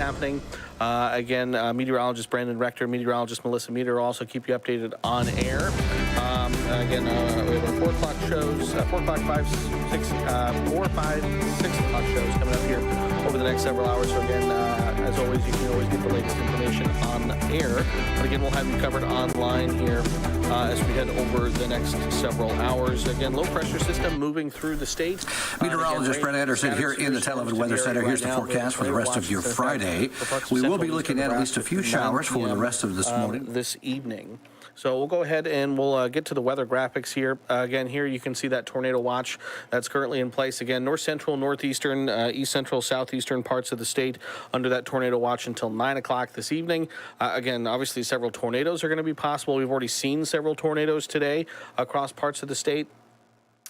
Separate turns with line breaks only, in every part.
happening. Again, meteorologist Brandon Rector, meteorologist Melissa Meter will also keep you updated on air. Again, we have our 4 o'clock shows, 4 o'clock, 5, 6, 4, 5, 6 o'clock shows coming up here over the next several hours. So again, as always, you can always get the latest information on air. But again, we'll have you covered online here as we head over the next several hours. Again, low pressure system moving through the state.
Meteorologist Brent Anderson here in the Television Weather Center. Here's the forecast for the rest of your Friday. We will be looking at least a few showers for the rest of this morning.
This evening. So we'll go ahead and we'll get to the weather graphics here. Again, here you can see that tornado watch that's currently in place. Again, north central, northeastern, east central, southeastern parts of the state under that tornado watch until 9 o'clock this evening. Again, obviously several tornadoes are going to be possible. We've already seen several tornadoes today across parts of the state.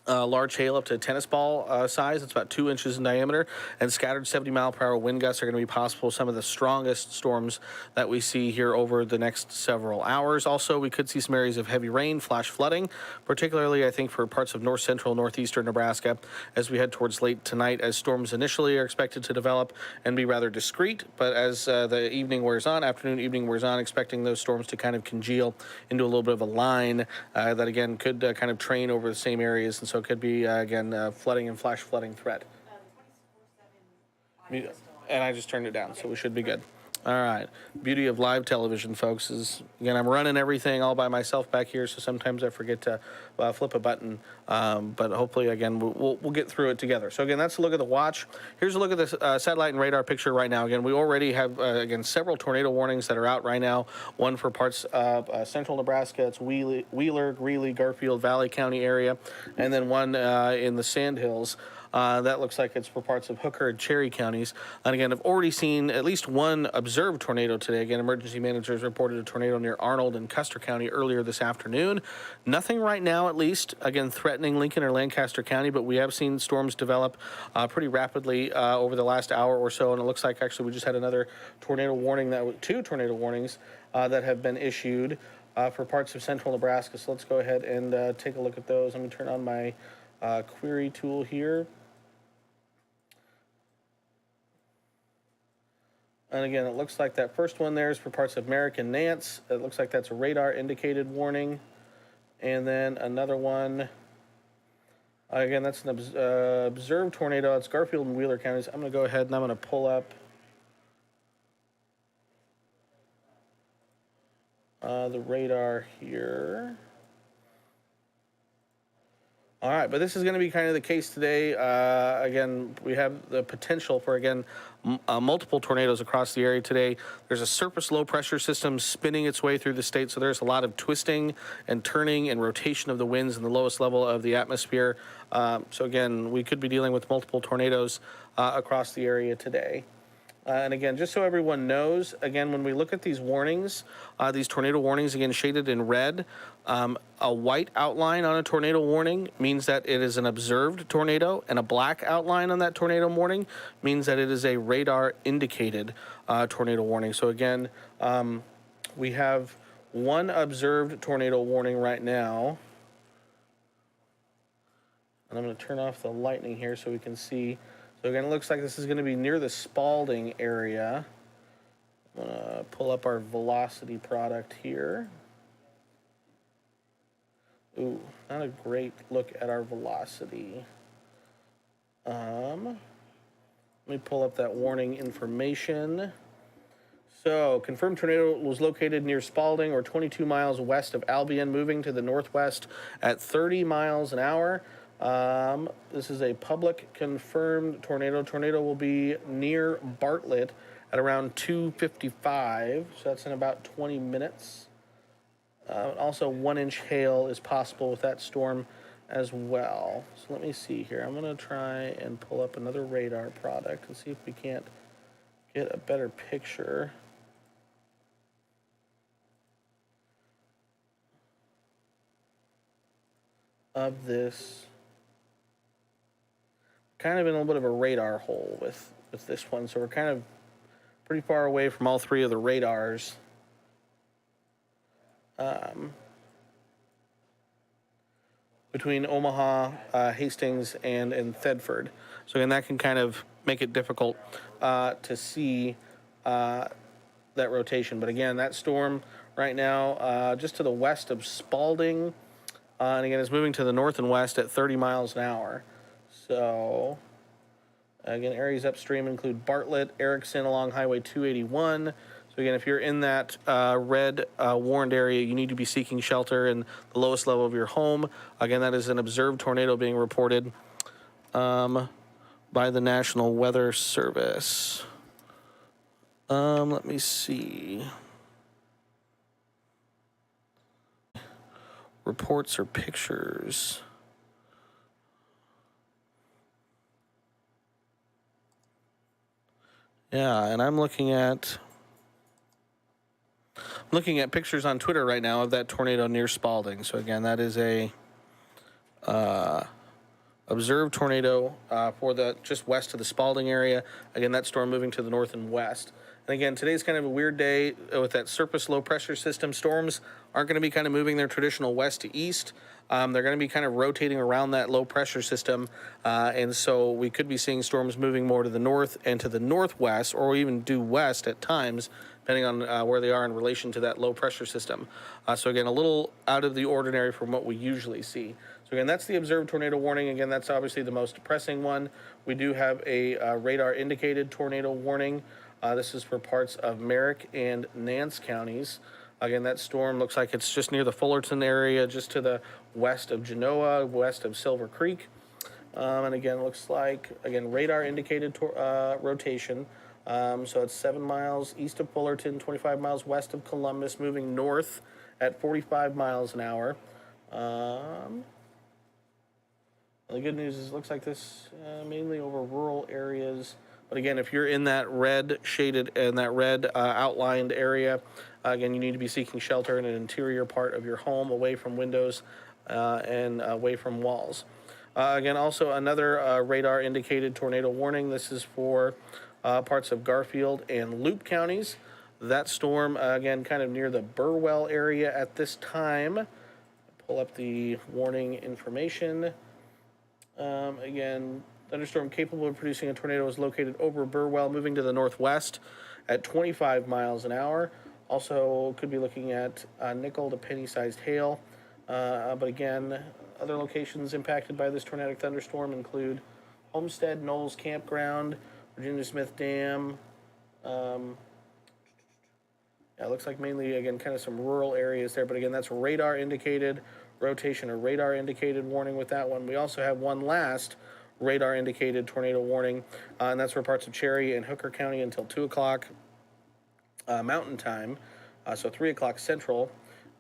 Large hail up to tennis ball size. It's about 2 inches in diameter, and scattered 70-mile-per-hour wind gusts are going to be possible. Some of the strongest storms that we see here over the next several hours. Also, we could see some areas of heavy rain, flash flooding, particularly I think for parts of north central, northeastern Nebraska as we head towards late tonight, as storms initially are expected to develop and be rather discreet. But as the evening wears on, afternoon, evening wears on, expecting those storms to kind of congeal into a little bit of a line that again could kind of train over the same areas. And so it could be, again, flooding and flash flooding threat. And I just turned it down, so we should be good. All right. Beauty of live television, folks, is, again, I'm running everything all by myself back here, so sometimes I forget to flip a button. But hopefully, again, we'll get through it together. So, again, that's a look at the watch. Here's a look at the satellite and radar picture right now. Again, we already have, again, several tornado warnings that are out right now. One for parts of central Nebraska. It's Wheeler, Greeley, Garfield, Valley County area. And then one in the Sandhills. That looks like it's for parts of Hooker and Cherry counties. And again, I've already seen at least one observed tornado today. Again, emergency managers reported a tornado near Arnold and Custer County earlier this afternoon. Nothing right now, at least, again, threatening Lincoln or Lancaster County, but we have seen storms develop pretty rapidly over the last hour or so. And it looks like actually we just had another tornado warning, 2 tornado warnings that have been issued for parts of central Nebraska. So let's go ahead and take a look at those. Let me turn on my query tool here. And again, it looks like that first one there is for parts of Merrick and Nance. It looks like that's a radar indicated warning. And then another one, again, that's an observed tornado. It's Garfield and Wheeler counties. I'm going to go ahead and I'm going to pull up the radar here. All right, but this is going to be kind of the case today. Again, we have the potential for, again, multiple tornadoes across the area today. There's a surface low pressure system spinning its way through the state, so there's a lot of twisting and turning and rotation of the winds in the lowest level of the atmosphere. So again, we could be dealing with multiple tornadoes across the area today. And again, just so everyone knows, again, when we look at these warnings, these tornado warnings, again, shaded in red, a white outline on a tornado warning means that it is an observed tornado, and a black outline on that tornado warning means that it is a radar indicated tornado warning. So again, we have one observed tornado warning right now. And I'm going to turn off the lightning here so we can see. So again, it looks like this is going to be near the Spalding area. I'm going to pull up our velocity product here. Ooh, not a great look at our velocity. Let me pull up that warning information. So, confirmed tornado was located near Spalding or 22 miles west of Albion, moving to the northwest at 30 miles an hour. This is a public confirmed tornado. Tornado will be near Bartlett at around 2:55, so that's in about 20 minutes. Also, 1-inch hail is possible with that storm as well. So let me see here. I'm going to try and pull up another radar product and see if we can't get a better picture. Of this. Kind of in a little bit of a radar hole with this one, so we're kind of pretty far away from all 3 of the radars. Between Omaha, Hastings, and Thedford. So again, that can kind of make it difficult to see that rotation. But again, that storm right now, just to the west of Spalding, and again, it's moving to the north and west at 30 miles an hour. So, again, areas upstream include Bartlett, Erickson along Highway 281. So again, if you're in that red warned area, you need to be seeking shelter in the lowest level of your home. Again, that is an observed tornado being reported by the National Weather Service. Let me see. Reports or pictures. Yeah, and I'm looking at pictures on Twitter right now of that tornado near Spalding. So again, that is a observed tornado for the just west of the Spalding area. Again, that storm moving to the north and west. And again, today's kind of a weird day with that surface low pressure system. Storms aren't going to be kind of moving their traditional west to east. They're going to be kind of rotating around that low pressure system. And so we could be seeing storms moving more to the north and to the northwest, or even due west at times, depending on where they are in relation to that low pressure system. So again, a little out of the ordinary from what we usually see. So again, that's the observed tornado warning. Again, that's obviously the most depressing one. We do have a radar indicated tornado warning. This is for parts of Merrick and Nance counties. Again, that storm looks like it's just near the Fullerton area, just to the west of Genoa, west of Silver Creek. And again, it looks like, again, radar indicated rotation. So it's 7 miles east of Fullerton, 25 miles west of Columbus, moving north at 45 miles an hour. The good news is it looks like this mainly over rural areas. But again, if you're in that red shaded and that red outlined area, again, you need to be seeking shelter in an interior part of your home, away from windows and away from walls. Again, also another radar indicated tornado warning. This is for parts of Garfield and Loop counties. That storm, again, kind of near the Burwell area at this time. Pull up the warning information. Again, thunderstorm capable of producing a tornado is located over Burwell, moving to the northwest at 25 miles an hour. Also could be looking at nickel to penny-sized hail. But again, other locations impacted by this tornadic thunderstorm include Homestead, Knowles Campground, Virginia Smith Dam. Yeah, it looks like mainly, again, kind of some rural areas there. But again, that's radar indicated rotation or radar indicated warning with that one. We also have one last radar indicated tornado warning, and that's for parts of Cherry and Hooker County until 2 o'clock Mountain Time, so 3 o'clock Central.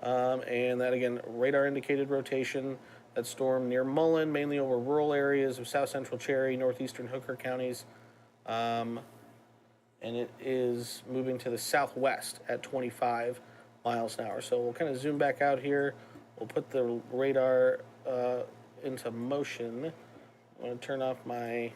And that, again, radar indicated rotation. That storm near Mullen, mainly over rural areas of south central Cherry, northeastern Hooker counties. And it is moving to the southwest at 25 miles an hour. So we'll kind of zoom back out here. We'll put the radar into motion. I'm going to turn off my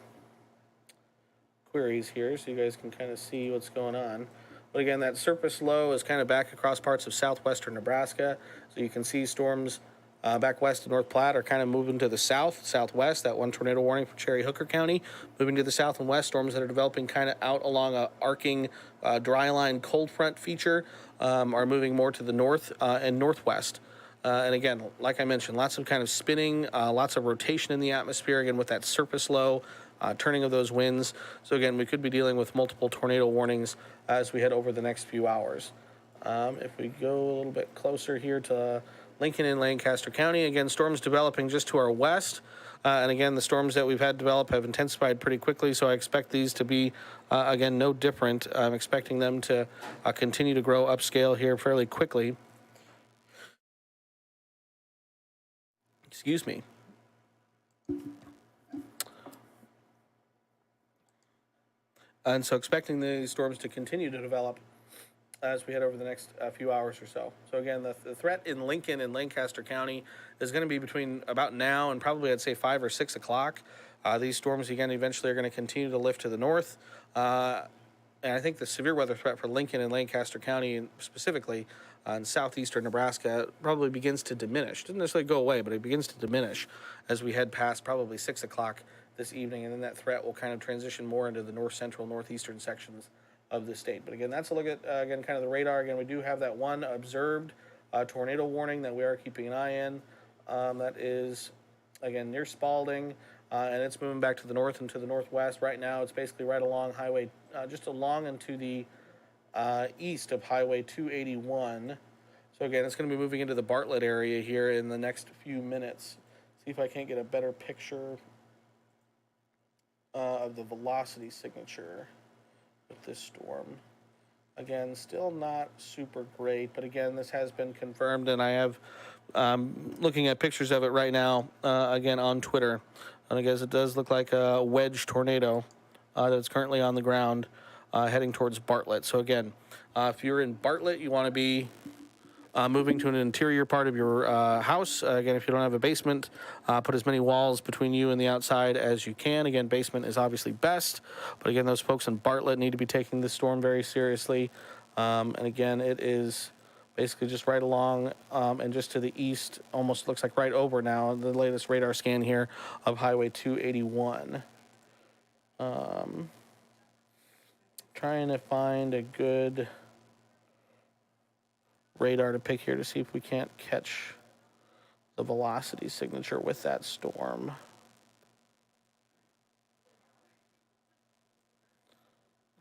queries here so you guys can kind of see what's going on. But again, that surface low is kind of back across parts of southwestern Nebraska. So you can see storms back west of North Platte are kind of moving to the southwest. That one tornado warning for Cherry Hooker County, moving to the south and west. Storms that are developing kind of out along a arcing dry line cold front feature are moving more to the north and northwest. And again, like I mentioned, lots of kind of spinning, lots of rotation in the atmosphere, again, with that surface low, turning of those winds. So again, we could be dealing with multiple tornado warnings as we head over the next few hours. If we go a little bit closer here to Lincoln and Lancaster County, again, storms developing just to our west. And again, the storms that we've had develop have intensified pretty quickly, so I expect these to be, again, no different. I'm expecting them to continue to grow upscale here fairly quickly. Excuse me. And so expecting these storms to continue to develop as we head over the next few hours or so. So again, the threat in Lincoln and Lancaster County is going to be between about now and probably, I'd say, 5 or 6 o'clock. These storms, again, eventually are going to continue to lift to the north. And I think the severe weather threat for Lincoln and Lancaster County specifically in southeastern Nebraska probably begins to diminish. Doesn't necessarily go away, but it begins to diminish as we head past probably 6 o'clock this evening. And then that threat will kind of transition more into the north central, northeastern sections of the state. But again, that's a look at, again, kind of the radar. Again, we do have that one observed tornado warning that we are keeping an eye in. That is, again, near Spalding, and it's moving back to the north and to the northwest. Right now, it's basically right along Highway, just along and to the east of Highway 281. So again, it's going to be moving into the Bartlett area here in the next few minutes. See if I can't get a better picture of the velocity signature with this storm. Again, still not super great, but again, this has been confirmed, and I have looking at pictures of it right now, again, on Twitter. And I guess it does look like a wedge tornado that's currently on the ground heading towards Bartlett. So again, if you're in Bartlett, you want to be moving to an interior part of your house. Again, if you don't have a basement, put as many walls between you and the outside as you can. Again, basement is obviously best, but again, those folks in Bartlett need to be taking this storm very seriously. And again, it is basically just right along and just to the east, almost looks like right over now, the latest radar scan here of Highway 281. Trying to find a good radar to pick here to see if we can't catch the velocity signature with that storm.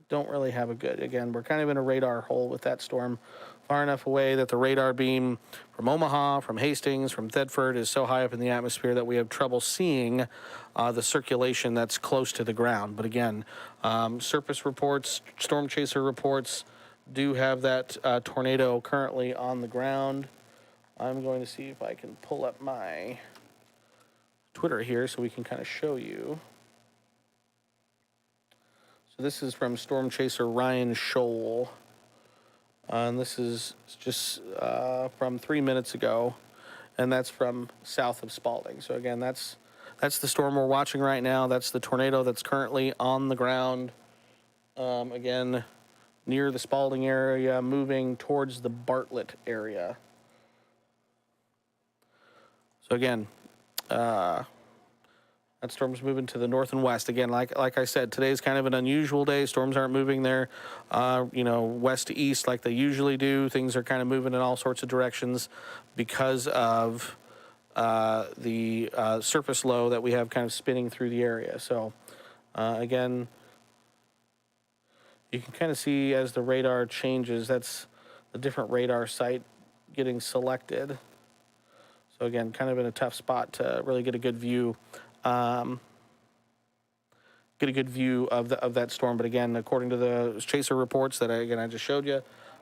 Don't really have a good, again, we're kind of in a radar hole with that storm, far enough away that the radar beam from Omaha, from Hastings, from Thedford is so high up in the atmosphere that we have trouble seeing the circulation that's close to the ground. But again, surface reports, storm chaser reports do have that tornado currently on the ground. I'm going to see if I can pull up my Twitter here so we can kind of show you. So this is from Storm Chaser Ryan Scholl. And this is just from 3 minutes ago. And that's from south of Spalding. So again, that's the storm we're watching right now. That's the tornado that's currently on the ground. Again, near the Spalding area, moving towards the Bartlett area. So again, that storm's moving to the north and west. Again, like I said, today's kind of an unusual day. Storms aren't moving there, west to east like they usually do. Things are kind of moving in all sorts of directions because of the surface low that we have kind of spinning through the area. So again, you can kind of see as the radar changes, that's the different radar site getting selected. So again, kind of in a tough spot to really get a good view, of that storm. But again, according to the chaser reports that I just showed you,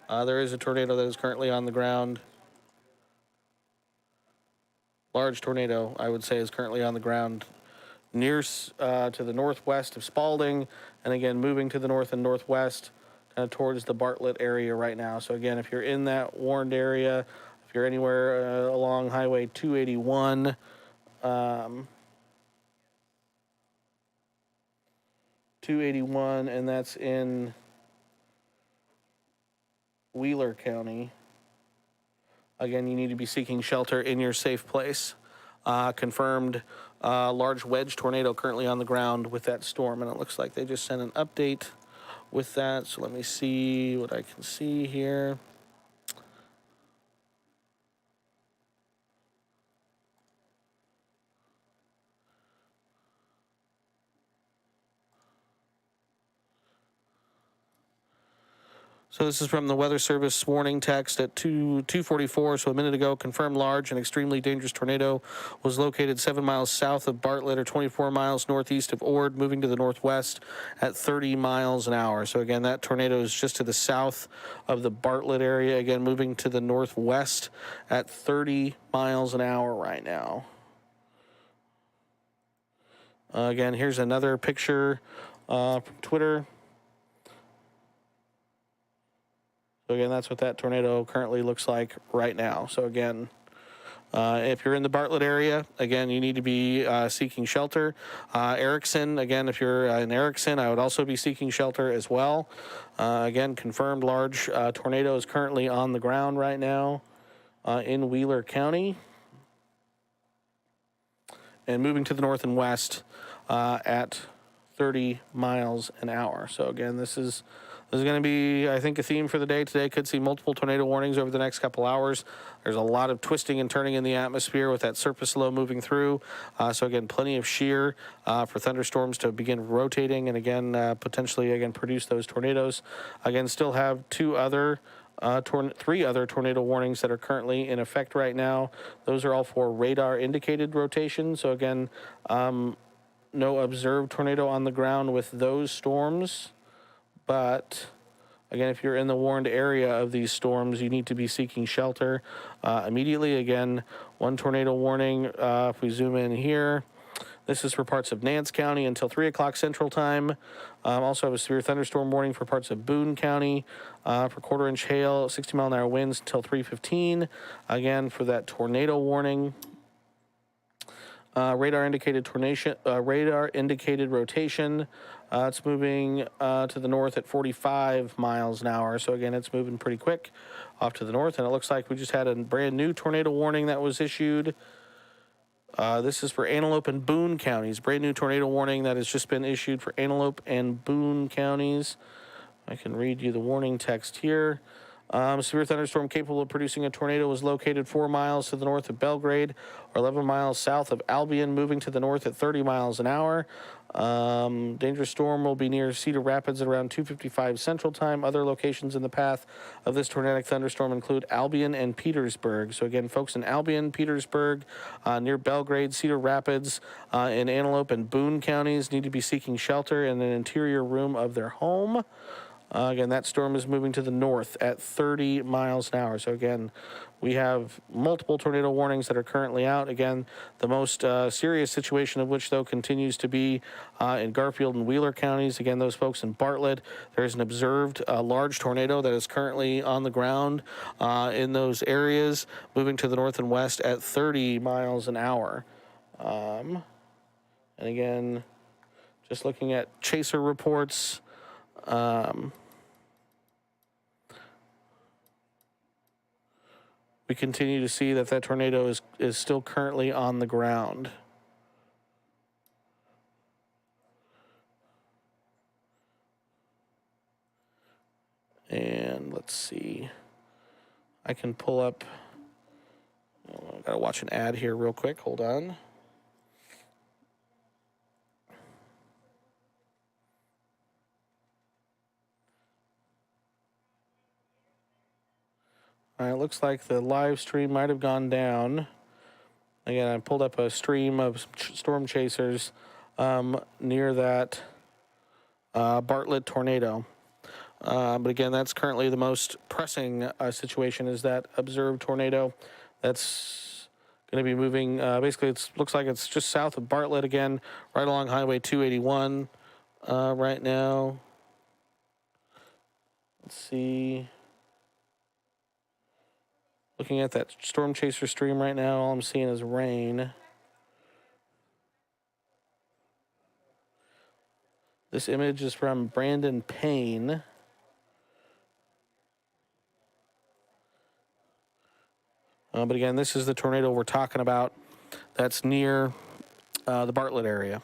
there is a tornado that is currently on the ground. Large tornado, I would say, is currently on the ground near to the northwest of Spalding, and again moving to the north and northwest, kind of towards the Bartlett area right now. So again, if you're in that warned area, if you're anywhere along Highway 281, 281, and that's in Wheeler County. Again, you need to be seeking shelter in your safe place. Confirmed large wedge tornado currently on the ground with that storm, and it looks like they just sent an update with that. So let me see what I can see here. So this is from the Weather Service warning text at 2:44, so a minute ago. Confirmed large and extremely dangerous tornado was located 7 miles south of Bartlett or 24 miles northeast of Ord, moving to the northwest at 30 miles an hour. So again, that tornado is just to the south of the Bartlett area. Again, moving to the northwest at 30 miles an hour right now. Again, here's another picture from Twitter. So again, that's what that tornado currently looks like right now. So again, if you're in the Bartlett area, again, you need to be seeking shelter. Erickson, again, if you're in Erickson, I would also be seeking shelter as well. Again, confirmed large tornado is currently on the ground right now in Wheeler County. And moving to the north and west at 30 miles an hour. So again, this is This is going to be, I think, a theme for the day today. Could see multiple tornado warnings over the next couple hours. There's a lot of twisting and turning in the atmosphere with that surface low moving through. So again, plenty of shear for thunderstorms to begin rotating and again, potentially again produce those tornadoes. Again, still have three other tornado warnings that are currently in effect right now. Those are all for radar indicated rotation. So again, no observed tornado on the ground with those storms. But again, if you're in the warned area of these storms, you need to be seeking shelter immediately. Again, one tornado warning. If we zoom in here, this is for parts of Nance County until 3 o'clock Central Time. Also have a severe thunderstorm warning for parts of Boone County for quarter-inch hail, 60-mile-an-hour winds until 3:15. Again, for that tornado warning. Radar indicated rotation. It's moving to the north at 45 miles an hour. So again, it's moving pretty quick off to the north. And it looks like we just had a brand new tornado warning that was issued. This is for Antelope and Boone counties. Brand new tornado warning that has just been issued for Antelope and Boone counties. I can read you the warning text here. Severe thunderstorm capable of producing a tornado was located 4 miles to the north of Belgrade or 11 miles south of Albion, moving to the north at 30 miles an hour. Dangerous storm will be near Cedar Rapids at around 2:55 Central Time. Other locations in the path of this tornadic thunderstorm include Albion and Petersburg. So again, folks in Albion, Petersburg, near Belgrade, Cedar Rapids, in Antelope and Boone counties need to be seeking shelter in an interior room of their home. Again, that storm is moving to the north at 30 miles an hour. So again, we have multiple tornado warnings that are currently out. Again, the most serious situation of which, though, continues to be in Garfield and Wheeler counties. Again, those folks in Bartlett, there's an observed large tornado that is currently on the ground in those areas, moving to the north and west at 30 miles an hour. And again, just looking at chaser reports, we continue to see that tornado is still currently on the ground. And let's see. I can pull up. I gotta watch an ad here real quick. Hold on. All right, it looks like the live stream might have gone down. Again, I pulled up a stream of storm chasers near that Bartlett tornado. But again, that's currently the most pressing situation, is that observed tornado that's going to be moving. Basically, it looks like it's just south of Bartlett again, right along Highway 281 right now. Let's see. Looking at that storm chaser stream right now, all I'm seeing is rain. This image is from Brandon Payne. But again, this is the tornado we're talking about that's near the Bartlett area.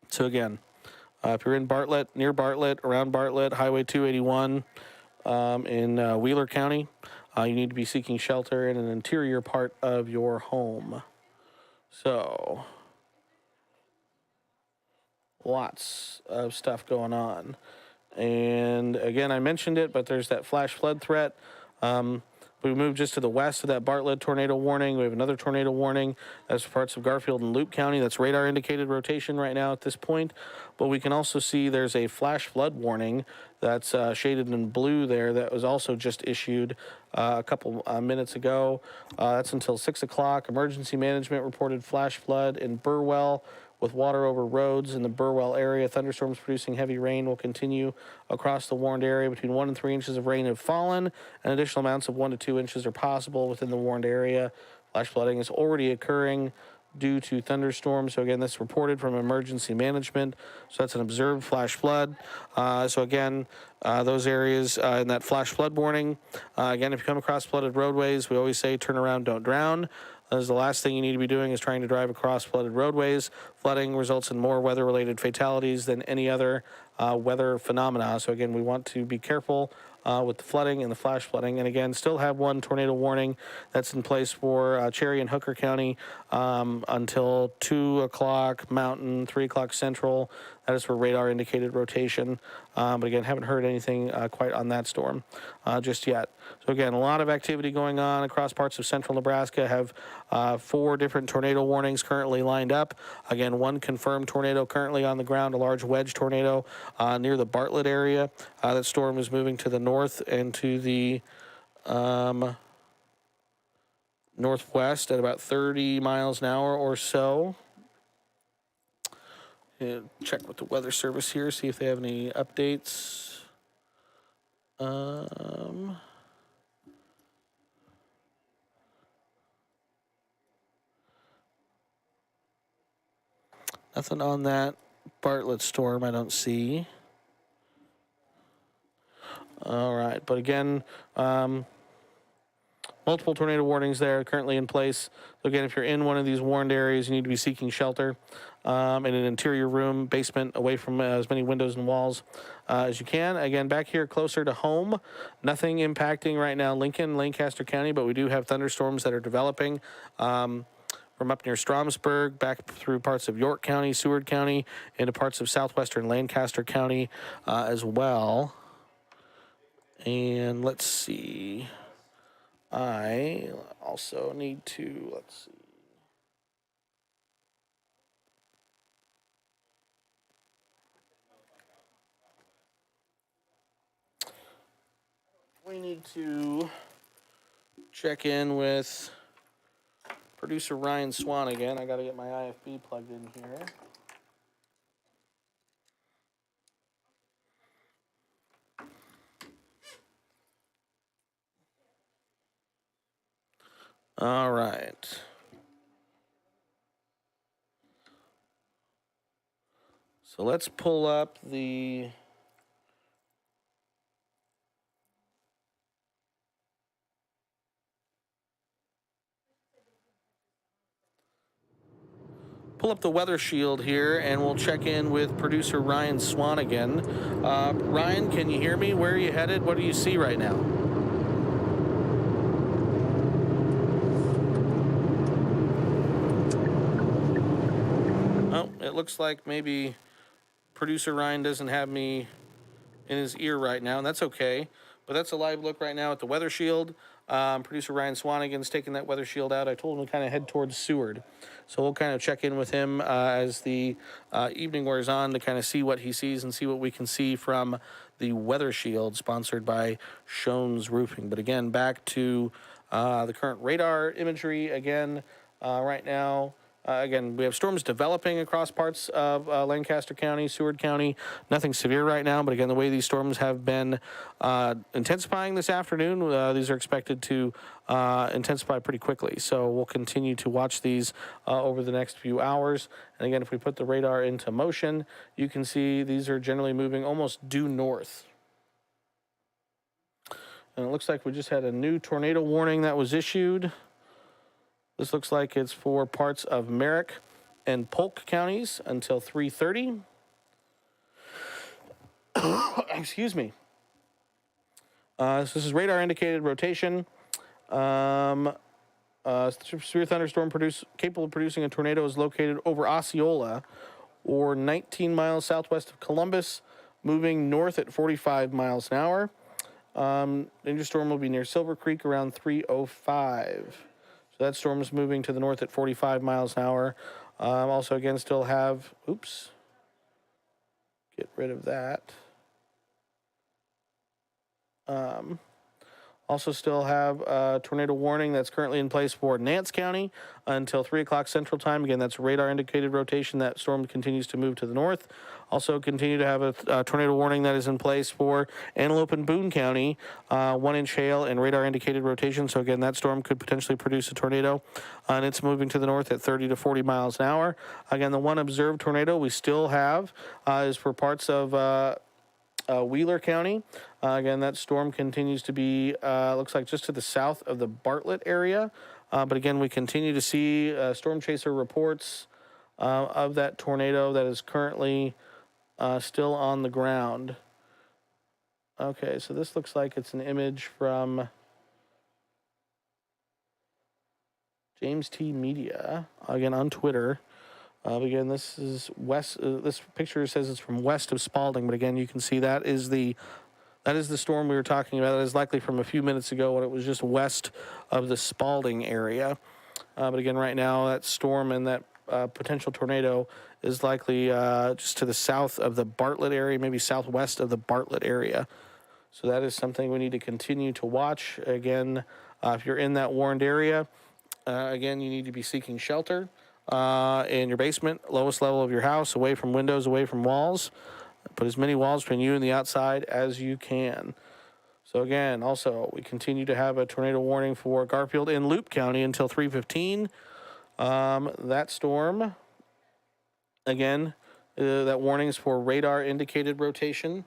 So again, if you're in Bartlett, near Bartlett, around Bartlett, Highway 281 in Wheeler County, you need to be seeking shelter in an interior part of your home. So, lots of stuff going on. And again, I mentioned it, but there's that flash flood threat. We move just to the west of that Bartlett tornado warning. We have another tornado warning. That's parts of Garfield and Loop County. That's radar indicated rotation right now at this point. But we can also see there's a flash flood warning that's shaded in blue there that was also just issued a couple minutes ago. That's until 6 o'clock. Emergency management reported flash flood in Burwell with water over roads in the Burwell area. Thunderstorms producing heavy rain will continue across the warned area. Between 1 and 3 inches of rain have fallen, and additional amounts of 1 to 2 inches are possible within the warned area. Flash flooding is already occurring due to thunderstorms. So again, this reported from emergency management. So that's an observed flash flood. So again, those areas in that flash flood warning. Again, if you come across flooded roadways, we always say turn around, don't drown. That is the last thing you need to be doing, is trying to drive across flooded roadways. Flooding results in more weather-related fatalities than any other weather phenomena. So again, we want to be careful with the flooding and the flash flooding. And again, still have one tornado warning that's in place for Cherry and Hooker County until 2 o'clock Mountain, 3 o'clock Central. That is for radar indicated rotation. But again, haven't heard anything quite on that storm just yet. So again, a lot of activity going on across parts of central Nebraska. Have 4 different tornado warnings currently lined up. Again, one confirmed tornado currently on the ground, a large wedge tornado near the Bartlett area. That storm is moving to the north and to the northwest at about 30 miles an hour or so. Check with the weather service here, see if they have any updates. Nothing on that Bartlett storm I don't see. All right, but again, multiple tornado warnings there currently in place. So again, if you're in one of these warned areas, you need to be seeking shelter in an interior room, basement, away from as many windows and walls as you can. Again, back here closer to home, nothing impacting right now Lincoln, Lancaster County, but we do have thunderstorms that are developing from up near Stromsburg, back through parts of York County, Seward County, into parts of southwestern Lancaster County as well. And let's see. I also need to, let's see. We need to check in with producer Ryan Swan again. I got to get my IFB plugged in here. All right. So let's pull up the weather shield here, and we'll check in with producer Ryan Swan again. Ryan, can you hear me? Where are you headed? What do you see right now? Oh, it looks like maybe producer Ryan doesn't have me in his ear right now, and that's okay. But that's a live look right now at the weather shield. Producer Ryan Swanigan's taking that weather shield out. I told him to kind of head towards Seward. So we'll kind of check in with him as the evening wears on to kind of see what he sees and see what we can see from the weather shield sponsored by Shones Roofing. But again, back to the current radar imagery again right now. Again, we have storms developing across parts of Lancaster County, Seward County. Nothing severe right now, but again, the way these storms have been intensifying this afternoon, these are expected to intensify pretty quickly. So we'll continue to watch these over the next few hours. And again, if we put the radar into motion, you can see these are generally moving almost due north. And it looks like we just had a new tornado warning that was issued. This looks like it's for parts of Merrick and Polk counties until 3:30. Excuse me. So this is radar indicated rotation. Severe thunderstorm capable of producing a tornado is located over Osceola, or 19 miles southwest of Columbus, moving north at 45 miles an hour. Danger storm will be near Silver Creek around 3:05. So that storm is moving to the north at 45 miles an hour. Also, again, still have, get rid of that. Also still have a tornado warning that's currently in place for Nance County until 3 o'clock Central Time. Again, that's radar indicated rotation. That storm continues to move to the north. Also continue to have a tornado warning that is in place for Antelope and Boone County, 1-inch hail and radar indicated rotation. So again, that storm could potentially produce a tornado, and it's moving to the north at 30 to 40 miles an hour. Again, the one observed tornado we still have is for parts of Wheeler County. Again, that storm continues to be, looks like just to the south of the Bartlett area. But again, we continue to see storm chaser reports of that tornado that is currently still on the ground. Okay, so this looks like it's an image from James T. Media, again on Twitter. Again, this is west. This picture says it's from west of Spalding, but again, you can see that is the storm we were talking about. That is likely from a few minutes ago when it was just west of the Spalding area. But again, right now, that storm and that potential tornado is likely just to the south of the Bartlett area, maybe southwest of the Bartlett area. So that is something we need to continue to watch. Again, if you're in that warned area, again, you need to be seeking shelter in your basement, lowest level of your house, away from windows, away from walls. Put as many walls between you and the outside as you can. So again, also, we continue to have a tornado warning for Garfield and Loop County until 3:15. That storm, again, that warning is for radar indicated rotation.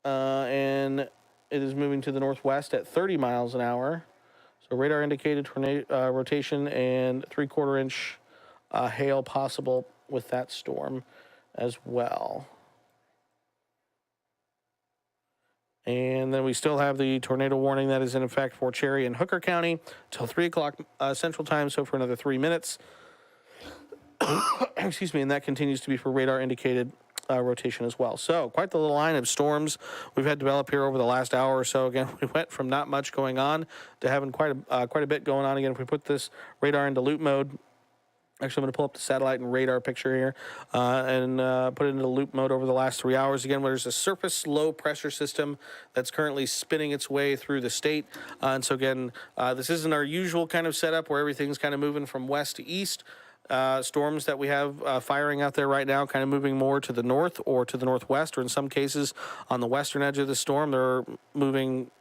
And it is moving to the northwest at 30 miles an hour. So radar indicated tornado rotation and 3/4 inch hail possible with that storm as well. And then we still have the tornado warning that is in effect for Cherry and Hooker County till 3 o'clock Central Time, so for another 3 minutes. Excuse me, and that continues to be for radar indicated rotation as well. So quite the little line of storms we've had develop here over the last hour or so. Again, we went from not much going on to having quite a bit going on. Again, if we put this radar into loop mode, actually, I'm going to pull up the satellite and radar picture here and put it into loop mode over the last 3 hours. Again, there's a surface low pressure system that's currently spinning its way through the state. And so again, this isn't our usual kind of setup where everything's kind of moving from west to east. Storms that we have firing out there right now kind of moving more to the north or to the northwest, or in some cases on the western edge of the storm, they're moving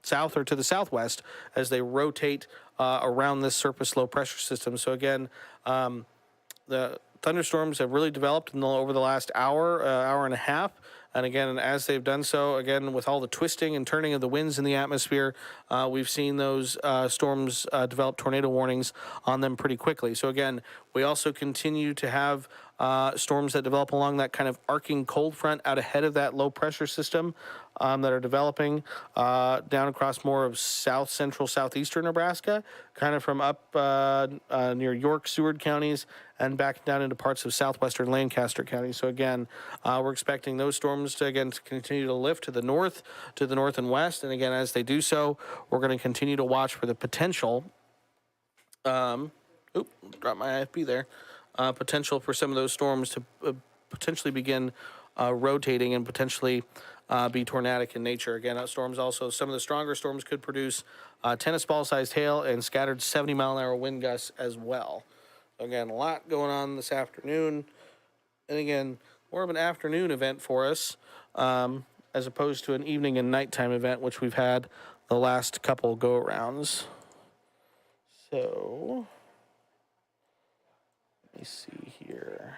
south or to the southwest as they rotate around this surface low pressure system. So again, the thunderstorms have really developed over the last hour, hour and a half. And again, as they've done so, again, with all the twisting and turning of the winds in the atmosphere, we've seen those storms develop tornado warnings on them pretty quickly. So again, we also continue to have storms that develop along that kind of arcing cold front out ahead of that low pressure system that are developing down across more of south central, southeastern Nebraska, kind of from up near York, Seward counties, and back down into parts of southwestern Lancaster County. So again, we're expecting those storms to continue to lift to the north and west. And again, as they do so, we're going to continue to watch for the potential. Dropped my IFB there. Potential for some of those storms to potentially begin rotating and potentially be tornadic in nature. Again, storms also, some of the stronger storms could produce tennis ball sized hail and scattered 70 mile an hour wind gusts as well. Again, a lot going on this afternoon. And again, more of an afternoon event for us as opposed to an evening and nighttime event, which we've had the last couple go-arounds. So, let me see here.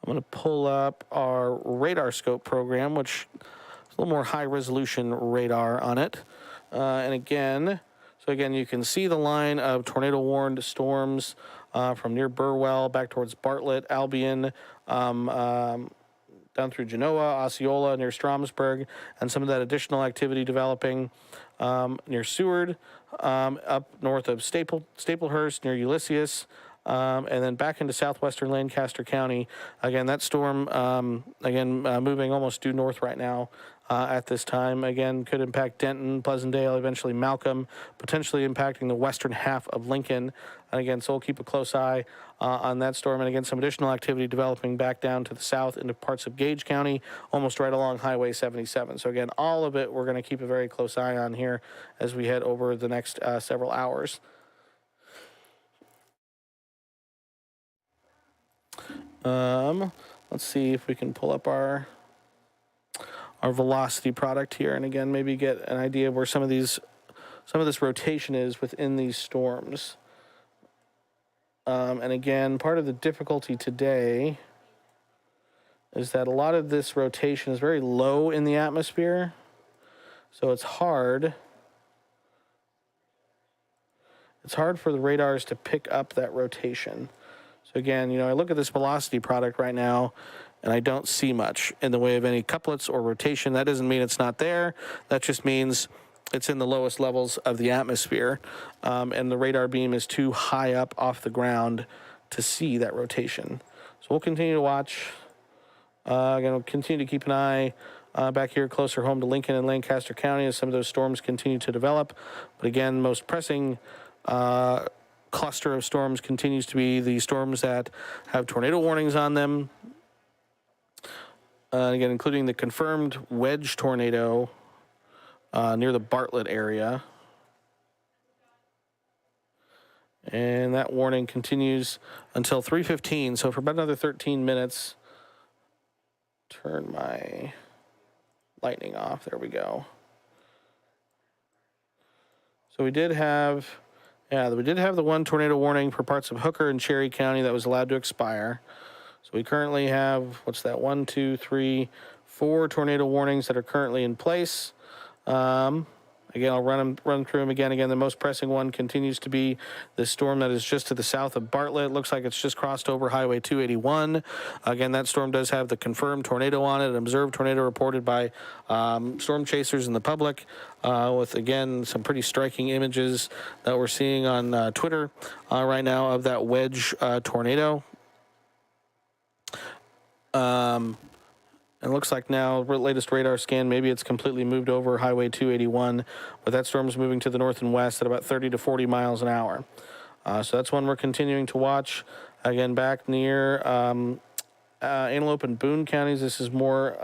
I'm going to pull up our radar scope program, which is a little more high resolution radar on it. And again, you can see the line of tornado warned storms from near Burwell back towards Bartlett, Albion, down through Genoa, Osceola, near Stromsburg, and some of that additional activity developing near Seward, up north of Staplehurst, near Ulysses, and then back into southwestern Lancaster County. Again, that storm, moving almost due north right now at this time. Again, could impact Denton, Pleasantdale, eventually Malcolm, potentially impacting the western half of Lincoln. And again, so we'll keep a close eye on that storm. And again, some additional activity developing back down to the south into parts of Gage County, almost right along Highway 77. So again, all of it we're going to keep a very close eye on here as we head over the next several hours. Let's see if we can pull up our velocity product here, and again, maybe get an idea of where some of this rotation is within these storms. And again, part of the difficulty today is that a lot of this rotation is very low in the atmosphere, so it's hard it's hard for the radars to pick up that rotation. So again, I look at this velocity product right now, and I don't see much in the way of any couplets or rotation. That doesn't mean it's not there. That just means it's in the lowest levels of the atmosphere, and the radar beam is too high up off the ground to see that rotation. So we'll continue to watch. Again, we'll continue to keep an eye back here closer home to Lincoln and Lancaster County as some of those storms continue to develop. But again, most pressing cluster of storms continues to be the storms that have tornado warnings on them. Again, including the confirmed wedge tornado near the Bartlett area. And that warning continues until 3:15, so for about another 13 minutes. Turn my lightning off. There we go. So we did have the one tornado warning for parts of Hooker and Cherry County that was allowed to expire. So we currently have, 1, 2, 3, 4 tornado warnings that are currently in place. Again, I'll run through them again. Again, the most pressing one continues to be the storm that is just to the south of Bartlett. Looks like it's just crossed over Highway 281. Again, that storm does have the confirmed tornado on it, an observed tornado reported by storm chasers and the public, with, again, some pretty striking images that we're seeing on Twitter right now of that wedge tornado. And it looks like now, latest radar scan, maybe it's completely moved over Highway 281, but that storm's moving to the north and west at about 30 to 40 miles an hour. So that's one we're continuing to watch. Again, back near Antelope and Boone counties, this is more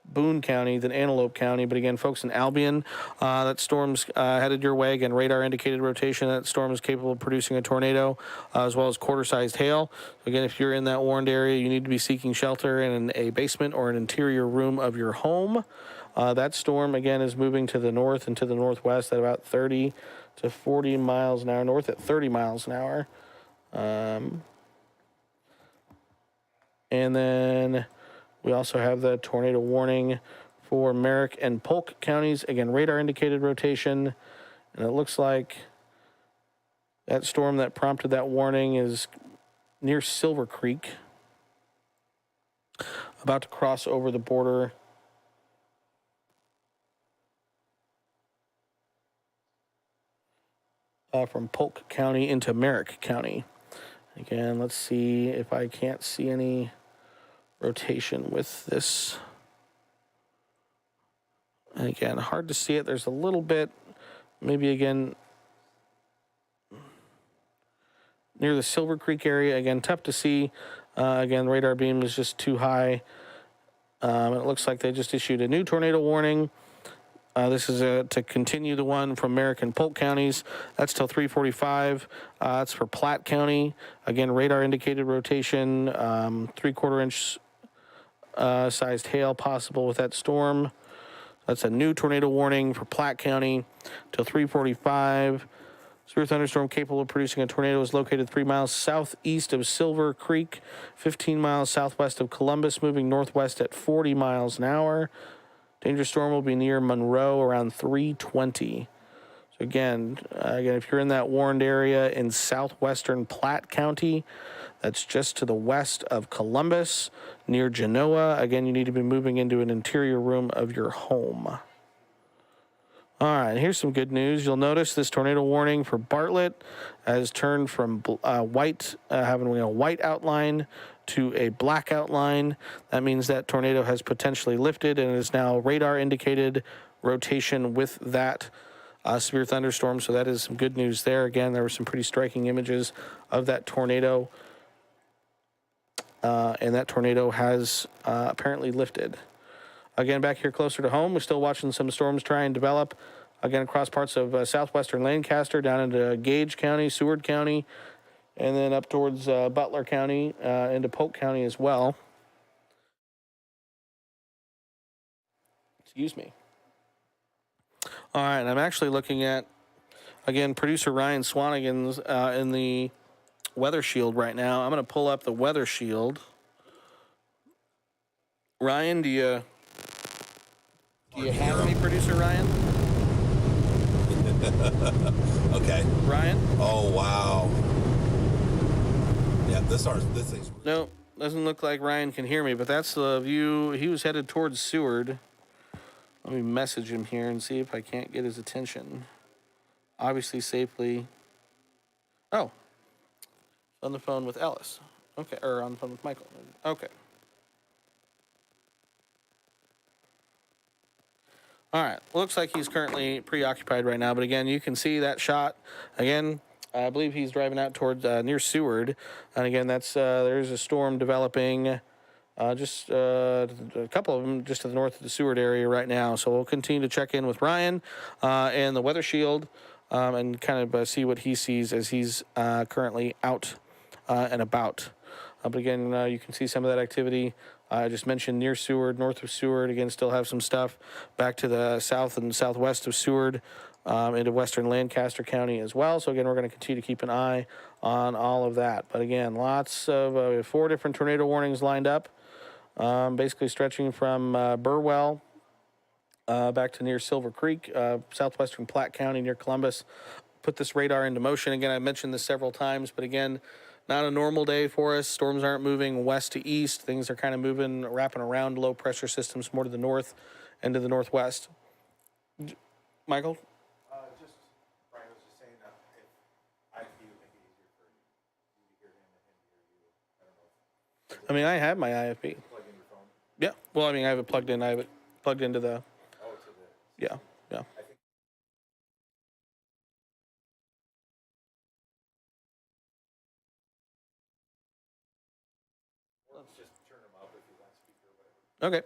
Boone County than Antelope County, but again, folks in Albion, that storm's headed your way. Again, radar indicated rotation. That storm is capable of producing a tornado, as well as quarter-sized hail. Again, if you're in that warned area, you need to be seeking shelter in a basement or an interior room of your home. That storm, again, is moving to the north and to the northwest at about 30 to 40 miles an hour, north at 30 miles an hour. And then we also have the tornado warning for Merrick and Polk counties. Again, radar indicated rotation. And it looks like that storm that prompted that warning is near Silver Creek, about to cross over the border from Polk County into Merrick County. Again, let's see if I can't see any rotation with this. And again, hard to see it. There's a little bit, maybe again, near the Silver Creek area. Again, tough to see. Again, radar beam is just too high. It looks like they just issued a new tornado warning. This is to continue the one from Merrick and Polk counties. That's till 3:45. That's for Platte County. Again, radar indicated rotation, 3/4 inch sized hail possible with that storm. That's a new tornado warning for Platte County till 3:45. Severe thunderstorm capable of producing a tornado is located 3 miles southeast of Silver Creek, 15 miles southwest of Columbus, moving northwest at 40 miles an hour. Dangerous storm will be near Monroe around 3:20. So again, if you're in that warned area in southwestern Platte County, that's just to the west of Columbus, near Genoa. Again, you need to be moving into an interior room of your home. All right, here's some good news. You'll notice this tornado warning for Bartlett has turned from having a white outline to a black outline. That means that tornado has potentially lifted and is now radar indicated rotation with that severe thunderstorm. So that is some good news there. Again, there were some pretty striking images of that tornado. And that tornado has apparently lifted. Again, back here closer to home, we're still watching some storms try and develop. Again, across parts of southwestern Lancaster, down into Gage County, Seward County, and then up towards Butler County, into Polk County as well. Excuse me. All right, I'm actually looking at, again, producer Ryan Swanigan's in the weather shield right now. I'm going to pull up the weather shield. Ryan, do you have any, producer Ryan?
Okay.
Ryan?
Oh, wow. Yeah, this thing's...
No, doesn't look like Ryan can hear me, but that's the view. He was headed towards Seward. Let me message him here and see if I can't get his attention. Obviously safely. Oh, on the phone with Ellis. Okay, or on the phone with Michael. Okay. All right, looks like he's currently preoccupied right now, but again, you can see that shot. Again, I believe he's driving out toward near Seward, and again, that's there's a storm developing, just a couple of them just to the north of the Seward area right now. So we'll continue to check in with Ryan and the Weather Shield and kind of see what he sees as he's currently out and about. But again, you can see some of that activity. I just mentioned near Seward, north of Seward. Again, still have some stuff back to the south and southwest of Seward into western Lancaster County as well. So again, we're going to continue to keep an eye on all of that. But again, lots of 4 different tornado warnings lined up, basically stretching from Burwell back to near Silver Creek, southwestern Platte County near Columbus. Put this radar into motion. Again, I mentioned this several times, but again, not a normal day for us. Storms aren't moving west to east. Things are kind of moving, wrapping around low pressure systems more to the north and to the northwest. Michael?
Just, Brian was just saying that if IFB would make it easier for you to hear him and him to hear you. I don't know.
I mean, I have my IFB.
Plug in your phone.
Yeah. Well, I mean, I have it plugged in. I have it plugged into the.
Oh, to the.
Yeah. Yeah.
I think. Let's just turn him up if he's on speaker or whatever.
Okay.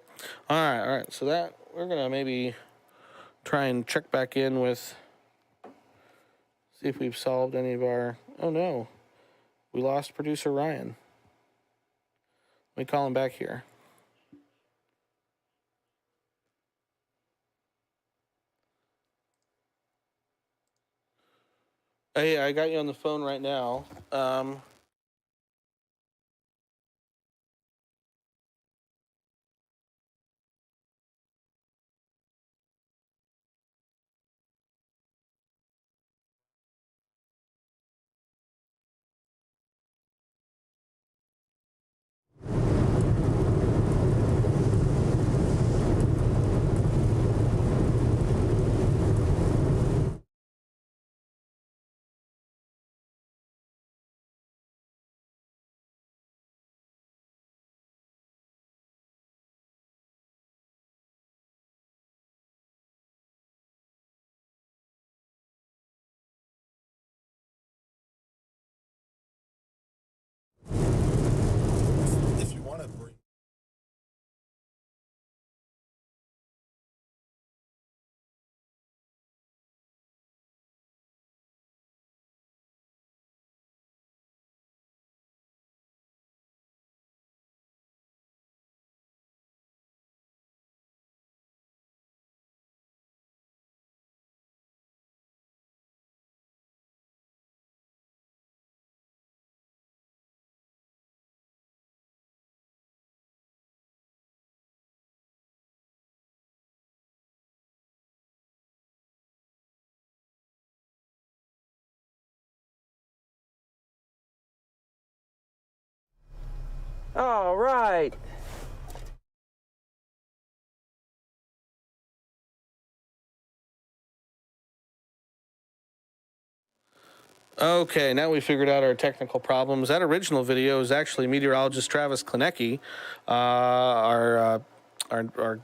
All right. So that we're gonna maybe try and check back in with. See if we've solved any of our. Oh no, we lost producer Ryan. Let me call him back here. Hey, I got you on the phone right now.
If you want to bring...
All right.
Okay, now we figured out our technical problems. That original video is actually meteorologist Travis Klinecki, our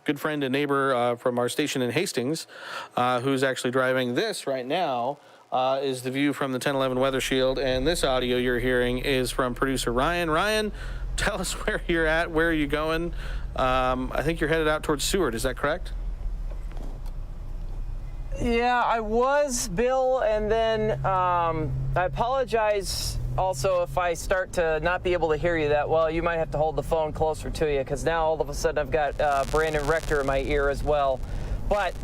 good friend and neighbor from our station in Hastings, who's actually driving. This right now is the view from the 1011 Weather Shield, and this audio you're hearing is from producer Ryan. Ryan, tell us where you're at, where are you going? I think you're headed out towards Seward, is that correct?
Yeah, I was, Bill, and then I apologize also if I start to not be able to hear you that well. You might have to hold the phone closer to you because now all of a sudden I've got Brandon Rector in my ear as well. But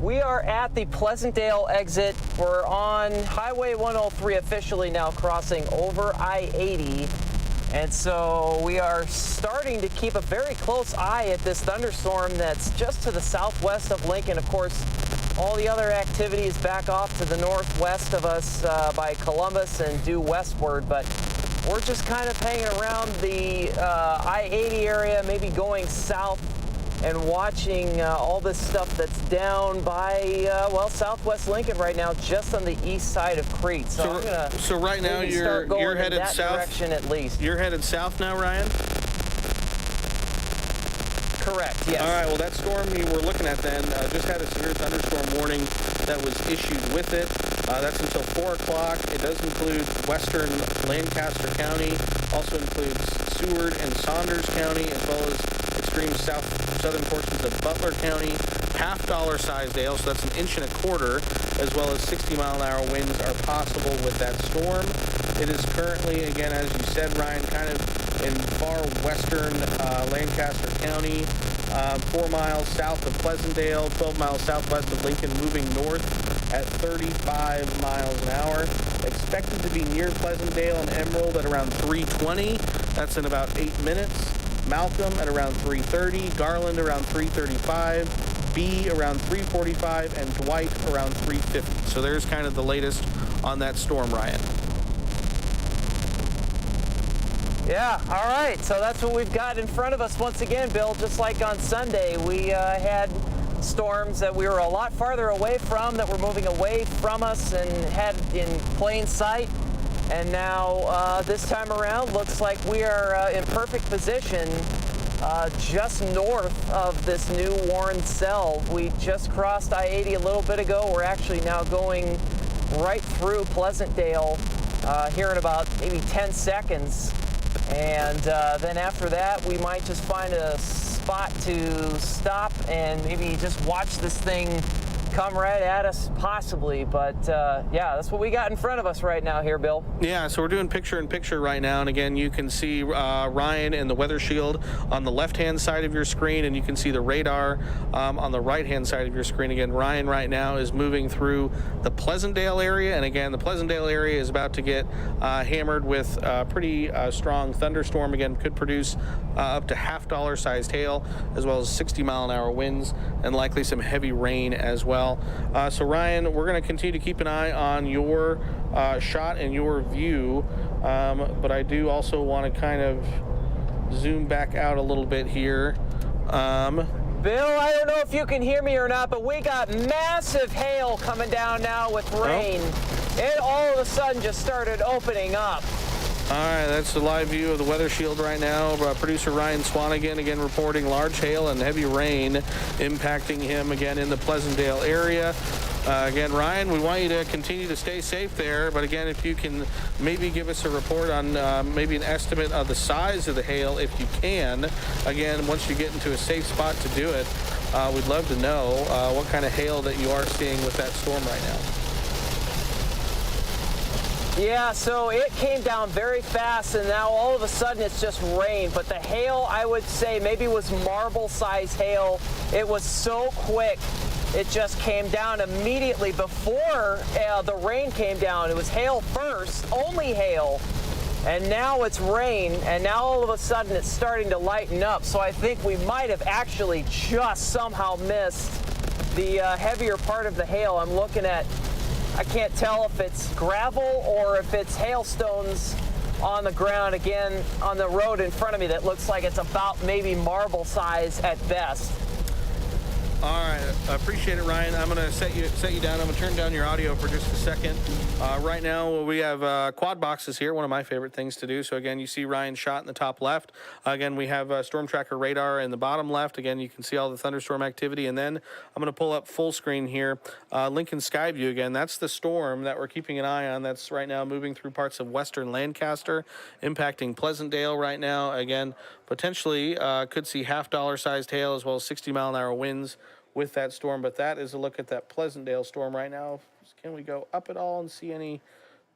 we are at the Pleasantdale exit. We're on Highway 103 officially now, crossing over I-80. And so we are starting to keep a very close eye at this thunderstorm that's just to the southwest of Lincoln. Of course, All the other activity is back off to the northwest of us by Columbus and due westward, but we're just kind of hanging around the I-80 area, maybe going south and watching all this stuff that's down by, well, southwest Lincoln right now, just on the east side of Crete. So I'm gonna
so right now you're headed
that
south.
Direction at least.
You're headed south now, Ryan?
Correct, yes.
All right, well, that storm you were looking at then just had a severe thunderstorm warning that was issued with it. That's until 4 o'clock. It does include western Lancaster County, also includes Seward and Saunders County, as well as extreme southern portions of Butler County. $half sized hail, so that's 1.25 inches, as well as 60-mile-an-hour winds are possible with that storm. It is currently, again, as you said, Ryan, kind of in far western Lancaster County, 4 miles south of Pleasantdale, 12 miles southwest of Lincoln, moving north at 35 miles an hour. Expected to be near Pleasantdale and Emerald at around 3:20. That's in about 8 minutes. Malcolm at around 3:30. Garland around 3:35. B around 3:45. And Dwight around 3:50. So there's kind of the latest on that storm, Ryan.
Yeah, all right. So that's what we've got in front of us once again, Bill. Just like on Sunday, we had storms that we were a lot farther away from, that were moving away from us and had in plain sight. And now this time around, looks like we are in perfect position just north of this new Warren cell. We just crossed I-80 a little bit ago. We're actually now going right through Pleasantdale here in about maybe 10 seconds. And then after that, we might just find a spot to stop and maybe just watch this thing come right at us, possibly. But yeah, that's what we got in front of us right now here, Bill.
Yeah, so we're doing picture-in-picture right now, and again, you can see Ryan and the weather shield on the left-hand side of your screen, and you can see the radar on the right-hand side of your screen. Again, Ryan right now is moving through the Pleasantdale area, and again, the Pleasantdale area is about to get hammered with pretty strong thunderstorm. Again, could produce up to $half sized hail, as well as 60-mile-an-hour winds, and likely some heavy rain as well. So Ryan, we're going to continue to keep an eye on your shot and your view, but I do also want to kind of zoom back out a little bit here.
Bill, I don't know if you can hear me or not, but we got massive hail coming down now with rain. It all of a sudden just started opening up.
All right, that's the live view of the weather shield right now. Producer Ryan Swanigan again reporting large hail and heavy rain impacting him again in the Pleasantdale area. Again, Ryan, we want you to continue to stay safe there, but again, if you can maybe give us a report on maybe an estimate of the size of the hail, if you can. Again, once you get into a safe spot to do it, we'd love to know what kind of hail that you are seeing with that storm right now.
Yeah, so it came down very fast, and now all of a sudden it's just rain. But the hail, I would say, maybe was marble-sized hail. It was so quick. It just came down immediately before the rain came down. It was hail first, only hail. And now it's rain, and now all of a sudden it's starting to lighten up. So I think we might have actually just somehow missed the heavier part of the hail. I'm looking at, I can't tell if it's gravel or if it's hailstones on the ground, again, on the road in front of me that looks like it's about maybe marble size at best.
All right, I appreciate it, Ryan. I'm going to set you down. I'm going to turn down your audio for just a second. Right now, we have quad boxes here, one of my favorite things to do. So again, you see Ryan's shot in the top left. Again, we have Storm Tracker radar in the bottom left. Again, you can see all the thunderstorm activity. And then I'm going to pull up full screen here. Lincoln Sky View again. That's the storm that we're keeping an eye on. That's right now moving through parts of western Lancaster, impacting Pleasantdale right now. Again, potentially could see $half sized hail as well as 60-mile-an-hour winds with that storm. But that is a look at that Pleasantdale storm right now. Can we go up at all and see any?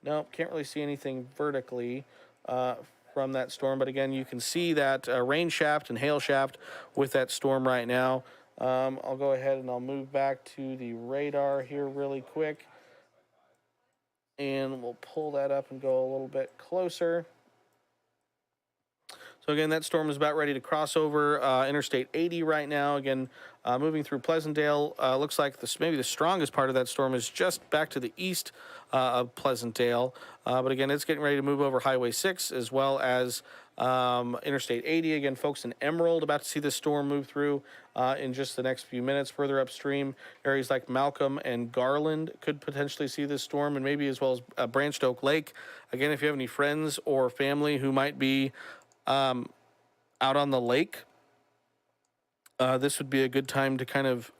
No, can't really see anything vertically from that storm. But again, you can see that rain shaft and hail shaft with that storm right now. I'll go ahead and I'll move back to the radar here really quick. And we'll pull that up and go a little bit closer. So again, that storm is about ready to cross over Interstate 80 right now. Again, moving through Pleasantdale. Looks like maybe the strongest part of that storm is just back to the east of Pleasantdale. But again, it's getting ready to move over Highway 6 as well as Interstate 80. Again, folks in Emerald about to see this storm move through in just the next few minutes. Further upstream, areas like Malcolm and Garland could potentially see this storm, and maybe as well as Branched Oak Lake. Again, if you have any friends or family who might be out on the lake, this would be a good time to kind of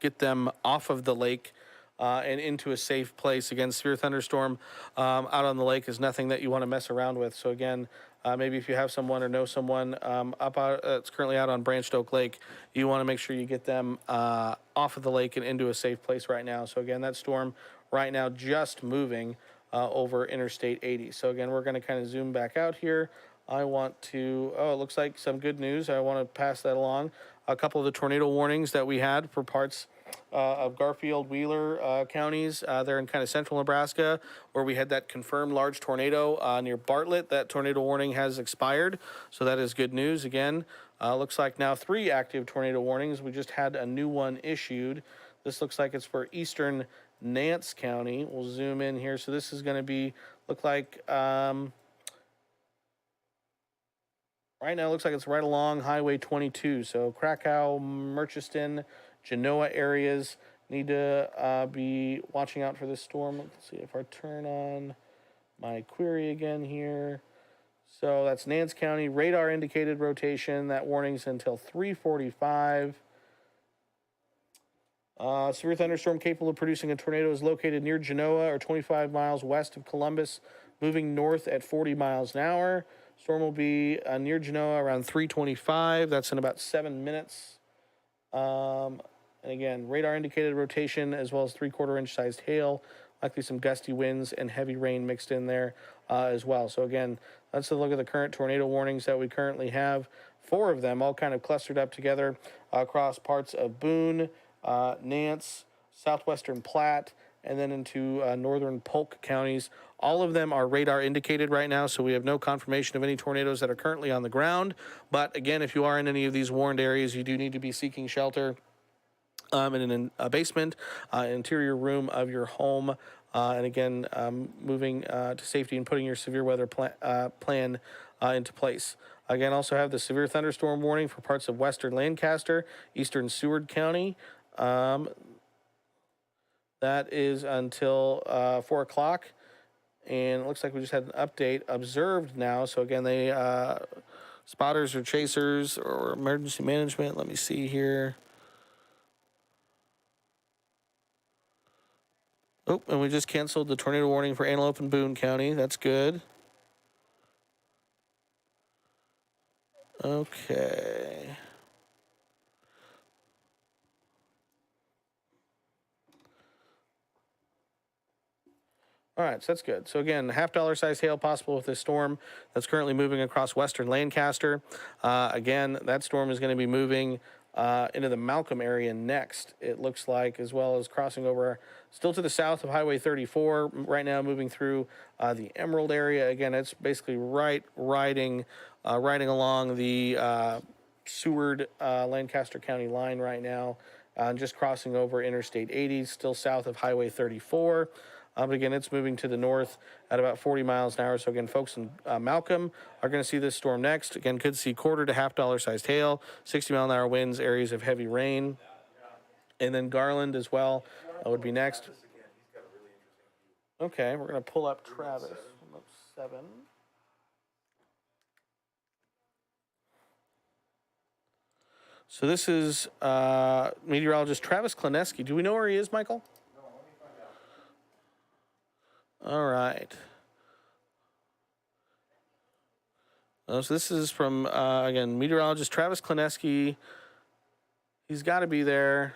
get them off of the lake and into a safe place. Again, severe thunderstorm out on the lake is nothing that you want to mess around with. So again, maybe if you have someone or know someone that's currently out on Branched Oak Lake, you want to make sure you get them off of the lake and into a safe place right now. So again, that storm right now just moving over Interstate 80. So again, we're going to kind of zoom back out here. I want to, it looks like some good news. I want to pass that along. A couple of the tornado warnings that we had for parts of Garfield, Wheeler counties there in kind of central Nebraska, where we had that confirmed large tornado near Bartlett. That tornado warning has expired, so that is good news. Again, looks like now 3 active tornado warnings. We just had a new one issued. This looks like it's for eastern Nance County. We'll zoom in here. So this is going to be, look like, right now, it looks like it's right along Highway 22. So Krakow, Murchiston, Genoa areas need to be watching out for this storm. Let's see if I turn on my query again here. So that's Nance County, radar indicated rotation. That warning's until 3:45. Severe thunderstorm capable of producing a tornado is located near Genoa or 25 miles west of Columbus, moving north at 40 miles an hour. Storm will be near Genoa around 3:25. That's in about 7 minutes. And again, radar indicated rotation as well as 3/4 inch sized hail. Likely some gusty winds and heavy rain mixed in there as well. So again, let's look at the current tornado warnings that we currently have. 4 of them all kind of clustered up together across parts of Boone, Nance, southwestern Platte, and then into northern Polk counties. All of them are radar indicated right now, so we have no confirmation of any tornadoes that are currently on the ground. But again, if you are in any of these warned areas, you do need to be seeking shelter in a basement, interior room of your home, and again, moving to safety and putting your severe weather plan into place. Again, also have the severe thunderstorm warning for parts of western Lancaster, eastern Seward County. That is until 4 o'clock. And it looks like we just had an update observed now. So again, they spotters or chasers or emergency management. Let me see here. Oh, and we just canceled the tornado warning for Antelope and Boone County. That's good. Okay. All right, so that's good. So again, $50 size hail possible with this storm that's currently moving across western Lancaster. Again, that storm is going to be moving into the Malcolm area next, it looks like, as well as crossing over still to the south of Highway 34 right now, moving through the Emerald area. Again, it's basically riding along the Seward Lancaster County line right now, just crossing over Interstate 80, still south of Highway 34. But again, it's moving to the north at about 40 miles an hour. So again, folks in Malcolm are going to see this storm next. Again, could see $quarter to $50 sized hail, 60 mile an hour winds, areas of heavy rain. And then Garland as well would be next. Okay, we're going to pull up Travis. 7. So this is meteorologist Travis Kleneski. Do we know where he is, Michael? All right. So this is from, again, meteorologist Travis Kleneski. He's got to be there.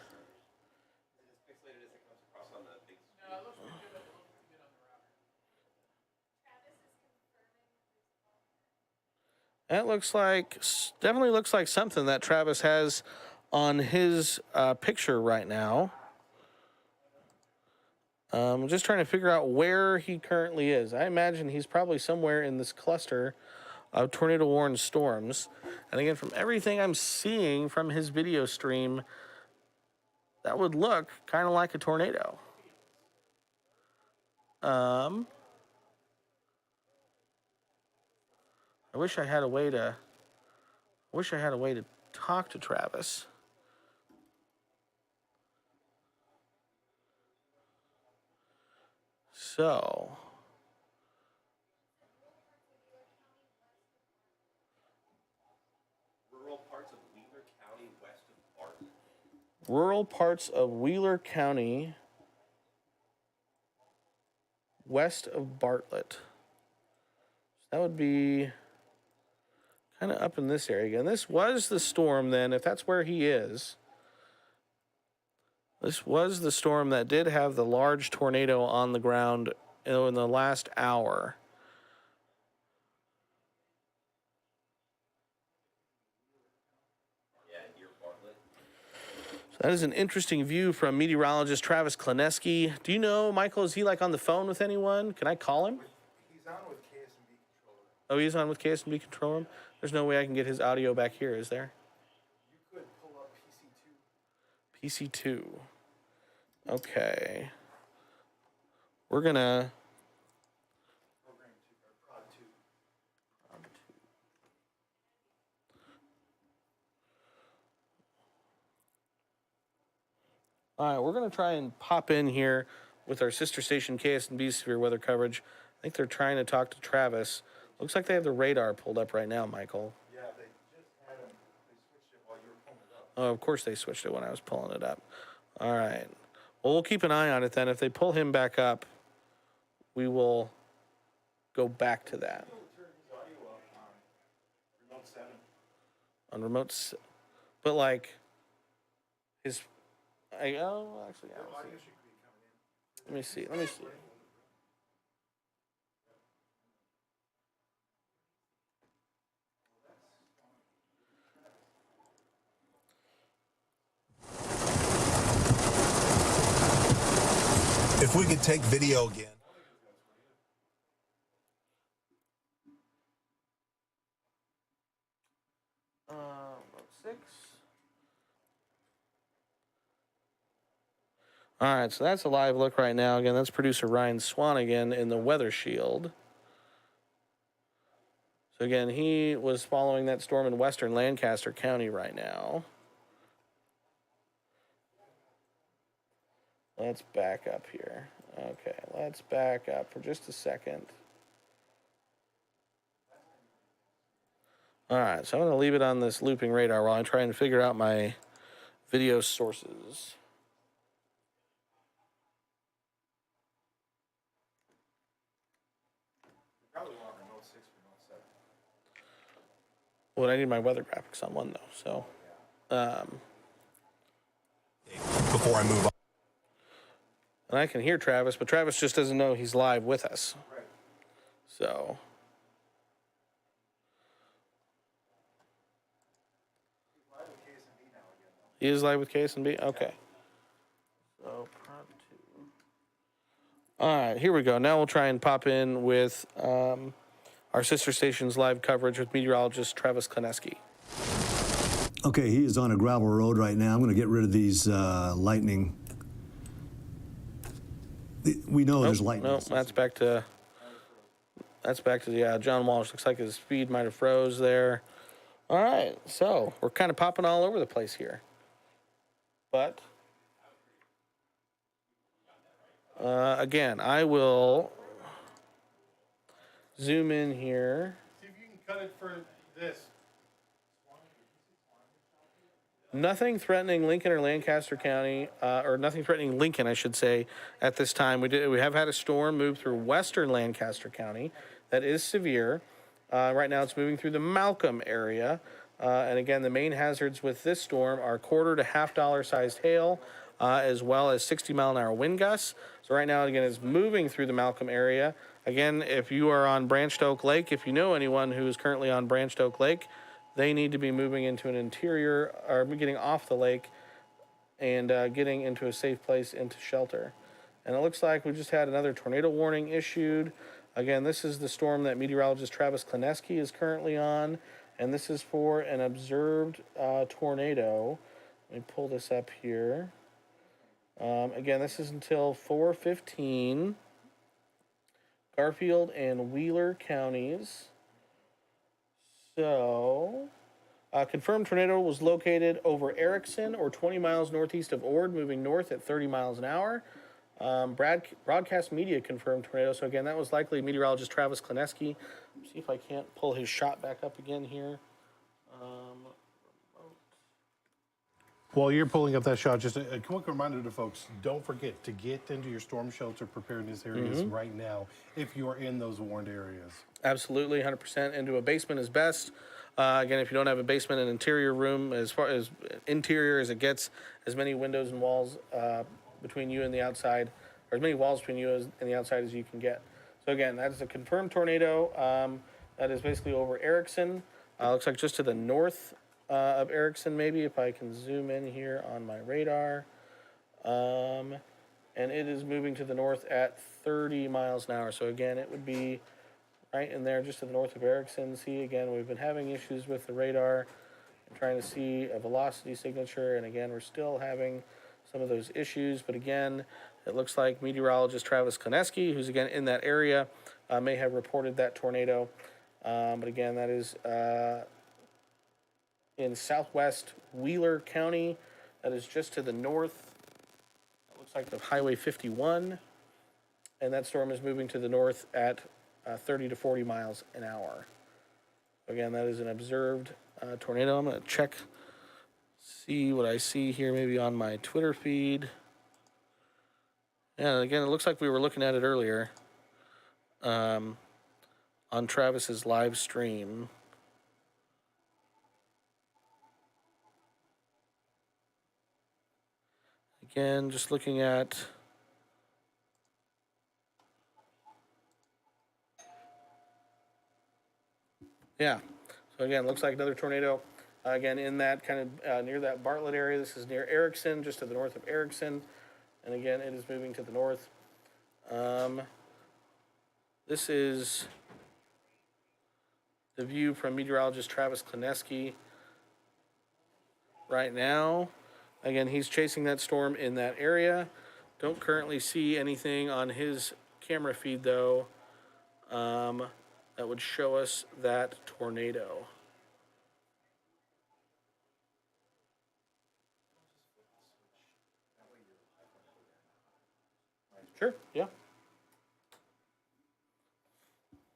That looks like, definitely looks like something that Travis has on his picture right now. I'm just trying to figure out where he currently is. I imagine he's probably somewhere in this cluster of tornado warned storms. And again, from everything I'm seeing from his video stream, that would look kind of like a tornado. I wish I had a way to talk to Travis. So,
Rural parts of Wheeler County west of Barton.
rural parts of Wheeler County west of Bartlett. That would be kind of up in this area again. This was the storm then, if that's where he is. This was the storm that did have the large tornado on the ground in the last hour.
Yeah, near Bartlett.
So that is an interesting view from meteorologist Travis Kleneski. Do you know, Michael, is he like on the phone with anyone? Can I call him?
He's on with KSNB Control Room.
Oh, he's on with KSNB Control Room? There's no way I can get his audio back here, is there?
You could pull up PC2.
PC2. Okay. We're gonna...
Program 2, or Prod 2.
All right, we're going to try and pop in here with our sister station, KSNB Severe Weather Coverage. I think they're trying to talk to Travis. Looks like they have the radar pulled up right now, Michael.
Yeah, they just had him. They switched it while you were pulling it up.
Oh, of course they switched it when I was pulling it up. All right. Well, we'll keep an eye on it then. If they pull him back up, we will go back to that.
Turn his audio up on Remote 7.
On remotes, but like his... actually, I don't see.
Audio should be coming in.
Let me see. Let me see.
If we could take video again.
About 6. All right, so that's a live look right now. Again, that's producer Ryan Swanigan in the Weather Shield. So again, he was following that storm in western Lancaster County right now. Let's back up here. Okay, let's back up for just a second. All right, so I'm going to leave it on this looping radar while I'm trying to figure out my video sources.
You probably want Remote 6 or Remote 7.
Well, I need my weather graphics on one, though, so.
Before I move on.
And I can hear Travis, but Travis just doesn't know he's live with us.
Right.
So.
He's live with KSNB now again, though.
He is live with KSNB? Okay. So, prod 2. All right, here we go. Now we'll try and pop in with our sister station's live coverage with meteorologist Travis Kleneski.
Okay, he is on a gravel road right now. I'm going to get rid of these lightning. We know there's lightning.
Nope, that's back to John Walsh. Looks like his feed might have froze there. All right, so we're kind of popping all over the place here. But again, I will zoom in here.
See if you can cut it for this.
Nothing threatening Lincoln or Lancaster County, or nothing threatening Lincoln, I should say, at this time. We have had a storm move through western Lancaster County that is severe. Right now it's moving through the Malcolm area. And again, the main hazards with this storm are $quarter to $half sized hail, as well as 60-mile-an-hour wind gusts. So right now, again, it's moving through the Malcolm area. Again, if you are on Branched Oak Lake, if you know anyone who is currently on Branched Oak Lake, they need to be moving into an interior, or getting off the lake and getting into a safe place into shelter. And it looks like we just had another tornado warning issued. Again, this is the storm that meteorologist Travis Kleneski is currently on, and this is for an observed tornado. Let me pull this up here. Again, this is until 4:15. Garfield and Wheeler counties. So, confirmed tornado was located over Erickson or 20 miles northeast of Ord, moving north at 30 miles an hour. Broadcast media confirmed tornado. So again, that was likely meteorologist Travis Kleneski. See if I can't pull his shot back up again here.
While you're pulling up that shot, just a quick reminder to folks, don't forget to get into your storm shelter preparedness areas right now if you are in those warned areas.
Absolutely, 100%. Into a basement is best. Again, if you don't have a basement, an interior room, as far as interior as it gets, as many windows and walls between you and the outside, or as many walls between you and the outside as you can get. So again, that is a confirmed tornado. That is basically over Erickson. Looks like just to the north of Erickson, maybe, if I can zoom in here on my radar. And it is moving to the north at 30 miles an hour. So again, it would be right in there just to the north of Erickson. See, again, we've been having issues with the radar and trying to see a velocity signature. And again, we're still having some of those issues. But again, it looks like meteorologist Travis Kleneski, who's again in that area, may have reported that tornado. But again, that is in southwest Wheeler County. That is just to the north. It looks like the Highway 51. And that storm is moving to the north at 30 to 40 miles an hour. Again, that is an observed tornado. I'm going to check, see what I see here maybe on my Twitter feed. Yeah, again, it looks like we were looking at it earlier on Travis's live stream. Again, just looking at yeah. So again, looks like another tornado. Again, in that kind of near that Bartlett area. This is near Erickson, just to the north of Erickson. And again, it is moving to the north. This is the view from meteorologist Travis Kleneski right now. Again, he's chasing that storm in that area. Don't currently see anything on his camera feed, though, that would show us that tornado. Sure, yeah.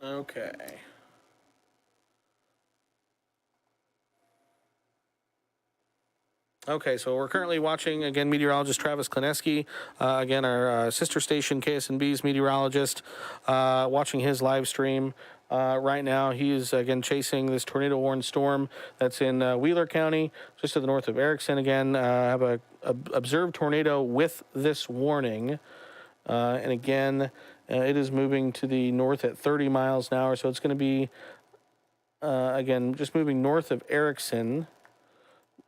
Okay. Okay, so we're currently watching, again, meteorologist Travis Kleneski, again, our sister station, KSNB's meteorologist, watching his live stream right now. He is, again, chasing this tornado-warned storm that's in Wheeler County, just to the north of Erickson. Again, have a observed tornado with this warning. And again, it is moving to the north at 30 miles an hour, so it's going to be, again, just moving north of Erickson,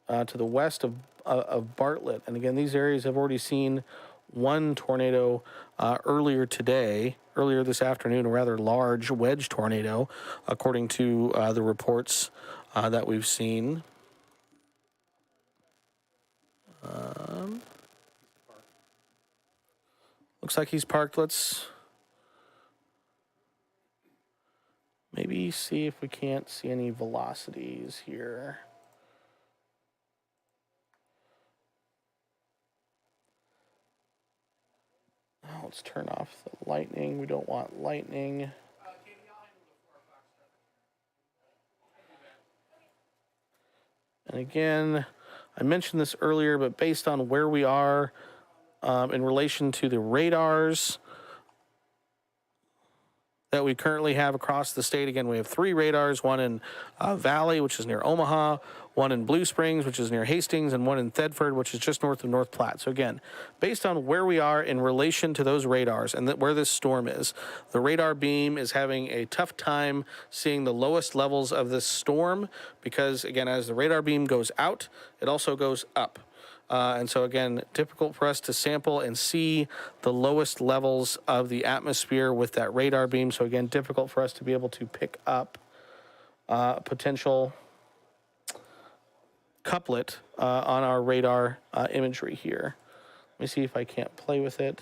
to the west of Bartlett. And again, these areas have already seen one tornado earlier this afternoon, a rather large wedge tornado, according to the reports that we've seen. Looks like he's parked. Let's maybe see if we can't see any velocities here. Now let's turn off the lightning. We don't want lightning. And again, I mentioned this earlier, but based on where we are in relation to the radars that we currently have across the state. Again, we have 3 radars, one in Valley, which is near Omaha, one in Blue Springs, which is near Hastings, and one in Thedford, which is just north of North Platte. So again, based on where we are in relation to those radars and where this storm is, the radar beam is having a tough time seeing the lowest levels of this storm because, again, as the radar beam goes out, it also goes up. And so again, difficult for us to sample and see the lowest levels of the atmosphere with that radar beam. So again, difficult for us to be able to pick up potential couplet on our radar imagery here. Let me see if I can't play with it.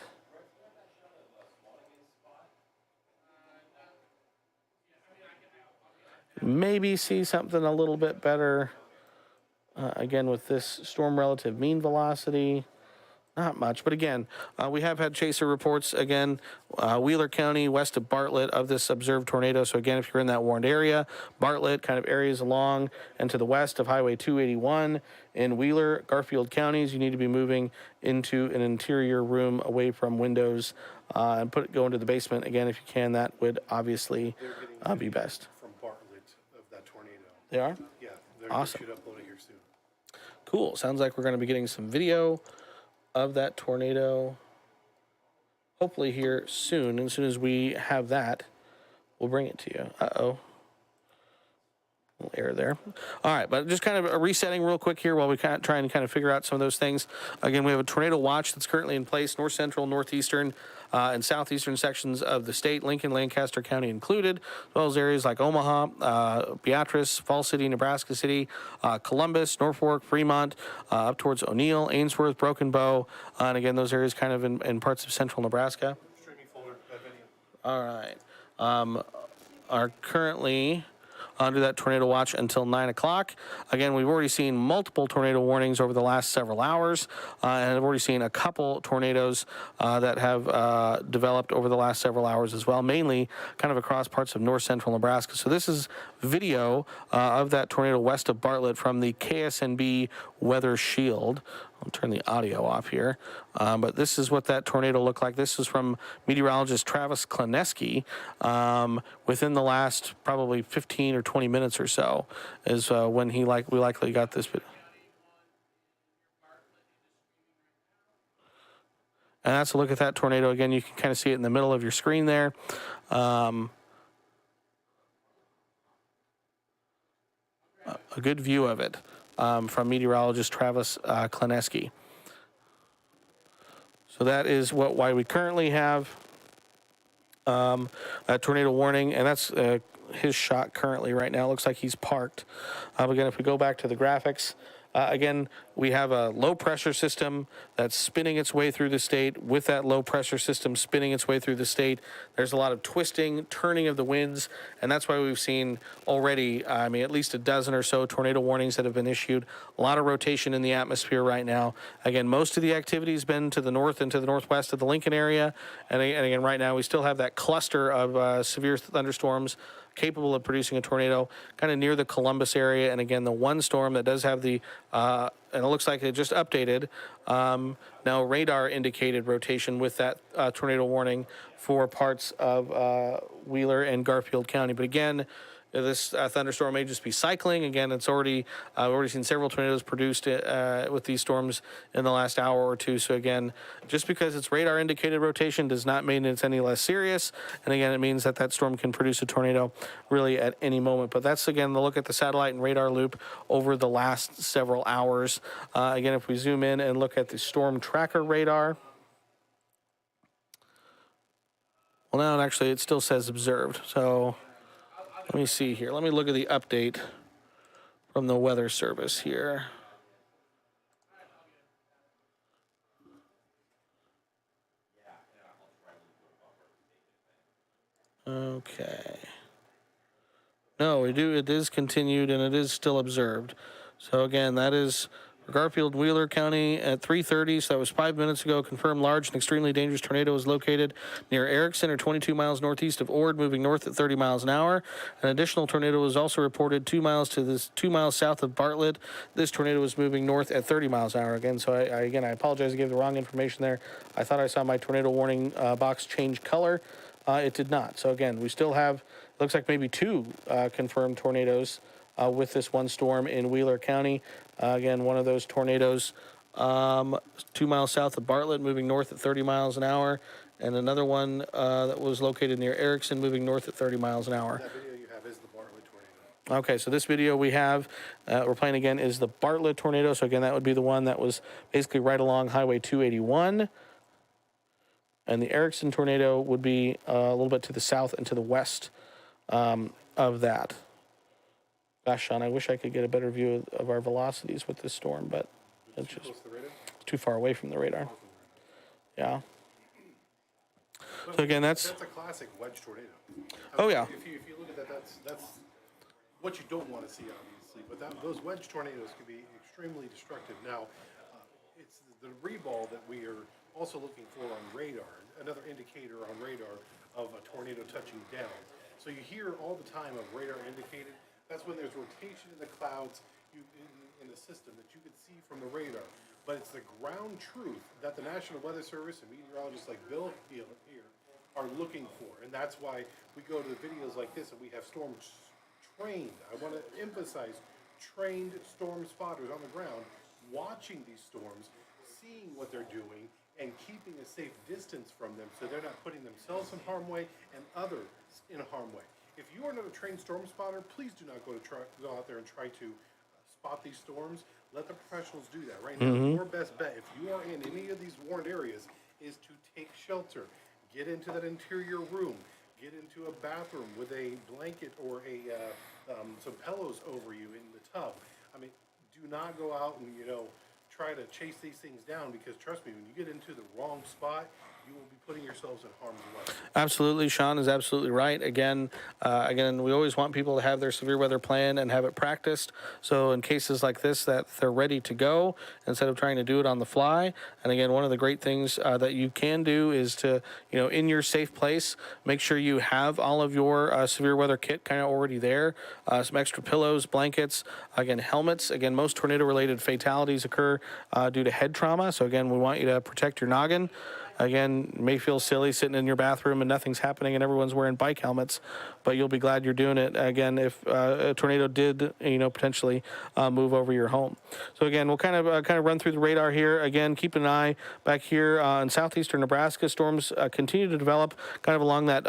Maybe see something a little bit better. Again, with this storm relative mean velocity, not much. But again, we have had chaser reports, again, Wheeler County, west of Bartlett, of this observed tornado. So again, if you're in that warned area, Bartlett, kind of areas along and to the west of Highway 281 in Wheeler, Garfield counties, you need to be moving into an interior room away from windows and go into the basement. Again, if you can, that would obviously be best.
From Bartlett of that tornado.
They are?
Yeah, they're
Awesome.
going to upload it here soon.
Cool. Sounds like we're going to be getting some video of that tornado hopefully here soon. And as soon as we have that, we'll bring it to you. Uh-oh. Little error there. All right, but just kind of a resetting real quick here while we try and kind of figure out some of those things. Again, we have a tornado watch that's currently in place, north central, northeastern, and southeastern sections of the state, Lincoln, Lancaster County included, as well as areas like Omaha, Beatrice, Falls City, Nebraska City, Columbus, Norfolk, Fremont, up towards O'Neill, Ainsworth, Broken Bow, and again, those areas kind of in parts of central Nebraska.
Streaming folder, that video.
All right. Are currently under that tornado watch until 9 o'clock. Again, we've already seen multiple tornado warnings over the last several hours, and I've already seen a couple tornadoes that have developed over the last several hours as well, mainly kind of across parts of north central Nebraska. So this is video of that tornado west of Bartlett from the KSNB Weather Shield. I'll turn the audio off here. But this is what that tornado looked like. This is from meteorologist Travis Kleneski. Within the last probably 15 or 20 minutes or so is when we likely got this video. And that's a look at that tornado. Again, you can kind of see it in the middle of your screen there. A good view of it. From meteorologist Travis Kleneski. So that is why we currently have a tornado warning, and that's his shot currently right now. It looks like he's parked. Again, if we go back to the graphics, again, we have a low pressure system that's spinning its way through the state. With that low pressure system spinning its way through the state, there's a lot of twisting, turning of the winds, and that's why we've seen already, at least a dozen or so tornado warnings that have been issued. A lot of rotation in the atmosphere right now. Again, most of the activity has been to the north and to the northwest of the Lincoln area, and again, right now we still have that cluster of severe thunderstorms capable of producing a tornado kind of near the Columbus area. And again, the one storm that does have the, and it looks like it just updated, now radar indicated rotation with that tornado warning for parts of Wheeler and Garfield County. But again, this thunderstorm may just be cycling. Again, it's already, we've already seen several tornadoes produced with these storms in the last hour or two. So again, just because it's radar indicated rotation does not mean it's any less serious. And again, it means that that storm can produce a tornado really at any moment. But that's, again, the look at the satellite and radar loop over the last several hours. Again, if we zoom in and look at the storm tracker radar, well, now actually it still says observed. So let me see here. Let me look at the update from the Weather Service here. Okay. No, it is continued and it is still observed. So again, that is Garfield, Wheeler County at 3:30, so that was 5 minutes ago. Confirmed large and extremely dangerous tornado is located near Erickson, or 22 miles northeast of Ord, moving north at 30 miles an hour. An additional tornado was also reported 2 miles south of Bartlett. This tornado was moving north at 30 miles an hour again. So I apologize, I gave the wrong information there. I thought I saw my tornado warning box change color. It did not. So again, we still have, looks like maybe 2 confirmed tornadoes with this one storm in Wheeler County. Again, one of those tornadoes 2 miles south of Bartlett, moving north at 30 miles an hour, and another one that was located near Erickson, moving north at 30 miles an hour.
That video you have is the Bartlett tornado.
Okay, so this video we have, we're playing again, is the Bartlett tornado. So again, that would be the one that was basically right along Highway 281. And the Erickson tornado would be a little bit to the south and to the west of that. Gosh, Sean, I wish I could get a better view of our velocities with this storm, but it's just too far away from the radar. Yeah. So again, that's
a classic wedge tornado.
Oh, yeah.
If you look at that, that's what you don't want to see, obviously. But those wedge tornadoes can be extremely destructive. Now, it's the reball that we are also looking for on radar, another indicator on radar of a tornado touching down. So you hear all the time of radar indicated. That's when there's rotation in the clouds in the system that you can see from the radar. But it's the ground truth that the National Weather Service and meteorologists like Bill here are looking for. And that's why we go to videos like this and we have storm trained, I want to emphasize, trained storm spotters on the ground watching these storms, seeing what they're doing, and keeping a safe distance from them so they're not putting themselves in harm's way and others in harm's way. If you are not a trained storm spotter, please do not go out there and try to spot these storms. Let the professionals do that. Right now, your best bet, if you are in any of these warned areas, is to take shelter. Get into that interior room. Get into a bathroom with a blanket or some pillows over you in the tub. I mean, do not go out and, try to chase these things down, because trust me, when you get into the wrong spot, you will be putting yourselves in harm's way.
Absolutely. Sean is absolutely right. Again, we always want people to have their severe weather plan and have it practiced. So in cases like this, that they're ready to go instead of trying to do it on the fly. And again, one of the great things that you can do is to, in your safe place, make sure you have all of your severe weather kit kind of already there. Some extra pillows, blankets, again, helmets. Again, most tornado related fatalities occur due to head trauma. So again, we want you to protect your noggin. Again, may feel silly sitting in your bathroom and nothing's happening and everyone's wearing bike helmets, but you'll be glad you're doing it. Again, if a tornado did, potentially move over your home. So again, we'll kind of run through the radar here. Again, keep an eye back here in southeastern Nebraska. Storms continue to develop kind of along that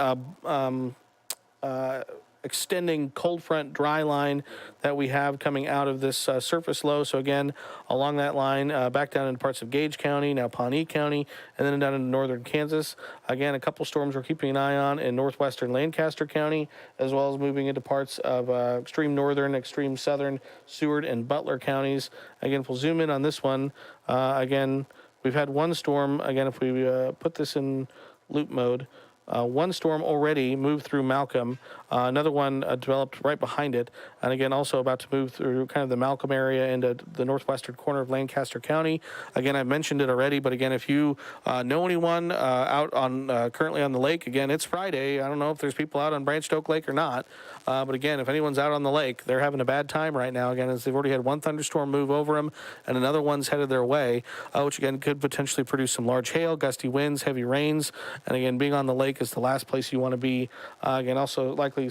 extending cold front dry line that we have coming out of this surface low. So again, along that line, back down into parts of Gage County, now Pawnee County, and then down into northern Kansas. Again, a couple storms we're keeping an eye on in northwestern Lancaster County, as well as moving into parts of extreme northern, extreme southern Seward and Butler counties. Again, if we'll zoom in on this one, again, we've had one storm. Again, if we put this in loop mode, one storm already moved through Malcolm. Another one developed right behind it. And again, also about to move through kind of the Malcolm area into the northwestern corner of Lancaster County. Again, I've mentioned it already, but again, if you know anyone out on currently on the lake, again, it's Friday. I don't know if there's people out on Branched Oak Lake or not. But again, if anyone's out on the lake, they're having a bad time right now. Again, as they've already had one thunderstorm move over them and another one's headed their way, which again could potentially produce some large hail, gusty winds, heavy rains. And again, being on the lake is the last place you want to be. Again, also likely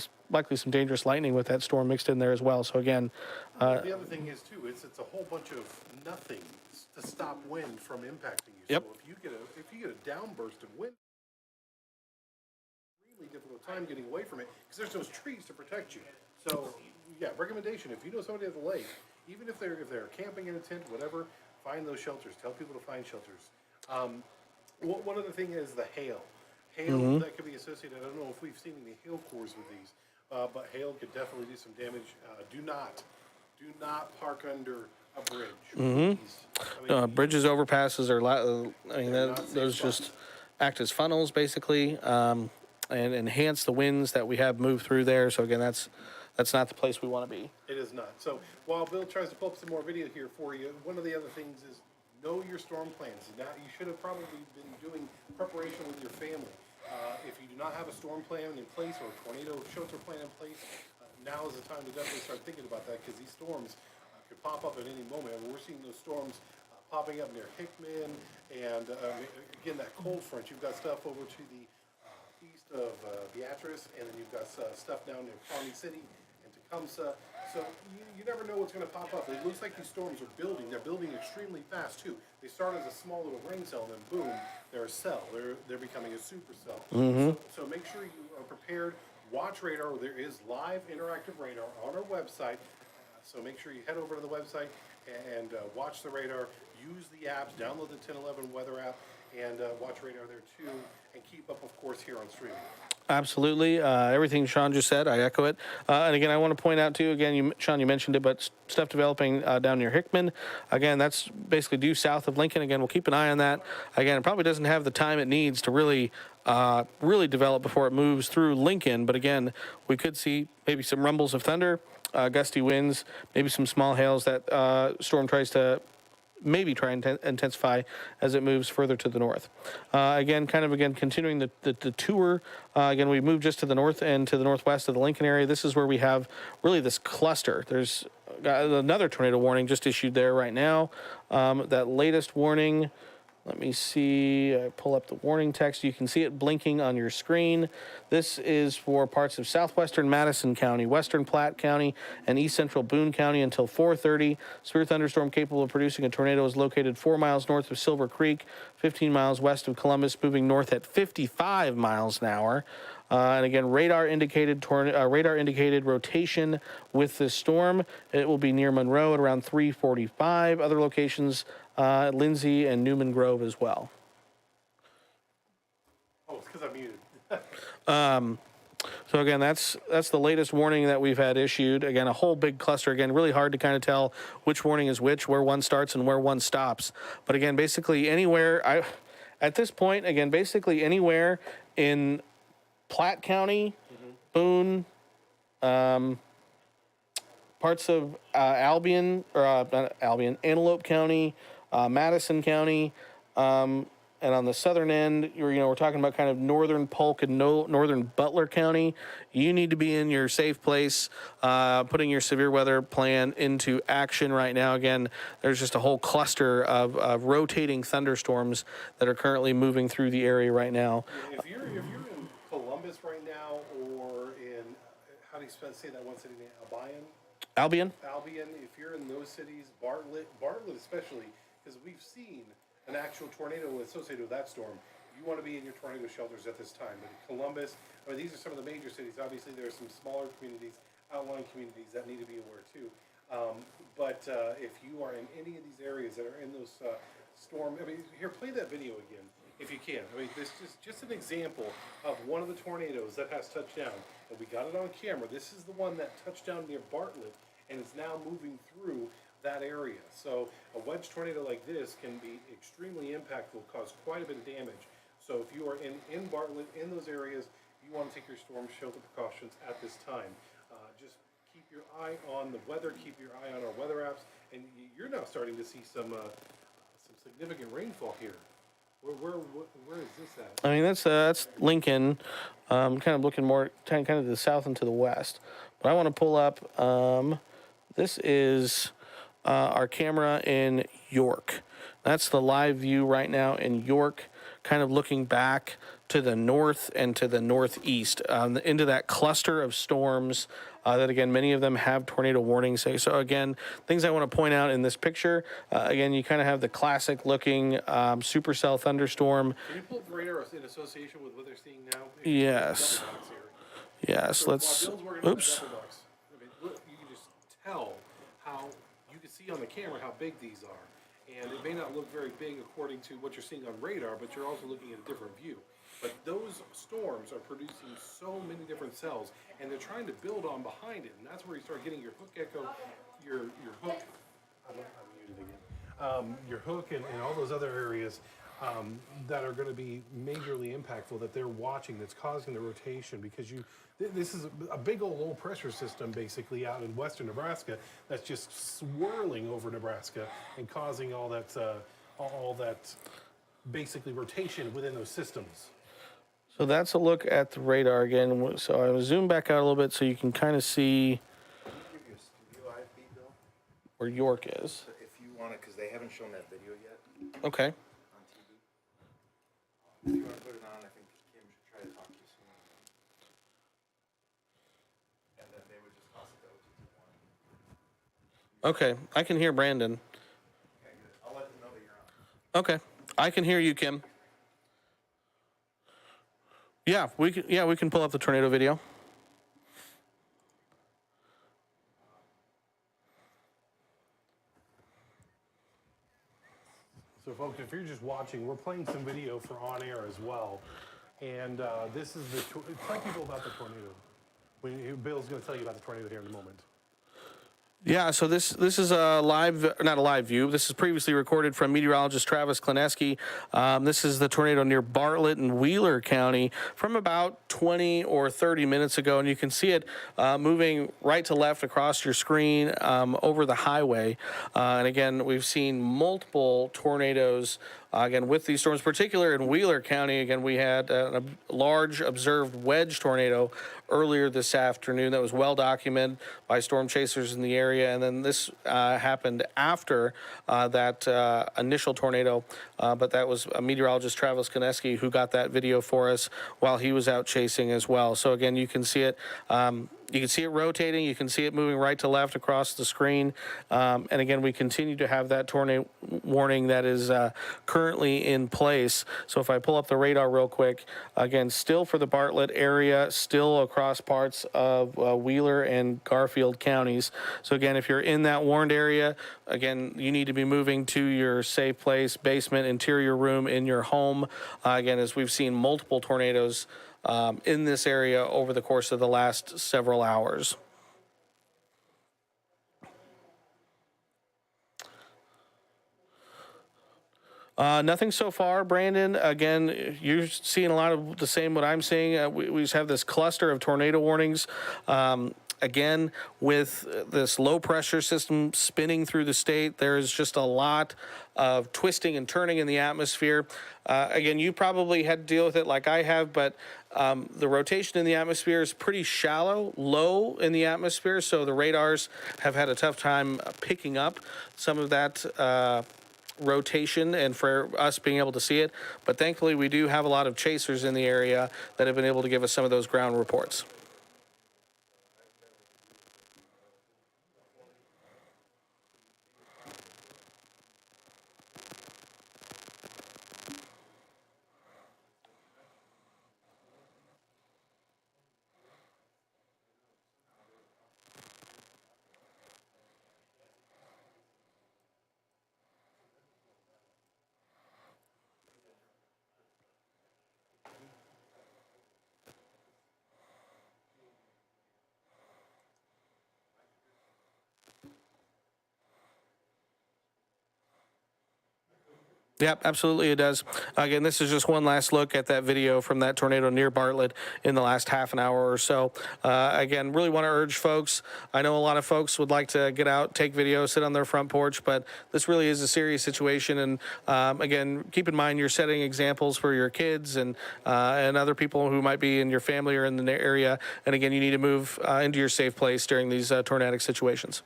some dangerous lightning with that storm mixed in there as well. So again,
the other thing is too, it's a whole bunch of nothing to stop wind from impacting you.
Yep.
So if you get a downburst of wind, really difficult time getting away from it because there's those trees to protect you. So yeah, recommendation: if you know somebody at the lake, even if they're camping in a tent, whatever, find those shelters. Tell people to find shelters. One other thing is the hail. Hail that could be associated. I don't know if we've seen any hail cores with these, but hail could definitely do some damage. Do not park under a bridge.
bridges, overpasses, those just act as funnels basically, and enhance the winds that we have move through there. So again, that's not the place we want to be.
It is not. So while Bill tries to pull up some more video here for you, one of the other things is know your storm plans. Now, you should have probably been doing preparation with your family. If you do not have a storm plan in place or a tornado shelter plan in place, now is the time to definitely start thinking about that, because these storms could pop up at any moment. And we're seeing those storms popping up near Hickman, and again, that cold front. You've got stuff over to the east of Beatrice, and then you've got stuff down near Pawnee City and Tecumseh. So you never know what's going to pop up. It looks like these storms are building. They're building extremely fast too. They start as a small little rain cell, and then boom, they're a cell. They're becoming a supercell. So make sure you are prepared. watch radar. There is live interactive radar on our website. So make sure you head over to the website and watch the radar. Use the apps, download the 1011 weather app, and watch radar there too. And keep up, of course, here on streaming.
Absolutely. Everything Sean just said, I echo it. And again, I want to point out too, again, Sean, you mentioned it, but stuff developing down near Hickman. Again, that's basically due south of Lincoln. Again, we'll keep an eye on that. Again, it probably doesn't have the time it needs to really develop before it moves through Lincoln. But again, we could see maybe some rumbles of thunder, gusty winds, maybe some small hails that storm tries to maybe try and intensify as it moves further to the north. Again, continuing the tour. Again, we moved just to the north and to the northwest of the Lincoln area. This is where we have really this cluster. There's another tornado warning just issued there right now. That latest warning, let me see, I pull up the warning text. You can see it blinking on your screen. This is for parts of southwestern Madison County, western Platte County, and east central Boone County until 4:30. Severe thunderstorm capable of producing a tornado is located 4 miles north of Silver Creek, 15 miles west of Columbus, moving north at 55 miles an hour. And again, radar indicated rotation with this storm. It will be near Monroe at around 3:45. Other locations, Lindsay and Newman Grove as well.
Oh, it's because I'm muted.
So again, that's the latest warning that we've had issued. Again, a whole big cluster. Again, really hard to kind of tell which warning is which, where one starts and where one stops. But again, basically anywhere, at this point, again, basically anywhere in Platte County, Boone, parts of Antelope County, Madison County, and on the southern end, we're talking about kind of northern Polk and northern Butler County. You need to be in your safe place, putting your severe weather plan into action right now. Again, there's just a whole cluster of rotating thunderstorms that are currently moving through the area right now.
If you're in Columbus right now, or in, how do you say that one city name,
Albion?
Albion, if you're in those cities, Bartlett especially, because we've seen an actual tornado associated with that storm. You want to be in your tornado shelters at this time. But Columbus, these are some of the major cities. Obviously, there are some smaller communities, outlying communities that need to be aware too. But if you are in any of these areas that are in those storm, here, play that video again if you can. This is just an example of one of the tornadoes that has touched down. And we got it on camera. This is the one that touched down near Bartlett and is now moving through that area. So a wedge tornado like this can be extremely impactful, cause quite a bit of damage. So if you are in Bartlett, in those areas, you want to take your storm shelter precautions at this time. Just keep your eye on the weather, keep your eye on our weather apps, and you're now starting to see some significant rainfall here. Where is this at?
That's Lincoln, kind of looking more kind of to the south and to the west. But I want to pull up, this is our camera in York. That's the live view right now in York, kind of looking back to the north and to the northeast, into that cluster of storms that, again, many of them have tornado warnings. So again, things I want to point out in this picture, again, you kind of have the classic looking supercell thunderstorm.
Can you pull up the radar in association with what they're seeing now?
Yes. Yes,
So
let's,
while Bill's working on
oops.
the double box, you can just tell how, you can see on the camera how big these are. And it may not look very big according to what you're seeing on radar, but you're also looking at a different view. But those storms are producing so many different cells, and they're trying to build on behind it. And that's where you start getting your hook echo, your hook, I'm muted again, your hook and all those other areas that are going to be majorly impactful that they're watching, that's causing the rotation, because this is a big old low pressure system basically out in western Nebraska that's just swirling over Nebraska and causing all that basically rotation within those systems.
So that's a look at the radar again. So I will zoom back out a little bit so you can kind of see
Give you a studio live feed, Bill,
where York is.
if you want it, because they haven't shown that video yet
Okay.
on TV. If you want to put it on, I think Kim should try to talk to you soon. And then they would just toss it to OTT1.
Okay. I can hear Brandon.
Okay, good. I'll let them know that you're on.
Okay. I can hear you, Kim. Yeah, we can pull up the tornado video.
So folks, if you're just watching, we're playing some video for on air as well. And this is tell people about the tornado. Bill's going to tell you about the tornado here in a moment.
Yeah, so this is a not a live view. This is previously recorded from meteorologist Travis Kleneski. This is the tornado near Bartlett and Wheeler County from about 20 or 30 minutes ago, and you can see it moving right to left across your screen over the highway. And again, we've seen multiple tornadoes. Again, with these storms, particularly in Wheeler County, again, we had a large observed wedge tornado earlier this afternoon that was well documented by storm chasers in the area. And then this happened after that initial tornado, but that was meteorologist Travis Kleneski who got that video for us while he was out chasing as well. So again, you can see it. You can see it rotating. You can see it moving right to left across the screen. And again, we continue to have that tornado warning that is currently in place. So if I pull up the radar real quick, again, still for the Bartlett area, still across parts of Wheeler and Garfield counties. So again, if you're in that warned area, again, you need to be moving to your safe place, basement, interior room in your home. Again, as we've seen multiple tornadoes in this area over the course of the last several hours. Nothing so far, Brandon. Again, you're seeing a lot of the same what I'm seeing. We just have this cluster of tornado warnings. Again, with this low pressure system spinning through the state, there's just a lot of twisting and turning in the atmosphere. Again, you probably had to deal with it like I have, but the rotation in the atmosphere is pretty shallow, low in the atmosphere, so the radars have had a tough time picking up some of that rotation and for us being able to see it. But thankfully, we do have a lot of chasers in the area that have been able to give us some of those ground reports. Yep, absolutely it does. Again, this is just one last look at that video from that tornado near Bartlett in the last half an hour or so. Again, really want to urge folks. I know a lot of folks would like to get out, take video, sit on their front porch, but this really is a serious situation. And again, keep in mind you're setting examples for your kids and other people who might be in your family or in the area. And again, you need to move into your safe place during these tornadic situations.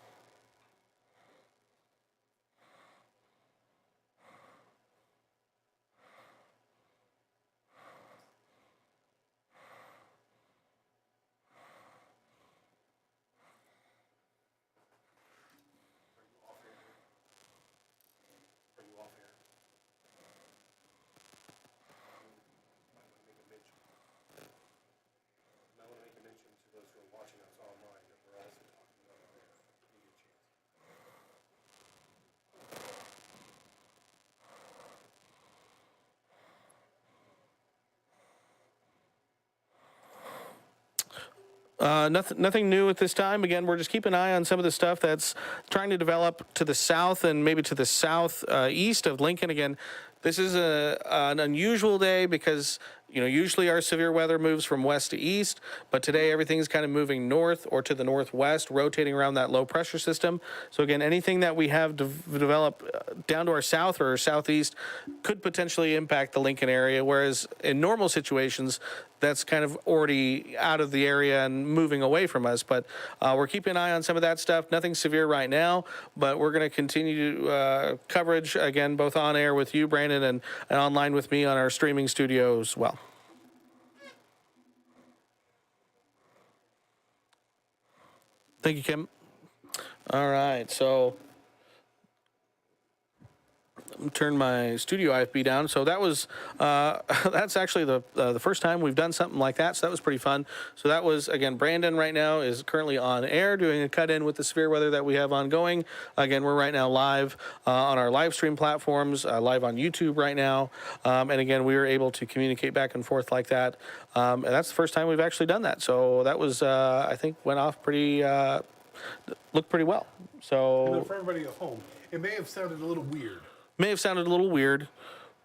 Nothing new at this time. Again, we're just keeping an eye on some of the stuff that's trying to develop to the south and maybe to the southeast of Lincoln. Again, this is an unusual day because, you know, usually our severe weather moves from west to east, but today everything's kind of moving north or to the northwest, rotating around that low pressure system. So again, anything that we have develop down to our south or our southeast could potentially impact the Lincoln area, whereas in normal situations, that's kind of already out of the area and moving away from us. But we're keeping an eye on some of that stuff. Nothing severe right now, but we're going to continue coverage, again, both on air with you, Brandon, and online with me on our streaming studio as well. Thank you, Kim. All right, so turn my studio IFB down. So that was that's actually the first time we've done something like that. So that was pretty fun. So that was, again, Brandon right now is currently on air doing a cut-in with the severe weather that we have ongoing. Again, we're right now live on our live stream platforms, live on YouTube right now. And again, we were able to communicate back and forth like that. And that's the first time we've actually done that. So that was, I think, went off pretty, looked pretty well.
And
So
then for everybody at home, it may have sounded a little weird.
may have sounded a little weird.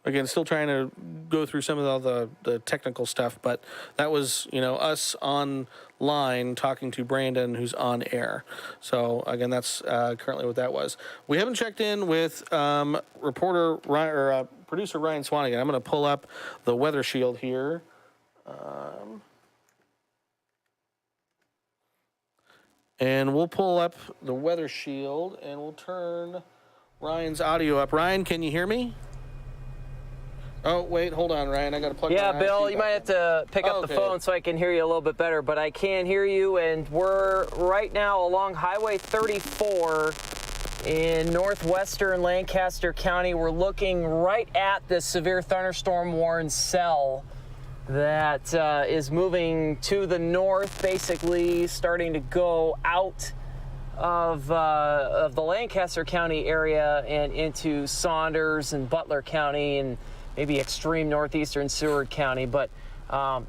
Again, still trying to go through some of all the technical stuff, but that was, us online talking to Brandon, who's on air. So again, that's currently what that was. We haven't checked in with producer Ryan Swanigan. I'm going to pull up the weather shield here. And we'll pull up the weather shield and we'll turn Ryan's audio up. Ryan, can you hear me? Oh, wait, hold on, Ryan. I got to plug
Yeah,
my
Bill,
IC
you
back
might
in.
have to pick up the
Okay.
phone so I can hear you a little bit better, but I can hear you, and we're right now along Highway 34 in northwestern Lancaster County. We're looking right at this severe thunderstorm warned cell that is moving to the north, basically starting to go out of the Lancaster County area and into Saunders and Butler County and maybe extreme northeastern Seward County. But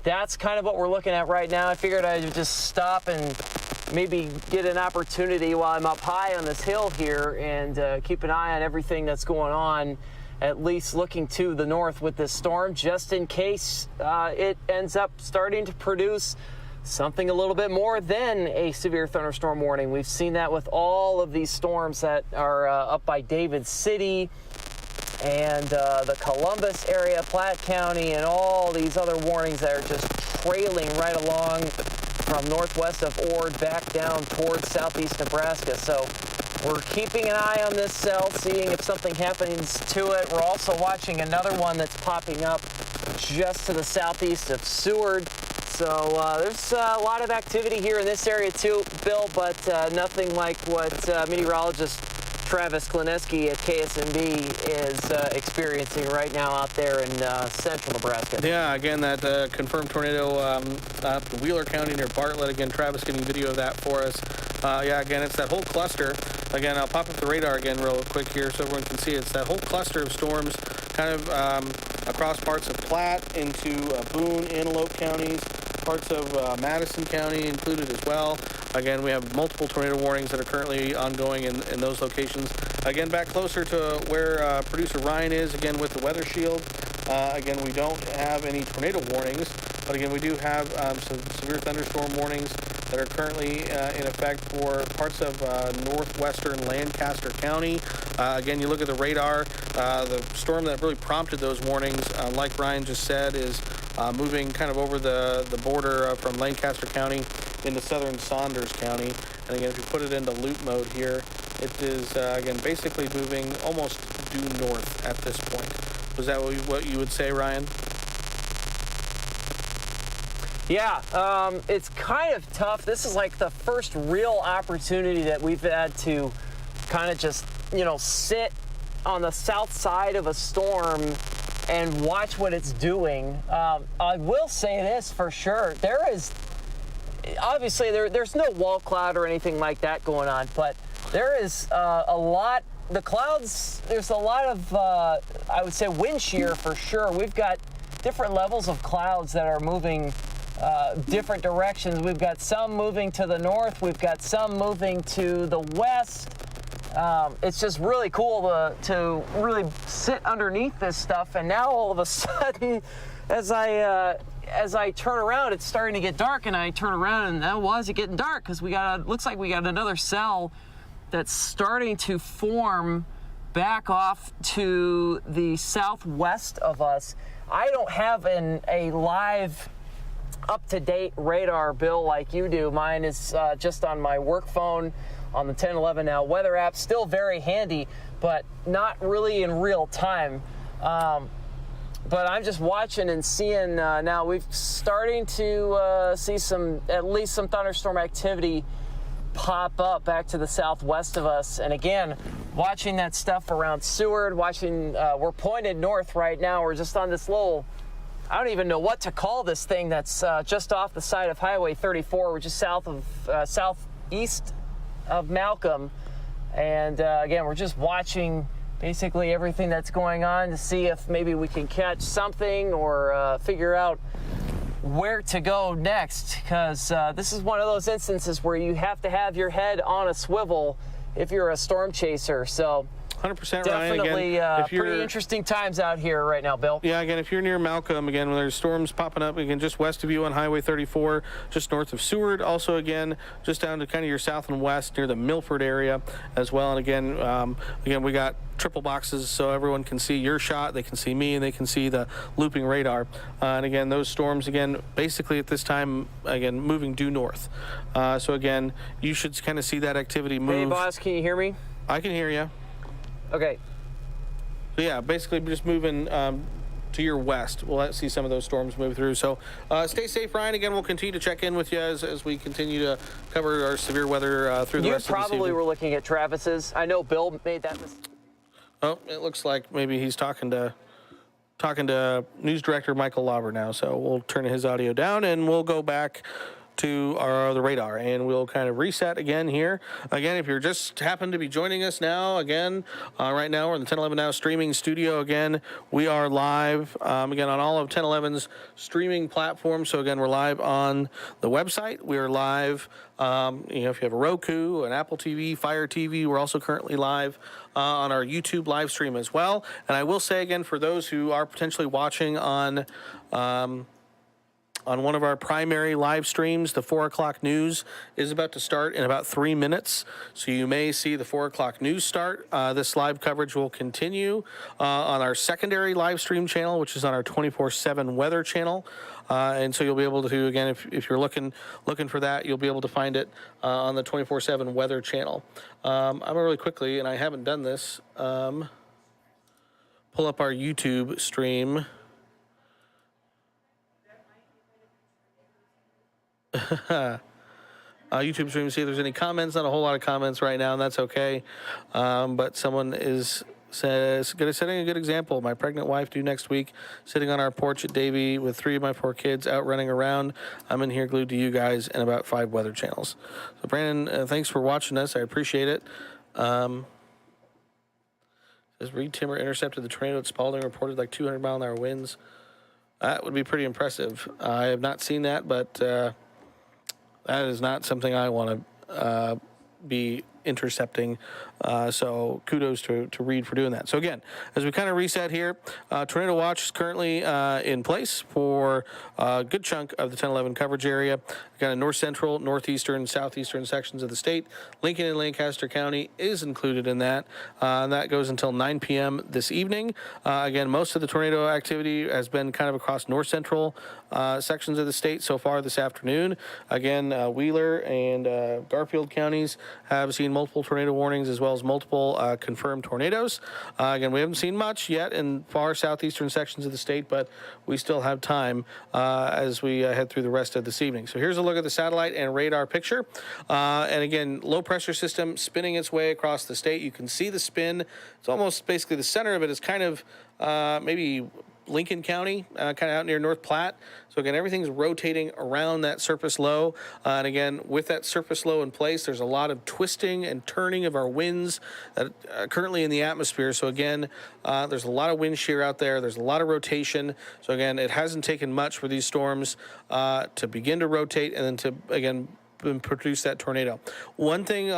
that's kind of what we're looking at right now. I figured I'd just stop and maybe get an opportunity while I'm up high on this hill here and keep an eye on everything that's going on, at least looking to the north with this storm, just in case it ends up starting to produce something a little bit more than a severe thunderstorm warning. We've seen that with all of these storms that are up by David City and the Columbus area, Platte County, and all these other warnings that are just trailing right along from northwest of Ord back down towards southeast Nebraska. So we're keeping an eye on this cell, seeing if something happens to it. We're also watching another one that's popping up just to the southeast of Seward. So there's a lot of activity here in this area too, Bill, but nothing like what meteorologist Travis Klineski at KSNB is experiencing right now out there in central Nebraska.
Yeah, again, that confirmed tornado up in Wheeler County near Bartlett. Again, Travis getting video of that for us. Yeah, again, it's that whole cluster. Again, I'll pop up the radar again real quick here so everyone can see. It's that whole cluster of storms kind of across parts of Platte into Boone, Antelope counties, parts of Madison County included as well. Again, we have multiple tornado warnings that are currently ongoing in those locations. Again, back closer to where producer Ryan is, again, with the weather shield. Again, we don't have any tornado warnings, but again, we do have some severe thunderstorm warnings that are currently in effect for parts of northwestern Lancaster County. Again, you look at the radar, the storm that really prompted those warnings, like Ryan just said, is moving kind of over the border from Lancaster County into southern Saunders County. And again, if you put it into loop mode here, it is, again, basically moving almost due north at this point. Was that what you would say, Ryan?
Yeah, it's kind of tough. This is like the first real opportunity that we've had to kind of just, sit on the south side of a storm and watch what it's doing. I will say this for sure. There is, obviously, there's no wall cloud or anything like that going on, but there is a lot, the clouds, there's a lot of, I would say, wind shear for sure. We've got different levels of clouds that are moving different directions. We've got some moving to the north. We've got some moving to the west. It's just really cool to really sit underneath this stuff. And now all of a sudden, as I turn around, it's starting to get dark, and I turn around, and why is it getting dark? Because looks like we got another cell that's starting to form back off to the southwest of us. I don't have a live up-to-date radar, Bill, like you do. Mine is just on my work phone on the 1011 Now weather app. Still very handy, but not really in real time. But I'm just watching and seeing now we've starting to see at least some thunderstorm activity pop up back to the southwest of us. And again, watching that stuff around Seward, we're pointed north right now. We're just on this little, I don't even know what to call this thing that's just off the side of Highway 34. We're just southeast of Malcolm. And again, we're just watching basically everything that's going on to see if maybe we can catch something or figure out where to go next, because this is one of those instances where you have to have your head on a swivel if you're a storm chaser. So
100%
definitely
Ryan. Again,
pretty interesting times out here right now, Bill.
Yeah, again, if you're near Malcolm, again, when there's storms popping up, again, just west of you on Highway 34, just north of Seward. Also, again, just down to kind of your south and west near the Milford area as well. And again, we got triple boxes so everyone can see your shot, they can see me, and they can see the looping radar. And again, those storms, again, basically at this time, again, moving due north. So again, you should kind of see that activity move.
Hey, boss, can you hear me?
I can hear you.
Okay.
So yeah, basically just moving to your west. We'll see some of those storms move through. So stay safe, Ryan. Again, we'll continue to check in with you as we continue to cover our severe weather through the rest of the season.
You probably were looking at Travis's. I know Bill made that mistake.
Oh, it looks like maybe he's talking to News Director Michael Lauber now. So we'll turn his audio down and we'll go back to the radar, and we'll kind of reset again here. Again, if you're just happen to be joining us now, again, right now we're in the 1011 Now streaming studio. Again, we are live again on all of 1011's streaming platforms. So again, we're live on the website. We are live. If you have a Roku, an Apple TV, Fire TV, we're also currently live on our YouTube live stream as well. And I will say again, for those who are potentially watching on one of our primary live streams, the 4 o'clock news is about to start in about 3 minutes. So you may see the 4 o'clock news start. This live coverage will continue on our secondary live stream channel, which is on our 24/7 weather channel. And so you'll be able to, again, if you're looking for that, you'll be able to find it on the 24/7 weather channel. I'm going to really quickly, and I haven't done this, pull up our YouTube stream. YouTube stream, see if there's any comments. Not a whole lot of comments right now, and that's okay. But someone says, setting a good example. My pregnant wife due next week, sitting on our porch at Davie with 3 of my 4 kids out running around. I'm in here glued to you guys and about 5 weather channels. So Brandon, thanks for watching us. I appreciate it. Says Reed Timmer intercepted the tornado at Spalding, reported like 200-mile-an-hour winds. That would be pretty impressive. I have not seen that, but that is not something I want to be intercepting. So kudos to Reed for doing that. So again, as we kind of reset here, Tornado Watch is currently in place for a good chunk of the 1011 coverage area. Kind of north central, northeastern, southeastern sections of the state. Lincoln and Lancaster County is included in that. And that goes until 9 p.m. this evening. Again, most of the tornado activity has been kind of across north central sections of the state so far this afternoon. Again, Wheeler and Garfield counties have seen multiple tornado warnings as well as multiple confirmed tornadoes. Again, we haven't seen much yet in far southeastern sections of the state, but we still have time as we head through the rest of this evening. So here's a look at the satellite and radar picture. And again, low pressure system spinning its way across the state. You can see the spin. It's almost basically the center of it is kind of maybe Lincoln County, kind of out near North Platte. So again, everything's rotating around that surface low. And again, with that surface low in place, there's a lot of twisting and turning of our winds that are currently in the atmosphere. So again, there's a lot of wind shear out there. There's a lot of rotation. So again, it hasn't taken much for these storms to begin to rotate and then to, again, produce that tornado. One thing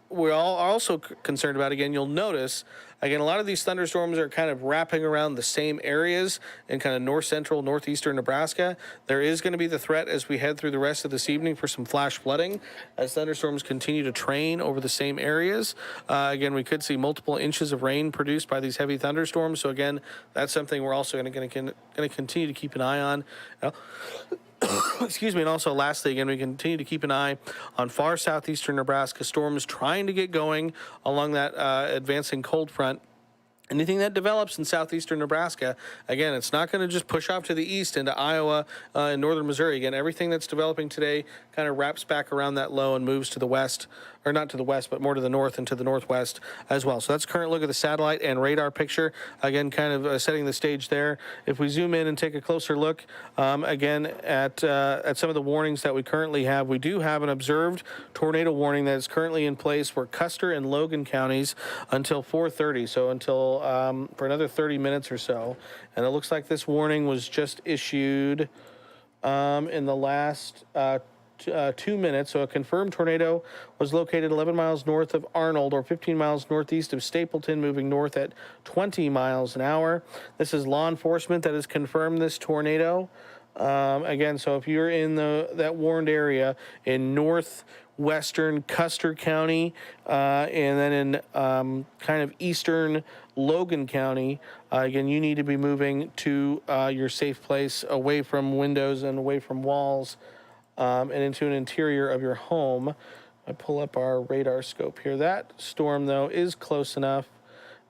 we're all also concerned about, again, you'll notice, again, a lot of these thunderstorms are kind of wrapping around the same areas in kind of north central, northeastern Nebraska. There is going to be the threat as we head through the rest of this evening for some flash flooding as thunderstorms continue to train over the same areas. Again, we could see multiple inches of rain produced by these heavy thunderstorms. So again, that's something we're also going to continue to keep an eye on. Excuse me, and also lastly, again, we continue to keep an eye on far southeastern Nebraska storms trying to get going along that advancing cold front. Anything that develops in southeastern Nebraska, again, it's not going to just push off to the east into Iowa and northern Missouri. Again, everything that's developing today kind of wraps back around that low and moves to the west or not to the west, but more to the north and to the northwest as well. So that's a current look at the satellite and radar picture. Again, kind of setting the stage there. If we zoom in and take a closer look, again, at some of the warnings that we currently have, we do have an observed tornado warning that is currently in place for Custer and Logan counties until 4:30, so until for another 30 minutes or so. And it looks like this warning was just issued in the last 2 minutes. So a confirmed tornado was located 11 miles north of Arnold or 15 miles northeast of Stapleton, moving north at 20 miles an hour. This is law enforcement that has confirmed this tornado. Again, so if you're in that warned area in northwestern Custer County, and then in kind of eastern Logan County, again, you need to be moving to your safe place, away from windows and away from walls, and into an interior of your home. I pull up our radar scope here. That storm, though, is close enough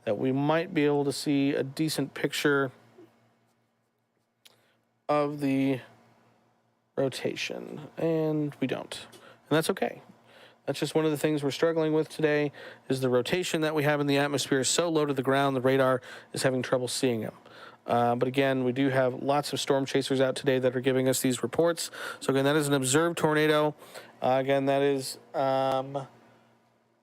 that we might be able to see a decent picture of the rotation, and we don't, and that's okay. That's just one of the things we're struggling with today, is the rotation that we have in the atmosphere is so low to the ground, the radar is having trouble seeing them. But again, we do have lots of storm chasers out today that are giving us these reports. So again, that is an observed tornado. Again, that is 11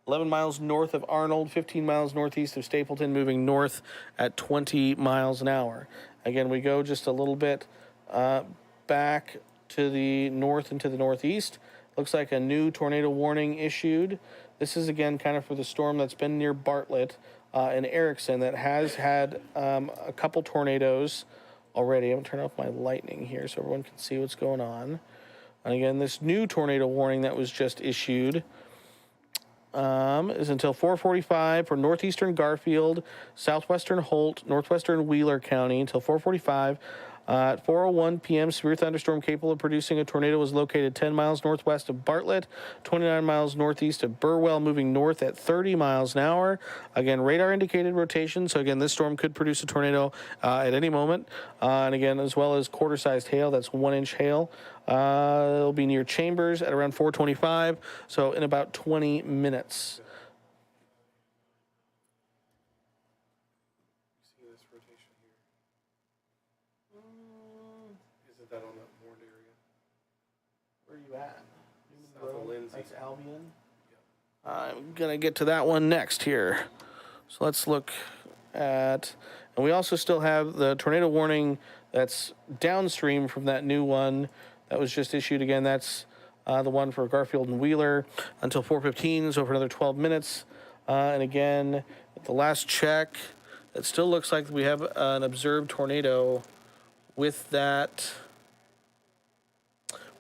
miles north of Arnold, 15 miles northeast of Stapleton, moving north at 20 miles an hour. Again, we go just a little bit back to the north and to the northeast. Looks like a new tornado warning issued. This is, again, kind of for the storm that's been near Bartlett and Erickson that has had a couple tornadoes already. I'm going to turn off my lightning here so everyone can see what's going on. And again, this new tornado warning that was just issued is until 4:45 for northeastern Garfield, southwestern Holt, northwestern Wheeler County until 4:45. At 4:01 p.m., severe thunderstorm capable of producing a tornado was located 10 miles northwest of Bartlett, 29 miles northeast of Burwell, moving north at 30 miles an hour. Again, radar indicated rotation. So again, this storm could produce a tornado at any moment. And again, as well as quarter-sized hail, that's 1-inch hail. It'll be near Chambers at around 4:25. So in about 20 minutes.
See this rotation here? Isn't that on that warned area?
Where are you at?
South of Lindsay.
That's Albion. I'm going to get to that one next here. So let's look at, and we also still have the tornado warning that's downstream from that new one that was just issued. Again, that's the one for Garfield and Wheeler until 4:15, so for another 12 minutes. And again, at the last check, it still looks like we have an observed tornado with that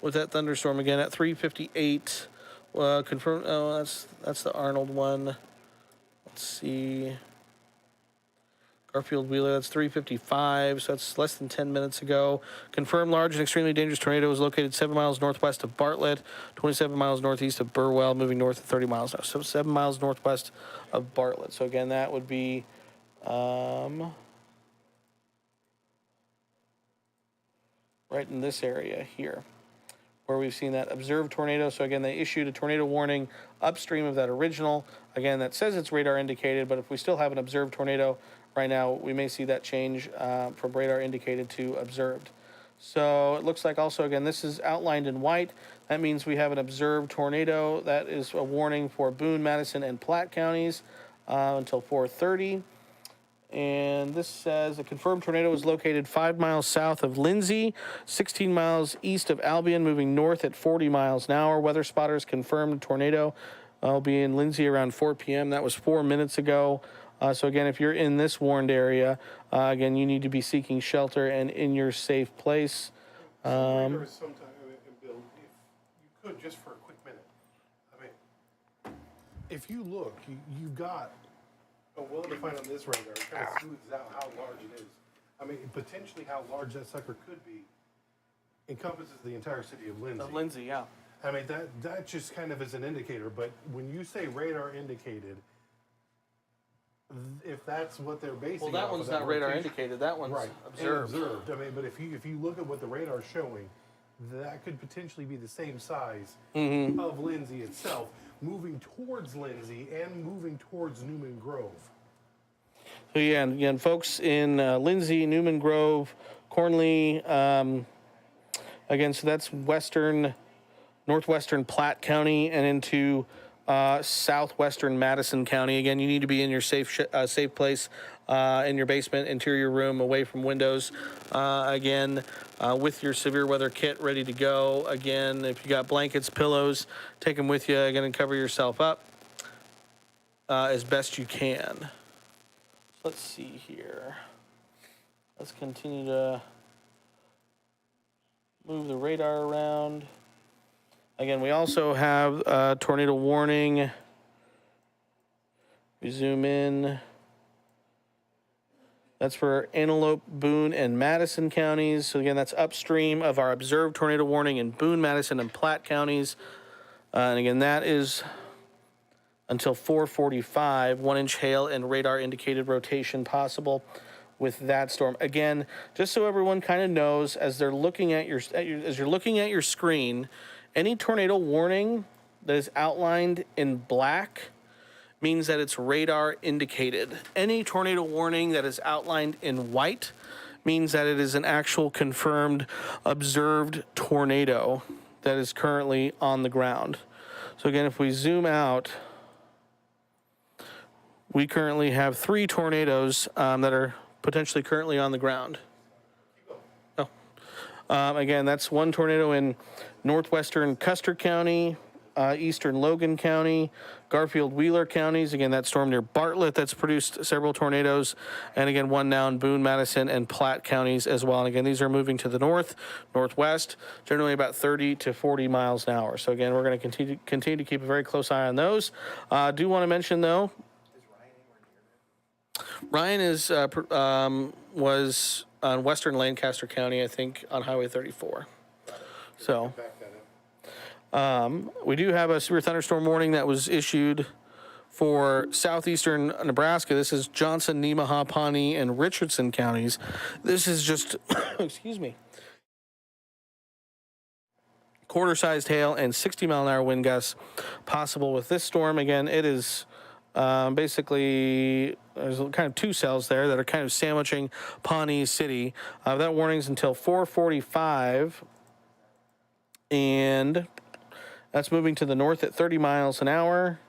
thunderstorm again at 3:58. Confirmed. Oh, that's the Arnold one. Let's see. Garfield Wheeler, that's 3:55, so that's less than 10 minutes ago. Confirmed large and extremely dangerous tornado was located 7 miles northwest of Bartlett, 27 miles northeast of Burwell, moving north at 30 miles an hour. So 7 miles northwest of Bartlett. So again, that would be right in this area here, where we've seen that observed tornado. So again, they issued a tornado warning upstream of that original. Again, that says it's radar indicated, but if we still have an observed tornado right now, we may see that change from radar indicated to observed. So it looks like also, again, this is outlined in white. That means we have an observed tornado. That is a warning for Boone, Madison, and Platte counties until 4:30. And this says a confirmed tornado was located 5 miles south of Lindsay, 16 miles east of Albion, moving north at 40 miles an hour. Weather spotters confirmed tornado will be in Lindsay around 4 p.m. That was 4 minutes ago. So again, if you're in this warned area, again, you need to be seeking shelter and in your safe place.
Radar is sometime, and Bill, if you could, just for a quick minute. I mean, if you look, you've got a well-defined on this radar. It kind of smooths out how large it is. I mean, potentially how large that sucker could be encompasses the entire city of Lindsay.
Lindsay, yeah.
I mean, that just kind of is an indicator. But when you say radar indicated, if that's what they're basing,
Well, that
off
one's
of that
not radar
rotation-
indicated. That one's
right,
observed.
and observed. I mean, but if you look at what the radar is showing, that could potentially be the same size of Lindsay itself, moving towards Lindsay and moving towards Newman Grove.
So yeah, and again, folks in Lindsay, Newman Grove, Cornley, again, so that's northwestern Platte County and into southwestern Madison County. Again, you need to be in your safe place in your basement, interior room, away from windows. Again, with your severe weather kit ready to go. Again, if you got blankets, pillows, take them with you. Again, and cover yourself up as best you can. Let's see here. Let's continue to move the radar around. Again, we also have a tornado warning. We zoom in. That's for Antelope, Boone, and Madison counties. So again, that's upstream of our observed tornado warning in Boone, Madison, and Platte counties. And again, that is until 4:45, 1-inch hail and radar indicated rotation possible with that storm. Again, just so everyone kind of knows, as they're looking at as you're looking at your screen, any tornado warning that is outlined in black means that it's radar indicated. Any tornado warning that is outlined in white means that it is an actual confirmed observed tornado that is currently on the ground. So again, if we zoom out, we currently have 3 tornadoes that are potentially currently on the ground. Again, that's one tornado in northwestern Custer County, eastern Logan County, Garfield, Wheeler counties. Again, that storm near Bartlett that's produced several tornadoes. And again, one now in Boone, Madison, and Platte counties as well. And again, these are moving to the northwest, generally about 30 to 40 miles an hour. So again, we're going to continue to keep a very close eye on those. Do want to mention, though, Ryan was on western Lancaster County, I think, on Highway 34. So we do have a severe thunderstorm warning that was issued for southeastern Nebraska. This is Johnson, Nemaha, Pawnee, and Richardson counties. This is just, excuse me, quarter-sized hail and 60-mile-an-hour wind gusts possible with this storm. Again, it is basically, there's kind of 2 cells there that are kind of sandwiching Pawnee City. That warning's until 4:45, and that's moving to the north at 30 miles an hour.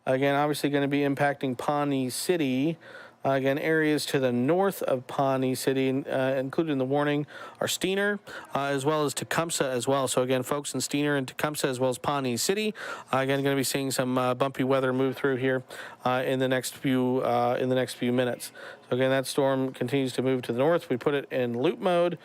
Again, obviously going to be impacting Pawnee City. Again, areas to the north of Pawnee City, included in the warning, are Steiner, as well as Tecumseh as well. So again, folks in Steiner and Tecumseh, as well as Pawnee City, again, going to be seeing some bumpy weather move through here in the next few minutes. So again, that storm continues to move to the north. We put it in loop mode.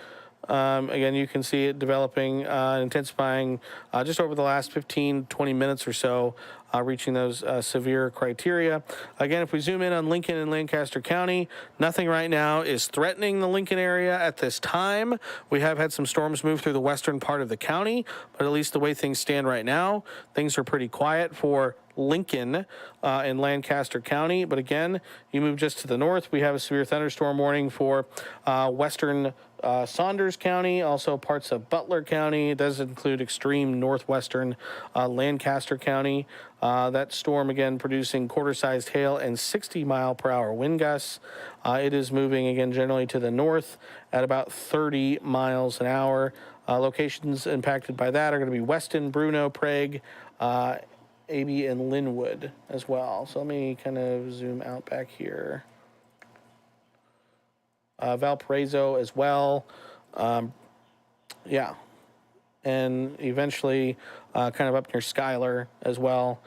Again, you can see it developing, intensifying just over the last 15-20 minutes or so, reaching those severe criteria. Again, if we zoom in on Lincoln and Lancaster County, nothing right now is threatening the Lincoln area at this time. We have had some storms move through the western part of the county, but at least the way things stand right now, things are pretty quiet for Lincoln in Lancaster County. But again, you move just to the north, we have a severe thunderstorm warning for western Saunders County, also parts of Butler County. It does include extreme northwestern Lancaster County. That storm, again, producing quarter-sized hail and 60-mile-per-hour wind gusts. It is moving, again, generally to the north at about 30 miles an hour. Locations impacted by that are going to be Weston, Bruno, Prague, AB, and Linwood as well. So let me kind of zoom out back here. Valparaiso as well. Yeah. And eventually kind of up near Schuyler as well,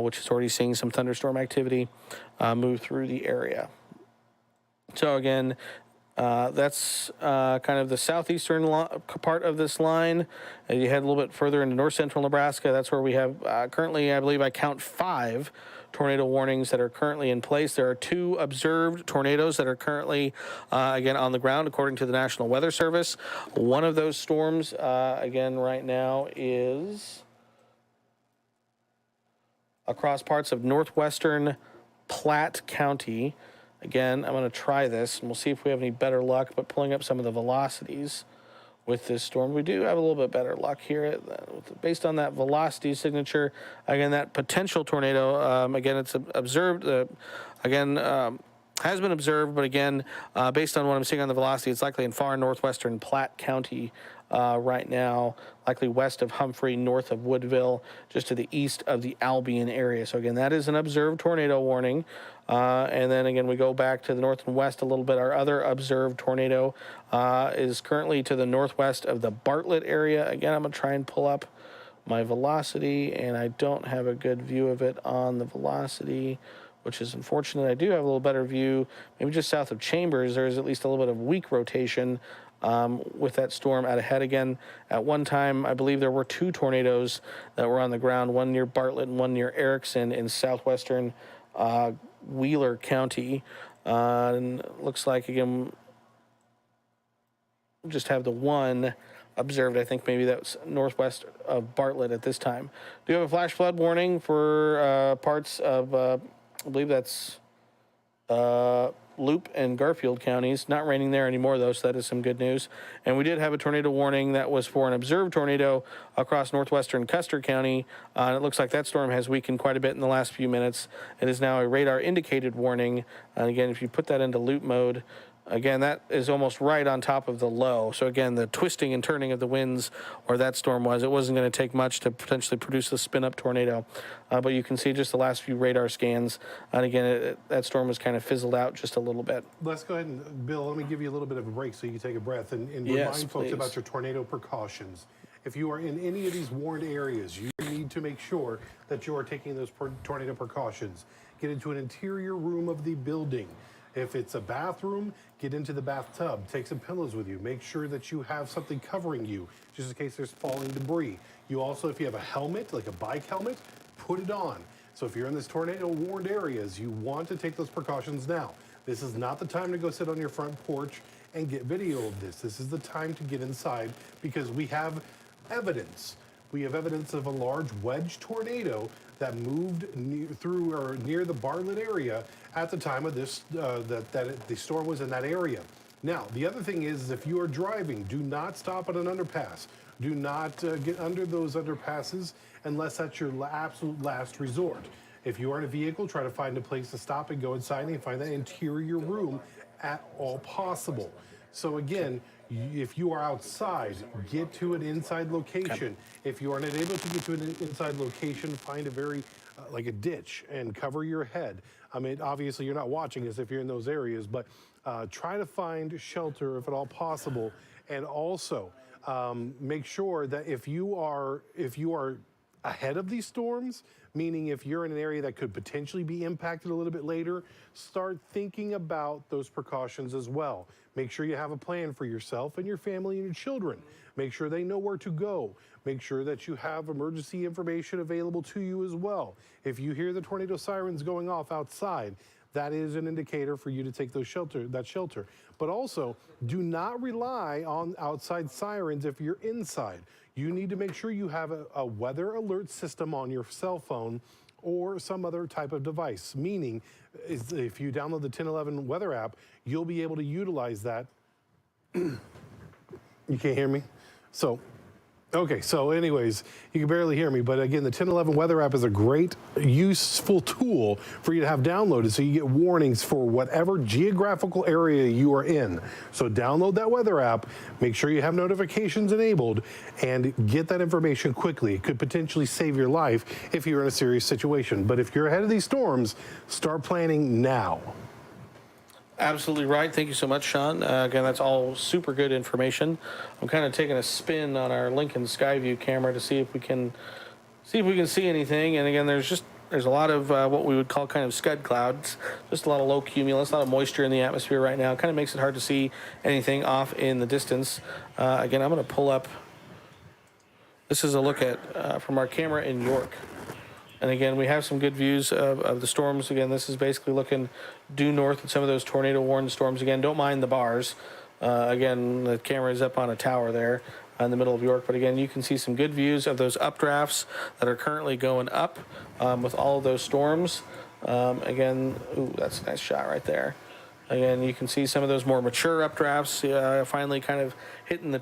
which is already seeing some thunderstorm activity move through the area. So again, that's kind of the southeastern part of this line. You head a little bit further into north central Nebraska. That's where we have currently, I believe I count 5 tornado warnings that are currently in place. There are 2 observed tornadoes that are currently, again, on the ground, according to the National Weather Service. One of those storms, again, right now is across parts of northwestern Platte County. Again, I'm going to try this, and we'll see if we have any better luck, but pulling up some of the velocities with this storm. We do have a little bit better luck here based on that velocity signature. Again, that potential tornado, again, it's observed, has been observed, but again, based on what I'm seeing on the velocity, it's likely in far northwestern Platte County right now, likely west of Humphrey, north of Woodville, just to the east of the Albion area. So again, that is an observed tornado warning. And then again, we go back to the north and west a little bit. Our other observed tornado is currently to the northwest of the Bartlett area. Again, I'm going to try and pull up my velocity, and I don't have a good view of it on the velocity, which is unfortunate. I do have a little better view, maybe just south of Chambers. There is at least a little bit of weak rotation with that storm out ahead. Again, at one time, I believe there were 2 tornadoes that were on the ground, one near Bartlett and one near Erickson in southwestern Wheeler County. And looks like, again, we'll just have the one observed. I think maybe that's northwest of Bartlett at this time. Do you have a flash flood warning for parts of I believe that's Loop and Garfield counties. Not raining there anymore, though, so that is some good news. And we did have a tornado warning that was for an observed tornado across northwestern Custer County. And it looks like that storm has weakened quite a bit in the last few minutes. It is now a radar indicated warning. And again, if you put that into loop mode, again, that is almost right on top of the low. So again, the twisting and turning of the winds where that storm was, it wasn't going to take much to potentially produce a spin-up tornado. But you can see just the last few radar scans. And again, that storm was kind of fizzled out just a little bit.
Let's go ahead and, Bill, let me give you a little bit of a break so you can take a breath and
Yes,
remind folks
please.
about your tornado precautions. If you are in any of these warned areas, you need to make sure that you are taking those tornado precautions. Get into an interior room of the building. If it's a bathroom, get into the bathtub. Take some pillows with you. Make sure that you have something covering you, just in case there's falling debris. You also, if you have a helmet, like a bike helmet, put it on. So if you're in this tornado warned areas, you want to take those precautions now. This is not the time to go sit on your front porch and get video of this. This is the time to get inside because we have evidence. We have evidence of a large wedge tornado that moved through or near the Bartlett area at the time of this, the storm was in that area. Now, the other thing is if you are driving, do not stop at an underpass. Do not get under those underpasses unless that's your absolute last resort. If you are in a vehicle, try to find a place to stop and go inside and find that interior room at all possible. So again, if you are outside, get to an inside location. If you are not able to get to an inside location, find a very, like a ditch and cover your head. I mean, obviously you're not watching us if you're in those areas, but try to find shelter if at all possible. And also make sure that if you are ahead of these storms, meaning if you're in an area that could potentially be impacted a little bit later, start thinking about those precautions as well. Make sure you have a plan for yourself and your family and your children. Make sure they know where to go. Make sure that you have emergency information available to you as well. If you hear the tornado sirens going off outside, that is an indicator for you to take that shelter. But also, do not rely on outside sirens if you're inside. You need to make sure you have a weather alert system on your cell phone or some other type of device, meaning if you download the 1011 weather app, you'll be able to utilize that. You can't hear me? Okay, so anyways, you can barely hear me, but again, the 1011 weather app is a great, useful tool for you to have downloaded so you get warnings for whatever geographical area you are in. So download that weather app, make sure you have notifications enabled, and get that information quickly. It could potentially save your life if you're in a serious situation. But if you're ahead of these storms, start planning now.
Absolutely right. Thank you so much, Sean. Again, that's all super good information. I'm kind of taking a spin on our Lincoln Skyview camera to see if we can see anything. And again, there's a lot of what we would call kind of scud clouds, just a lot of low cumulus, a lot of moisture in the atmosphere right now. It kind of makes it hard to see anything off in the distance. Again, I'm going to pull up. This is a look at from our camera in York. And again, we have some good views of the storms. Again, this is basically looking due north at some of those tornado warned storms. Again, don't mind the bars. Again, the camera is up on a tower there in the middle of York. But again, you can see some good views of those updrafts that are currently going up with all of those storms. Again, ooh, that's a nice shot right there. Again, you can see some of those more mature updrafts finally kind of hitting the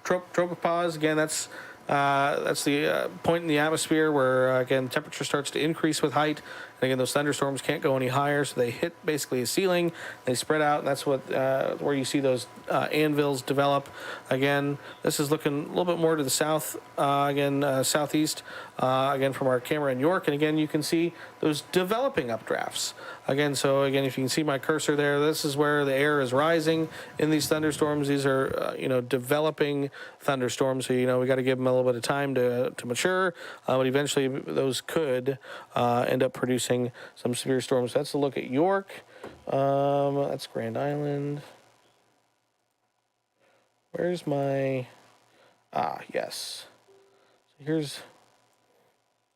tropopause. Again, that's the point in the atmosphere where, again, temperature starts to increase with height. And again, those thunderstorms can't go any higher, so they hit basically a ceiling. They spread out, and that's what where you see those anvils develop. Again, this is looking a little bit more to the south, southeast, again, from our camera in York. And again, you can see those developing updrafts. Again, so again, if you can see my cursor there, this is where the air is rising in these thunderstorms. These are, developing thunderstorms. So, we got to give them a little bit of time to mature, but eventually those could end up producing some severe storms. That's a look at York. That's Grand Island. Where's my, yes. So here's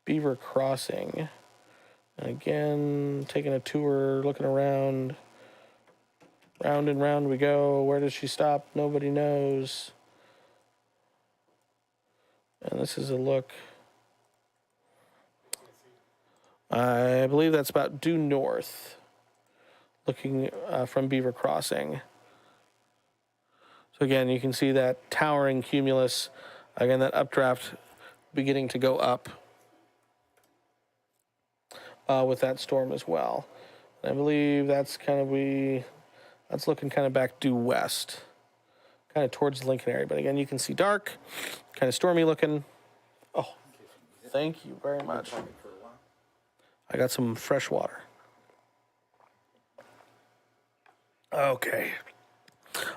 Beaver Crossing. And again, taking a tour, looking around. Round and round we go. Where does she stop? Nobody knows. And this is a look. I believe that's about due north, looking from Beaver Crossing. So again, you can see that towering cumulus. Again, that updraft beginning to go up with that storm as well. And I believe that's that's looking kind of back due west, kind of towards the Lincoln area. But again, you can see dark, kind of stormy looking. Oh, thank you very much. I got some fresh water. Okay.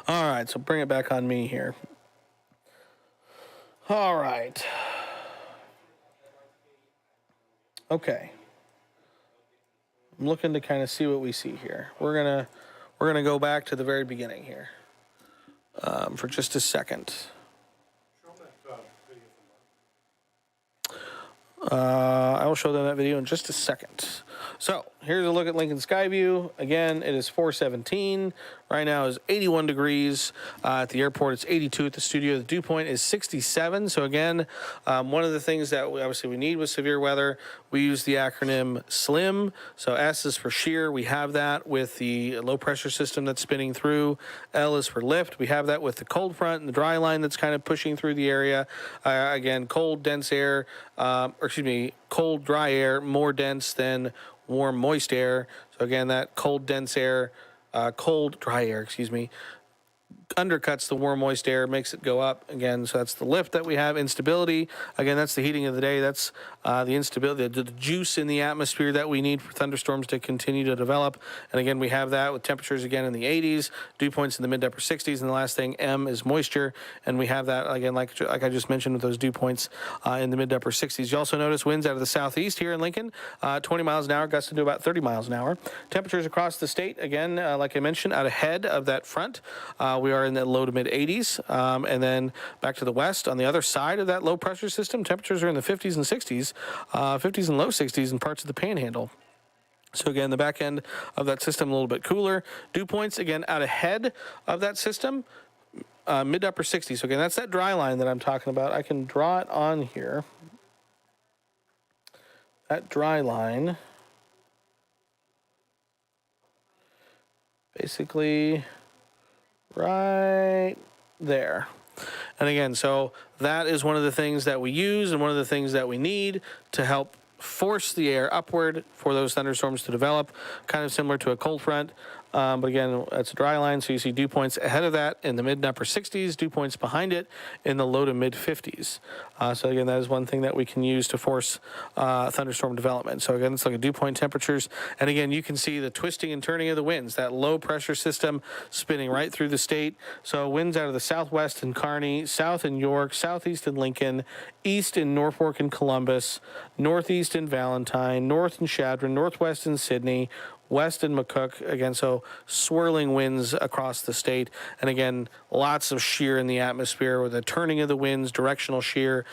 All right, so bring it back on me here. All right. Okay. I'm looking to kind of see what we see here. We're gonna go back to the very beginning here for just a second. I will show them that video in just a second. So here's a look at Lincoln Skyview. Again, it is 417. Right now is 81 degrees. At the airport, it's 82 at the studio. The dew point is 67. So again, one of the things that we need with severe weather, we use the acronym SLIM. So S is for shear. We have that with the low pressure system that's spinning through. L is for lift. We have that with the cold front and the dry line that's kind of pushing through the area. Again, cold, dense air, cold, dry air, more dense than warm, moist air. So again, that cold, dense air, cold, dry air, undercuts the warm, moist air, makes it go up again. So that's the lift that we have. Instability, again, that's the heating of the day. That's the instability, the juice in the atmosphere that we need for thunderstorms to continue to develop. And again, we have that with temperatures again in the 80s, dew points in the mid to upper 60s. And the last thing, M, is moisture. And we have that again, like I just mentioned, with those dew points in the mid to upper 60s. You also notice winds out of the southeast here in Lincoln, 20 miles an hour, gusting to about 30 miles an hour. Temperatures across the state, again, like I mentioned, out ahead of that front. We are in the low to mid 80s. And then back to the west, on the other side of that low pressure system, temperatures are in the 50s and 60s, 50s and low 60s in parts of the panhandle. So again, the back end of that system a little bit cooler. Dew points, again, out ahead of that system, mid to upper 60s. So again, that's that dry line that I'm talking about. I can draw it on here. That dry line basically right there. And again, so that is one of the things that we use and one of the things that we need to help force the air upward for those thunderstorms to develop, kind of similar to a cold front. But again, it's a dry line, so you see dew points ahead of that in the mid and upper 60s, dew points behind it in the low to mid 50s. So again, that is one thing that we can use to force thunderstorm development. So again, let's look at dew point temperatures. And again, you can see the twisting and turning of the winds, that low pressure system spinning right through the state. So winds out of the southwest in Kearney, south in York, southeast in Lincoln, east in Norfolk and Columbus, northeast in Valentine, north in Chadron, northwest in Sydney, west in McCook. Again, so swirling winds across the state. And again, lots of shear in the atmosphere with the turning of the winds, directional shear,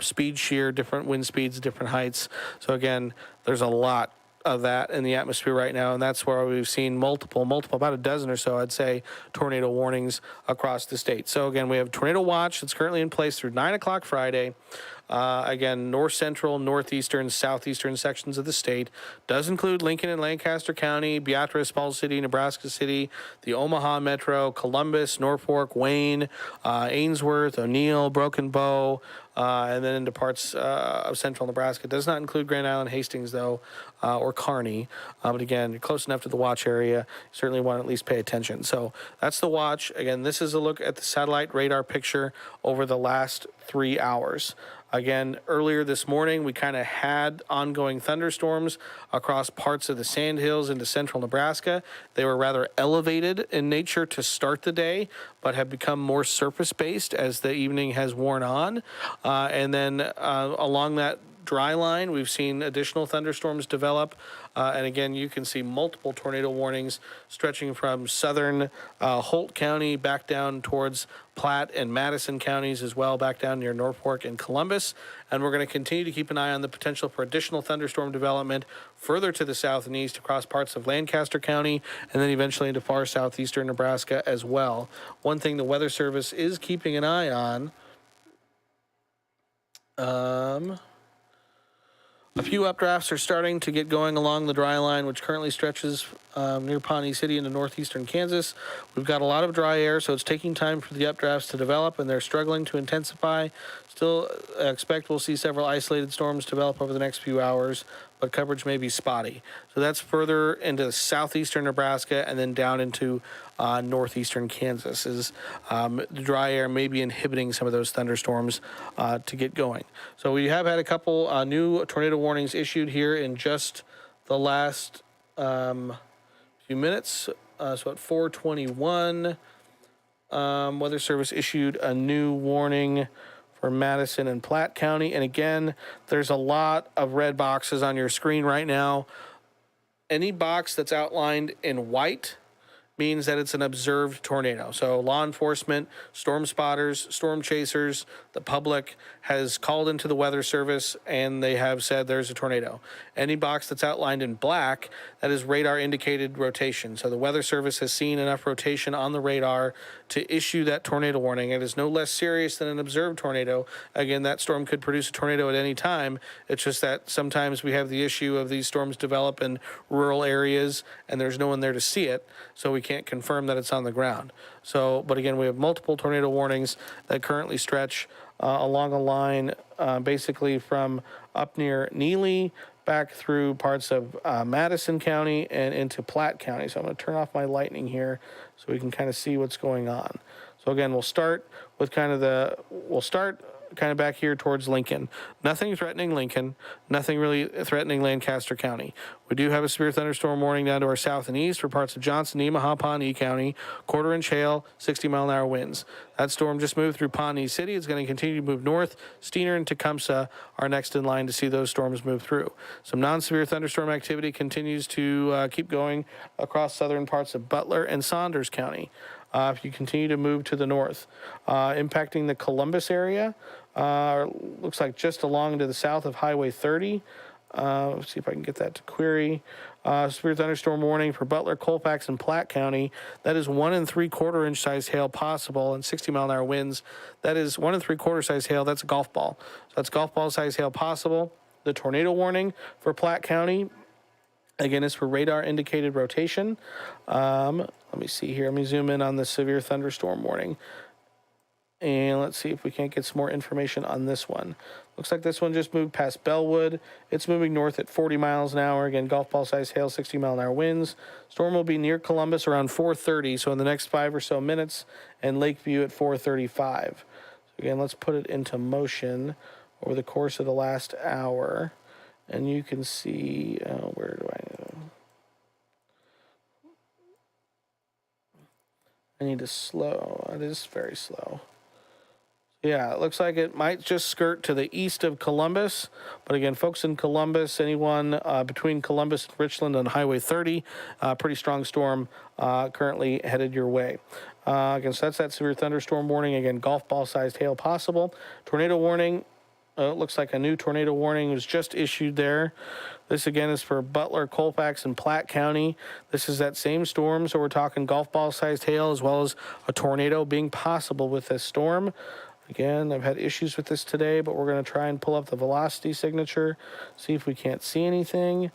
speed shear, different wind speeds, different heights. So again, there's a lot of that in the atmosphere right now, and that's where we've seen multiple, about a dozen or so, I'd say, tornado warnings across the state. So again, we have tornado watch that's currently in place through 9 o'clock Friday. Again, north central, northeastern, southeastern sections of the state. Does include Lincoln and Lancaster County, Beatrice, Falls City, Nebraska City, the Omaha Metro, Columbus, Norfolk, Wayne, Ainsworth, O'Neill, Broken Bow, and then into parts of central Nebraska. It does not include Grand Island, Hastings, though, or Kearney. But again, you're close enough to the watch area. You certainly want to at least pay attention. So that's the watch. Again, this is a look at the satellite radar picture over the last 3 hours. Again, earlier this morning, we kind of had ongoing thunderstorms across parts of the Sandhills into central Nebraska. They were rather elevated in nature to start the day, but have become more surface-based as the evening has worn on. And then along that dry line, we've seen additional thunderstorms develop. And again, you can see multiple tornado warnings stretching from southern Holt County back down towards Platte and Madison counties as well, back down near Norfolk and Columbus. And we're going to continue to keep an eye on the potential for additional thunderstorm development further to the south and east across parts of Lancaster County and then eventually into far southeastern Nebraska as well. One thing the Weather Service is keeping an eye on, a few updrafts are starting to get going along the dry line, which currently stretches near Pawnee City into northeastern Kansas. We've got a lot of dry air, so it's taking time for the updrafts to develop, and they're struggling to intensify. Still expect we'll see several isolated storms develop over the next few hours, but coverage may be spotty. So that's further into southeastern Nebraska and then down into northeastern Kansas. The dry air may be inhibiting some of those thunderstorms to get going. So we have had a couple new tornado warnings issued here in just the last few minutes. So at 4:21, Weather Service issued a new warning for Madison and Platte County. And again, there's a lot of red boxes on your screen right now. Any box that's outlined in white means that it's an observed tornado. So law enforcement, storm spotters, storm chasers, the public has called into the Weather Service and they have said there's a tornado. Any box that's outlined in black, that is radar indicated rotation. So the Weather Service has seen enough rotation on the radar to issue that tornado warning. It is no less serious than an observed tornado. Again, that storm could produce a tornado at any time. It's just that sometimes we have the issue of these storms develop in rural areas and there's no one there to see it. So we can't confirm that it's on the ground. So, but again, we have multiple tornado warnings that currently stretch along a line basically from up near Neely back through parts of Madison County and into Platte County. So I'm going to turn off my lightning here so we can kind of see what's going on. So again, we'll start back here towards Lincoln. Nothing threatening Lincoln, nothing really threatening Lancaster County. We do have a severe thunderstorm warning down to our south and east for parts of Johnson, Nemaha, Pawnee County, quarter-inch hail, 60-mile-an-hour winds. That storm just moved through Pawnee City. It's going to continue to move north. Steiner and Tecumseh are next in line to see those storms move through. Some non-severe thunderstorm activity continues to keep going across southern parts of Butler and Saunders County. If you continue to move to the north, impacting the Columbus area, looks like just along to the south of Highway 30. Let's see if I can get that to query. Severe thunderstorm warning for Butler, Colfax, and Platte County. That is 1 3/4 inch size hail possible and 60-mile-an-hour winds. That is 1 3/4 size hail. That's a golf ball. So that's golf ball size hail possible. The tornado warning for Platte County, again, is for radar indicated rotation. Let me see here. Let me zoom in on the severe thunderstorm warning. And let's see if we can't get some more information on this one. Looks like this one just moved past Bellwood. It's moving north at 40 miles an hour. Again, golf ball size hail, 60-mile-an-hour winds. Storm will be near Columbus around 4:30, so in the next 5 or so minutes, and Lakeview at 4:35. So again, let's put it into motion over the course of the last hour. And you can see, where do I go? I need to slow. It is very slow. Yeah, it looks like it might just skirt to the east of Columbus. But again, folks in Columbus, anyone between Columbus and Richland on Highway 30, pretty strong storm currently headed your way. Again, so that's that severe thunderstorm warning. Again, golf ball-sized hail possible. Tornado warning. It looks like a new tornado warning was just issued there. This again is for Butler, Colfax, and Platte County. This is that same storm, so we're talking golf ball-sized hail as well as a tornado being possible with this storm. Again, I've had issues with this today, but we're going to try and pull up the velocity signature, see if we can't see anything.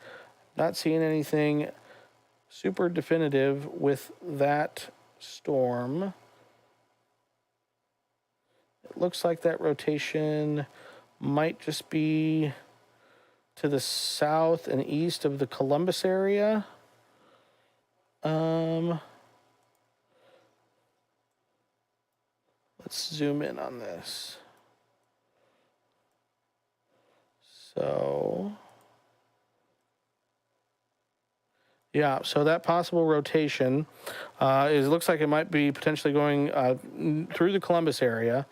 Not seeing anything super definitive with that storm. It looks like that rotation might just be to the south and east of the Columbus area. Let's zoom in on this. So, yeah, so that possible rotation looks like it might be potentially going through the Columbus area,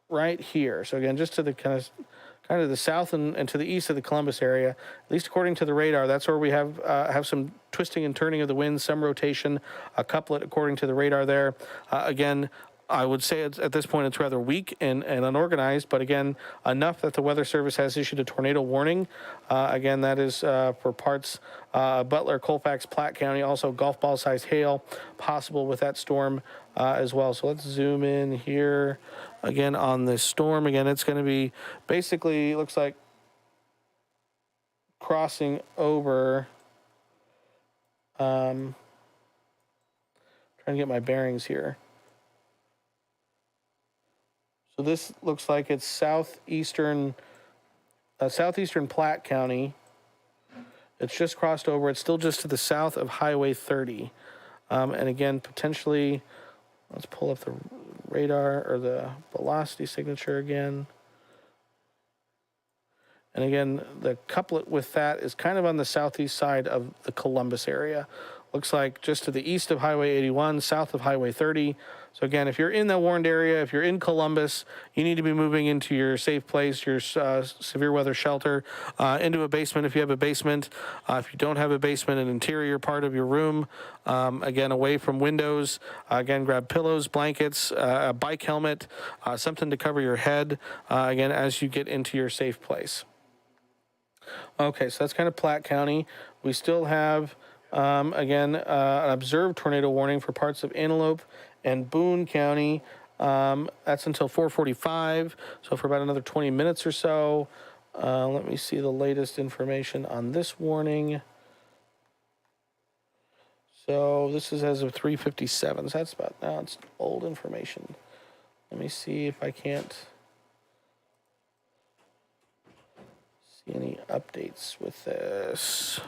right here. So again, just to the kind of the south and to the east of the Columbus area, at least according to the radar, that's where we have some twisting and turning of the wind, some rotation, a couplet according to the radar there. Again, I would say at this point it's rather weak and unorganized, but again, enough that the Weather Service has issued a tornado warning. Again, that is for parts Butler, Colfax, Platte County, also golf ball size hail possible with that storm as well. So let's zoom in here again on this storm. Again, it's going to be basically, looks like crossing over. Trying to get my bearings here. So this looks like it's southeastern Platte County. It's just crossed over. It's still just to the south of Highway 30. And again, potentially, let's pull up the radar or the velocity signature again. And again, the couplet with that is kind of on the southeast side of the Columbus area. Looks like just to the east of Highway 81, south of Highway 30. So again, if you're in that warned area, if you're in Columbus, you need to be moving into your safe place, your severe weather shelter, into a basement if you have a basement. If you don't have a basement, an interior part of your room, again, away from windows. Again, grab pillows, blankets, a bike helmet, something to cover your head, again, as you get into your safe place. Okay, so that's kind of Platte County. We still have, again, an observed tornado warning for parts of Antelope and Boone County. That's until 4:45, so for about another 20 minutes or so. Let me see the latest information on this warning. So this is as of 3:57, so that's about, now it's old information. Let me see if I can't see any updates with this.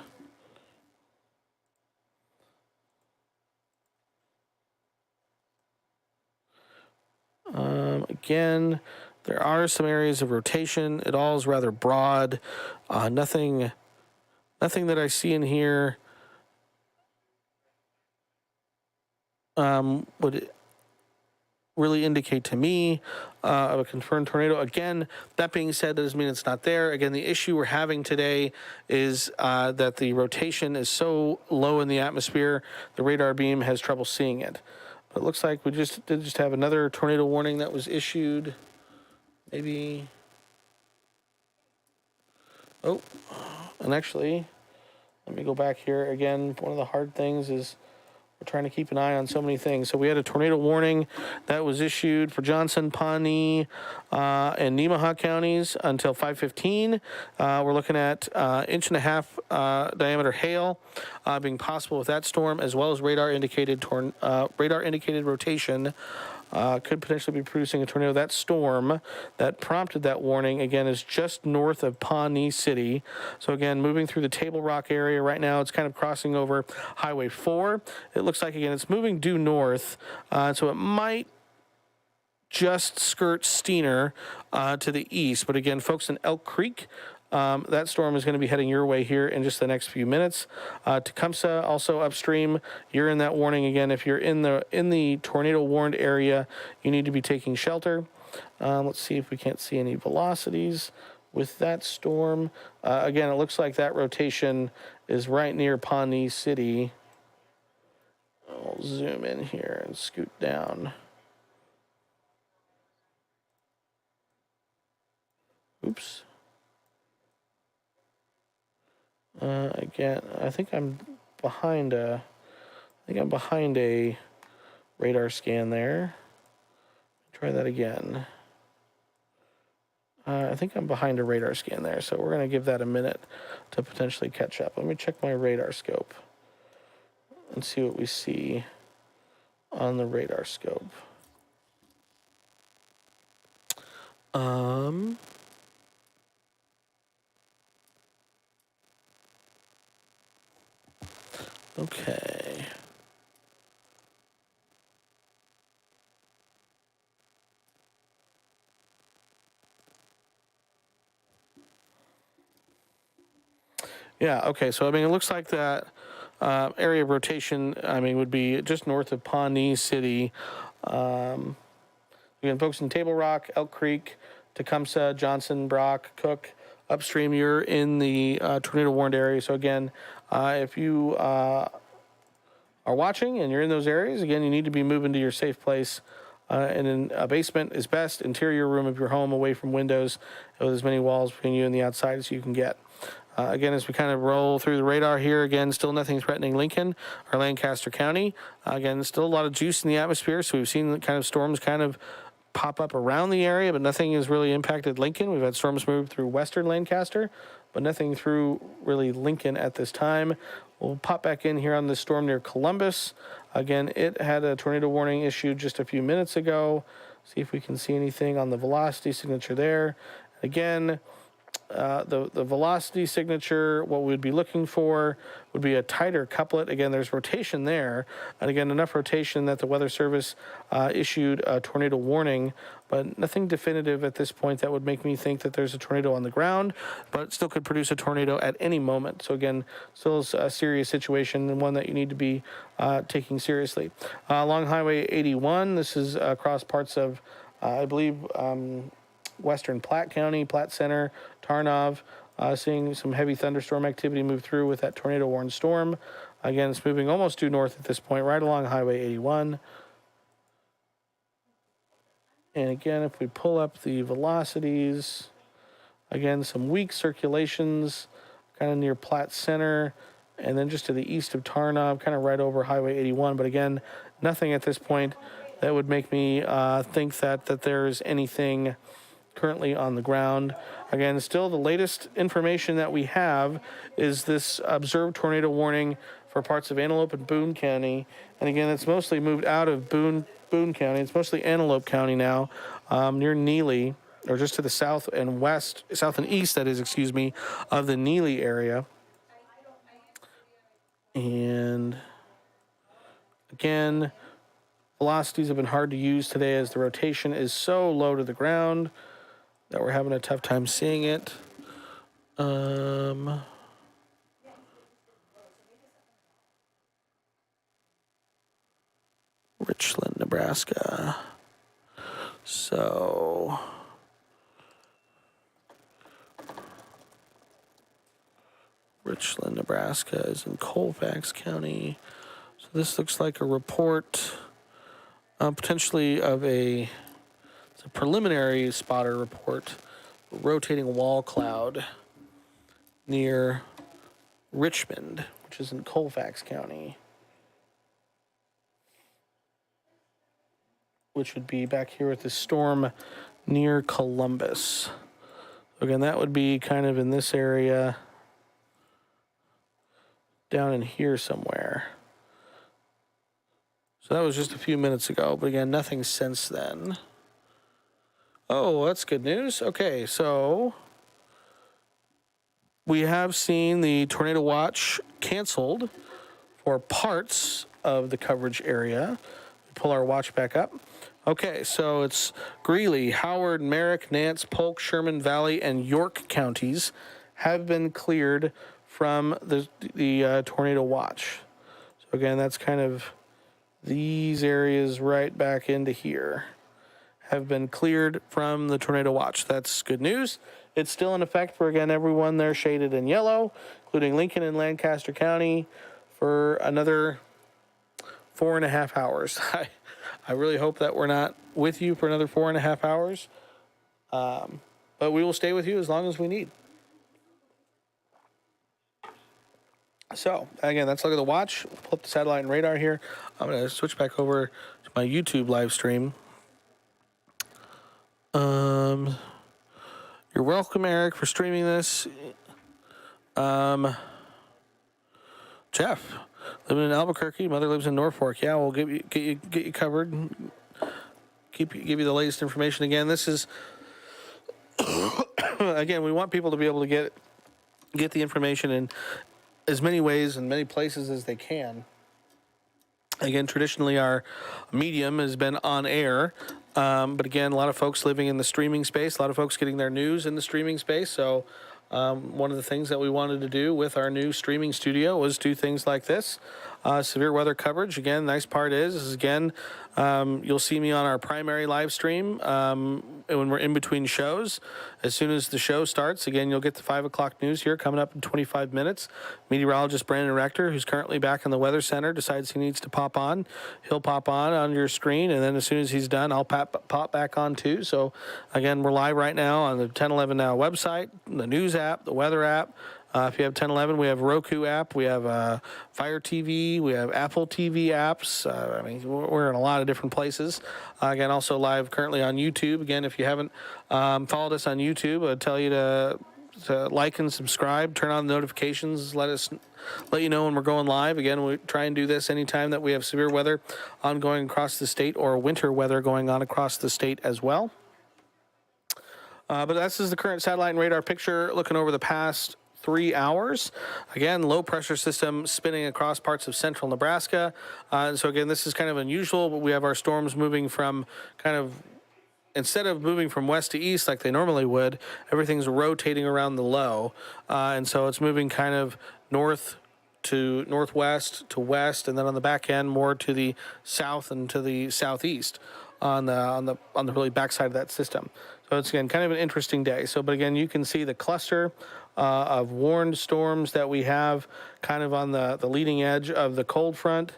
Again, there are some areas of rotation. It all is rather broad. Nothing that I see in here would really indicate to me of a confirmed tornado. Again, that being said, that doesn't mean it's not there. Again, the issue we're having today is that the rotation is so low in the atmosphere, the radar beam has trouble seeing it. But it looks like we did have another tornado warning that was issued. Maybe. Oh, and actually, let me go back here again. One of the hard things is we're trying to keep an eye on so many things. So we had a tornado warning that was issued for Johnson, Pawnee, and Nemaha counties until 5:15. We're looking at 1.5 inch diameter hail being possible with that storm, as well as radar indicated rotation. Could potentially be producing a tornado. That storm that prompted that warning, again, is just north of Pawnee City. So again, moving through the Table Rock area right now, it's kind of crossing over Highway 4. It looks like, again, it's moving due north, so it might just skirt Steiner to the east. But again, folks in Elk Creek, that storm is going to be heading your way here in just the next few minutes. Tecumseh, also upstream, you're in that warning. Again, if you're in the tornado warned area, you need to be taking shelter. Let's see if we can't see any velocities with that storm. Again, it looks like that rotation is right near Pawnee City. I'll zoom in here and scoot down. Oops. Again, I think I'm behind a radar scan there. Try that again. I think I'm behind a radar scan there, so we're going to give that a minute to potentially catch up. Let me check my radar scope and see what we see on the radar scope. Okay. Yeah, okay, so I mean, it looks like that area of rotation, I mean, would be just north of Pawnee City. Again, folks in Table Rock, Elk Creek, Tecumseh, Johnson, Brock, Cook. Upstream, you're in the tornado warned area. So again, if you are watching and you're in those areas, again, you need to be moving to your safe place. And in a basement is best, interior room of your home away from windows with as many walls between you and the outside as you can get. Again, as we kind of roll through the radar here, again, still nothing threatening Lincoln or Lancaster County. Again, still a lot of juice in the atmosphere, so we've seen the kind of storms kind of pop up around the area, but nothing has really impacted Lincoln. We've had storms move through western Lancaster, but nothing through really Lincoln at this time. We'll pop back in here on the storm near Columbus. Again, it had a tornado warning issued just a few minutes ago. See if we can see anything on the velocity signature there. Again, the velocity signature, what we'd be looking for would be a tighter couplet. Again, there's rotation there, and again, enough rotation that the Weather Service issued a tornado warning, but nothing definitive at this point that would make me think that there's a tornado on the ground, but it still could produce a tornado at any moment. So again, still a serious situation and one that you need to be taking seriously. Along Highway 81, this is across parts of, I believe, western Platte County, Platte Center, Tarnov, seeing some heavy thunderstorm activity move through with that tornado-warned storm. Again, it's moving almost due north at this point, right along Highway 81. And again, if we pull up the velocities, again, some weak circulations kind of near Platte Center, and then just to the east of Tarnov, kind of right over Highway 81. But again, nothing at this point that would make me think that there's anything currently on the ground. Again, still the latest information that we have is this observed tornado warning for parts of Antelope and Boone County. And again, it's mostly moved out of Boone County. It's mostly Antelope County now, near Neely, or just to the south and east, that is, excuse me, of the Neely area. And again, velocities have been hard to use today as the rotation is so low to the ground that we're having a tough time seeing it. Richland, Nebraska. So Richland, Nebraska is in Colfax County. So this looks like a report potentially of it's a preliminary spotter report, rotating wall cloud near Richmond, which is in Colfax County, which would be back here with the storm near Columbus. Again, that would be kind of in this area, down in here somewhere. So that was just a few minutes ago, but again, nothing since then. Oh, that's good news. Okay, so we have seen the tornado watch canceled for parts of the coverage area. Pull our watch back up. Okay, so it's Greeley, Howard, Merrick, Nance, Polk, Sherman Valley, and York counties have been cleared from the tornado watch. So again, that's kind of these areas right back into here have been cleared from the tornado watch. That's good news. It's still in effect for, again, everyone there shaded in yellow, including Lincoln and Lancaster County, for another 4.5 hours. I really hope that we're not with you for another 4.5 hours, but we will stay with you as long as we need. So, again, let's look at the watch. Pull up the satellite and radar here. I'm going to switch back over to my YouTube live stream. You're welcome, Eric, for streaming this. Jeff, living in Albuquerque, mother lives in Norfolk. Yeah, we'll get you covered. Give you the latest information. Again, this is again, we want people to be able to get the information in as many ways and many places as they can. Again, traditionally our medium has been on air, but again, a lot of folks living in the streaming space, a lot of folks getting their news in the streaming space. So one of the things that we wanted to do with our new streaming studio was do things like this. Severe weather coverage. Again, nice part is again, you'll see me on our primary live stream when we're in between shows. As soon as the show starts, again, you'll get the 5 o'clock news here coming up in 25 minutes. Meteorologist Brandon Rector, who's currently back in the Weather Center, decides he needs to pop on. He'll pop on your screen, and then as soon as he's done, I'll pop back on too. So again, we're live right now on the 1011 Now website, the news app, the weather app. If you have 1011, we have Roku app, we have Fire TV, we have Apple TV apps. I mean, we're in a lot of different places. Again, also live currently on YouTube. Again, if you haven't followed us on YouTube, I'd tell you to like and subscribe, turn on the notifications, let you know when we're going live. Again, we try and do this anytime that we have severe weather ongoing across the state or winter weather going on across the state as well. But this is the current satellite and radar picture looking over the past 3 hours. Again, low pressure system spinning across parts of central Nebraska. And so again, this is kind of unusual, but we have our storms moving from kind of, instead of moving from west to east like they normally would, everything's rotating around the low. And so it's moving kind of north to northwest to west, and then on the back end more to the south and to the southeast on the really backside of that system. So it's again kind of an interesting day. So, but again, you can see the cluster of warned storms that we have kind of on the leading edge of the cold front.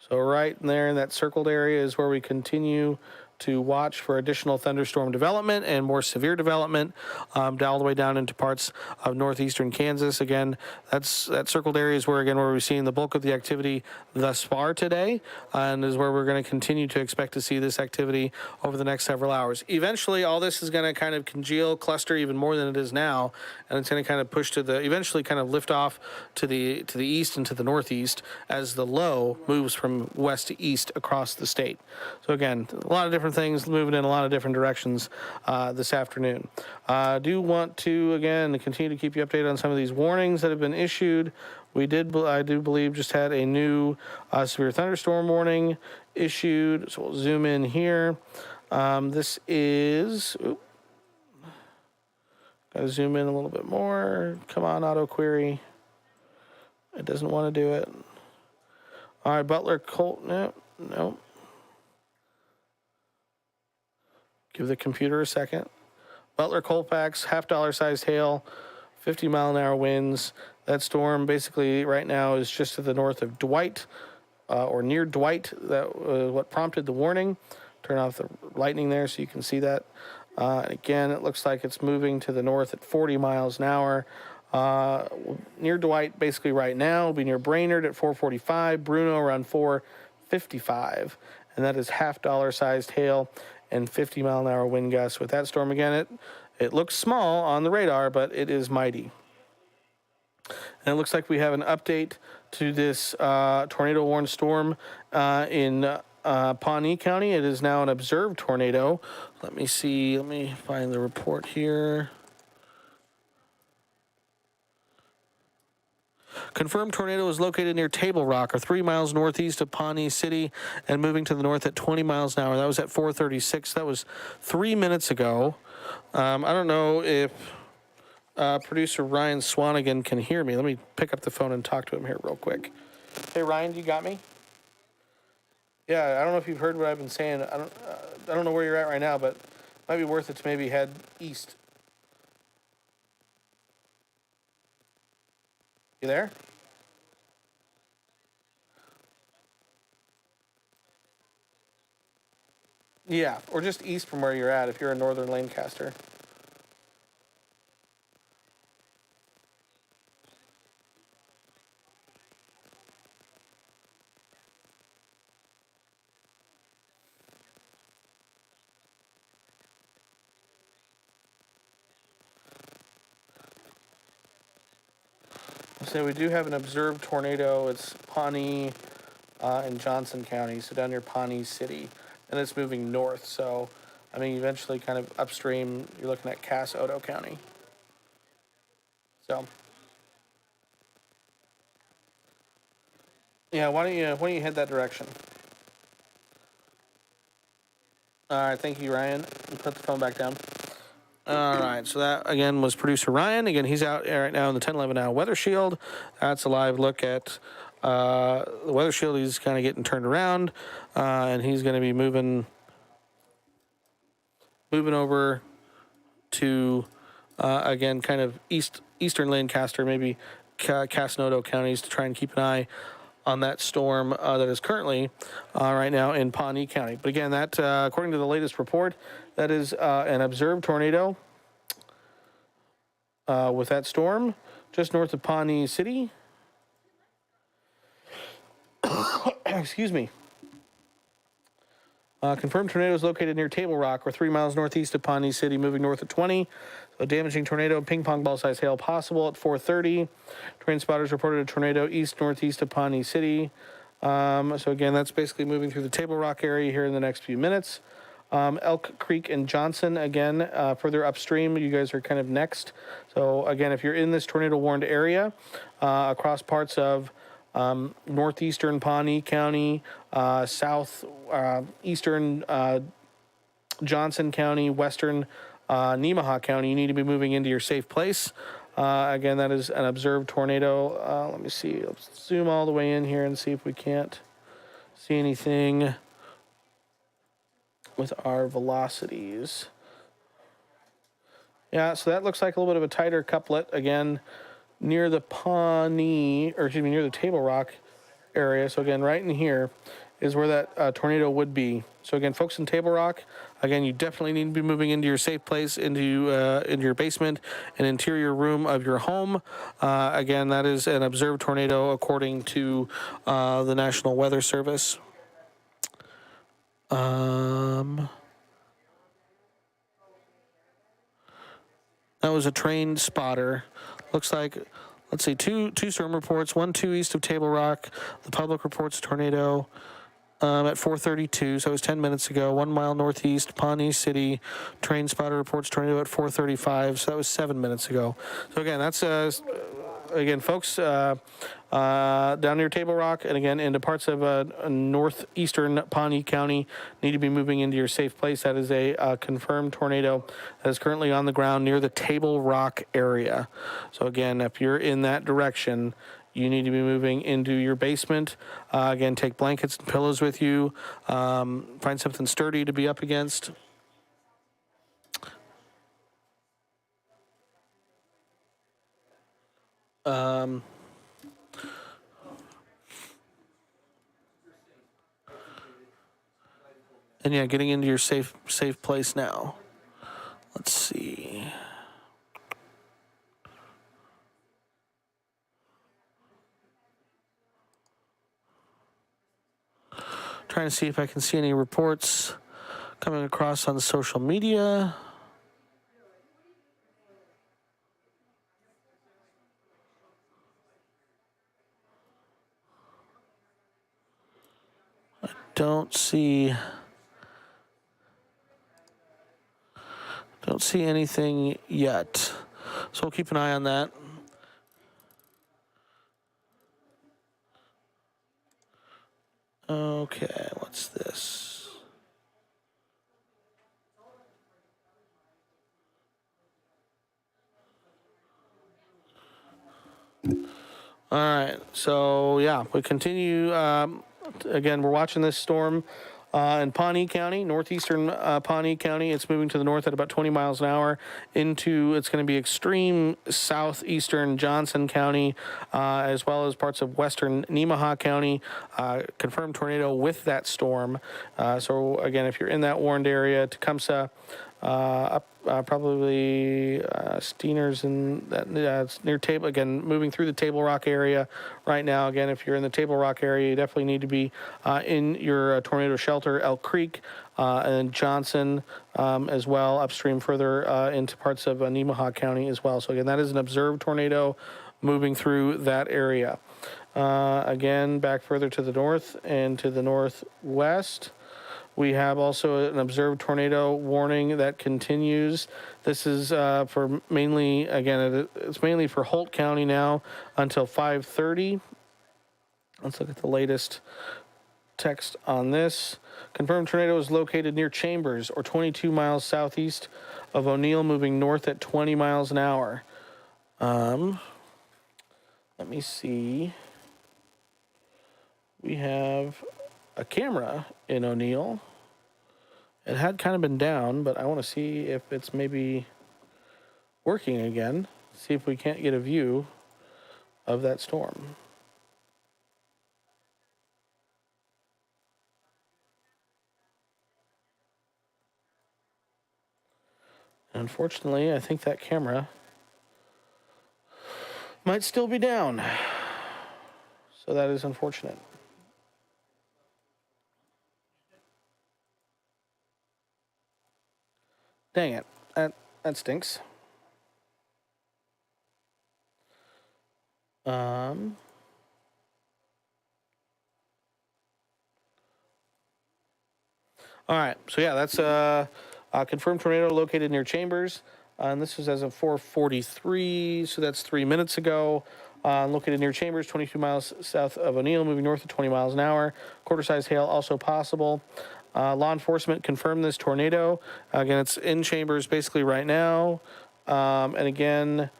So right there in that circled area is where we continue to watch for additional thunderstorm development and more severe development all the way down into parts of northeastern Kansas. Again, that circled area is where we're seeing the bulk of the activity thus far today, and is where we're going to continue to expect to see this activity over the next several hours. Eventually, all this is going to kind of congeal, cluster even more than it is now, and it's going to kind of push to eventually kind of lift off to the east and to the northeast as the low moves from west to east across the state. So again, a lot of different things moving in a lot of different directions this afternoon. I do want to, again, continue to keep you updated on some of these warnings that have been issued. I do believe, just had a new severe thunderstorm warning issued. So we'll zoom in here. This is, gotta zoom in a little bit more. Come on, auto query. It doesn't want to do it. All right, Butler, Colt, no. Give the computer a second. Butler, Colfax, $50 sized hail, 50-mile-an-hour winds. That storm basically right now is just to the north of Dwight, or near Dwight. That what prompted the warning. Turn off the lightning there so you can see that. Again, it looks like it's moving to the north at 40 miles an hour. Near Dwight basically right now. Will be near Brainerd at 445. Bruno around 455. And that is $50 sized hail and 50-mile-an-hour wind gusts. With that storm, again, it looks small on the radar, but it is mighty. And it looks like we have an update to this tornado warned storm in Pawnee County. It is now an observed tornado. Let me find the report here. Confirmed tornado is located near Table Rock, or 3 miles northeast of Pawnee City, and moving to the north at 20 miles an hour. That was at 4:36. That was 3 minutes ago. I don't know if producer Ryan Swanigan can hear me. Let me pick up the phone and talk to him here real quick. Hey, Ryan, you got me? Yeah, I don't know if you've heard what I've been saying. I don't know where you're at right now, but it might be worth it to maybe head east. You there? Yeah, or just east from where you're at if you're in northern Lancaster. So we do have an observed tornado. It's Pawnee in Johnson County, so down near Pawnee City, and it's moving north. So, I mean, eventually, kind of upstream, you're looking at Cass Odo County. So, yeah, why don't you head that direction? All right, thank you, Ryan. Put the phone back down. All right, so that, again, was producer Ryan. Again, he's out right now in the 10-11 now Weather Shield. That's a live look at the Weather Shield. He's kind of getting turned around, and he's going to be moving over to, again, kind of eastern Lancaster, maybe Cass and Odo counties, to try and keep an eye on that storm that is currently right now in Pawnee County. But again, that, according to the latest report, that is an observed tornado with that storm just north of Pawnee City. Excuse me. Confirmed tornadoes located near Table Rock or 3 miles northeast of Pawnee City, moving north at 20. So damaging tornado, ping pong ball size hail possible at 4:30. Terrain spotters reported a tornado east-northeast of Pawnee City. So again, that's basically moving through the Table Rock area here in the next few minutes. Elk Creek and Johnson, again, further upstream, you guys are kind of next. So again, if you're in this tornado warned area, across parts of northeastern Pawnee County, southeastern Johnson County, western Nemaha County, you need to be moving into your safe place. Again, that is an observed tornado. Let me see. Let's zoom all the way in here and see if we can't see anything with our velocities. Yeah, so that looks like a little bit of a tighter couplet. Again, near the near the Table Rock area. So again, right in here is where that tornado would be. So again, folks in Table Rock, again, you definitely need to be moving into your safe place, into your basement, an interior room of your home. Again, that is an observed tornado according to the National Weather Service. That was a trained spotter. Looks like, let's see, two storm reports, 1-2 east of Table Rock. The public reports a tornado at 4:32, so it was 10 minutes ago. 1 mile northeast, Pawnee City. Train spotter reports tornado at 4:35, so that was 7 minutes ago. So again, that's again, folks, down near Table Rock, and again into parts of northeastern Pawnee County, need to be moving into your safe place. That is a confirmed tornado that is currently on the ground near the Table Rock area. So again, if you're in that direction, you need to be moving into your basement. Again, take blankets and pillows with you. Find something sturdy to be up against. And yeah, getting into your safe place now. Let's see. Trying to see if I can see any reports coming across on social media. Don't see anything yet, so we'll keep an eye on that. Okay, what's this? All right, so yeah, we continue. Again, we're watching this storm in Pawnee County, northeastern Pawnee County. It's moving to the north at about 20 miles an hour into, it's going to be extreme southeastern Johnson County, as well as parts of western Nemaha County. Confirmed tornado with that storm. So again, if you're in that warned area, Tecumseh, up probably Steeners and it's near Table, again, moving through the Table Rock area right now. Again, if you're in the Table Rock area, you definitely need to be in your tornado shelter. Elk Creek and Johnson as well, upstream further into parts of Nemaha County as well. So again, that is an observed tornado moving through that area. Again, back further to the north and to the northwest, we have also an observed tornado warning that continues. This is for mainly, again, it's mainly for Holt County now until 5:30. Let's look at the latest text on this. Confirmed tornado is located near Chambers or 22 miles southeast of O'Neill, moving north at 20 miles an hour. Let me see. We have a camera in O'Neill. It had kind of been down, but I want to see if it's maybe working again. See if we can't get a view of that storm. Unfortunately, I think that camera might still be down. So that is unfortunate. Dang it. That stinks. All right. So yeah, that's confirmed tornado located near Chambers. And this was as of 4:43, so that's 3 minutes ago. Located near Chambers, 22 miles south of O'Neill, moving north at 20 miles an hour. Quarter-size hail also possible. Law enforcement confirmed this tornado. Again, it's in Chambers basically right now. And again,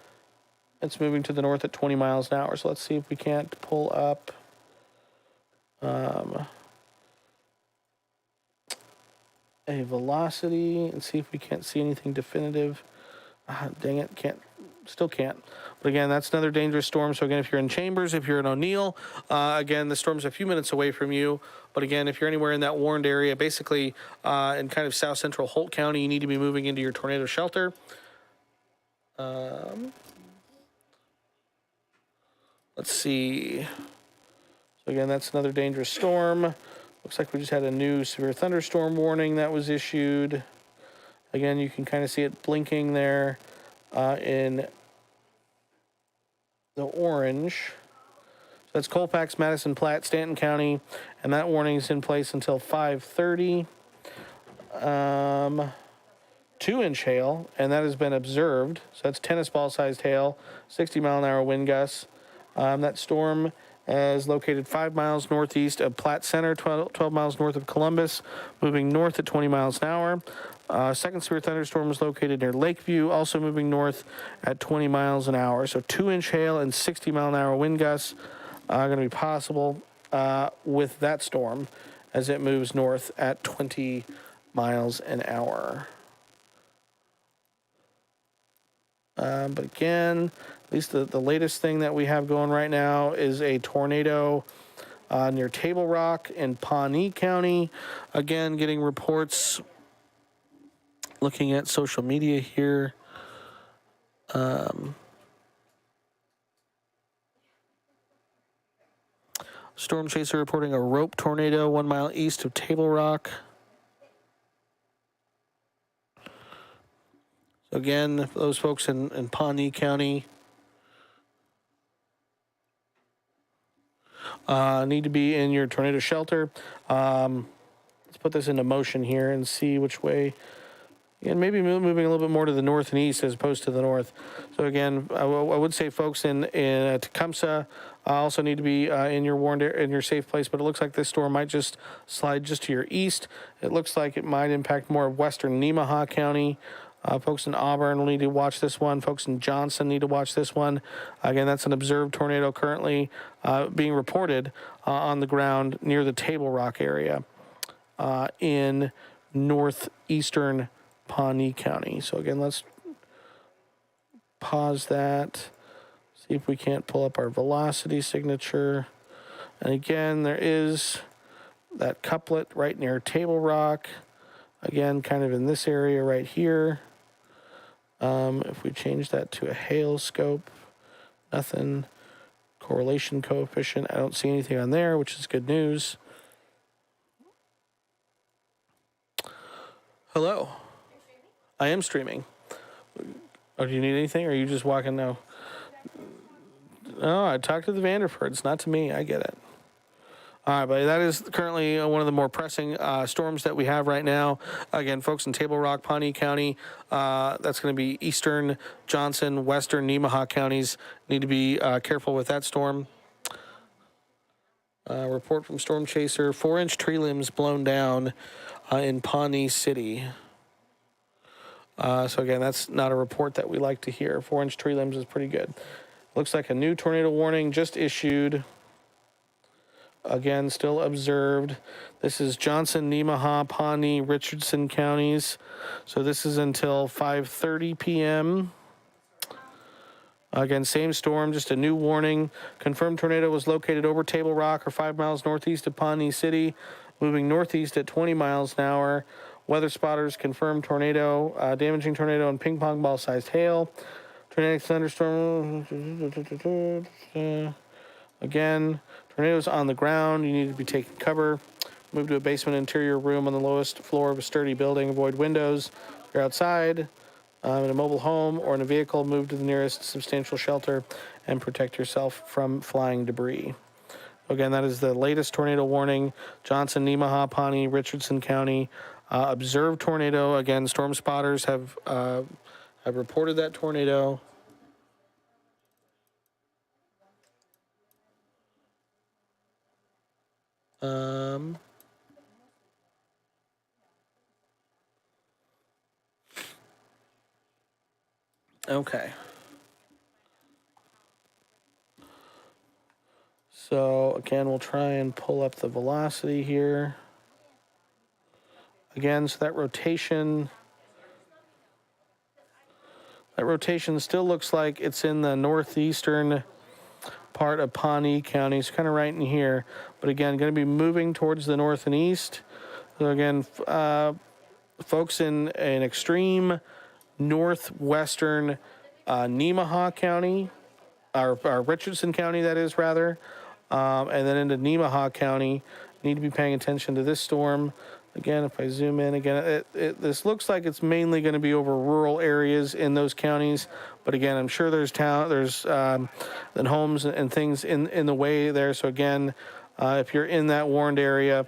it's moving to the north at 20 miles an hour. So let's see if we can't pull up a velocity and see if we can't see anything definitive. Dang it, still can't. But again, that's another dangerous storm. So again, if you're in Chambers, if you're in O'Neill, again, the storm's a few minutes away from you. But again, if you're anywhere in that warned area, basically in kind of south central Holt County, you need to be moving into your tornado shelter. Let's see. So again, that's another dangerous storm. Looks like we just had a new severe thunderstorm warning that was issued. Again, you can kind of see it blinking there in the orange. So that's Colfax, Madison, Platte, Stanton County, and that warning is in place until 5:30. 2-inch hail, and that has been observed. So that's tennis ball sized hail, 60 mile an hour wind gusts. That storm is located 5 miles northeast of Platte Center, 12 miles north of Columbus, moving north at 20 miles an hour. Second severe thunderstorm is located near Lakeview, also moving north at 20 miles an hour. So 2-inch hail and 60 mile an hour wind gusts are going to be possible with that storm as it moves north at 20 miles an hour. But again, at least the latest thing that we have going right now is a tornado near Table Rock in Pawnee County. Again, getting reports, looking at social media here. Storm chaser reporting a rope tornado 1 mile east of Table Rock. So again, those folks in Pawnee County need to be in your tornado shelter. Let's put this into motion here and see which way. And maybe moving a little bit more to the north and east as opposed to the north. So again, I would say folks in Tecumseh also need to be in your warned area, in your safe place. But it looks like this storm might just slide just to your east. It looks like it might impact more of western Nemaha County. Folks in Auburn will need to watch this one. Folks in Johnson need to watch this one. Again, that's an observed tornado currently being reported on the ground near the Table Rock area in northeastern Pawnee County. So again, let's pause that, see if we can't pull up our velocity signature. And again, there is that couplet right near Table Rock. Again, kind of in this area right here. If we change that to a hail scope, nothing. Correlation coefficient, I don't see anything on there, which is good news. Hello. I am streaming. Oh, do you need anything, or are you just walking now? No, I talked to the Vanderfords, not to me. I get it. All right, buddy. That is currently one of the more pressing storms that we have right now. Again, folks in Table Rock, Pawnee County, that's going to be eastern Johnson, western Nemaha counties. Need to be careful with that storm. Report from Storm Chaser: 4-inch tree limbs blown down in Pawnee City. So again, that's not a report that we like to hear. 4-inch tree limbs is pretty good. Looks like a new tornado warning just issued. Again, still observed. This is Johnson, Nemaha, Pawnee, Richardson counties. So this is until 5:30 p.m. Again, same storm, just a new warning. Confirmed tornado was located over Table Rock or 5 miles northeast of Pawnee City, moving northeast at 20 miles an hour. Weather spotters confirmed tornado, damaging tornado and ping pong ball sized hail. Tornadic thunderstorm. Again, tornadoes on the ground. You need to be taking cover. Move to a basement interior room on the lowest floor of a sturdy building. Avoid windows. If you're outside, in a mobile home or in a vehicle, move to the nearest substantial shelter and protect yourself from flying debris. Again, that is the latest tornado warning. Johnson, Nemaha, Pawnee, Richardson County. Observed tornado. Again, storm spotters have reported that tornado. Okay. So again, we'll try and pull up the velocity here. Again, so that rotation still looks like it's in the northeastern part of Pawnee County. It's kind of right in here. But again, going to be moving towards the north and east. So again, folks in an extreme northwestern Nemaha County, or Richardson County, that is, rather, and then into Nemaha County, need to be paying attention to this storm. Again, if I zoom in again, this looks like it's mainly going to be over rural areas in those counties. But again, I'm sure there's then homes and things in the way there. So again, if you're in that warned area,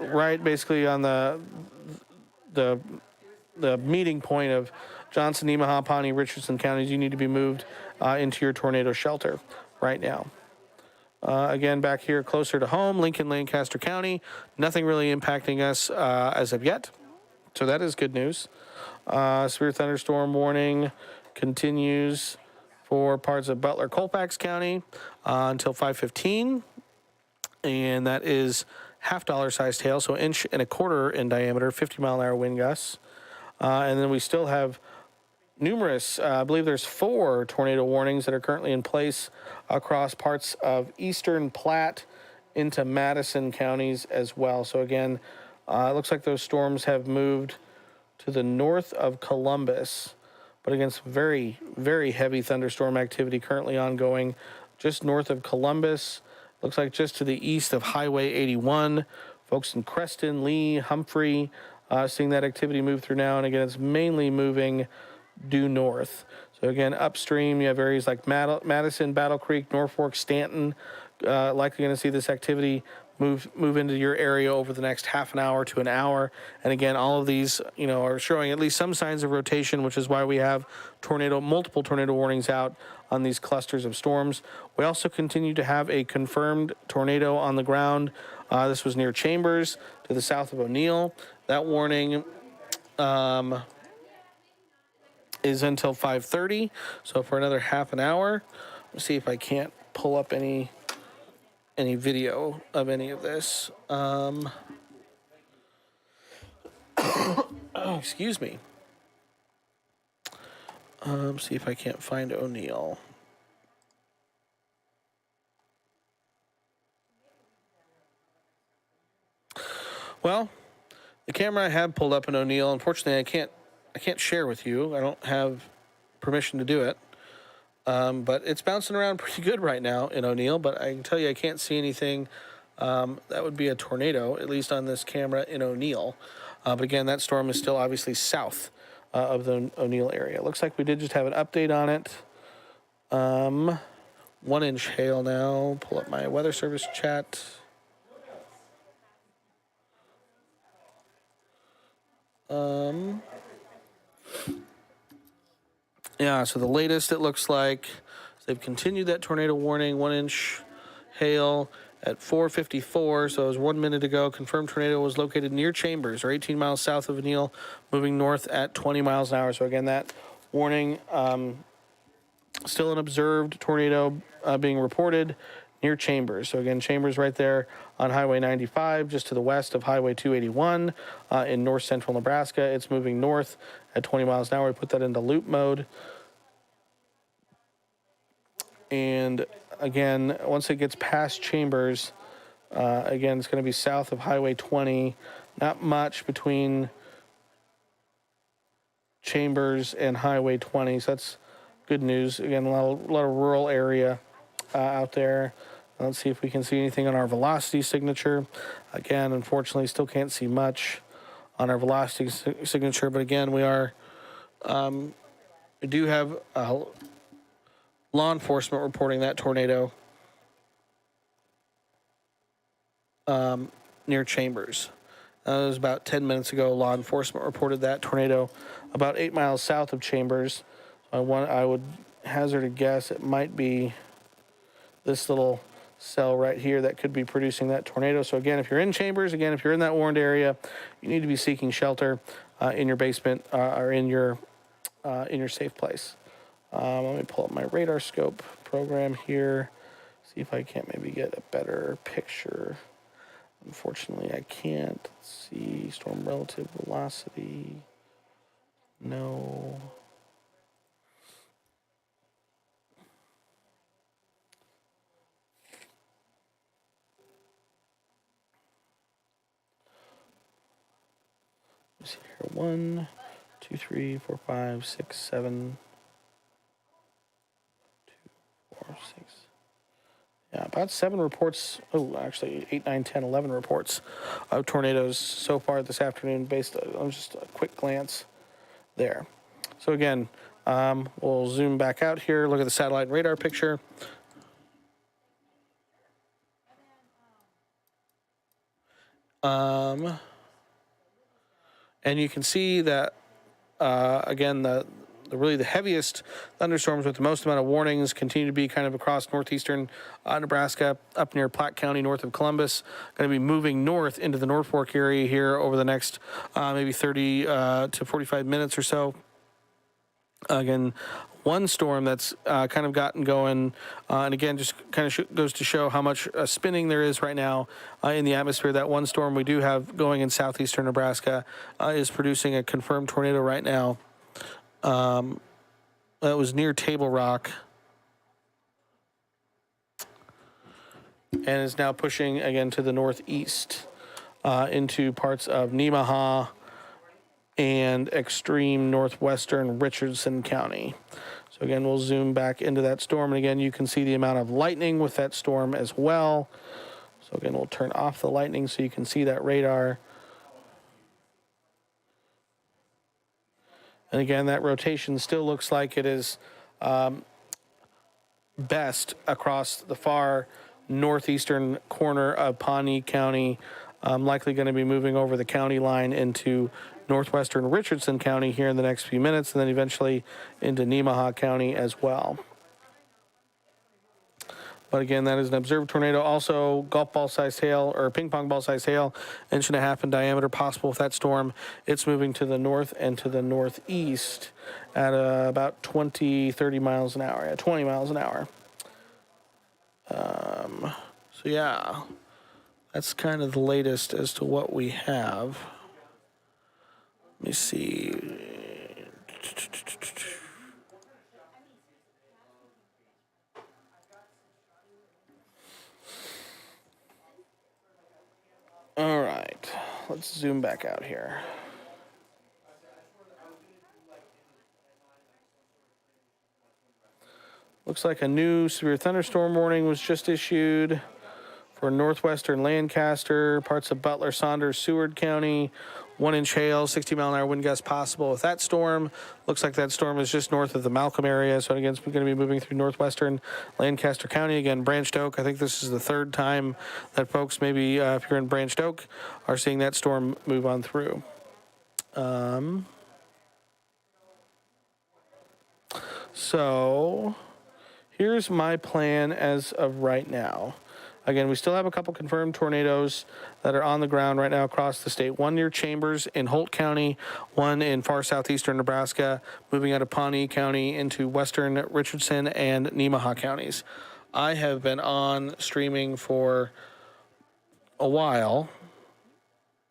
right, basically on the meeting point of Johnson, Nemaha, Pawnee, Richardson counties, you need to be moved into your tornado shelter right now. Again, back here closer to home, Lincoln, Lancaster County, nothing really impacting us as of yet. So that is good news. Severe thunderstorm warning continues for parts of Butler, Colfax County until 5:15. And that is $half sized hail, so 1.25 inches in diameter, 50-mile-an-hour wind gusts. And then we still have numerous, I believe there's 4 tornado warnings that are currently in place across parts of eastern Platte into Madison counties as well. So again, it looks like those storms have moved to the north of Columbus, but again, some very, very heavy thunderstorm activity currently ongoing just north of Columbus. Looks like just to the east of Highway 81. Folks in Creston, Lee, Humphrey, seeing that activity move through now. And again, it's mainly moving due north. So again, upstream, you have areas like Madison, Battle Creek, Norfolk, Stanton. Likely going to see this activity move into your area over the next half an hour to an hour. And again, all of these, are showing at least some signs of rotation, which is why we have multiple tornado warnings out on these clusters of storms. We also continue to have a confirmed tornado on the ground. This was near Chambers to the south of O'Neill. That warning is until 5:30. So for another half an hour, let's see if I can't pull up any video of any of this. Excuse me. See if I can't find O'Neill. Well, the camera I have pulled up in O'Neill, unfortunately I can't share with you. I don't have permission to do it. But it's bouncing around pretty good right now in O'Neill, but I can tell you I can't see anything. That would be a tornado, at least on this camera in O'Neill. But again, that storm is still obviously south of the O'Neill area. It looks like we did just have an update on it. 1-inch hail now. Pull up my weather service chat. Yeah, so the latest it looks like they've continued that tornado warning, 1-inch hail at 4:54. So it was 1 minute ago. Confirmed tornado was located near Chambers, or 18 miles south of Neal, moving north at 20 miles an hour. So again, that warning, still an observed tornado being reported near Chambers. So again, Chambers right there on Highway 95, just to the west of Highway 281 in north central Nebraska. It's moving north at 20 miles an hour. We put that into loop mode. And again, once it gets past Chambers, again, it's going to be south of Highway 20. Not much between Chambers and Highway 20, so that's good news. Again, a lot of rural area out there. Let's see if we can see anything on our velocity signature. Again, unfortunately, still can't see much on our velocity signature, but again, we do have law enforcement reporting that tornado near Chambers. It was about 10 minutes ago. Law enforcement reported that tornado about 8 miles south of Chambers. I would hazard a guess it might be this little cell right here that could be producing that tornado. So again, if you're in Chambers, again, if you're in that warned area, you need to be seeking shelter in your basement or in your safe place. Let me pull up my radar scope program here, see if I can't maybe get a better picture. Unfortunately, I can't. Let's see, storm relative velocity. No. Let's see here. 1, 2, 3, 4, 5, 6, 7. 4, 6. Yeah, about 7 reports. Oh, actually 8, 9, 10, 11 reports of tornadoes so far this afternoon based on just a quick glance there. So again, we'll zoom back out here, look at the satellite and radar picture. And you can see that, again, really the heaviest thunderstorms with the most amount of warnings continue to be kind of across northeastern Nebraska, up near Platte County, north of Columbus. Going to be moving north into the North Fork area here over the next maybe 30 to 45 minutes or so. Again, one storm that's kind of gotten going, and again, just kind of goes to show how much spinning there is right now in the atmosphere. That one storm we do have going in southeastern Nebraska is producing a confirmed tornado right now. That was near Table Rock and is now pushing again to the northeast into parts of Nemaha and extreme northwestern Richardson County. So again, we'll zoom back into that storm, and again, you can see the amount of lightning with that storm as well. So again, we'll turn off the lightning so you can see that radar. And again, that rotation still looks like it is best across the far northeastern corner of Pawnee County, likely going to be moving over the county line into northwestern Richardson County here in the next few minutes, and then eventually into Nemaha County as well. But again, that is an observed tornado. Also, golf ball sized hail or ping pong ball sized hail, 1.5 inch in diameter possible with that storm. It's moving to the north and to the northeast at about 30 miles an hour, at 20 miles an hour. So yeah, that's kind of the latest as to what we have. Let me see. All right, let's zoom back out here. Looks like a new severe thunderstorm warning was just issued for northwestern Lancaster, parts of Butler, Saunders, Seward County. 1-inch hail, 60-mile-an-hour wind gusts possible with that storm. Looks like that storm is just north of the Malcolm area, so again, it's going to be moving through northwestern Lancaster County. Again, Branched Oak, I think this is the third time that folks, maybe if you're in Branched Oak, are seeing that storm move on through. So here's my plan as of right now. Again, we still have a couple confirmed tornadoes that are on the ground right now across the state. One near Chambers in Holt County, one in far southeastern Nebraska, moving out of Pawnee County into western Richardson and Nemaha counties. I have been on streaming for a while,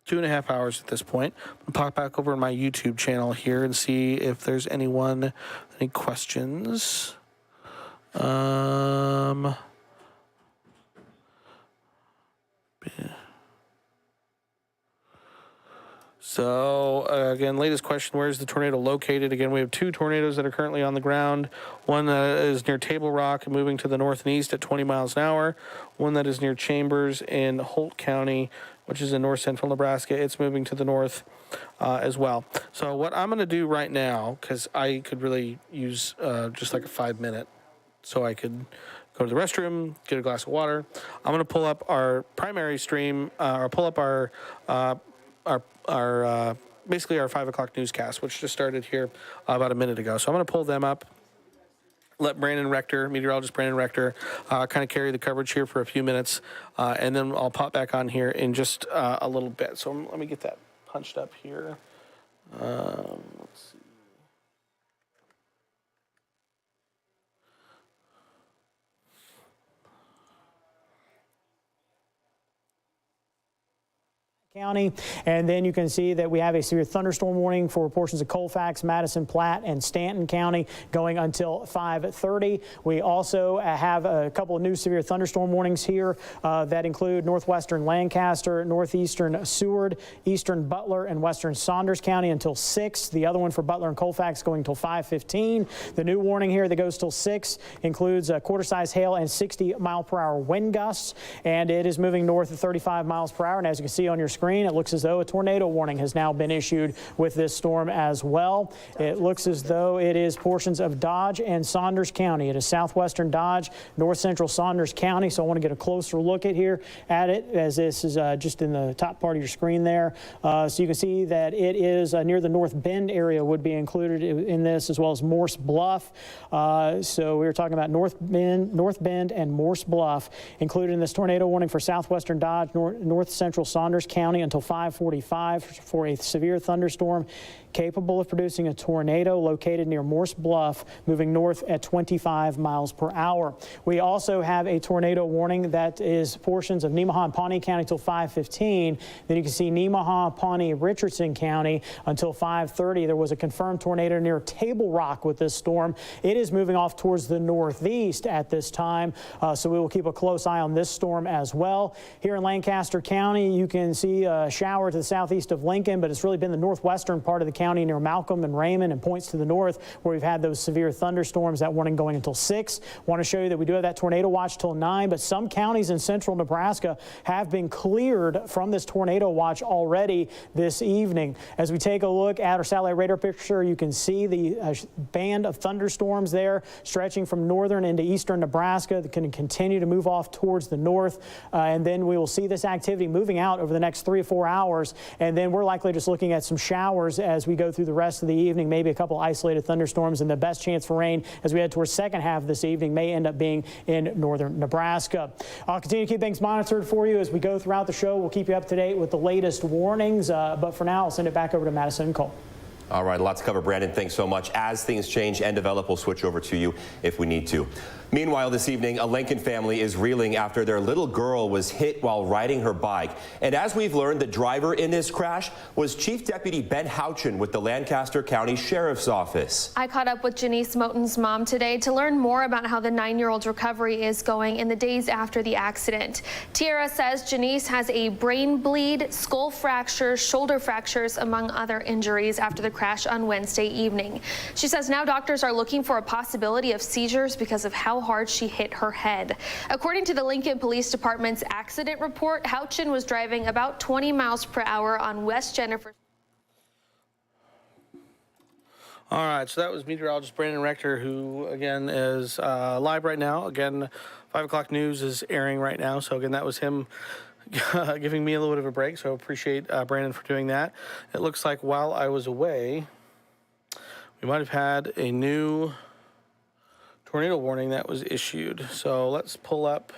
2.5 hours at this point. I'll pop back over to my YouTube channel here and see if there's any questions. So, again, latest question, where is the tornado located? Again, we have 2 tornadoes that are currently on the ground. One that is near Table Rock, moving to the north and east at 20 miles an hour. One that is near Chambers in Holt County, which is in north central Nebraska. It's moving to the north as well. So what I'm going to do right now, because I could really use just like a 5-minute, so I could go to the restroom, get a glass of water. I'm going to pull up our primary stream, or pull up our basically our 5 o'clock newscast, which just started here about a minute ago. So I'm going to pull them up, let Brandon Rector, meteorologist Brandon Rector, kind of carry the coverage here for a few minutes, and then I'll pop back on here in just a little bit. So let me get that punched up here. Let's see.
County, and then you can see that we have a severe thunderstorm warning for portions of Colfax, Madison, Platte, and Stanton County going until 5:30. We also have a couple of new severe thunderstorm warnings here that include northwestern Lancaster, northeastern Seward, eastern Butler, and western Saunders County until 6. The other one for Butler and Colfax going until 5:15. The new warning here that goes till 6 includes quarter-size hail and 60-mile-per-hour wind gusts, and it is moving north at 35 miles per hour. And as you can see on your screen, it looks as though a tornado warning has now been issued with this storm as well. It looks as though it is portions of Dodge and Saunders County. It is southwestern Dodge, north central Saunders County. So I want to get a closer look at it, as this is just in the top part of your screen there. So you can see that it is near the North Bend area would be included in this, as well as Morse Bluff. So we were talking about North Bend and Morse Bluff included in this tornado warning for southwestern Dodge, north central Saunders County until 5:45 for a severe thunderstorm capable of producing a tornado located near Morse Bluff, moving north at 25 miles per hour. We also have a tornado warning that is portions of Nemaha and Pawnee County until 5:15. Then you can see Nemaha, Pawnee, Richardson County until 5:30. There was a confirmed tornado near Table Rock with this storm. It is moving off towards the northeast at this time, so we will keep a close eye on this storm as well. Here in Lancaster County, you can see a shower to the southeast of Lincoln, but it's really been the northwestern part of the county near Malcolm and Raymond and points to the north where we've had those severe thunderstorms. That warning going until 6. Want to show you that we do have that tornado watch till 9, but some counties in central Nebraska have been cleared from this tornado watch already this evening. As we take a look at our satellite radar picture, you can see the band of thunderstorms there stretching from northern into eastern Nebraska that can continue to move off towards the north, and then we will see this activity moving out over the next 3 or 4 hours, and then we're likely just looking at some showers as we go through the rest of the evening, maybe a couple isolated thunderstorms, and the best chance for rain as we head towards second half of this evening may end up being in northern Nebraska. I'll continue to keep things monitored for you as we go throughout the show. We'll keep you up to date with the latest warnings, but for now, I'll send it back over to Madison and Cole.
All right, lots to cover, Brandon. Thanks so much. As things change and develop, we'll switch over to you if we need to. Meanwhile, this evening, a Lincoln family is reeling after their little girl was hit while riding her bike. And as we've learned, the driver in this crash was Chief Deputy Ben Houchin with the Lancaster County Sheriff's Office.
I caught up with Janice Moten's mom today to learn more about how the 9-year-old's recovery is going in the days after the accident. Tiara says Janice has a brain bleed, skull fractures, shoulder fractures, among other injuries after the crash on Wednesday evening. She says now doctors are looking for a possibility of seizures because of how hard she hit her head. According to the Lincoln Police Department's accident report, Houchin was driving about 20 miles per hour on West Jennifer.
All right, so that was meteorologist Brandon Rector, who, again, is live right now. Again, 5 o'clock news is airing right now. So, again, that was him giving me a little bit of a break. So, I appreciate Brandon for doing that. It looks like while I was away, we might have had a new tornado warning that was issued. So, let's pull up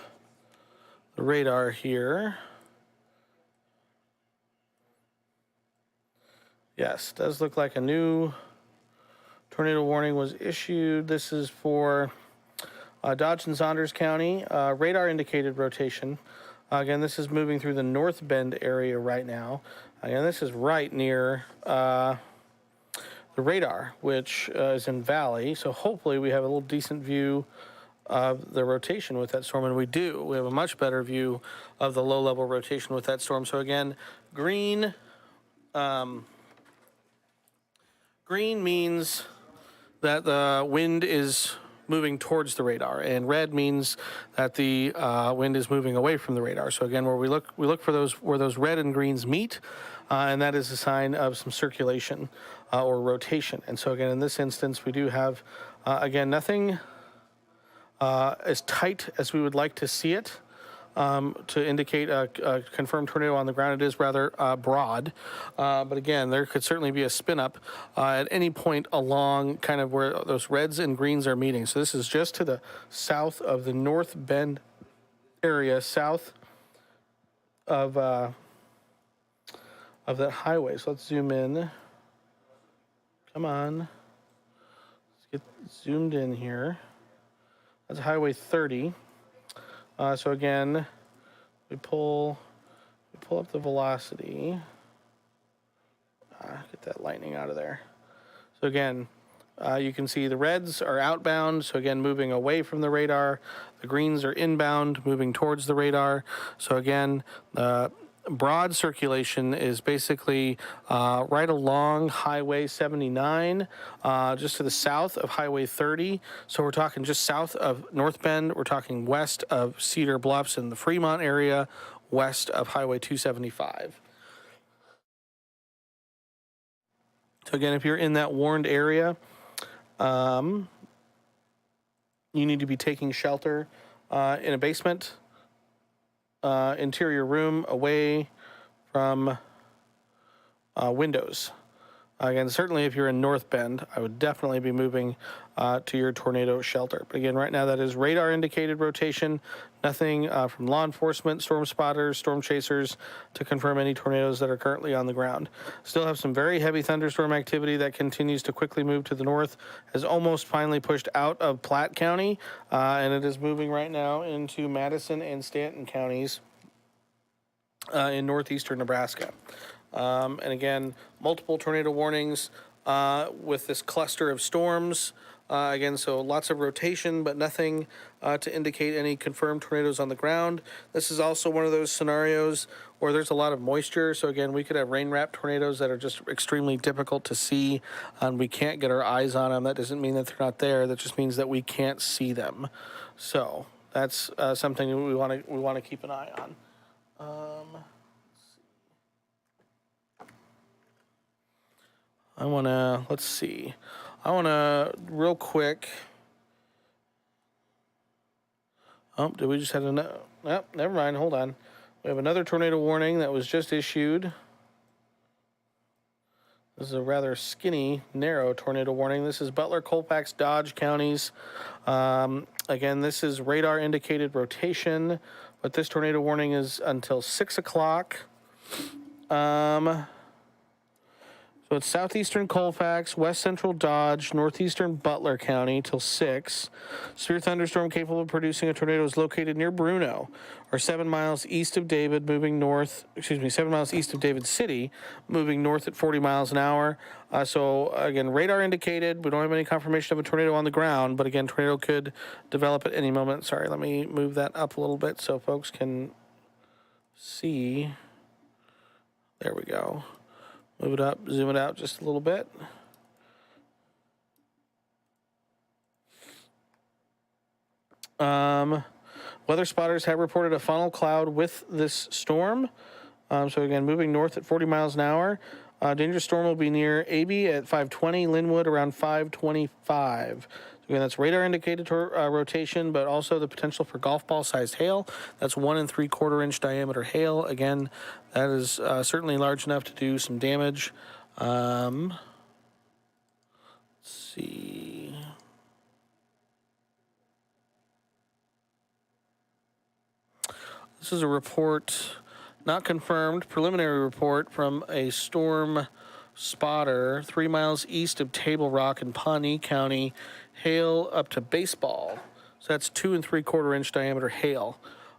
the radar here. Yes, it does look like a new tornado warning was issued. This is for Dodge and Saunders County. Radar indicated rotation. Again, this is moving through the North Bend area right now. Again, this is right near the radar, which is in Valley. So hopefully we have a little decent view of the rotation with that storm, and we do. We have a much better view of the low-level rotation with that storm. So again, green, green means that the wind is moving towards the radar, and red means that the wind is moving away from the radar. So again, where we look for those where those red and greens meet, and that is a sign of some circulation or rotation. And so again, in this instance, we do have again nothing as tight as we would like to see it. To indicate a confirmed tornado on the ground. It is rather broad, but again, there could certainly be a spin up at any point along kind of where those reds and greens are meeting. So this is just to the south of the North Bend area, south of that highway. So let's zoom in. Come on, let's get zoomed in here. That's Highway 30. So again, we pull up the velocity. Get that lightning out of there. So again, you can see the reds are outbound. So again, moving away from the radar. The greens are inbound, moving towards the radar. So again, broad circulation is basically right along Highway 79, just to the south of Highway 30. So we're talking just south of North Bend. We're talking west of Cedar Bluffs in the Fremont area, west of Highway 275. So again, if you're in that warned area, you need to be taking shelter in a basement. Interior room away from windows. Again, certainly if you're in North Bend, I would definitely be moving to your tornado shelter. But again, right now that is radar indicated rotation. Nothing from law enforcement, storm spotters, storm chasers to confirm any tornadoes that are currently on the ground. Still have some very heavy thunderstorm activity that continues to quickly move to the north, has almost finally pushed out of Platte County, and it is moving right now into Madison and Stanton counties in northeastern Nebraska. And again, multiple tornado warnings with this cluster of storms. Again, so lots of rotation, but nothing to indicate any confirmed tornadoes on the ground. This is also one of those scenarios where there's a lot of moisture. So again, we could have rain-wrapped tornadoes that are just extremely difficult to see, and we can't get our eyes on them. That doesn't mean that they're not there. That just means that we can't see them. So that's something we want to keep an eye on. Let's see. I want to real quick. Oh, did we just have another? Oh, never mind. Hold on. We have another tornado warning that was just issued. This is a rather skinny, narrow tornado warning. This is Butler, Colfax, Dodge counties. Again, this is radar indicated rotation, but this tornado warning is until 6 o'clock. So it's southeastern Colfax, west central Dodge, northeastern Butler County till 6. Severe thunderstorm capable of producing a tornado is located near Bruno, or 7 miles east of David, moving north, 7 miles east of David City, moving north at 40 miles an hour. So again, radar indicated. We don't have any confirmation of a tornado on the ground, but again, tornado could develop at any moment. Sorry, let me move that up a little bit so folks can see. There we go. Move it up, zoom it out just a little bit. Weather spotters have reported a funnel cloud with this storm. So again, moving north at 40 miles an hour. Dangerous storm will be near AB at 520, Linwood around 525. So again, that's radar indicated rotation, but also the potential for golf ball sized hail. That's 1 3/4 inch diameter hail. Again, that is certainly large enough to do some damage. Let's see. This is a report, not confirmed, preliminary report from a storm spotter 3 miles east of Table Rock in Pawnee County. Hail up to baseball. So that's 2 3/4 inch diameter hail,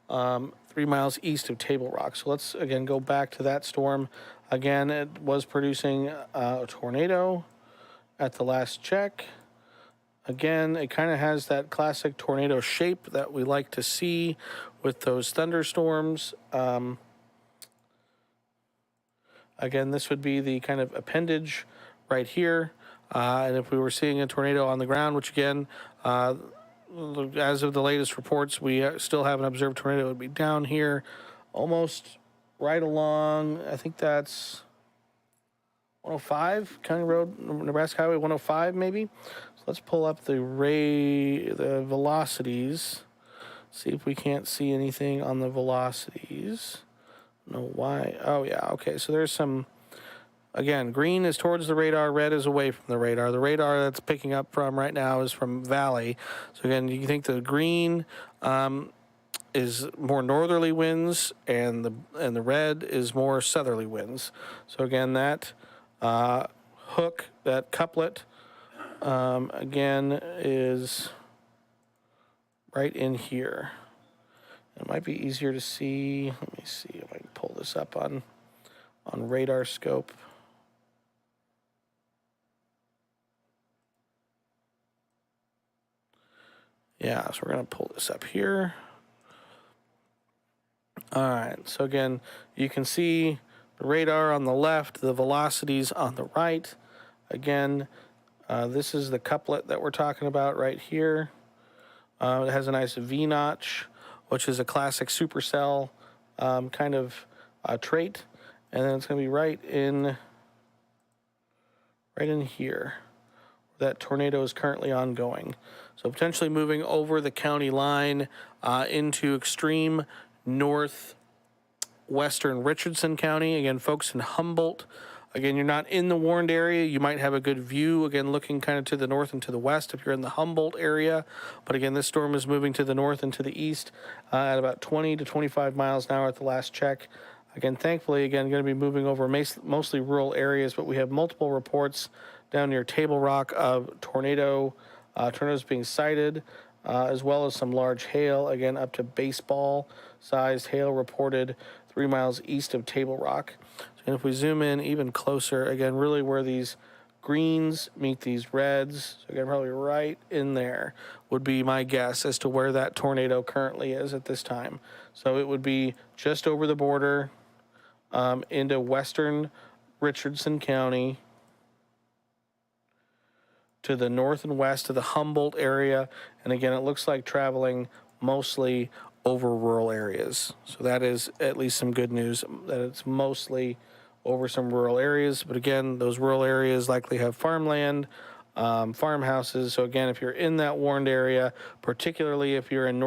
3 miles east of Table Rock. So let's again go back to that storm. Again, it was producing a tornado at the last check. Again, it kind of has that classic tornado shape that we like to see with those thunderstorms. Again, this would be the kind of appendage right here. And if we were seeing a tornado on the ground, which again, as of the latest reports, we still haven't observed tornado, it would be down here, almost right along, I think that's 105, County Road, Nebraska Highway 105 maybe. So let's pull up the velocities, see if we can't see anything on the velocities. No, why? Oh yeah, okay, so there's some, again, green is towards the radar, red is away from the radar. The radar that's picking up from right now is from Valley. So again, you think the green is more northerly winds, and the red is more southerly winds. So again, that hook, that couplet, again, is right in here. It might be easier to see. Let me see if I can pull this up on radar scope. Yeah, so we're going to pull this up here. All right, so again, you can see the radar on the left, the velocities on the right. Again, this is the couplet that we're talking about right here. It has a nice V notch, which is a classic supercell kind of trait. And then it's going to be right in here. That tornado is currently ongoing. So potentially moving over the county line into extreme northwestern Richardson County. Again, folks in Humboldt. Again, you're not in the warned area. You might have a good view, again, looking kind of to the north and to the west if you're in the Humboldt area. But again, this storm is moving to the north and to the east at about 20 to 25 miles an hour at the last check. Again, thankfully, again, going to be moving over mostly rural areas, but we have multiple reports down near Table Rock of tornadoes being sighted, as well as some large hail, again, up to baseball-sized hail reported 3 miles east of Table Rock. And if we zoom in even closer, again, really where these greens meet these reds, so again, probably right in there would be my guess as to where that tornado currently is at this time. So it would be just over the border into western Richardson County, to the north and west of the Humboldt area. And again, it looks like traveling mostly over rural areas. So that is at least some good news, that it's mostly over some rural areas. But again, those rural areas likely have farmland, farmhouses. So again, if you're in that warned area, particularly if you're in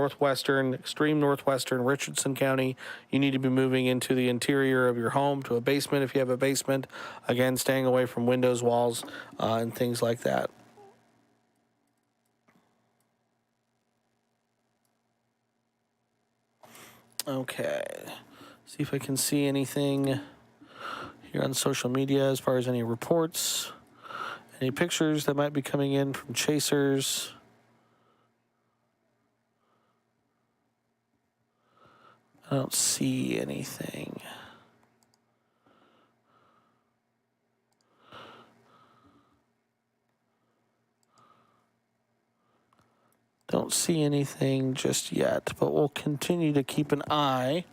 extreme northwestern Richardson County, you need to be moving into the interior of your home, to a basement if you have a basement. Again, staying away from windows, walls, and things like that. Okay, see if I can see anything here on social media as far as any reports, any pictures that might be coming in from chasers. I don't see anything. Don't see anything just yet, but we'll continue to keep an eye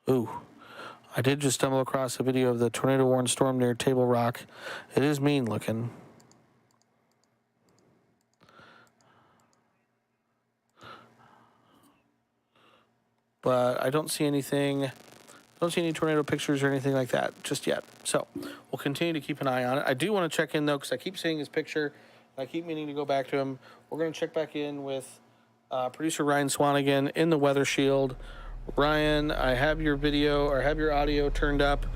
Ooh, I did just stumble across a video of the tornado-warned storm near Table Rock. It is mean looking. But I don't see anything. I don't see any tornado pictures or anything like that just yet. So we'll continue to keep an eye on it. I do want to check in, though, because I keep seeing his picture. I keep meaning to go back to him. We're going to check back in with producer Ryan Swanigan in the Weather Shield. Ryan, I have your video or have your audio turned up.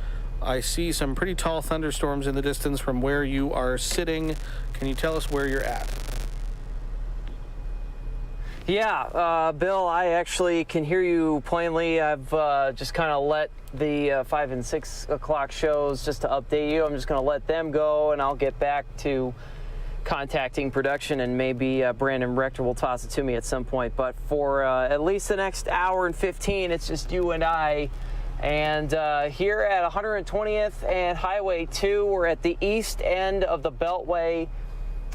I see some pretty tall thunderstorms in the distance from where you are sitting. Can you tell us where you're at?
Yeah, Bill, I actually can hear you plainly. I've just kind of let the 5 and 6 o'clock shows just to update you. I'm just going to let them go, and I'll get back to contacting production, and maybe Brandon Rector will toss it to me at some point. But for at least the next hour and 15, it's just you and I. And here at 120th and Highway 2, we're at the east end of the Beltway,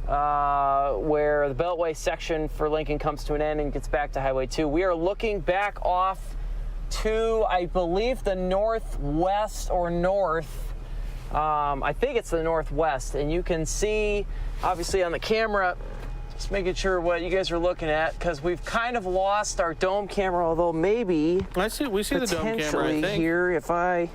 where the Beltway section for Lincoln comes to an end and gets back to Highway 2. We are looking back off to, I believe, the northwest or north. I think it's the northwest, and you can see, obviously, on the camera, just making sure what you guys are looking at, because we've kind of lost our dome camera, although maybe
we see the dome camera, I think.
Here, if I...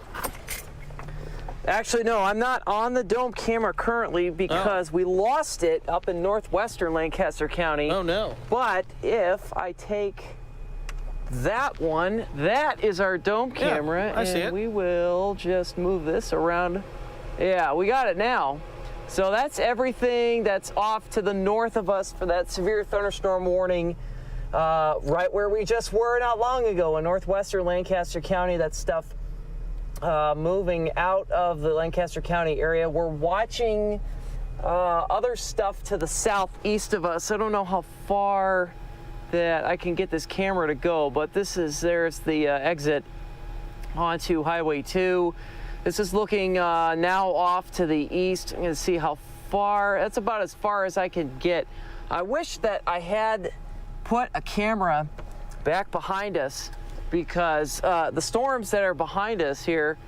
Actually, no, I'm not on the dome camera currently because we lost it up in northwestern Lancaster County.
Oh, no.
But if I take that one, that is our dome camera.
I see it.
We will just move this around. Yeah, we got it now. So that's everything that's off to the north of us for that severe thunderstorm warning, right where we just were not long ago in northwestern Lancaster County. That stuff moving out of the Lancaster County area. We're watching other stuff to the southeast of us. I don't know how far that I can get this camera to go, but there's the exit onto Highway 2. This is looking now off to the east. I'm going to see how far. That's about as far as I can get. I wish that I had put a camera back behind us, because the storms that are behind us here,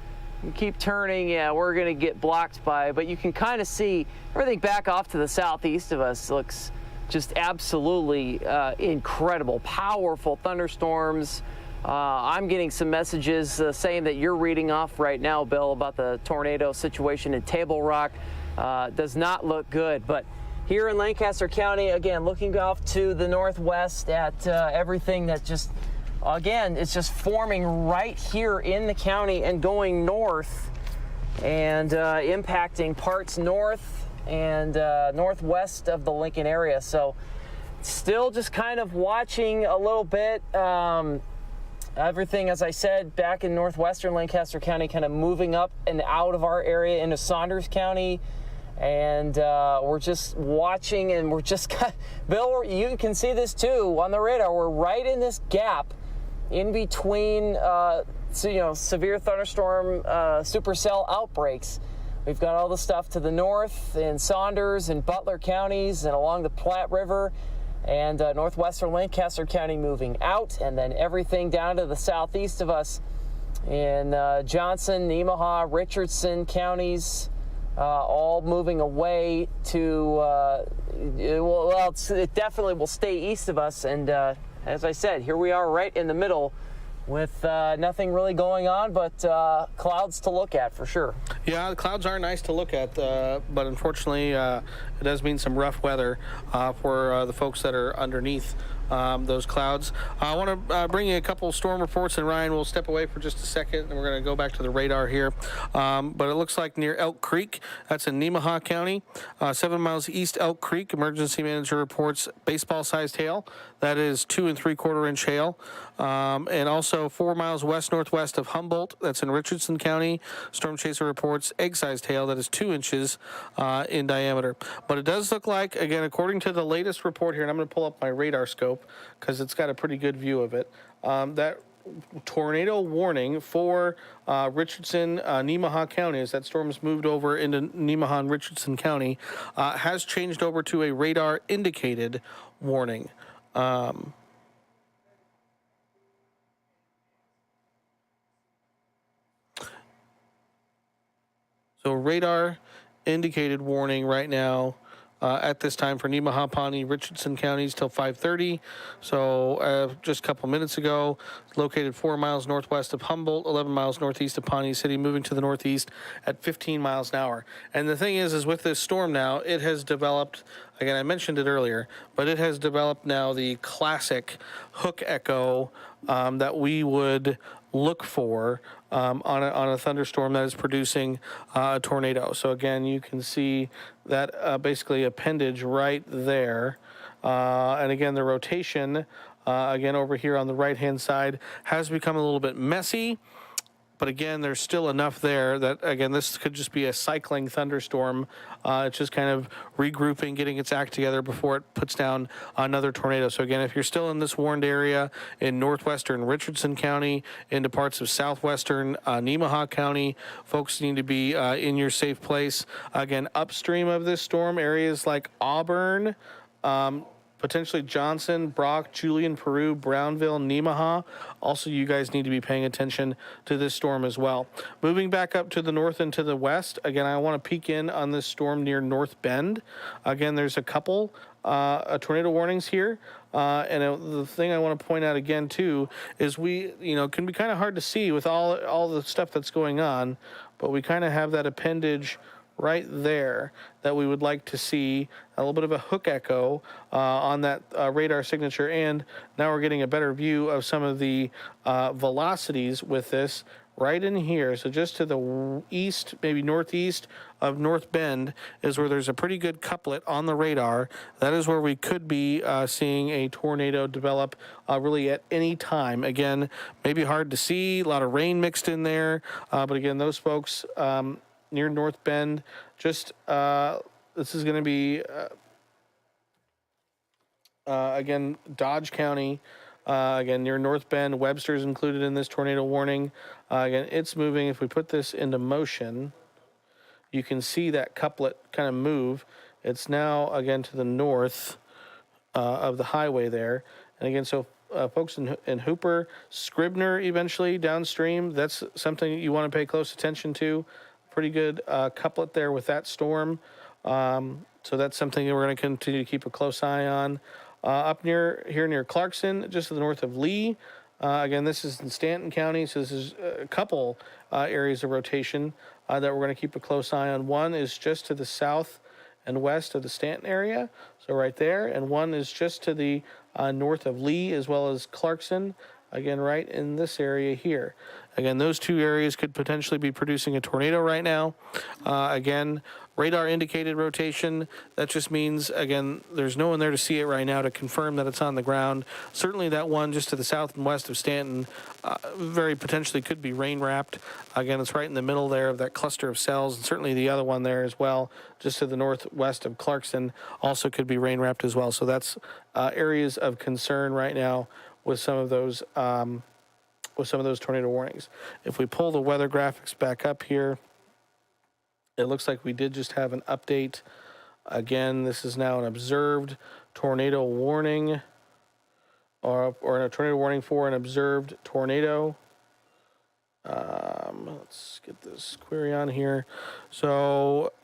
you keep turning, yeah, we're going to get blocked by, but you can kind of see everything back off to the southeast of us looks just absolutely incredible. Powerful thunderstorms. I'm getting some messages saying that you're reading off right now, Bill, about the tornado situation in Table Rock. Does not look good, but here in Lancaster County, again, looking off to the northwest at everything that just, again, it's just forming right here in the county and going north and impacting parts north and northwest of the Lincoln area. So still just kind of watching a little bit. Everything, as I said, back in northwestern Lancaster County, kind of moving up and out of our area into Saunders County. And we're just watching, and we're just, Bill, you can see this too on the radar. We're right in this gap in between, severe thunderstorm supercell outbreaks. We've got all the stuff to the north in Saunders and Butler counties and along the Platte River, and northwestern Lancaster County moving out, and then everything down to the southeast of us in Johnson, Nemaha, Richardson counties, all moving away to, it definitely will stay east of us. And as I said, here we are right in the middle with nothing really going on, but clouds to look at for sure.
Yeah, the clouds are nice to look at, but unfortunately it does mean some rough weather for the folks that are underneath those clouds. I want to bring you a couple storm reports, and Ryan will step away for just a second, and we're going to go back to the radar here. But it looks like near Elk Creek, that's in Nemaha County, 7 miles east Elk Creek, emergency manager reports baseball-sized hail. That is 2 3/4 inch hail. And also 4 miles west-northwest of Humboldt, that's in Richardson County, storm chaser reports egg-sized hail that is 2 inches in diameter. But it does look like, again, according to the latest report here, and I'm going to pull up my radar scope because it's got a pretty good view of it, that tornado warning for Richardson, Nemaha County, as that storm's moved over into Nemaha and Richardson County, has changed over to a radar indicated warning. So radar indicated warning right now at this time for Nemaha, Pawnee, Richardson counties till 5:30. So just a couple minutes ago, located 4 miles northwest of Humboldt, 11 miles northeast of Pawnee City, moving to the northeast at 15 miles an hour. And the thing is with this storm now, it has developed, again, I mentioned it earlier, but it has developed now the classic hook echo that we would look for on a thunderstorm that is producing a tornado. So again, you can see that basically appendage right there. And again, the rotation, again, over here on the right-hand side has become a little bit messy. But again, there's still enough there that, again, this could just be a cycling thunderstorm. It's just kind of regrouping, getting its act together before it puts down another tornado. So again, if you're still in this warned area in northwestern Richardson County, into parts of southwestern Nemaha County, folks need to be in your safe place. Again, upstream of this storm, areas like Auburn, potentially Johnson, Brock, Julian, Peru, Brownville, Nemaha. Also, you guys need to be paying attention to this storm as well. Moving back up to the north and to the west, again, I want to peek in on this storm near North Bend. Again, there's a couple tornado warnings here. And the thing I want to point out again, too, is it can be kind of hard to see with all the stuff that's going on, but we kind of have that appendage right there that we would like to see a little bit of a hook echo on that radar signature. And now we're getting a better view of some of the velocities with this right in here. So just to the east, maybe northeast of North Bend is where there's a pretty good couplet on the radar. That is where we could be seeing a tornado develop really at any time. Again, maybe hard to see, a lot of rain mixed in there. But again, those folks near North Bend, just this is going to be again Dodge County, again near North Bend. Webster's included in this tornado warning. Again, it's moving. If we put this into motion, you can see that couplet kind of move. It's now again to the north of the highway there, and again, so folks in Hooper, Scribner, eventually downstream. That's something you want to pay close attention to. Pretty good couplet there with that storm. So that's something that we're going to continue to keep a close eye on. Up near Clarkson, just to the north of Lee. Again, this is in Stanton County, so this is a couple areas of rotation that we're going to keep a close eye on. One is just to the south and west of the Stanton area, so right there. And one is just to the north of Lee as well as Clarkson. Again, right in this area here. Again, those two areas could potentially be producing a tornado right now. Again, radar indicated rotation. That just means, again, there's no one there to see it right now to confirm that it's on the ground. Certainly that one just to the south and west of Stanton very potentially could be rain wrapped. Again, it's right in the middle there of that cluster of cells, and certainly the other one there as well, just to the northwest of Clarkson, also could be rain wrapped as well. So that's areas of concern right now with some of those tornado warnings. If we pull the weather graphics back up here, it looks like we did just have an update. Again, this is now an observed tornado warning, or a tornado warning for an observed tornado. Let's get this query on here. So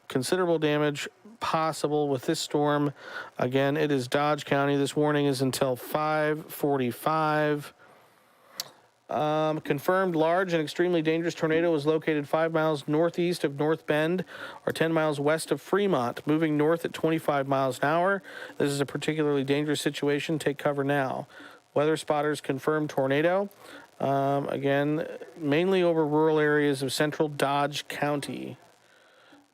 considerable damage possible with this storm. Again, it is Dodge County. This warning is until 5:45. Confirmed large and extremely dangerous tornado is located 5 miles northeast of North Bend or 10 miles west of Fremont, moving north at 25 miles an hour. This is a particularly dangerous situation. Take cover now. Weather spotters confirmed tornado. Again, mainly over rural areas of central Dodge County.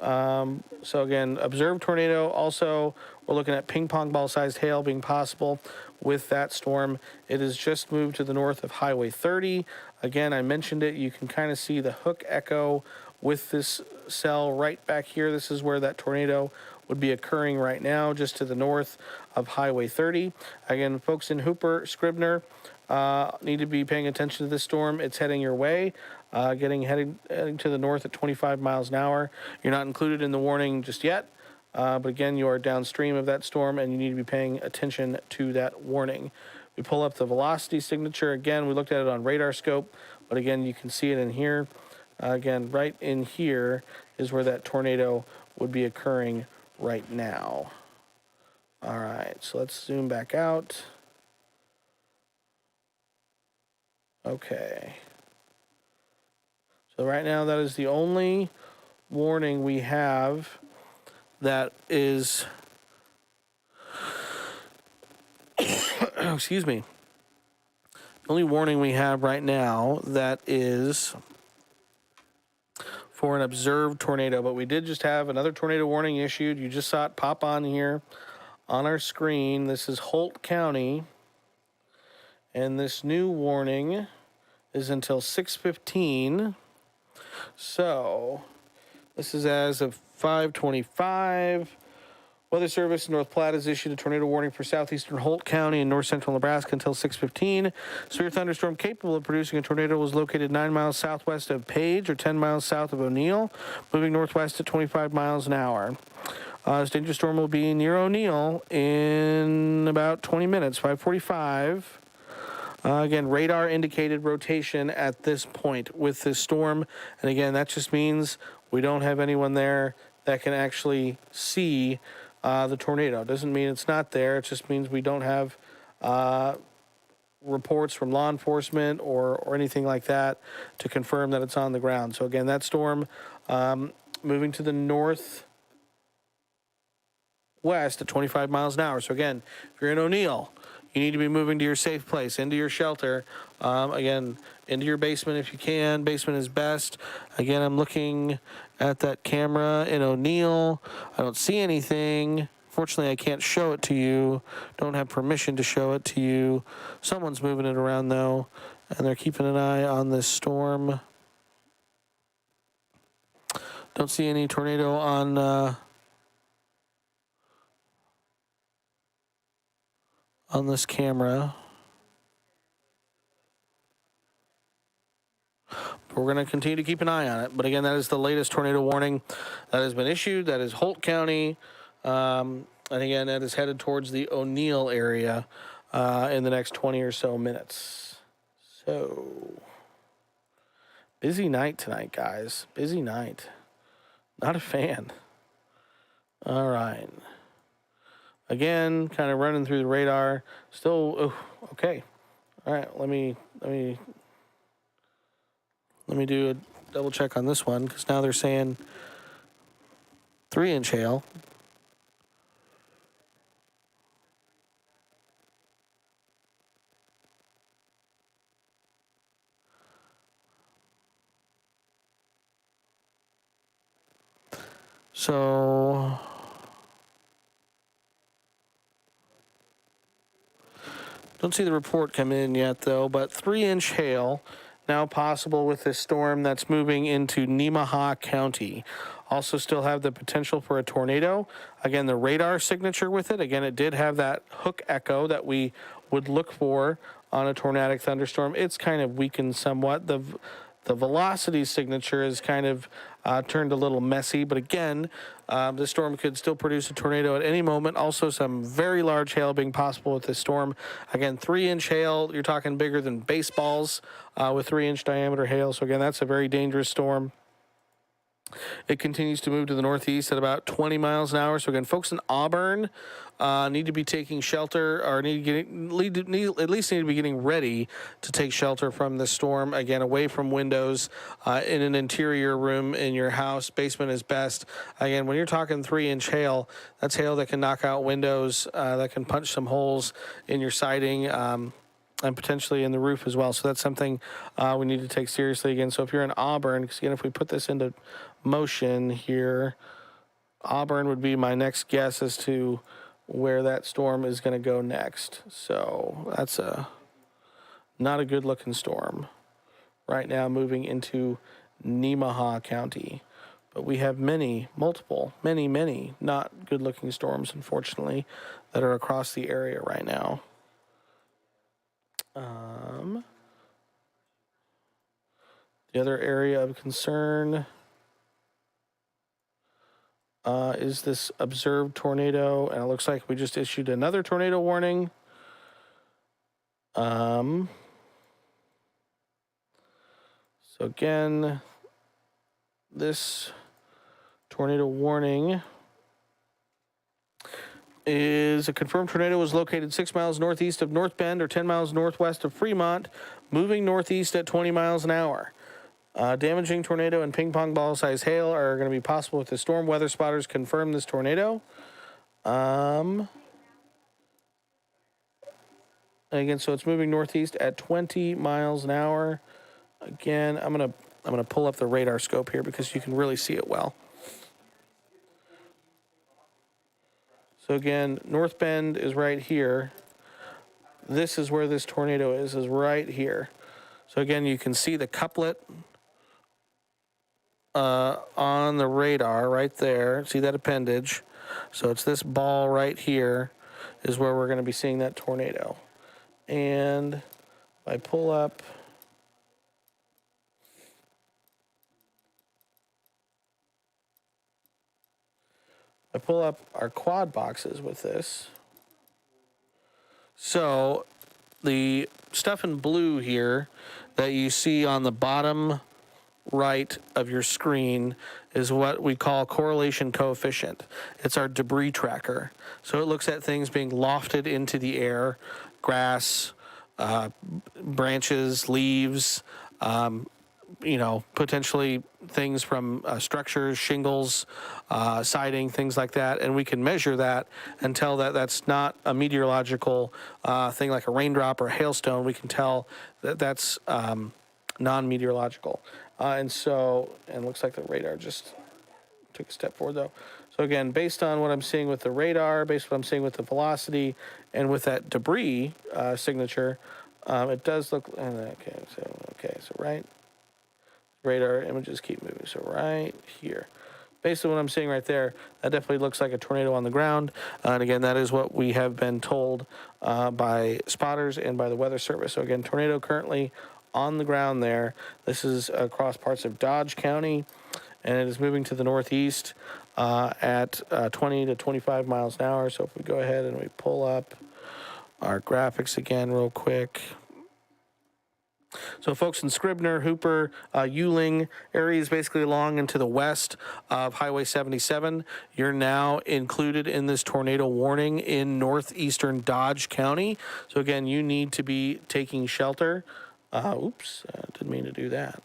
So again, observed tornado. Also, we're looking at ping pong ball sized hail being possible with that storm. It has just moved to the north of Highway 30. Again, I mentioned it. You can kind of see the hook echo with this cell right back here. This is where that tornado would be occurring right now, just to the north of Highway 30. Again, folks in Hooper, Scribner, need to be paying attention to this storm. It's heading your way. Heading to the north at 25 miles an hour. You're not included in the warning just yet, but again, you are downstream of that storm, and you need to be paying attention to that warning. We pull up the velocity signature again. We looked at it on radar scope, but again, you can see it in here. Again, right in here is where that tornado would be occurring right now. All right, so let's zoom back out. Okay. So right now, that is the only warning we have that is, excuse me, the only warning we have right now that is for an observed tornado, but we did just have another tornado warning issued. You just saw it pop on here on our screen. This is Holt County, and this new warning is until 6:15. So this is as of 5:25. Weather Service in North Platte has issued a tornado warning for southeastern Holt County and north central Nebraska until 6:15. Severe thunderstorm capable of producing a tornado was located 9 miles southwest of Page or 10 miles south of O'Neill, moving northwest at 25 miles an hour. This dangerous storm will be near O'Neill in about 20 minutes, 5:45. Again, radar indicated rotation at this point with this storm. And again, that just means we don't have anyone there that can actually see the tornado. It doesn't mean it's not there. It just means we don't have reports from law enforcement or anything like that to confirm that it's on the ground. So again, that storm moving to the northwest at 25 miles an hour. So again, if you're in O'Neill, you need to be moving to your safe place, into your shelter. Again, into your basement if you can. Basement is best. Again, I'm looking at that camera in O'Neill. I don't see anything. Fortunately, I can't show it to you. Don't have permission to show it to you. Someone's moving it around, though, and they're keeping an eye on this storm. Don't see any tornado on this camera. We're going to continue to keep an eye on it. But again, that is the latest tornado warning that has been issued. That is Holt County. And again, that is headed towards the O'Neill area in the next 20 or so minutes. So, busy night tonight, guys. Busy night. Not a fan. All right. Again, kind of running through the radar. Still, okay. All right, let me do a double check on this one, because now they're saying 3-inch hail. So don't see the report come in yet, though, but 3-inch hail now possible with this storm that's moving into Nemaha County. Also still have the potential for a tornado. Again, the radar signature with it. Again, it did have that hook echo that we would look for on a tornadic thunderstorm. It's kind of weakened somewhat. The velocity signature is kind of turned a little messy, but again, the storm could still produce a tornado at any moment. Also, some very large hail being possible with this storm. Again, 3-inch hail, you're talking bigger than baseballs with 3-inch diameter hail. So again, that's a very dangerous storm. It continues to move to the northeast at about 20 miles an hour. So again, folks in Auburn need to be taking shelter, or at least need to be getting ready to take shelter from this storm. Again, away from windows, in an interior room in your house. Basement is best. Again, when you're talking 3-inch hail, that's hail that can knock out windows, that can punch some holes in your siding, and potentially in the roof as well. So that's something we need to take seriously again. So if you're in Auburn, because again, if we put this into motion here, Auburn would be my next guess as to where that storm is going to go next. So that's not a good looking storm right now, moving into Nemaha County. But we have many not good looking storms, unfortunately, that are across the area right now. The other area of concern is this observed tornado, and it looks like we just issued another tornado warning. So again, this tornado warning is a confirmed tornado was located 6 miles northeast of North Bend or 10 miles northwest of Fremont, moving northeast at 20 miles an hour. Damaging tornado and ping pong ball size hail are going to be possible with the storm. Weather spotters confirm this tornado. Again, so it's moving northeast at 20 miles an hour. Again, I'm gonna pull up the radar scope here because you can really see it well. So again, North Bend is right here. This is where this tornado is right here. So again, you can see the couplet on the radar right there. See that appendage? So it's this ball right here is where we're going to be seeing that tornado. And if I pull up our quad boxes with this. So the stuff in blue here that you see on the bottom right of your screen is what we call correlation coefficient. It's our debris tracker. So it looks at things being lofted into the air, grass, branches, leaves, potentially things from structures, shingles, siding, things like that. And we can measure that and tell that that's not a meteorological thing like a raindrop or a hailstone. We can tell that that's non-meteorological. And it looks like the radar just took a step forward though. So again, based on what I'm seeing with the radar, based on what I'm seeing with the velocity, and with that debris signature, it does look, so right, radar images keep moving. So right here, based on what I'm seeing right there, that definitely looks like a tornado on the ground. And again, that is what we have been told by spotters and by the Weather Service. So again, tornado currently on the ground there. This is across parts of Dodge County, and it is moving to the northeast at 20 to 25 miles an hour. So if we go ahead and we pull up our graphics again real quick. So folks in Scribner, Hooper, Yuling areas basically along and to the west of Highway 77, you're now included in this tornado warning in northeastern Dodge County. So again, you need to be taking shelter. Didn't mean to do that.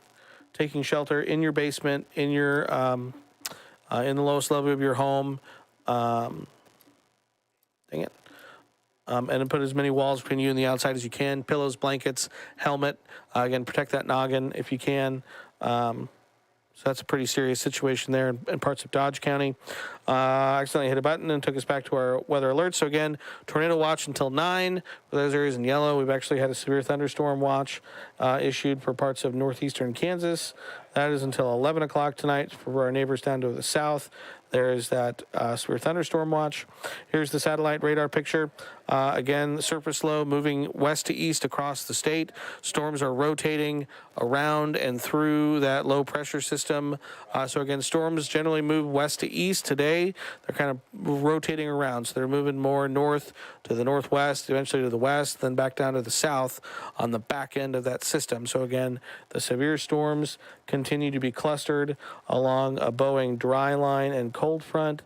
Taking shelter in your basement, in your in the lowest level of your home. Dang it. And then put as many walls between you and the outside as you can. Pillows, blankets, helmet. Again, protect that noggin if you can. So that's a pretty serious situation there in parts of Dodge County. I accidentally hit a button and took us back to our weather alert. So again, tornado watch until 9 for those areas in yellow. We've actually had a severe thunderstorm watch issued for parts of northeastern Kansas. That is until 11 o'clock tonight for our neighbors down to the south. There is that severe thunderstorm watch. Here's the satellite radar picture. Again, surface low moving west to east across the state. Storms are rotating around and through that low pressure system. So again, storms generally move west to east today. They're kind of rotating around. So they're moving more north to the northwest, eventually to the west, then back down to the south on the back end of that system. So again, the severe storms continue to be clustered along a bowing dry line and cold front,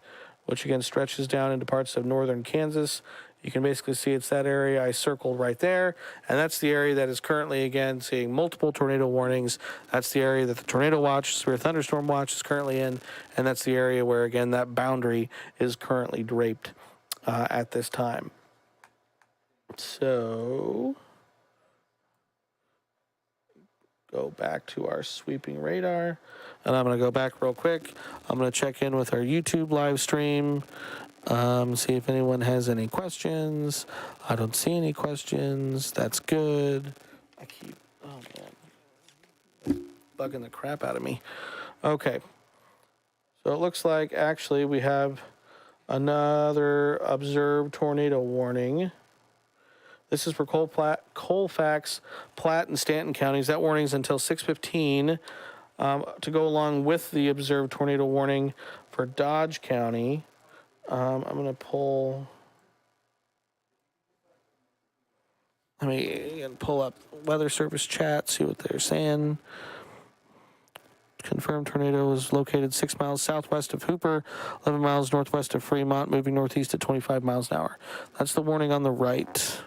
which again stretches down into parts of northern Kansas. You can basically see it's that area I circled right there, and that's the area that is currently, again, seeing multiple tornado warnings. That's the area that the tornado watch, severe thunderstorm watch is currently in, and that's the area where, again, that boundary is currently draped at this time. So go back to our sweeping radar, and I'm going to go back real quick. I'm going to check in with our YouTube live stream, see if anyone has any questions. I don't see any questions. That's good. Oh man, bugging the crap out of me. Okay, so it looks like actually we have another observed tornado warning. This is for Colfax, Platte, and Stanton counties. That warning is until 6:15 to go along with the observed tornado warning for Dodge County. I'm going to pull. Let me again pull up Weather Service chat, see what they're saying. Confirmed tornado is located 6 miles southwest of Hooper, 11 miles northwest of Fremont, moving northeast at 25 miles an hour. That's the warning on the right.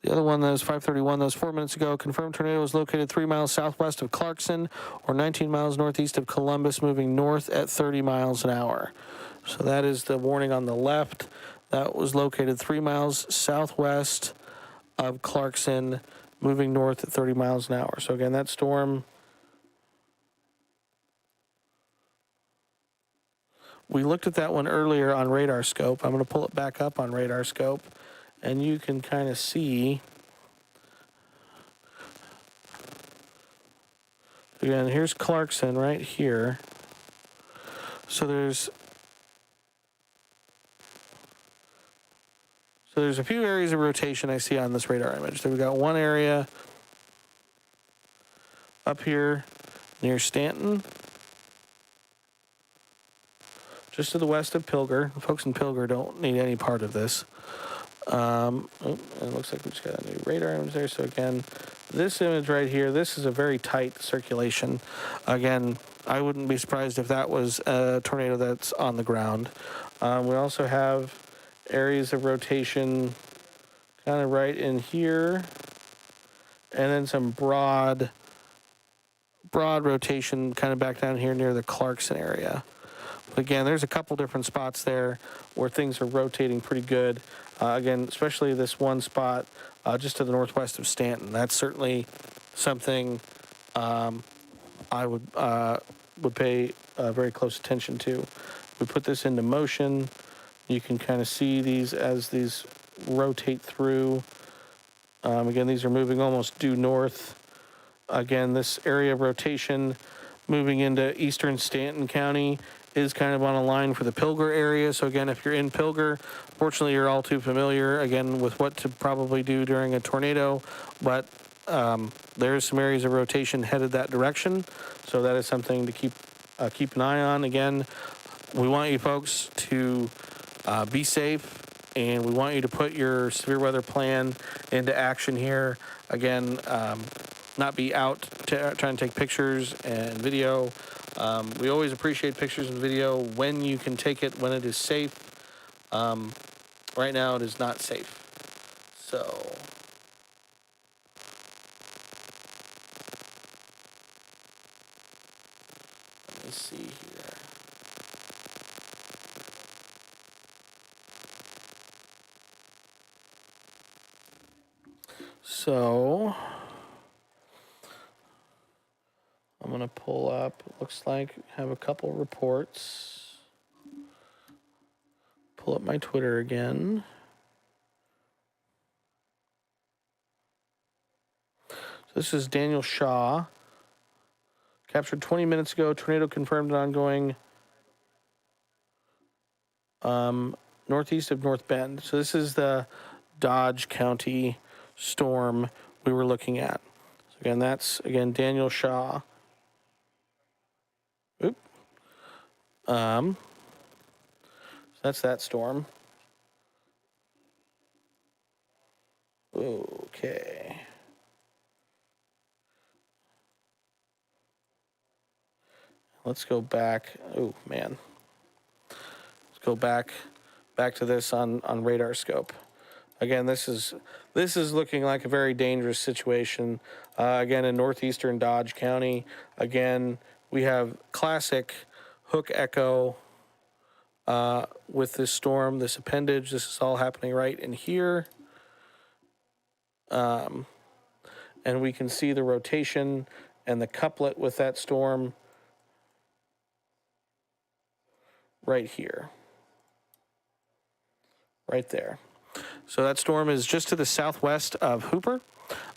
The other one that was 5:31, that was 4 minutes ago. Confirmed tornado is located 3 miles southwest of Clarkson or 19 miles northeast of Columbus, moving north at 30 miles an hour. So that is the warning on the left. That was located 3 miles southwest of Clarkson, moving north at 30 miles an hour. So again, that storm, we looked at that one earlier on radar scope. I'm going to pull it back up on radar scope, and you can kind of see. Again, here's Clarkson right here. So there's a few areas of rotation I see on this radar image. So we've got one area up here near Stanton, just to the west of Pilger. The folks in Pilger don't need any part of this. It looks like we just got a new radar image there. So again, this image right here, this is a very tight circulation. Again, I wouldn't be surprised if that was a tornado that's on the ground. We also have areas of rotation kind of right in here, and then some broad rotation kind of back down here near the Clarkson area. But again, there's a couple different spots there where things are rotating pretty good. Again, especially this one spot just to the northwest of Stanton. That's certainly something I would pay very close attention to. We put this into motion. You can kind of see these as these rotate through. Again, these are moving almost due north. Again, this area of rotation moving into eastern Stanton County is kind of on a line for the Pilger area. So again, if you're in Pilger, fortunately you're all too familiar, again, with what to probably do during a tornado, but there's some areas of rotation headed that direction. So that is something to keep an eye on. Again, we want you folks to be safe, and we want you to put your severe weather plan into action here. Again, not be out trying to take pictures and video. We always appreciate pictures and video when you can take it, when it is safe. Right now it is not safe. So let me see here. So I'm going to pull up, it looks like I have a couple reports. Pull up my Twitter again. So this is Daniel Shaw. Captured 20 minutes ago, tornado confirmed and ongoing northeast of North Bend. So this is the Dodge County storm we were looking at. So again, that's, again, Daniel Shaw. Oop. So that's that storm. Okay. Let's go back. Oh man. Let's go back to this on radar scope. Again, this is looking like a very dangerous situation. Again, in northeastern Dodge County. Again, we have classic hook echo with this storm, this appendage. This is all happening right in here. And we can see the rotation and the couplet with that storm right here. Right there. So that storm is just to the southwest of Hooper.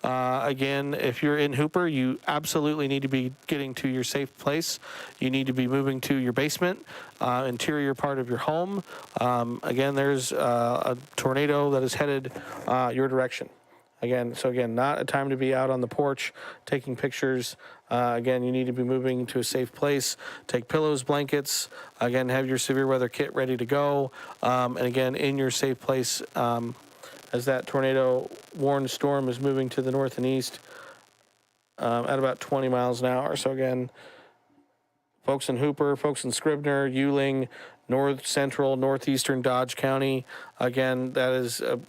Again, if you're in Hooper, you absolutely need to be getting to your safe place. You need to be moving to your basement, interior part of your home. Again, there's a tornado that is headed your direction. Again, not a time to be out on the porch taking pictures. Again, you need to be moving to a safe place. Take pillows, blankets. Again, have your severe weather kit ready to go. And again, in your safe place as that tornado warned storm is moving to the north and east. at about 20 miles an hour. So again, folks in Hooper, folks in Scribner, Ewing, north central, northeastern Dodge County. Again, that is, a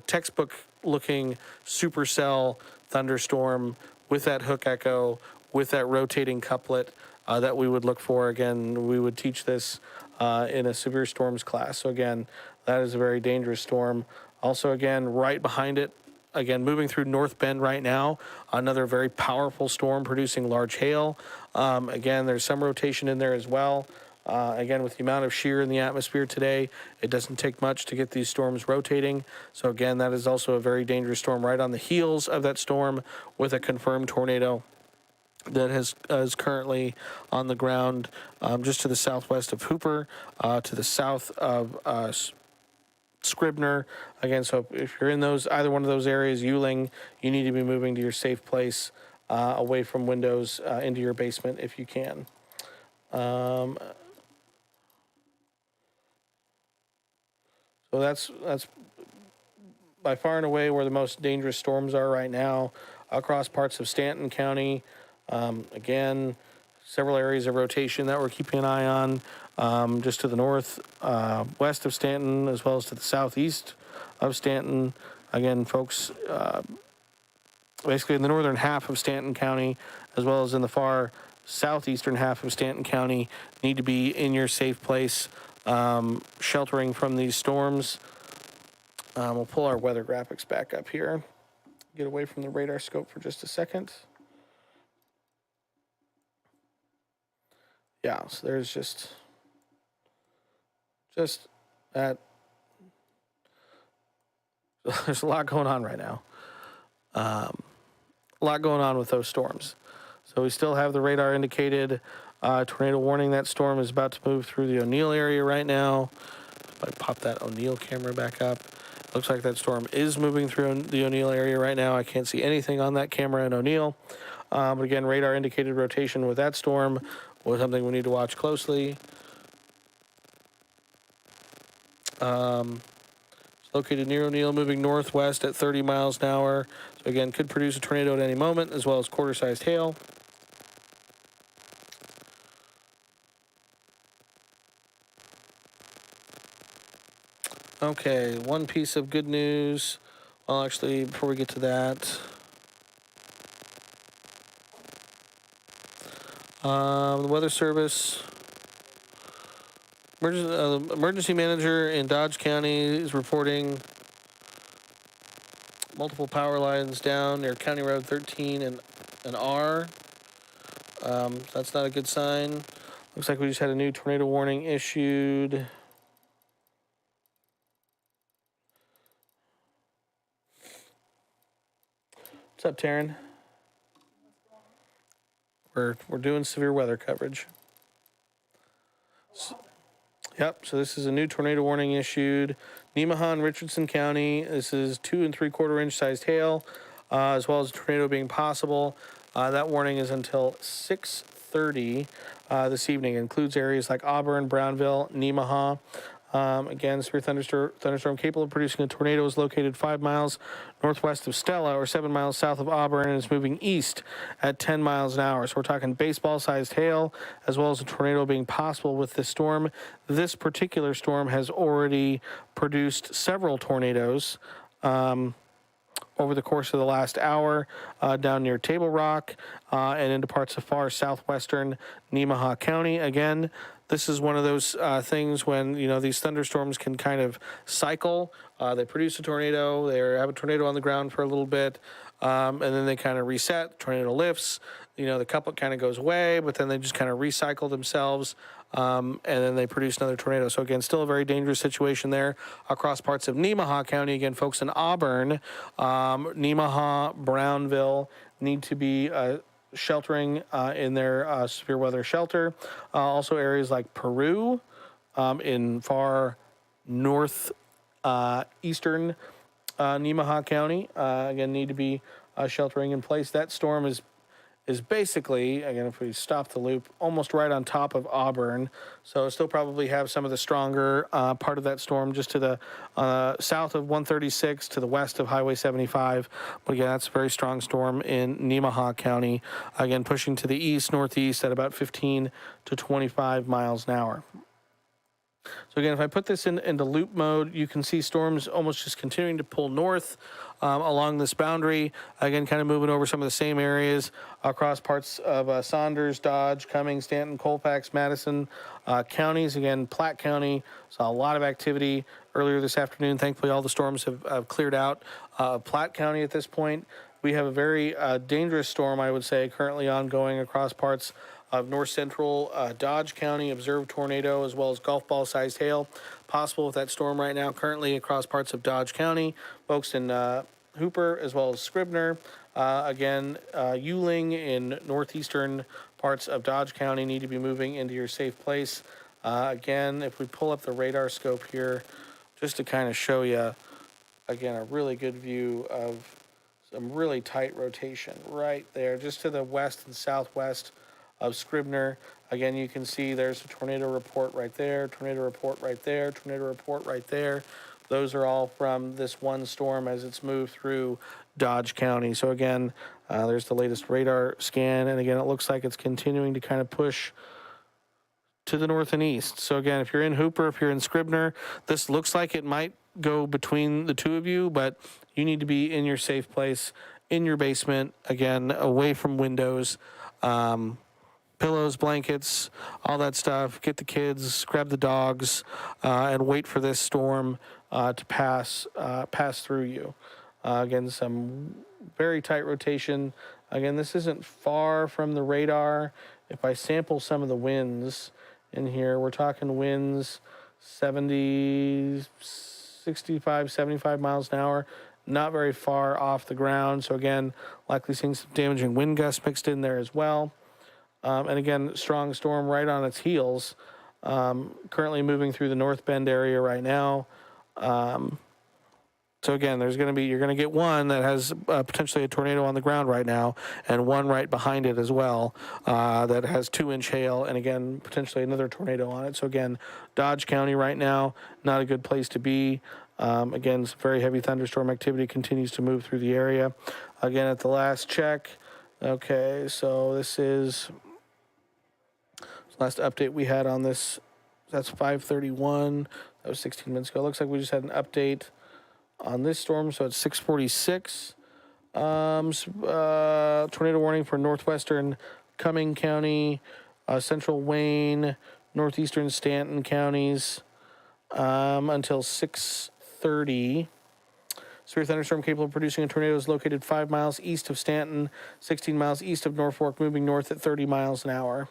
textbook-looking supercell thunderstorm with that hook echo, with that rotating couplet that we would look for. Again, we would teach this in a severe storms class. So again, that is a very dangerous storm. Also, again, right behind it, again, moving through North Bend right now, another very powerful storm producing large hail. Again, there's some rotation in there as well. Again, with the amount of shear in the atmosphere today, it doesn't take much to get these storms rotating. So again, that is also a very dangerous storm right on the heels of that storm with a confirmed tornado that is currently on the ground just to the southwest of Hooper, to the south of Scribner. Again, so if you're in either one of those areas, Ewing, you need to be moving to your safe place away from windows into your basement if you can. So that's by far and away where the most dangerous storms are right now across parts of Stanton County. Again, several areas of rotation that we're keeping an eye on, just to the north, west of Stanton, as well as to the southeast of Stanton. Again, folks, basically in the northern half of Stanton County, as well as in the far southeastern half of Stanton County, need to be in your safe place, sheltering from these storms. We'll pull our weather graphics back up here. Get away from the radar scope for just a second. Yeah, so there's just that. There's a lot going on right now. A lot going on with those storms. So we still have the radar indicated tornado warning. That storm is about to move through the O'Neill area right now. If I pop that O'Neill camera back up, looks like that storm is moving through the O'Neill area right now. I can't see anything on that camera in O'Neill. But again, radar indicated rotation with that storm was something we need to watch closely. It's located near O'Neill, moving northwest at 30 miles an hour. So again, could produce a tornado at any moment, as well as quarter-sized hail. Okay, one piece of good news. Well, actually, before we get to that, the Weather Service emergency manager in Dodge County is reporting multiple power lines down near County Road 13 and R. That's not a good sign. Looks like we just had a new tornado warning issued. What's up, Taryn? We're doing severe weather coverage. Yep, so this is a new tornado warning issued. Nemaha and Richardson County, this is 2 3/4 inch sized hail, as well as a tornado being possible. That warning is until 6:30 this evening. It includes areas like Auburn, Brownville, Nemaha. Again, severe thunderstorm capable of producing a tornado is located 5 miles northwest of Stella or 7 miles south of Auburn and is moving east at 10 miles an hour. So we're talking baseball-sized hail as well as a tornado being possible with this storm. This particular storm has already produced several tornadoes over the course of the last hour down near Table Rock and into parts of far southwestern Nemaha County. Again, this is one of those things when, these thunderstorms can kind of cycle. They produce a tornado, they have a tornado on the ground for a little bit, and then they kind of reset, the tornado lifts, the couplet kind of goes away, but then they just kind of recycle themselves, and then they produce another tornado. So again, still a very dangerous situation there across parts of Nemaha County. Again, folks in Auburn, Nemaha, Brownville need to be sheltering in their severe weather shelter. Also areas like Peru in far north eastern Nemaha County, again, need to be sheltering in place. That storm is is basically, again, if we stop the loop, almost right on top of Auburn. So still probably have some of the stronger part of that storm just to the south of 136 to the west of Highway 75. But again, that's a very strong storm in Nemaha County. Again, pushing to the east, northeast at about 15 to 25 miles an hour. So again, if I put this into loop mode, you can see storms almost just continuing to pull north along this boundary. Again, kind of moving over some of the same areas across parts of Saunders, Dodge, Cummings, Stanton, Colfax, Madison counties. Again, Platte County saw a lot of activity earlier this afternoon. Thankfully, all the storms have cleared out. Platte County at this point, we have a very dangerous storm, I would say, currently ongoing across parts of north central Dodge County. Observed tornado as well as golf ball sized hail possible with that storm right now currently across parts of Dodge County. Folks in Hooper as well as Scribner. Again, Ewing in northeastern parts of Dodge County need to be moving into your safe place. Again, if we pull up the radar scope here, just to kind of show you, again, a really good view of some really tight rotation right there, just to the west and southwest of Scribner. Again, you can see there's a tornado report right there, tornado report right there, tornado report right there. Those are all from this one storm as it's moved through Dodge County. So again, there's the latest radar scan. And again, it looks like it's continuing to kind of push to the north and east. So again, if you're in Hooper, if you're in Scribner, this looks like it might go between the two of you, but you need to be in your safe place, in your basement, again, away from windows. Pillows, blankets, all that stuff. Get the kids, grab the dogs, and wait for this storm to pass through you. Again, some very tight rotation. Again, this isn't far from the radar. If I sample some of the winds in here, we're talking winds 70, 65, 75 miles an hour. Not very far off the ground. So again, likely seeing some damaging wind gusts mixed in there as well. And again, strong storm right on its heels. Currently moving through the North Bend area right now. So again, you're going to get one that has potentially a tornado on the ground right now, and one right behind it as well that has 2-inch hail, and again, potentially another tornado on it. So again, Dodge County right now, not a good place to be. Again, some very heavy thunderstorm activity continues to move through the area. Again, at the last check, okay, so this is last update we had on this. That's 5:31. That was 16 minutes ago. Looks like we just had an update on this storm, so it's 6:46. Tornado warning for northwestern Cumming County, central Wayne, northeastern Stanton counties until 6:30. Severe thunderstorm capable of producing a tornado is located 5 miles east of Stanton, 16 miles east of Norfolk, moving north at 30 miles an hour.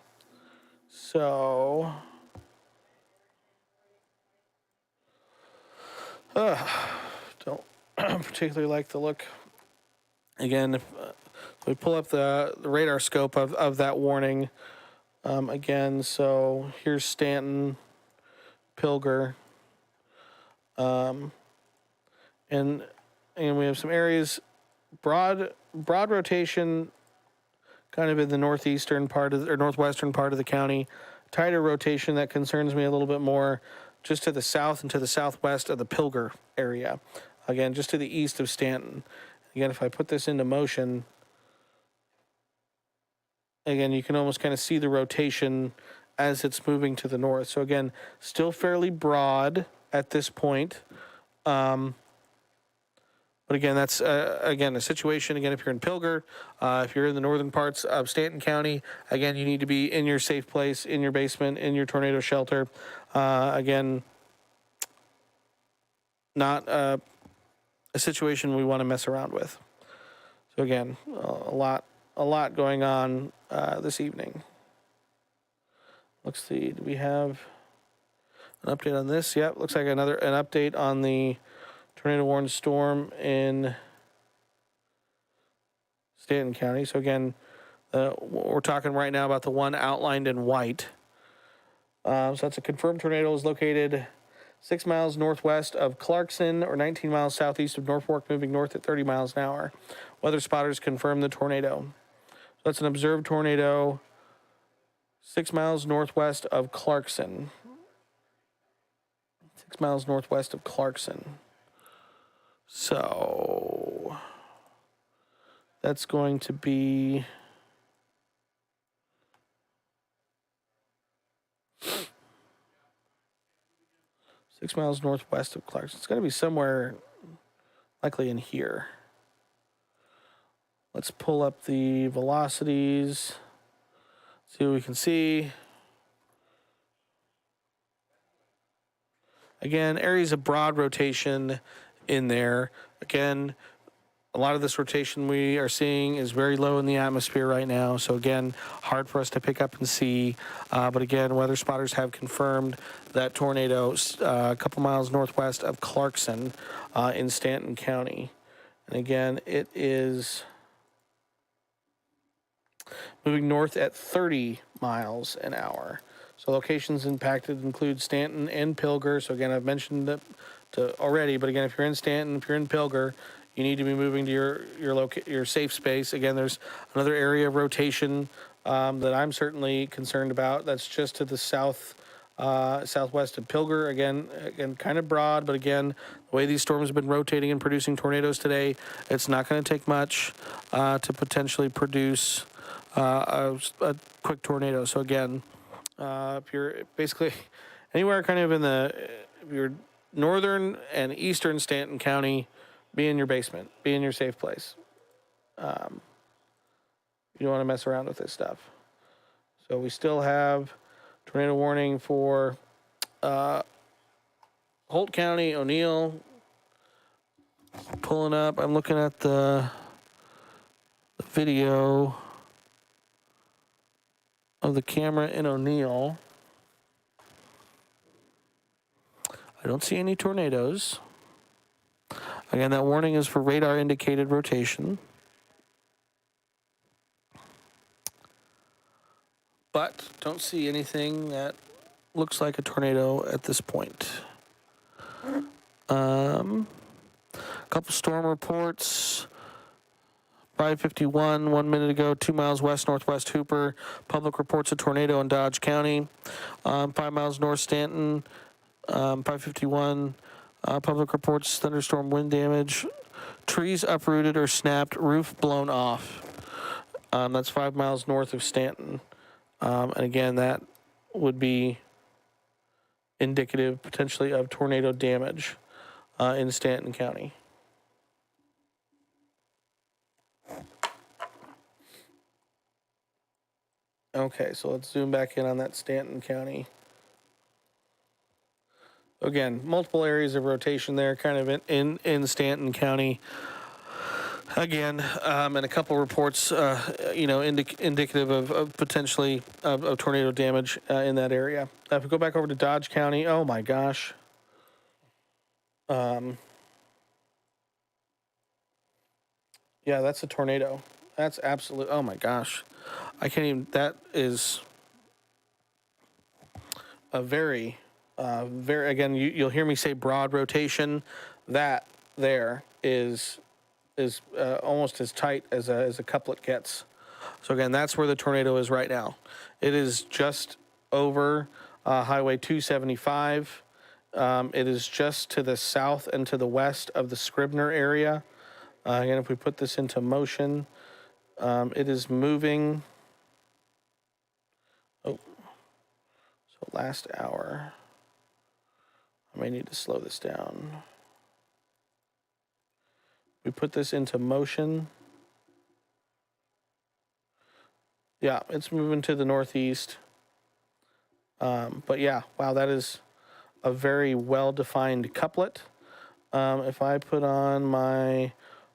So, don't particularly like the look. Again, if we pull up the radar scope of that warning, again, so here's Stanton, Pilger, and we have some areas, broad rotation, kind of in the northwestern part of the county. Tighter rotation that concerns me a little bit more, just to the south and to the southwest of the Pilger area. Again, just to the east of Stanton. Again, if I put this into motion, again, you can almost kind of see the rotation as it's moving to the north. So again, still fairly broad at this point. But again, that's, again, a situation, again, if you're in Pilger, if you're in the northern parts of Stanton County, again, you need to be in your safe place, in your basement, in your tornado shelter. Again, not a situation we want to mess around with. So again, a lot going on this evening. Let's see, do we have an update on this? Yep, looks like an update on the tornado warned storm in Stanton County. So again, we're talking right now about the one outlined in white. So that's a confirmed tornado is located 6 miles northwest of Clarkson or 19 miles southeast of Norfolk, moving north at 30 miles an hour. Weather spotters confirm the tornado. That's an observed tornado 6 miles northwest of Clarkson. 6 miles northwest of Clarkson. So that's going to be six miles northwest of Clarkson. It's going to be somewhere likely in here. Let's pull up the velocities, see what we can see. Again, areas of broad rotation in there. Again, a lot of this rotation we are seeing is very low in the atmosphere right now. So again, hard for us to pick up and see. But again, weather spotters have confirmed that tornado a couple miles northwest of Clarkson in Stanton County. And again, it is moving north at 30 miles an hour. So locations impacted include Stanton and Pilger. So again, I've mentioned it already, but again, if you're in Stanton, if you're in Pilger, you need to be moving to your safe space. Again, there's another area of rotation that I'm certainly concerned about. That's just to the southwest of Pilger. Again, kind of broad, but again, the way these storms have been rotating and producing tornadoes today, it's not going to take much to potentially produce a quick tornado. So again, if you're basically anywhere kind of if you're northern and eastern Stanton County, be in your basement, be in your safe place. You don't want to mess around with this stuff. So we still have tornado warning for Holt County, O'Neill. Pulling up, I'm looking at the video of the camera in O'Neill. I don't see any tornadoes. Again, that warning is for radar indicated rotation. But don't see anything that looks like a tornado at this point. Couple storm reports. 551, 1 minute ago, 2 miles west northwest Hooper. Public reports a tornado in Dodge County. 5 miles north Stanton. 551. Public reports thunderstorm wind damage. Trees uprooted or snapped. Roof blown off. That's 5 miles north of Stanton. And again, that would be indicative potentially of tornado damage in Stanton County. Okay, so let's zoom back in on that Stanton County. Again, multiple areas of rotation there, kind of in Stanton County. Again, and a couple reports, indicative of potentially of tornado damage in that area. If we go back over to Dodge County, oh my gosh. Yeah, that's a tornado. That's absolute. Oh my gosh. I can't even. That is a very, again, you'll hear me say broad rotation. That there is almost as tight as a couplet gets. So again, that's where the tornado is right now. It is just over Highway 275. It is just to the south and to the west of the Scribner area. Again, if we put this into motion, it is moving. Oh, so last hour. I may need to slow this down. We put this into motion. Yeah, it's moving to the northeast. But yeah, wow, that is a very well-defined couplet. If I put on my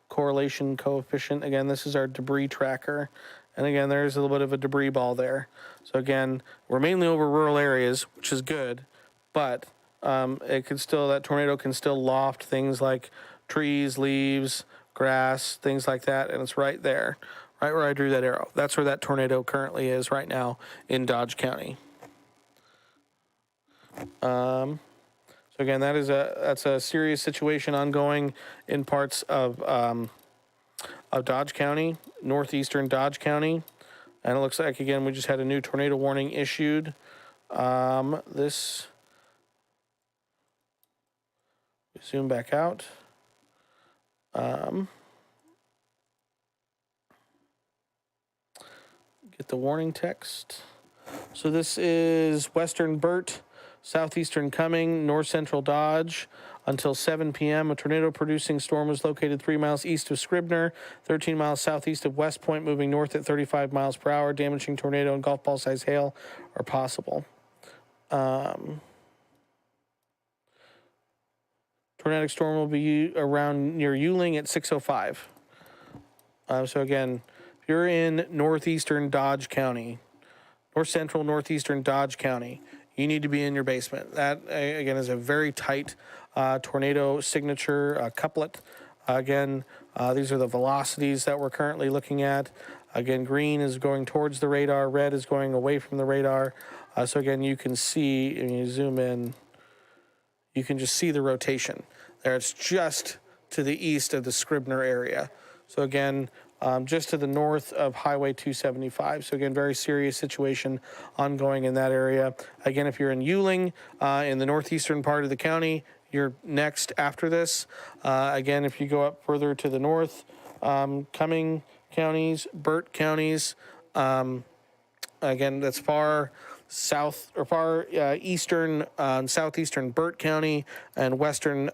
correlation coefficient, again, this is our debris tracker. And again, there's a little bit of a debris ball there. So again, we're mainly over rural areas, which is good, but it could still, that tornado can still loft things like trees, leaves, grass, things like that, and it's right there, right where I drew that arrow. That's where that tornado currently is right now in Dodge County. So again, that's a serious situation ongoing in parts of Dodge County, northeastern Dodge County. And it looks like, again, we just had a new tornado warning issued. Zoom back out. Get the warning text. So this is Western Burt, Southeastern Cumming, North Central Dodge. Until 7 p.m., a tornado-producing storm was located 3 miles east of Scribner, 13 miles southeast of West Point, moving north at 35 miles per hour. Damaging tornado and golf ball-sized hail are possible. Tornadic storm will be around near Yuling at 6:05. So again, if you're in northeastern Dodge County, north central northeastern Dodge County, you need to be in your basement. That, again, is a very tight tornado signature couplet. Again, these are the velocities that we're currently looking at. Again, green is going towards the radar, red is going away from the radar. So again, you can see, when you zoom in, you can just see the rotation. There, it's just to the east of the Scribner area. So again, just to the north of Highway 275. So again, very serious situation ongoing in that area. Again, if you're in Yuling, in the northeastern part of the county, you're next after this. Again, if you go up further to the north, Cumming counties, Burt counties, again, that's far south or far eastern, southeastern Burt County and western,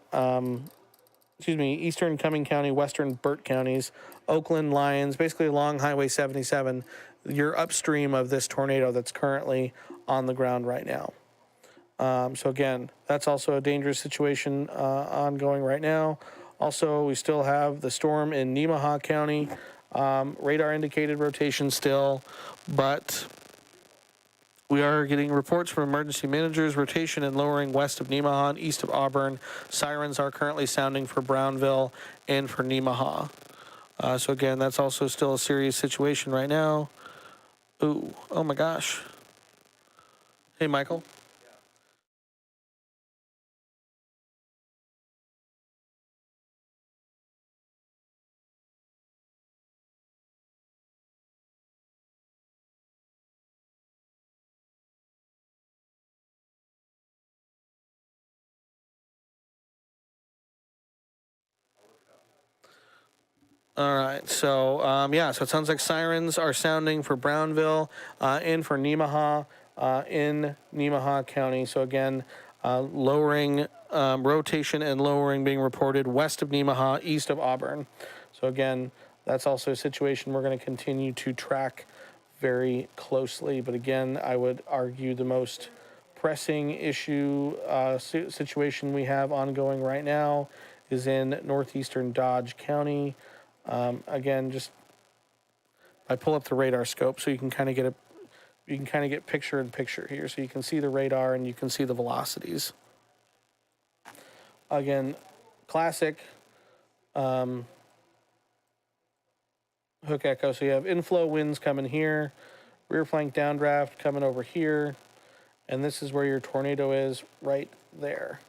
eastern Cumming County, western Burt counties, Oakland, Lyons, basically along Highway 77. You're upstream of this tornado that's currently on the ground right now. So again, that's also a dangerous situation ongoing right now. Also, we still have the storm in Nemaha County, radar indicated rotation still, but we are getting reports from emergency managers, rotation and lowering west of Nemaha and east of Auburn. Sirens are currently sounding for Brownville and for Nemaha. So again, that's also still a serious situation right now. Ooh, oh my gosh. Hey, Michael. All right, so yeah, so it sounds like sirens are sounding for Brownville and for Nemaha in Nemaha County. So again, lowering rotation and lowering being reported west of Nemaha, east of Auburn. So again, that's also a situation we're going to continue to track very closely. But again, I would argue the most pressing issue situation we have ongoing right now is in northeastern Dodge County. Again, just I pull up the radar scope so you can kind of get picture in picture here, so you can see the radar and you can see the velocities. Again, classic hook echo. So you have inflow winds coming here, rear flank downdraft coming over here, and this is where your tornado is right there,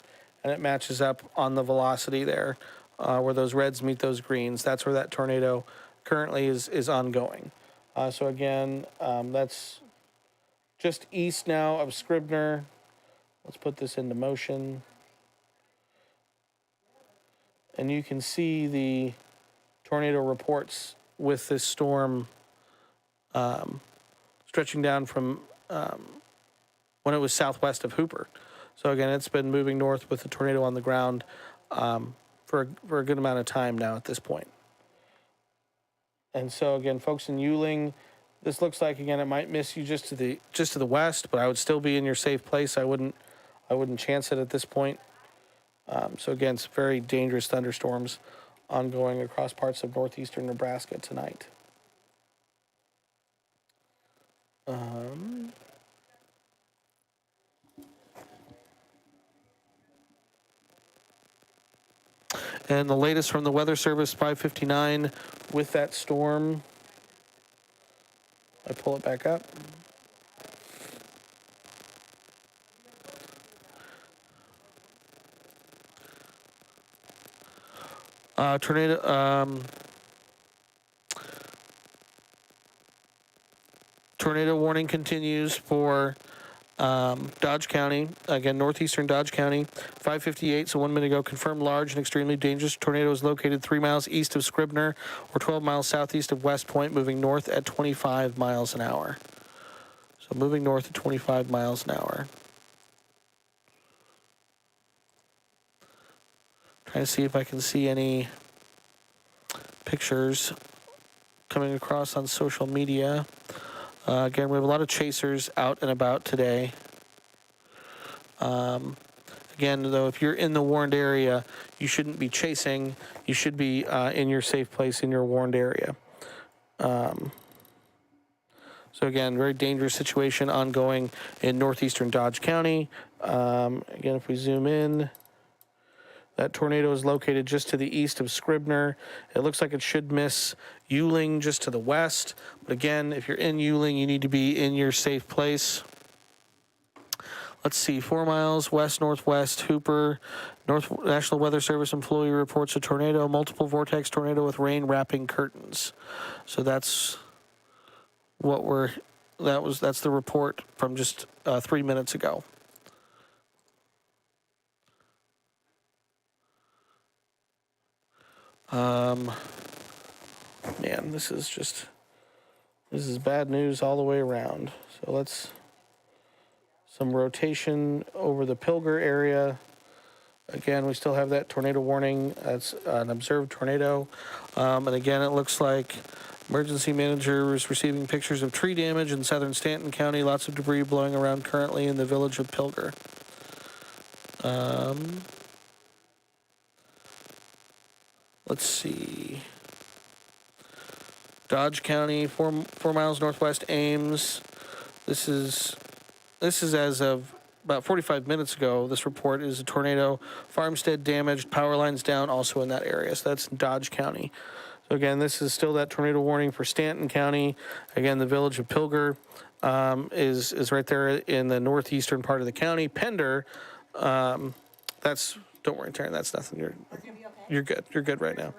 and it matches up on the velocity there. Where those reds meet those greens, that's where that tornado currently is ongoing. So again, that's just east now of Scribner. Let's put this into motion. And you can see the tornado reports with this storm stretching down from when it was southwest of Hooper. So again, it's been moving north with the tornado on the ground for a good amount of time now at this point. And so again, folks in Yuling, this looks like, again, it might miss you just to the west, but I would still be in your safe place. I wouldn't chance it at this point. So again, it's very dangerous thunderstorms ongoing across parts of northeastern Nebraska tonight. And the latest from the Weather Service, 5:59, with that storm. I pull it back up. Tornado. tornado warning continues for Dodge County. Again, northeastern Dodge County. 5:58, so 1 minute ago, confirmed large and extremely dangerous tornado is located 3 miles east of Scribner or 12 miles southeast of West Point, moving north at 25 miles an hour. So moving north at 25 miles an hour. Trying to see if I can see any pictures coming across on social media. Again, we have a lot of chasers out and about today. Again, though, if you're in the warned area, you shouldn't be chasing. You should be in your safe place in your warned area. So again, very dangerous situation ongoing in northeastern Dodge County. Again, if we zoom in, that tornado is located just to the east of Scribner. It looks like it should miss Ewing just to the west. But again, if you're in Ewing, you need to be in your safe place. Let's see, 4 miles west-northwest, Hooper. National Weather Service employee reports a tornado, multiple vortex tornado with rain wrapping curtains. So that's what that's the report from just 3 minutes ago. Man, this is bad news all the way around. So some rotation over the Pilger area. Again, we still have that tornado warning. That's an observed tornado. And again, it looks like emergency manager is receiving pictures of tree damage in southern Stanton County. Lots of debris blowing around currently in the village of Pilger. Let's see. Dodge County, 4 miles northwest Ames. This is as of about 45 minutes ago. This report is a tornado. Farmstead damaged, power lines down, also in that area. So that's Dodge County. So again, this is still that tornado warning for Stanton County. Again, the village of Pilger is right there in the northeastern part of the county. Pender, don't worry, Taryn, that's nothing. You're good. You're good right now.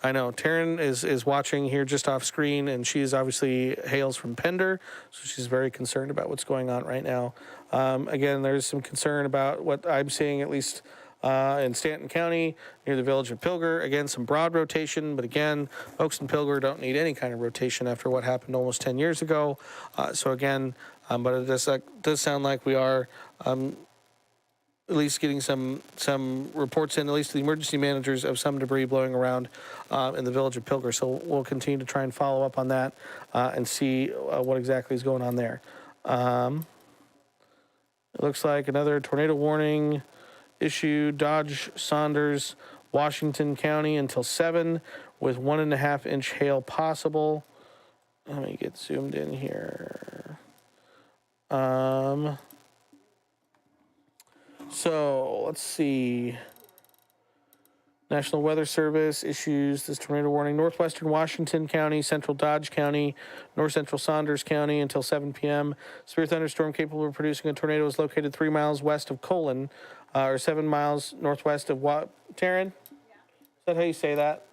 I know. Taryn is watching here just off screen, and she is obviously hails from Pender, so she's very concerned about what's going on right now. Again, there's some concern about what I'm seeing, at least in Stanton County, near the village of Pilger. Again, some broad rotation, but again, folks in Pilger don't need any kind of rotation after what happened almost 10 years ago. So again, but it does sound like we are at least getting some reports in, at least to the emergency managers, of some debris blowing around in the village of Pilger. So we'll continue to try and follow up on that and see what exactly is going on there. It looks like another tornado warning issued, Dodge, Saunders, Washington County until 7 with 1.5 inch hail possible. Let me get zoomed in here. So let's see. National Weather Service issues this tornado warning. Northwestern Washington County, Central Dodge County, North Central Saunders County until 7 p.m. Severe thunderstorm capable of producing a tornado is located 3 miles west of KOLN, or 7 miles northwest of what? Taryn? Yeah. Is that how you say that?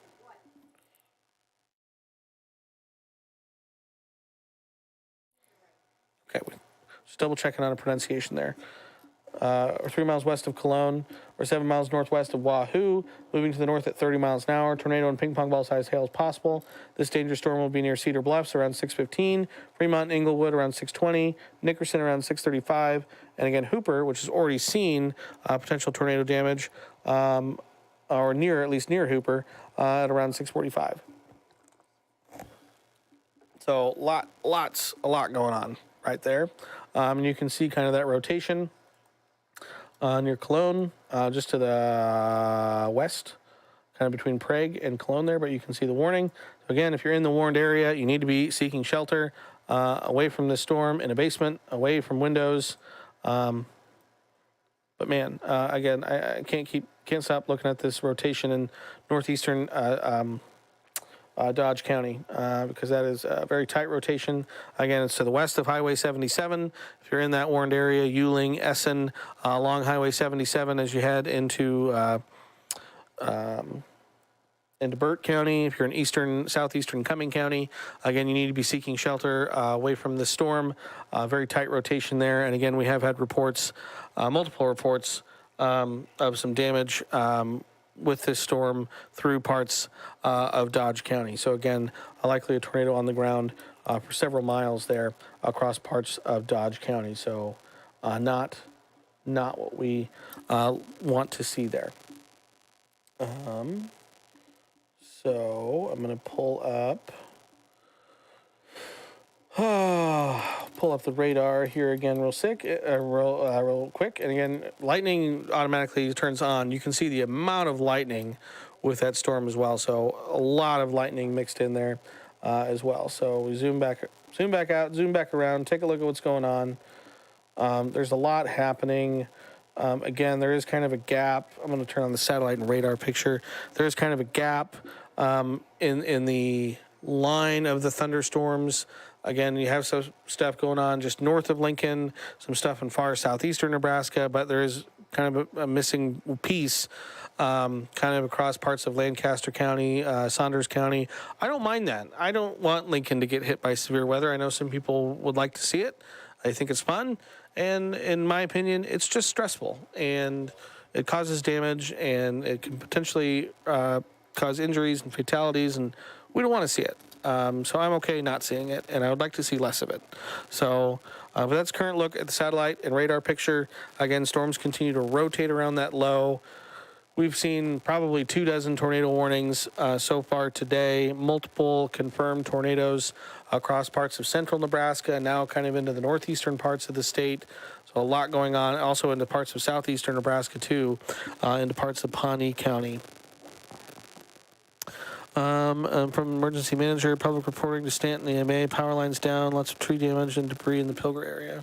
What? Okay, just double checking on a pronunciation there. Or 3 miles west of Cologne, or 7 miles northwest of Wahoo, moving to the north at 30 miles an hour. Tornado and ping pong ball size hail is possible. This dangerous storm will be near Cedar Bluffs around 6:15, Fremont and Inglewood around 6:20, Nickerson around 6:35, and again Hooper, which has already seen potential tornado damage, or at least near Hooper, at around 6:45. So a lot going on right there. And you can see kind of that rotation. Near Cologne, just to the west, kind of between Prague and Cologne there, but you can see the warning. So again, if you're in the warned area, you need to be seeking shelter away from the storm, in a basement, away from windows. But man, again, I can't stop looking at this rotation in northeastern Dodge County, because that is a very tight rotation. Again, it's to the west of Highway 77. If you're in that warned area, Ewing, Essen, along Highway 77 as you head into into Burt County. If you're in southeastern Cumming County, again, you need to be seeking shelter away from the storm. Very tight rotation there. And again, we have had reports, multiple reports of some damage with this storm through parts of Dodge County. So again, likely a tornado on the ground for several miles there across parts of Dodge County. So not what we want to see there. So I'm going to pull up the radar here again real quick. And again, lightning automatically turns on. You can see the amount of lightning with that storm as well. So a lot of lightning mixed in there as well. So we zoom back out, zoom back around, take a look at what's going on. There's a lot happening. Again, there is kind of a gap. I'm going to turn on the satellite and radar picture. There is kind of a gap in the line of the thunderstorms. Again, you have some stuff going on just north of Lincoln, some stuff in far southeastern Nebraska, but there is kind of a missing piece kind of across parts of Lancaster County, Saunders County. I don't mind that. I don't want Lincoln to get hit by severe weather. I know some people would like to see it. I think it's fun. And in my opinion, it's just stressful, and it causes damage, and it can potentially cause injuries and fatalities, and we don't want to see it. So I'm okay not seeing it, and I would like to see less of it. So, but that's current look at the satellite and radar picture. Again, storms continue to rotate around that low. We've seen probably 24 tornado warnings so far today, multiple confirmed tornadoes across parts of central Nebraska, and now kind of into the northeastern parts of the state. So a lot going on, also into parts of southeastern Nebraska too, into parts of Pawnee County. From emergency manager, public reporting to Stanton EMA, power lines down, lots of tree damage and debris in the Pilger area.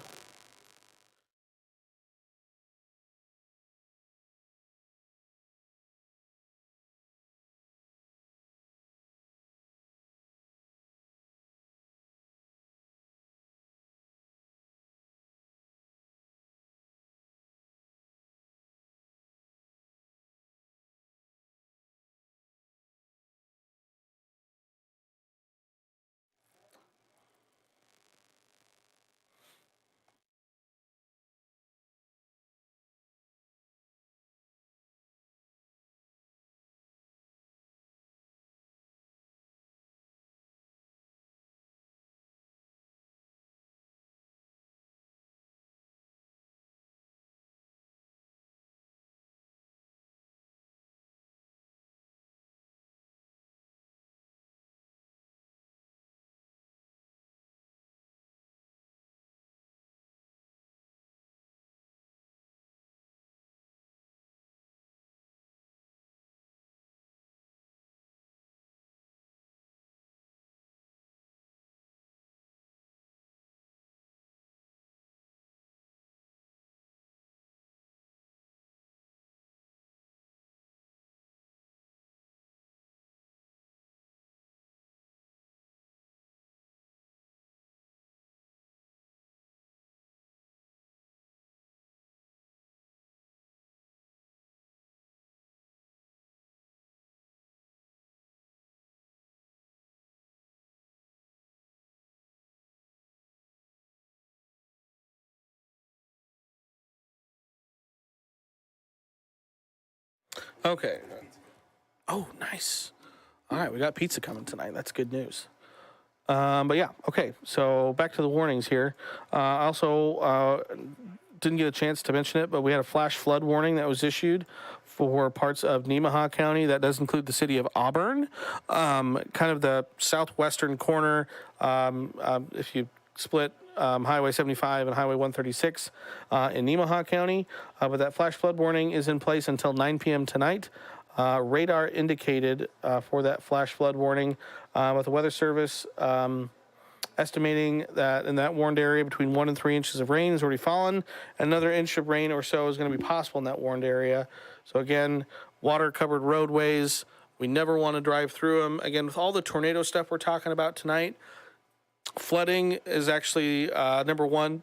Okay. Oh, nice. All right, we got pizza coming tonight. That's good news. But yeah, okay. So back to the warnings here. Also, didn't get a chance to mention it, but we had a flash flood warning that was issued for parts of Nemaha County. That does include the city of Auburn, kind of the southwestern corner. If you split Highway 75 and Highway 136 in Nemaha County. But that flash flood warning is in place until 9 p.m. tonight. Radar indicated for that flash flood warning with the Weather Service estimating that in that warned area between 1 and 3 inches of rain has already fallen. Another inch of rain or so is going to be possible in that warned area. So again, water-covered roadways. We never want to drive through them. Again, with all the tornado stuff we're talking about tonight, flooding is actually number one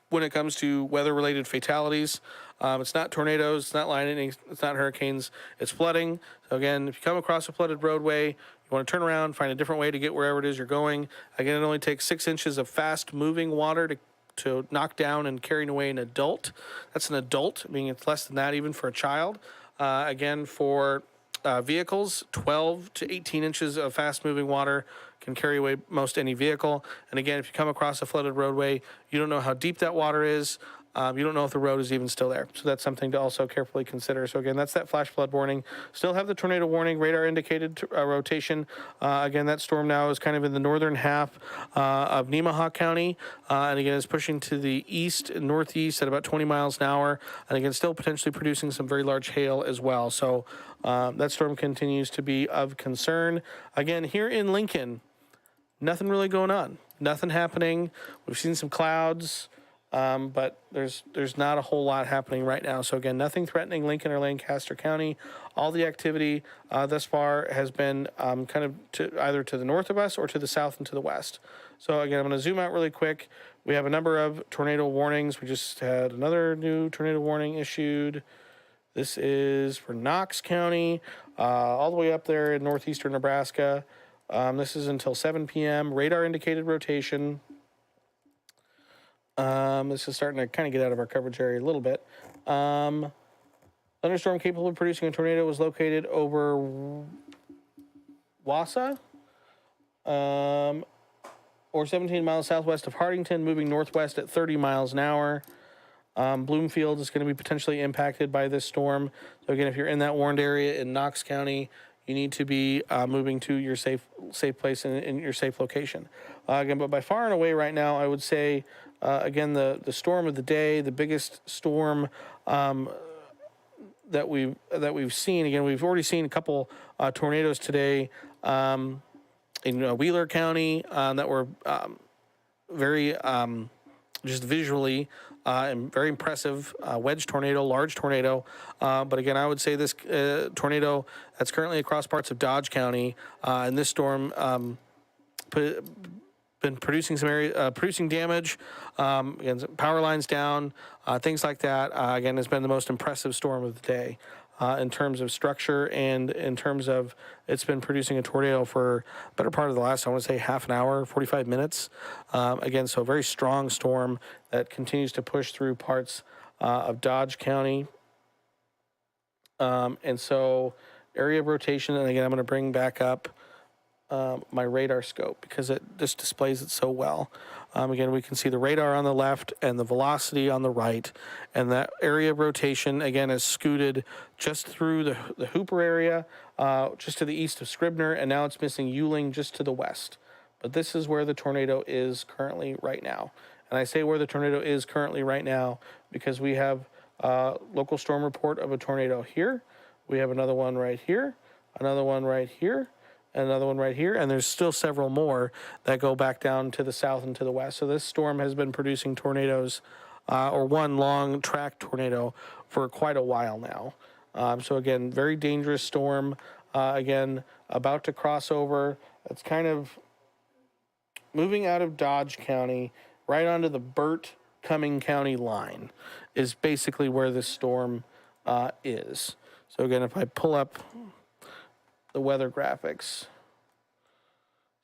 when it comes to weather-related fatalities. It's not tornadoes, it's not lightning, it's not hurricanes, it's flooding. So again, if you come across a flooded roadway, you want to turn around, find a different way to get wherever it is you're going. Again, it only takes 6 inches of fast-moving water to knock down and carry away an adult. That's an adult, meaning it's less than that even for a child. Again, for vehicles, 12 to 18 inches of fast-moving water can carry away most any vehicle. And again, if you come across a flooded roadway, you don't know how deep that water is. You don't know if the road is even still there. So that's something to also carefully consider. So again, that's that flash flood warning. Still have the tornado warning, radar indicated rotation. Again, that storm now is kind of in the northern half of Nemaha County. And again, it's pushing to the east and northeast at about 20 miles an hour. And again, still potentially producing some very large hail as well. So that storm continues to be of concern. Again, here in Lincoln, nothing really going on. Nothing happening. We've seen some clouds. But there's not a whole lot happening right now. So again, nothing threatening Lincoln or Lancaster County. All the activity thus far has been kind of either to the north of us or to the south and to the west. So again, I'm going to zoom out really quick. We have a number of tornado warnings. We just had another new tornado warning issued. This is for Knox County, all the way up there in northeastern Nebraska. This is until 7 p.m. Radar indicated rotation. This is starting to kind of get out of our coverage area a little bit. Thunderstorm capable of producing a tornado was located over Wausau, or 17 miles southwest of Hardington, moving northwest at 30 miles an hour. Bloomfield is going to be potentially impacted by this storm. So again, if you're in that warned area in Knox County, you need to be moving to your safe place in your safe location. Again, but by far and away right now, I would say, again, the storm of the day, the biggest storm that we've seen. Again, we've already seen a couple tornadoes today in Wheeler County that were very just visually and very impressive wedge tornado, large tornado. But again, I would say this tornado that's currently across parts of Dodge County and this storm been producing producing damage. Again, power lines down, things like that. Again, has been the most impressive storm of the day in terms of structure and in terms of it's been producing a tornado for a better part of the last, I want to say, half an hour, 45 minutes. Again, so a very strong storm that continues to push through parts of Dodge County. And so area of rotation, and again, I'm going to bring back up my radar scope because it just displays it so well. Again, we can see the radar on the left and the velocity on the right, and that area of rotation again is scooted just through the Hooper area, just to the east of Scribner, and now it's missing Ewing just to the west. But this is where the tornado is currently right now. And I say where the tornado is currently right now because we have a local storm report of a tornado here. We have another one right here, another one right here, another one right here, and there's still several more that go back down to the south and to the west. So this storm has been producing tornadoes, or one long track tornado, for quite a while now. So again, very dangerous storm. Again, about to cross over. It's kind of moving out of Dodge County, right onto the Burt-Cumming County line is basically where this storm is. So again, if I pull up the weather graphics.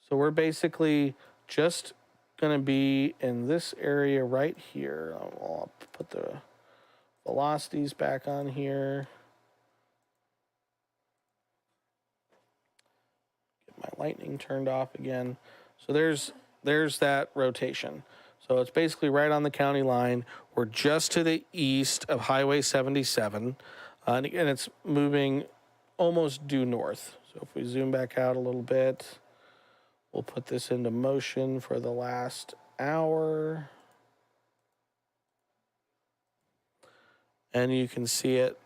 So we're basically just going to be in this area right here. I'll put the velocities back on here. Get my lightning turned off again. So there's that rotation. So it's basically right on the county line. We're just to the east of Highway 77. And again, it's moving almost due north. So if we zoom back out a little bit, we'll put this into motion for the last hour. And you can see it.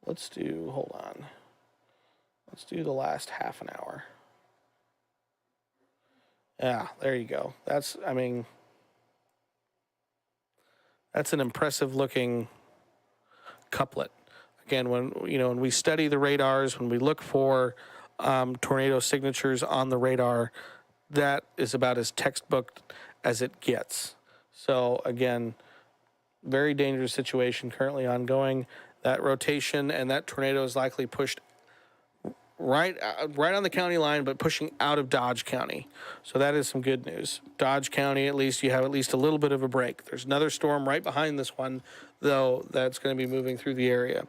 Let's do, hold on. Let's do the last half an hour. Yeah, there you go. That's an impressive looking couplet. Again, when we study the radars, when we look for tornado signatures on the radar. That is about as textbook as it gets. So again, very dangerous situation currently ongoing. That rotation and that tornado is likely pushed right on the county line, but pushing out of Dodge County. So that is some good news. Dodge County, at least you have at least a little bit of a break. There's another storm right behind this one, though, that's going to be moving through the area.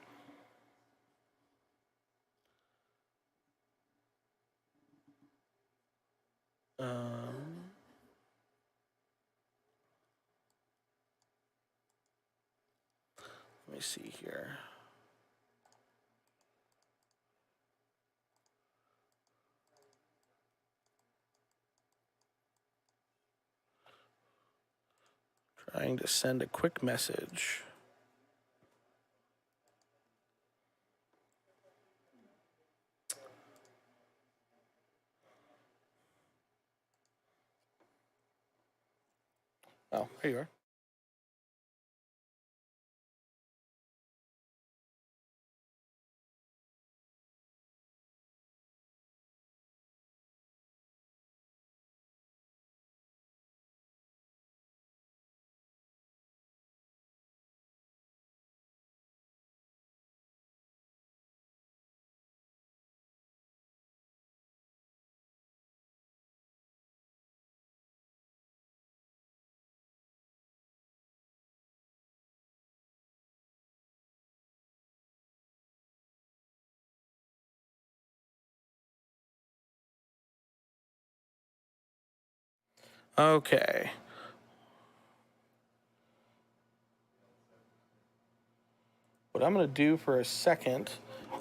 Let me see here. Trying to send a quick message. Oh, there you are. Okay. What I'm going to do for a second,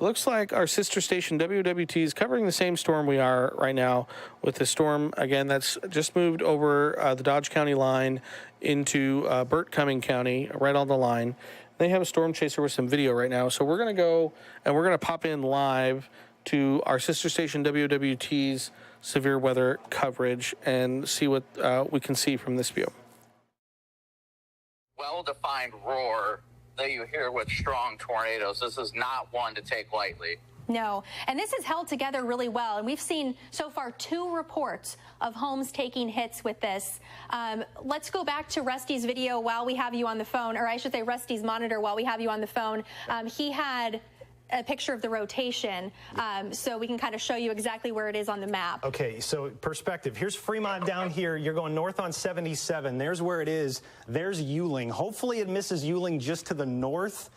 looks like our sister station WWT is covering the same storm we are right now, with the storm, again, that's just moved over the Dodge County line into Burt Cumming County, right on the line. They have a storm chaser with some video right now. So we're going to go and we're going to pop in live to our sister station WWT's severe weather coverage and see what we can see from this view.
Well-defined roar that you hear with strong tornadoes. This is not one to take lightly.
No, and this is held together really well. And we've seen so far 2 reports of homes taking hits with this. Let's go back to Rusty's video while we have you on the phone, or I should say Rusty's monitor while we have you on the phone. He had a picture of the rotation, so we can kind of show you exactly where it is on the map.
Okay, so perspective. Here's Fremont down here. You're going north on 77. There's where it is. There's Ewing. Hopefully it misses Ewing just to the north,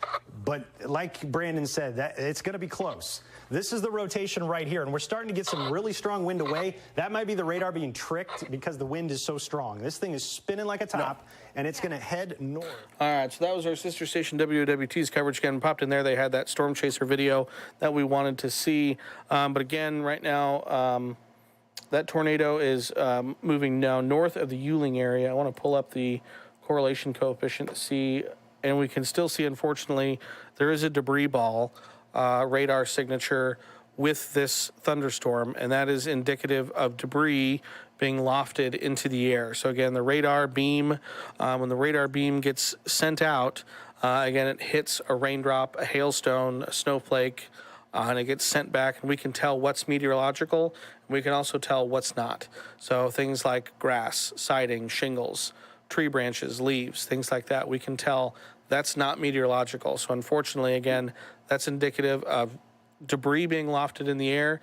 but like Brandon said, it's going to be close. This is the rotation right here, and we're starting to get some really strong wind away. That might be the radar being tricked because the wind is so strong. This thing is spinning like a top, and it's going to head north.
All right, so that was our sister station WWT's coverage. Again, popped in there. They had that storm chaser video that we wanted to see. But again, right now, that tornado is moving now north of the Ewing area. I want to pull up the correlation coefficient to see, and we can still see, unfortunately, there is a debris ball radar signature with this thunderstorm, and that is indicative of debris being lofted into the air. So again, the radar beam, when the radar beam gets sent out, again, it hits a raindrop, a hailstone, a snowflake, and it gets sent back, and we can tell what's meteorological, and we can also tell what's not. So things like grass, siding, shingles, tree branches, leaves, things like that, we can tell that's not meteorological. So unfortunately, again, that's indicative of debris being lofted in the air.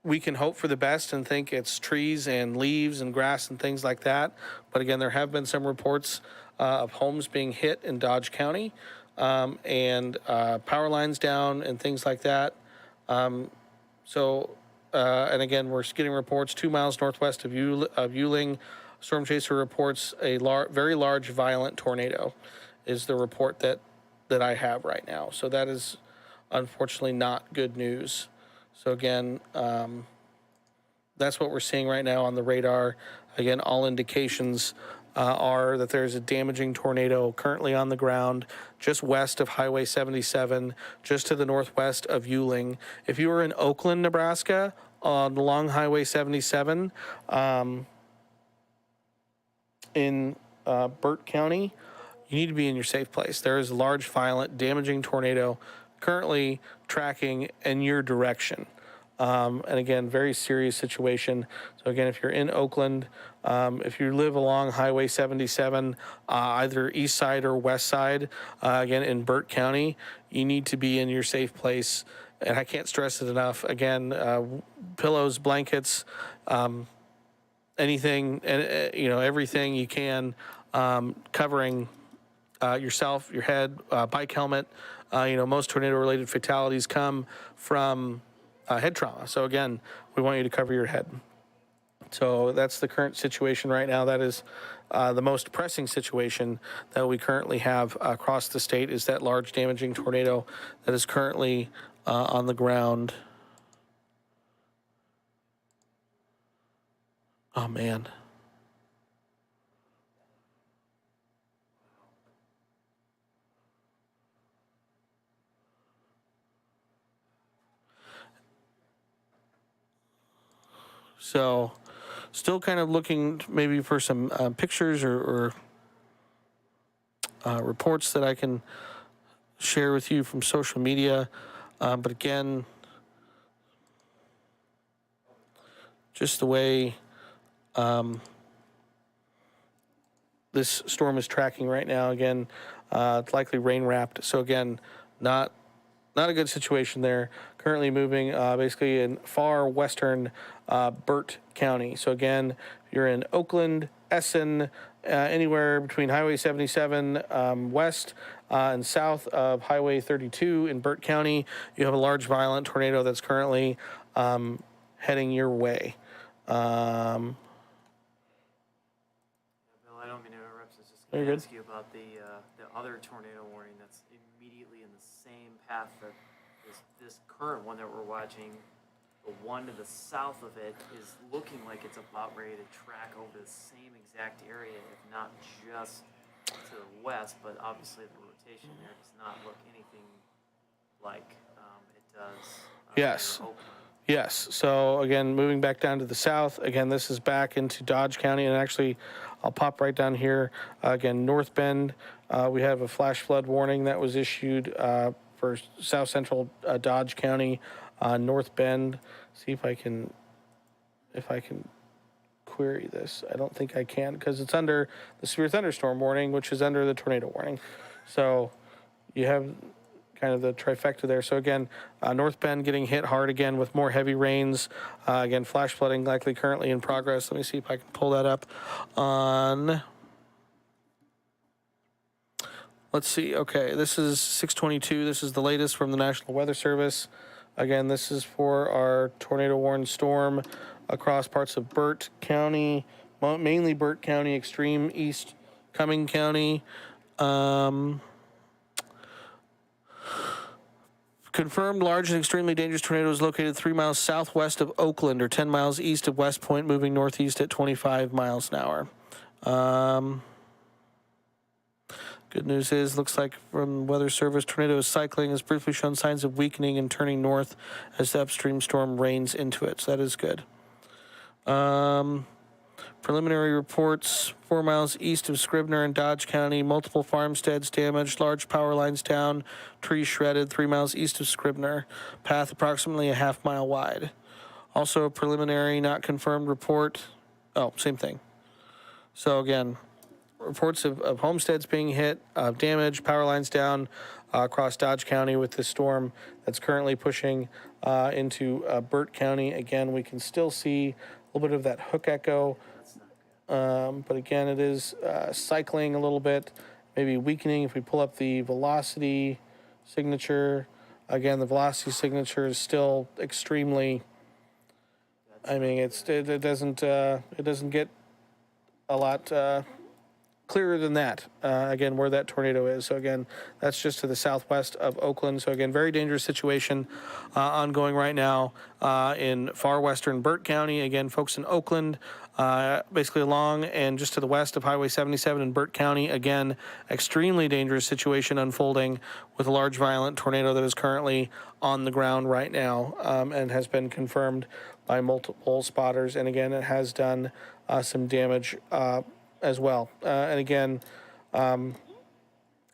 We can hope for the best and think it's trees and leaves and grass and things like that. But again, there have been some reports of homes being hit in Dodge County and power lines down and things like that. And again, we're getting reports 2 miles northwest of Ewing. Storm chaser reports a very large violent tornado is the report that I have right now. So that is unfortunately not good news. So again, that's what we're seeing right now on the radar. Again, all indications are that there's a damaging tornado currently on the ground just west of Highway 77, just to the northwest of Ewing. If you were in Oakland, Nebraska, along Highway 77 in Burt County, you need to be in your safe place. There is a large, violent, damaging tornado currently tracking in your direction. And again, very serious situation. So again, if you're in Oakland, if you live along Highway 77, either east side or west side, again, in Burt County, you need to be in your safe place. And I can't stress it enough. Again, pillows, blankets, anything, and everything you can, covering yourself, your head, bike helmet. Most tornado-related fatalities come from head trauma. So again, we want you to cover your head. So that's the current situation right now. That is the most pressing situation that we currently have across the state, is that large damaging tornado that is currently on the ground. Oh, man. So still kind of looking maybe for some pictures or reports that I can share with you from social media. But again, just the way this storm is tracking right now, again, it's likely rain wrapped. So again, not a good situation there. Currently moving basically in far western Burt County. So again, if you're in Oakland, Essen, anywhere between Highway 77 west and south of Highway 32 in Burt County, you have a large violent tornado that's currently heading your way.
Bill, I don't mean to interrupt. I was just going to ask you about the other tornado warning that's immediately in the same path that this current one that we're watching. The one to the south of it is looking like it's about ready to track over the same exact area, if not just to the west, but obviously the rotation there does not look anything like it does.
Yes. Yes. So again, moving back down to the south, again, this is back into Dodge County, and actually I'll pop right down here. Again, North Bend, we have a flash flood warning that was issued for south central Dodge County, North Bend. See if I can query this. I don't think I can, because it's under the severe thunderstorm warning, which is under the tornado warning. So you have kind of the trifecta there. So again, North Bend getting hit hard again with more heavy rains. Again, flash flooding likely currently in progress. Let me see if I can pull that up on. Let's see. Okay, this is 622. This is the latest from the National Weather Service. Again, this is for our tornado warned storm across parts of Burt County, mainly Burt County, extreme east Cumming County. Confirmed large and extremely dangerous tornado is located 3 miles southwest of Oakland or 10 miles east of West Point, moving northeast at 25 miles an hour. Good news is, looks like from Weather Service, tornado is cycling, has briefly shown signs of weakening and turning north as the upstream storm rains into it. So that is good. Preliminary reports, 4 miles east of Scribner in Dodge County, multiple farmsteads damaged, large power lines down, trees shredded, 3 miles east of Scribner, path approximately a half-mile wide. Also a preliminary, not confirmed report. Oh, same thing. So again, reports of homesteads being hit, damage, power lines down across Dodge County with this storm that's currently pushing into Burt County. Again, we can still see a little bit of that hook echo, but again, it is cycling a little bit, maybe weakening. If we pull up the velocity signature, again, the velocity signature is still extremely, I mean, it doesn't get a lot clearer than that, again, where that tornado is. So again, that's just to the southwest of Oakland. So again, very dangerous situation ongoing right now in far western Burt County. Again, folks in Oakland, basically along and just to the west of Highway 77 in Burt County. Again, extremely dangerous situation unfolding with a large violent tornado that is currently on the ground right now and has been confirmed by multiple spotters. And again, it has done some damage as well. And again,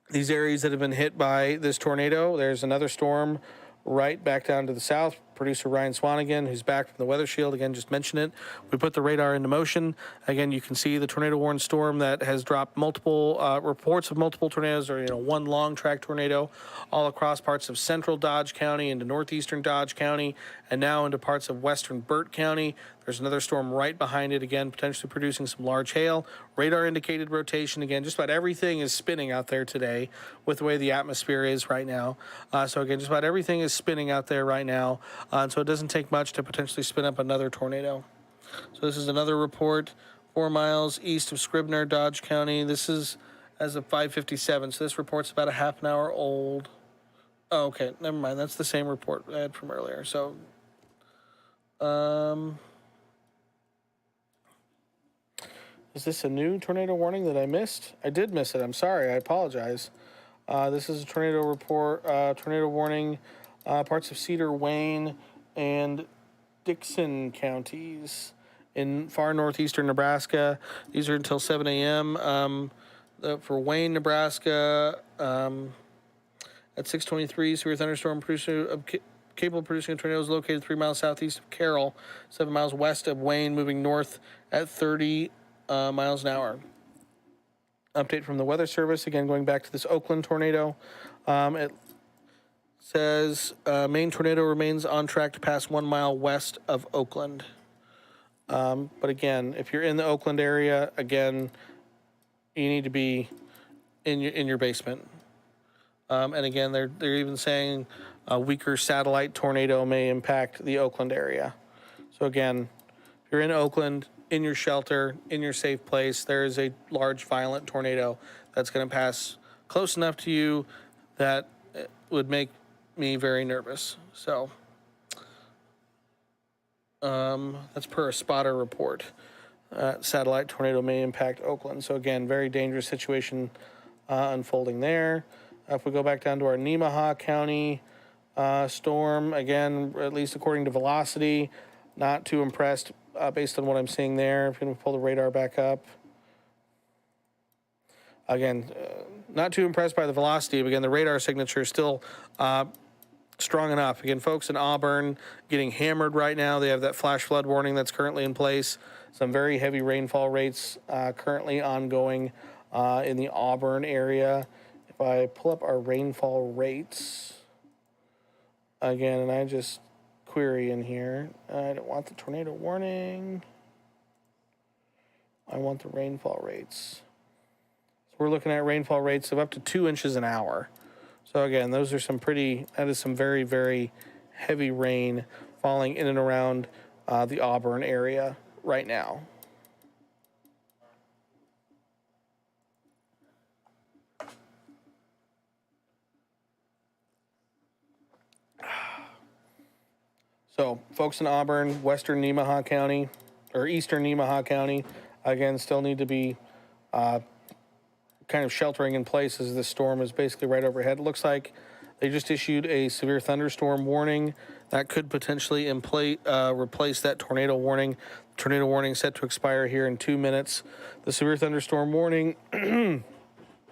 these areas that have been hit by this tornado, there's another storm right back down to the south, producer Ryan Swanigan, who's back from the Weather Shield. Again, just mention it. We put the radar into motion. Again, you can see the tornado-warned storm that has dropped multiple reports of multiple tornadoes, or one long track tornado all across parts of central Dodge County into northeastern Dodge County, and now into parts of western Burt County. There's another storm right behind it, again, potentially producing some large hail. Radar indicated rotation. Again, just about everything is spinning out there today with the way the atmosphere is right now. So again, just about everything is spinning out there right now. And so it doesn't take much to potentially spin up another tornado. So this is another report, 4 miles east of Scribner, Dodge County. This is as of 5:57. So this report's about a half an hour old. Oh, okay, never mind. That's the same report I had from earlier. So, is this a new tornado warning that I missed? I did miss it. I'm sorry. I apologize. This is a tornado report, tornado warning, parts of Cedar, Wayne, and Dixon counties in far northeastern Nebraska. These are until 7 a.m. For Wayne, Nebraska, at 6:23, severe thunderstorm capable of producing a tornado is located 3 miles southeast of Carroll, 7 miles west of Wayne, moving north at 30 miles an hour. Update from the Weather Service, again, going back to this Oakland tornado. It says main tornado remains on track to pass 1 mile west of Oakland. But again, if you're in the Oakland area, again, you need to be in your basement. And again, they're even saying a weaker satellite tornado may impact the Oakland area. So again, if you're in Oakland, in your shelter, in your safe place, there is a large violent tornado that's going to pass close enough to you that it would make me very nervous. So that's per a spotter report. Satellite tornado may impact Oakland. So again, very dangerous situation unfolding there. If we go back down to our Nemaha County storm, again, at least according to velocity, not too impressed based on what I'm seeing there. If we can pull the radar back up. Again, not too impressed by the velocity, but again, the radar signature is still strong enough. Again, folks in Auburn getting hammered right now. They have that flash flood warning that's currently in place. Some very heavy rainfall rates currently ongoing in the Auburn area. If I pull up our rainfall rates again, and I just query in here, I don't want the tornado warning. I want the rainfall rates. So we're looking at rainfall rates of up to 2 inches an hour. So again, that is some very, very heavy rain falling in and around the Auburn area right now. So, folks in Auburn, western Nemaha County, or eastern Nemaha County, again, still need to be kind of sheltering in place as this storm is basically right overhead. It looks like they just issued a severe thunderstorm warning that could potentially replace that tornado warning. Tornado warning set to expire here in 2 minutes. The severe thunderstorm warning,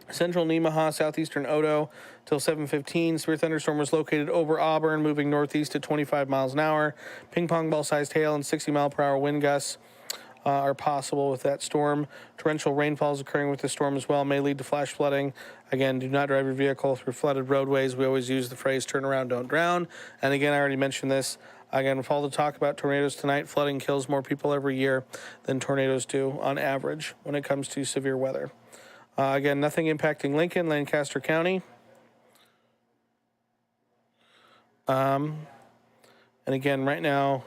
central Nemaha, southeastern Odo, till 7:15. Severe thunderstorm was located over Auburn, moving northeast at 25 miles an hour. Ping pong ball-sized hail and 60-mile-per-hour wind gusts are possible with that storm. Torrential rainfalls occurring with the storm as well may lead to flash flooding. Again, do not drive your vehicle through flooded roadways. We always use the phrase, turn around, don't drown. And again, I already mentioned this. Again, with all the talk about tornadoes tonight, flooding kills more people every year than tornadoes do on average when it comes to severe weather. Again, nothing impacting Lincoln, Lancaster County. And again, right now,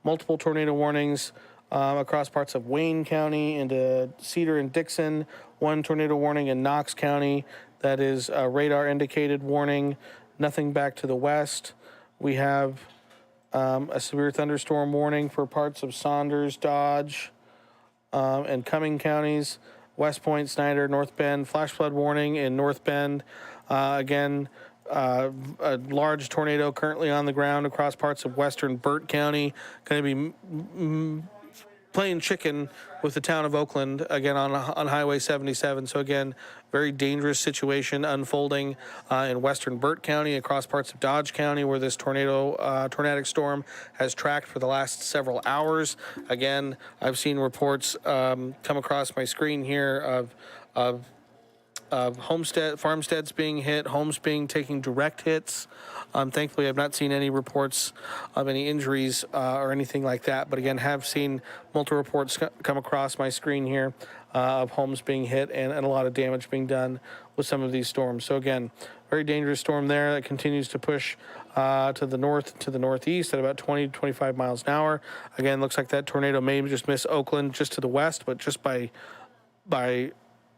multiple tornado warnings across parts of Wayne County into Cedar and Dixon. One tornado warning in Knox County that is a radar indicated warning. Nothing back to the west. We have a severe thunderstorm warning for parts of Saunders, Dodge, and Cumming counties. West Point, Snyder, North Bend, flash flood warning in North Bend. Again, a large tornado currently on the ground across parts of western Burt County. Going to be playing chicken with the town of Oakland, again, on Highway 77. So again, very dangerous situation unfolding in western Burt County, across parts of Dodge County, where this tornadic storm has tracked for the last several hours. Again, I've seen reports come across my screen here of farmsteads being hit, homes taking direct hits. Thankfully, I've not seen any reports of any injuries or anything like that. But again, have seen multiple reports come across my screen here of homes being hit and a lot of damage being done with some of these storms. So again, very dangerous storm there that continues to push to the north, to the northeast at about 20 to 25 miles an hour. Again, looks like that tornado may just miss Oakland just to the west, but just by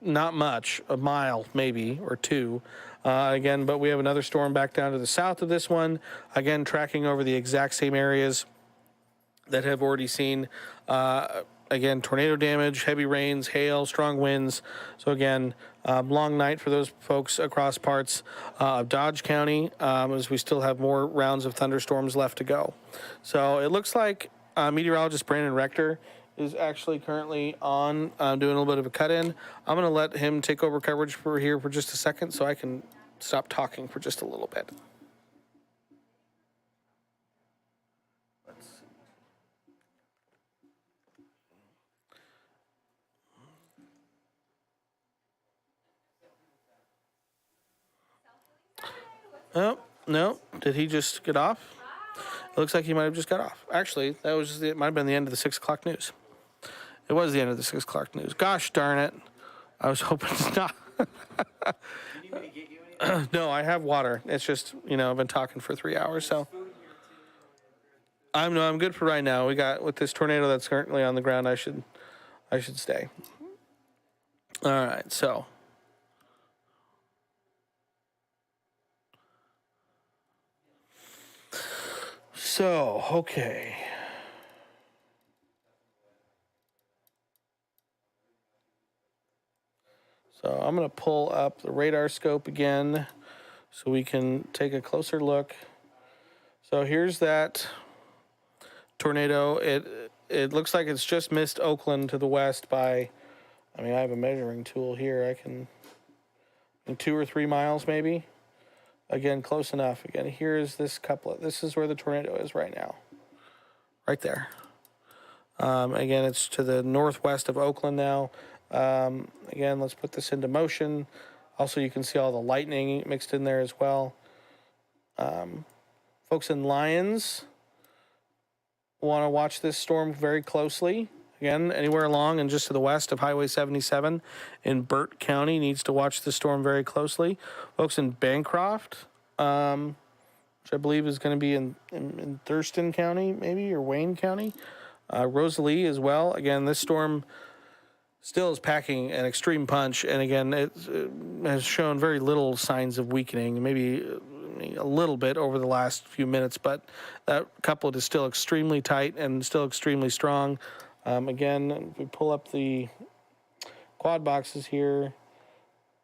not much, a mile maybe or two. Again, but we have another storm back down to the south of this one. Again, tracking over the exact same areas that have already seen, again, tornado damage, heavy rains, hail, strong winds. So again, long night for those folks across parts of Dodge County, as we still have more rounds of thunderstorms left to go. So it looks like meteorologist Brandon Rector is actually currently on doing a little bit of a cut-in. I'm going to let him take over coverage for just a second so I can stop talking for just a little bit. Let's see. Oh, no. Did he just get off? It looks like he might have just got off. Actually, it might have been the end of the 6 o'clock news. It was the end of the 6 o'clock news. Gosh darn it. I was hoping to not. No, I have water. It's just, I've been talking for 3 hours, so. I'm good for right now. With this tornado that's currently on the ground, I should stay. All right, so. Okay. So I'm going to pull up the radar scope again so we can take a closer look. So here's that tornado. It looks like it's just missed Oakland to the west by, I have a measuring tool here. I can, in 2 or 3 miles maybe. Again, close enough. Again, here's this couplet. This is where the tornado is right now. Right there. Again, it's to the northwest of Oakland now. Again, let's put this into motion. Also, you can see all the lightning mixed in there as well. Folks in Lyons want to watch this storm very closely. Again, anywhere along and just to the west of Highway 77 in Burt County needs to watch the storm very closely. Folks in Bancroft, which I believe is going to be in Thurston County, maybe, or Wayne County. Rosalie as well. Again, this storm still is packing an extreme punch, and again, it has shown very little signs of weakening, maybe a little bit over the last few minutes, but that couplet is still extremely tight and still extremely strong. Again, if we pull up the quad boxes here,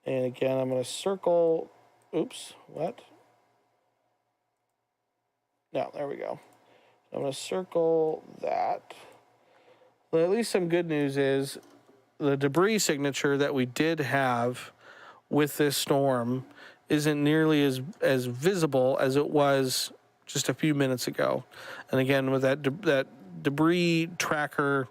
and again, I'm going to circle, oops, what? No, there we go. I'm going to circle that. But at least some good news is the debris signature that we did have with this storm isn't nearly as visible as it was just a few minutes ago. And again, with that debris tracker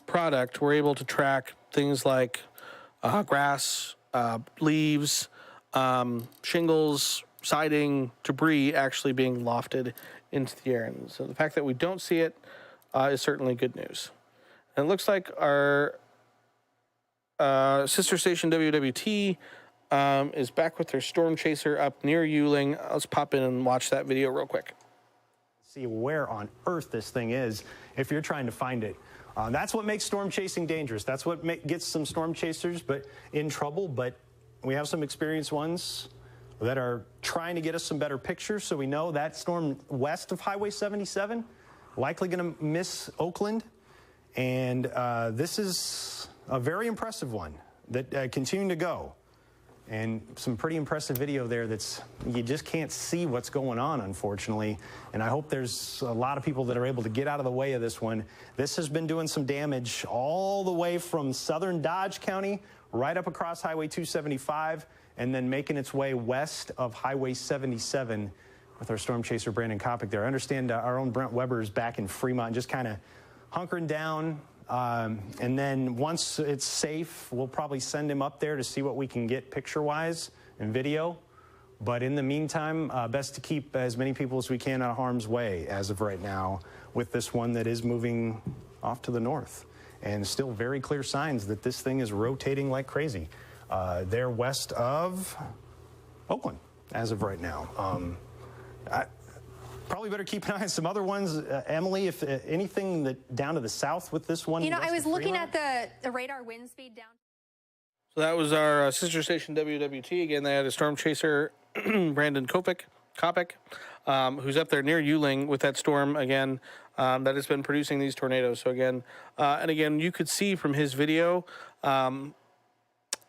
product, we're able to track things like grass, leaves, shingles, siding, debris actually being lofted into the air. And so the fact that we don't see it is certainly good news. And it looks like our sister station WWT is back with their storm chaser up near Yuling. Let's pop in and watch that video real quick.
See where on earth this thing is if you're trying to find it. That's what makes storm chasing dangerous. That's what gets some storm chasers in trouble, but we have some experienced ones that are trying to get us some better pictures, so we know that storm west of Highway 77 likely going to miss Oakland, and this is a very impressive one that continuing to go. And some pretty impressive video there you just can't see what's going on, unfortunately. And I hope there's a lot of people that are able to get out of the way of this one. This has been doing some damage all the way from southern Dodge County, right up across Highway 275, and then making its way west of Highway 77 with our storm chaser, Brandon Kopic there. I understand our own Brent Weber is back in Fremont, just kind of hunkering down. And then once it's safe, we'll probably send him up there to see what we can get picture-wise and video. But in the meantime, best to keep as many people as we can out of harm's way as of right now with this one that is moving off to the north. And still very clear signs that this thing is rotating like crazy. They're west of Oakland as of right now. Probably better keep an eye on some other ones. Emily, if anything that down to the south with this one.
You know, I was looking at the radar wind speed down.
So that was our sister station WWT. Again, they had a storm chaser, Brandon Kopic, who's up there near Yuling with that storm again that has been producing these tornadoes. So again, and again, you could see from his video,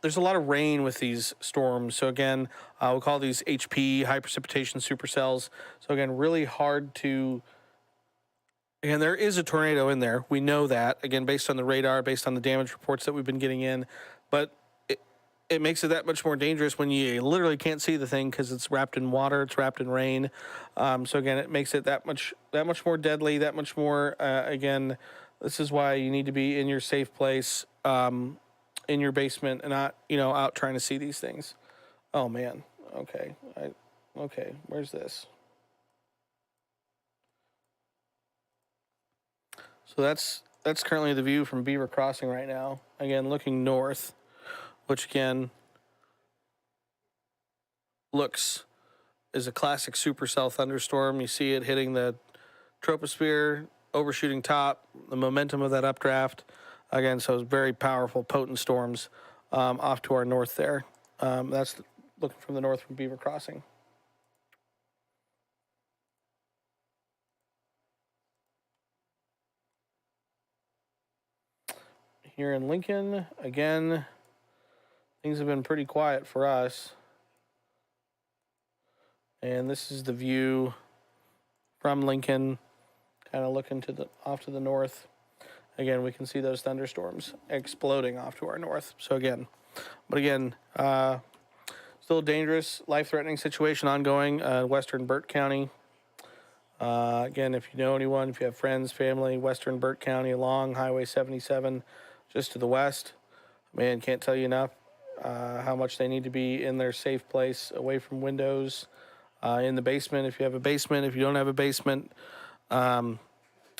there's a lot of rain with these storms. So again, we'll call these HP, high precipitation supercells. So again, really hard to, again, there is a tornado in there. We know that, again, based on the radar, based on the damage reports that we've been getting in. But it makes it that much more dangerous when you literally can't see the thing because it's wrapped in water, it's wrapped in rain. So again, it makes it that much more deadly, that much more, again, this is why you need to be in your safe place, in your basement and not, out trying to see these things. Oh man. Okay. Okay. Where's this? So that's currently the view from Beaver Crossing right now. Again, looking north, which again is a classic supercell thunderstorm. You see it hitting the troposphere, overshooting top, the momentum of that updraft. Again, so it's very powerful, potent storms off to our north there. That's looking from the north from Beaver Crossing. Here in Lincoln, again, things have been pretty quiet for us. And this is the view from Lincoln, kind of looking off to the north. Again, we can see those thunderstorms exploding off to our north. So again, still dangerous, life-threatening situation ongoing, western Burt County. Again, if you know anyone, if you have friends, family, western Burt County along Highway 77, just to the west, man, can't tell you enough how much they need to be in their safe place, away from windows, in the basement if you have a basement. If you don't have a basement,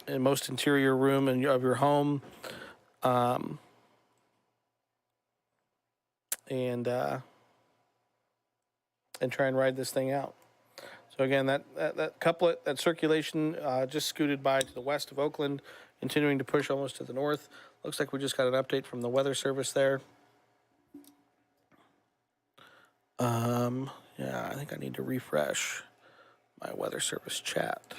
in most interior room of your home, and try and ride this thing out. So again, that couplet, that circulation just scooted by to the west of Oakland, continuing to push almost to the north. Looks like we just got an update from the Weather Service there. Yeah, I think I need to refresh my Weather Service chat.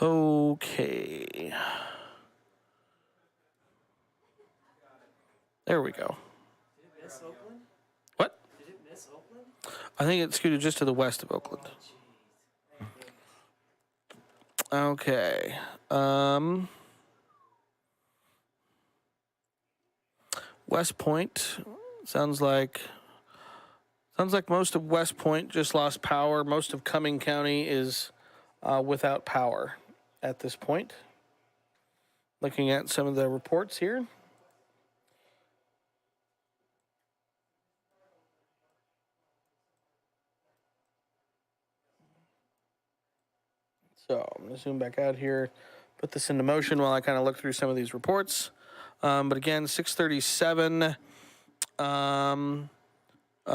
Okay. There we go.
Did it miss Oakland?
What?
Did it miss Oakland?
I think it scooted just to the west of Oakland. Okay. West Point sounds like most of West Point just lost power. Most of Cumming County is without power at this point. Looking at some of the reports here. So I'm going to zoom back out here, put this into motion while I kind of look through some of these reports. But again, 6:37.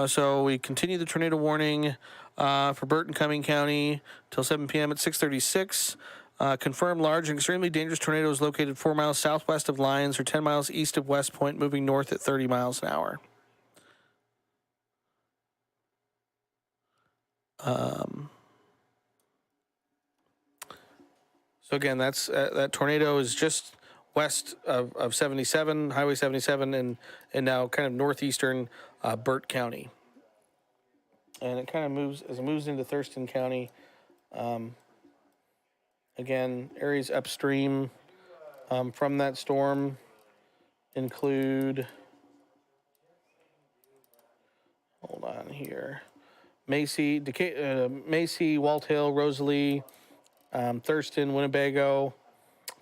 So we continue the tornado warning for Burt and Cumming County till 7 p.m. at 6:36. Confirmed large and extremely dangerous tornadoes located 4 miles southwest of Lyons or 10 miles east of West Point, moving north at 30 miles an hour. So again, that's that tornado is just west of 77, Highway 77, and now kind of northeastern Burt County. And it kind of moves, as it moves into Thurston County. Again, areas upstream from that storm include, hold on here, Macy, Walt Hill, Rosalie, Thurston, Winnebago.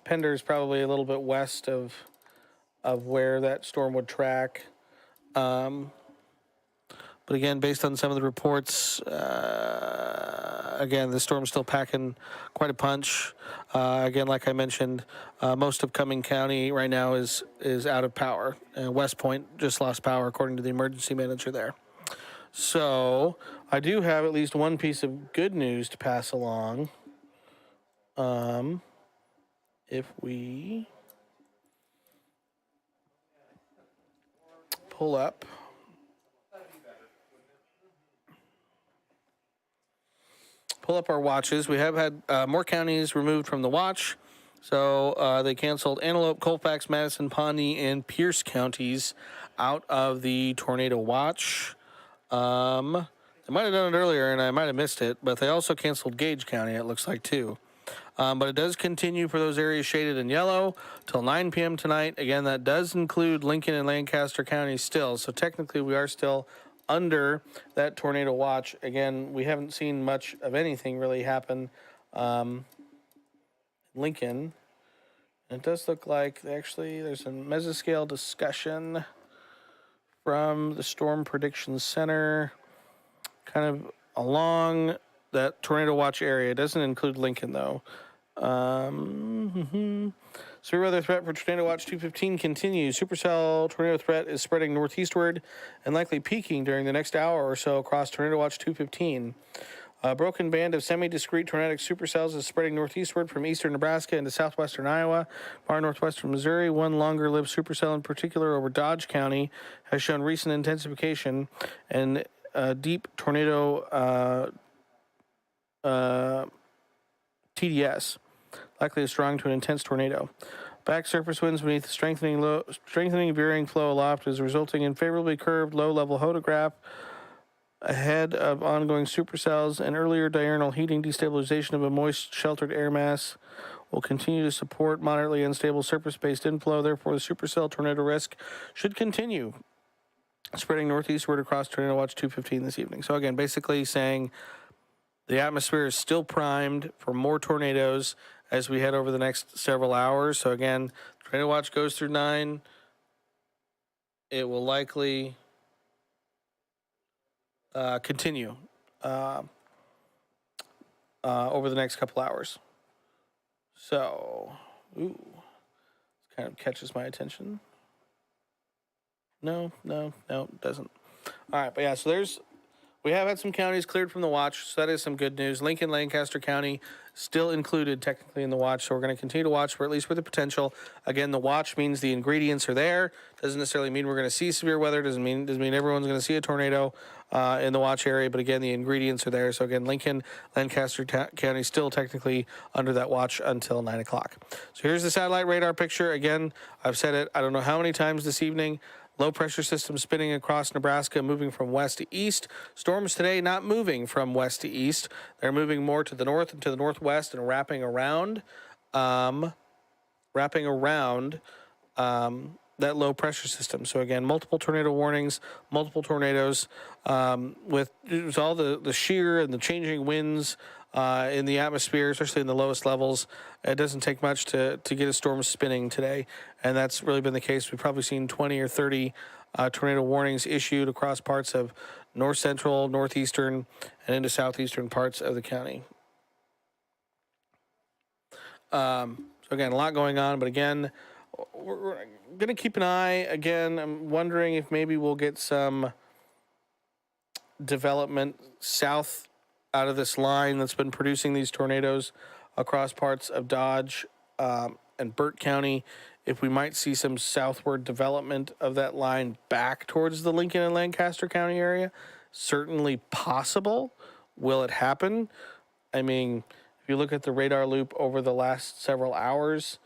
Pender's probably a little bit west of where that storm would track. But again, based on some of the reports, again, the storm's still packing quite a punch. Again, like I mentioned, most of Cumming County right now is out of power. West Point just lost power, according to the emergency manager there. So I do have at least one piece of good news to pass along. If we pull up our watches, we have had more counties removed from the watch. So they canceled Antelope, Colfax, Madison, Pawnee, and Pierce counties out of the tornado watch. They might have done it earlier and I might have missed it, but they also canceled Gage County, it looks like, too. But it does continue for those areas shaded in yellow till 9 p.m. tonight. Again, that does include Lincoln and Lancaster counties still. So technically we are still under that tornado watch. Again, we haven't seen much of anything really happen. Lincoln. It does look like actually there's a mesoscale discussion from the Storm Prediction Center kind of along that tornado watch area. It doesn't include Lincoln though. Severe weather threat for Tornado Watch 215 continues. Supercell tornado threat is spreading northeastward and likely peaking during the next hour or so across Tornado Watch 215. A broken band of semi-discrete tornadic supercells is spreading northeastward from eastern Nebraska into southwestern Iowa, far northwestern Missouri. One longer-lived supercell in particular over Dodge County has shown recent intensification and deep tornado TDS, likely as strong to an intense tornado. Back surface winds beneath the strengthening veering flow aloft is resulting in favorably curved low-level hodograph ahead of ongoing supercells, and earlier diurnal heating destabilization of a moist, sheltered air mass will continue to support moderately unstable surface-based inflow. Therefore, the supercell tornado risk should continue spreading northeastward across Tornado Watch 215 this evening. So again, basically saying the atmosphere is still primed for more tornadoes as we head over the next several hours. So again, Tornado Watch goes through 9. It will likely continue over the next couple hours. So, this kind of catches my attention. No, it doesn't. All right, but yeah, so we have had some counties cleared from the watch, so that is some good news. Lincoln, Lancaster County still included technically in the watch, so we're going to continue to watch for at least for the potential. Again, the watch means the ingredients are there. Doesn't necessarily mean we're going to see severe weather. Doesn't mean everyone's going to see a tornado in the watch area, but again, the ingredients are there. So again, Lincoln, Lancaster County still technically under that watch until 9 o'clock. So here's the satellite radar picture. Again, I've said it, I don't know how many times this evening. Low pressure system spinning across Nebraska, moving from west to east. Storms today not moving from west to east. They're moving more to the north and to the northwest and wrapping around that low pressure system. So again, multiple tornado warnings, multiple tornadoes with all the shear and the changing winds in the atmosphere, especially in the lowest levels. It doesn't take much to get a storm spinning today, and that's really been the case. We've probably seen 20 or 30 tornado warnings issued across parts of north central, northeastern, and into southeastern parts of the county. So again, a lot going on, but again, we're going to keep an eye. Again, I'm wondering if maybe we'll get some development south out of this line that's been producing these tornadoes across parts of Dodge and Burt County. If we might see some southward development of that line back towards the Lincoln and Lancaster County area, certainly possible. Will it happen? I mean, if you look at the radar loop over the last several hours,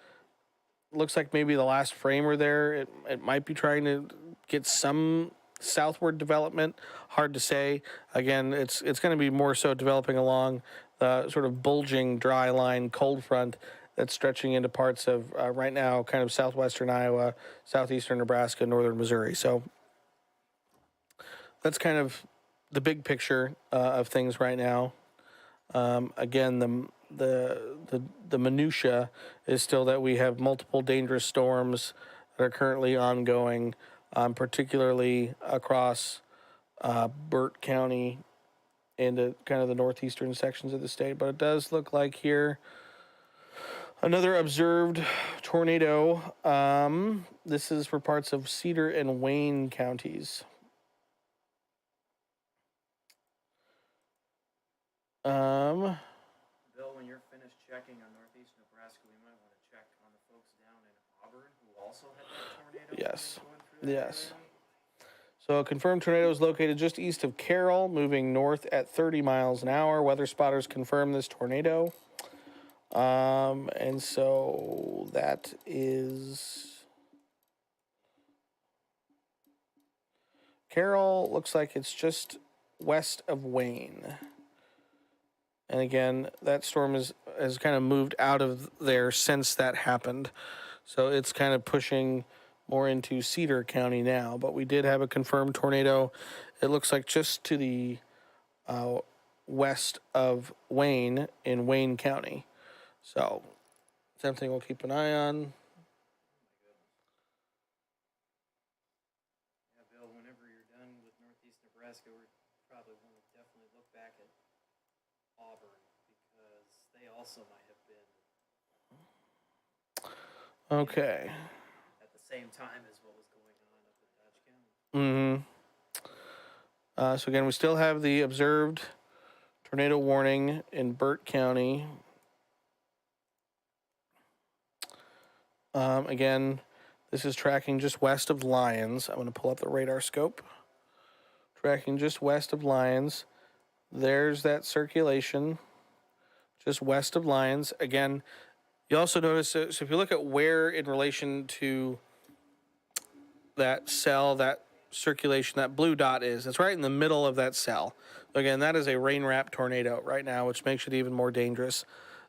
looks like maybe the last framer there, it might be trying to get some southward development. Hard to say. Again, it's going to be more so developing along the sort of bulging dry line cold front that's stretching into parts of right now kind of southwestern Iowa, southeastern Nebraska, northern Missouri. So that's kind of the big picture of things right now. Again, the minutia is still that we have multiple dangerous storms that are currently ongoing, particularly across Burt County into kind of the northeastern sections of the state. But it does look like here another observed tornado. This is for parts of Cedar and Wayne counties.
Bill, when you're finished checking on northeast Nebraska, we might want to check on the folks down in Auburn who also had that tornado.
Yes. Yes. So a confirmed tornado is located just east of Carroll, moving north at 30 miles an hour. Weather spotters confirm this tornado. And so that is Carroll. Looks like it's just west of Wayne. And again, that storm has kind of moved out of there since that happened. So it's kind of pushing more into Cedar County now. But we did have a confirmed tornado. It looks like just to the west of Wayne in Wayne County. So something we'll keep an eye on.
Yeah, Bill, whenever you're done with northeast Nebraska, we probably want to definitely look back at Auburn because they also might have been
Okay.
at the same time as what was going on up in Dodge County.
So again, we still have the observed tornado warning in Burt County. Again, this is tracking just west of Lyons. I'm going to pull up the radar scope. Tracking just west of Lyons. There's that circulation just west of Lyons. Again, you also notice, so if you look at where in relation to that cell, that circulation, that blue dot is, it's right in the middle of that cell. Again, that is a rain-wrapped tornado right now, which makes it even more dangerous.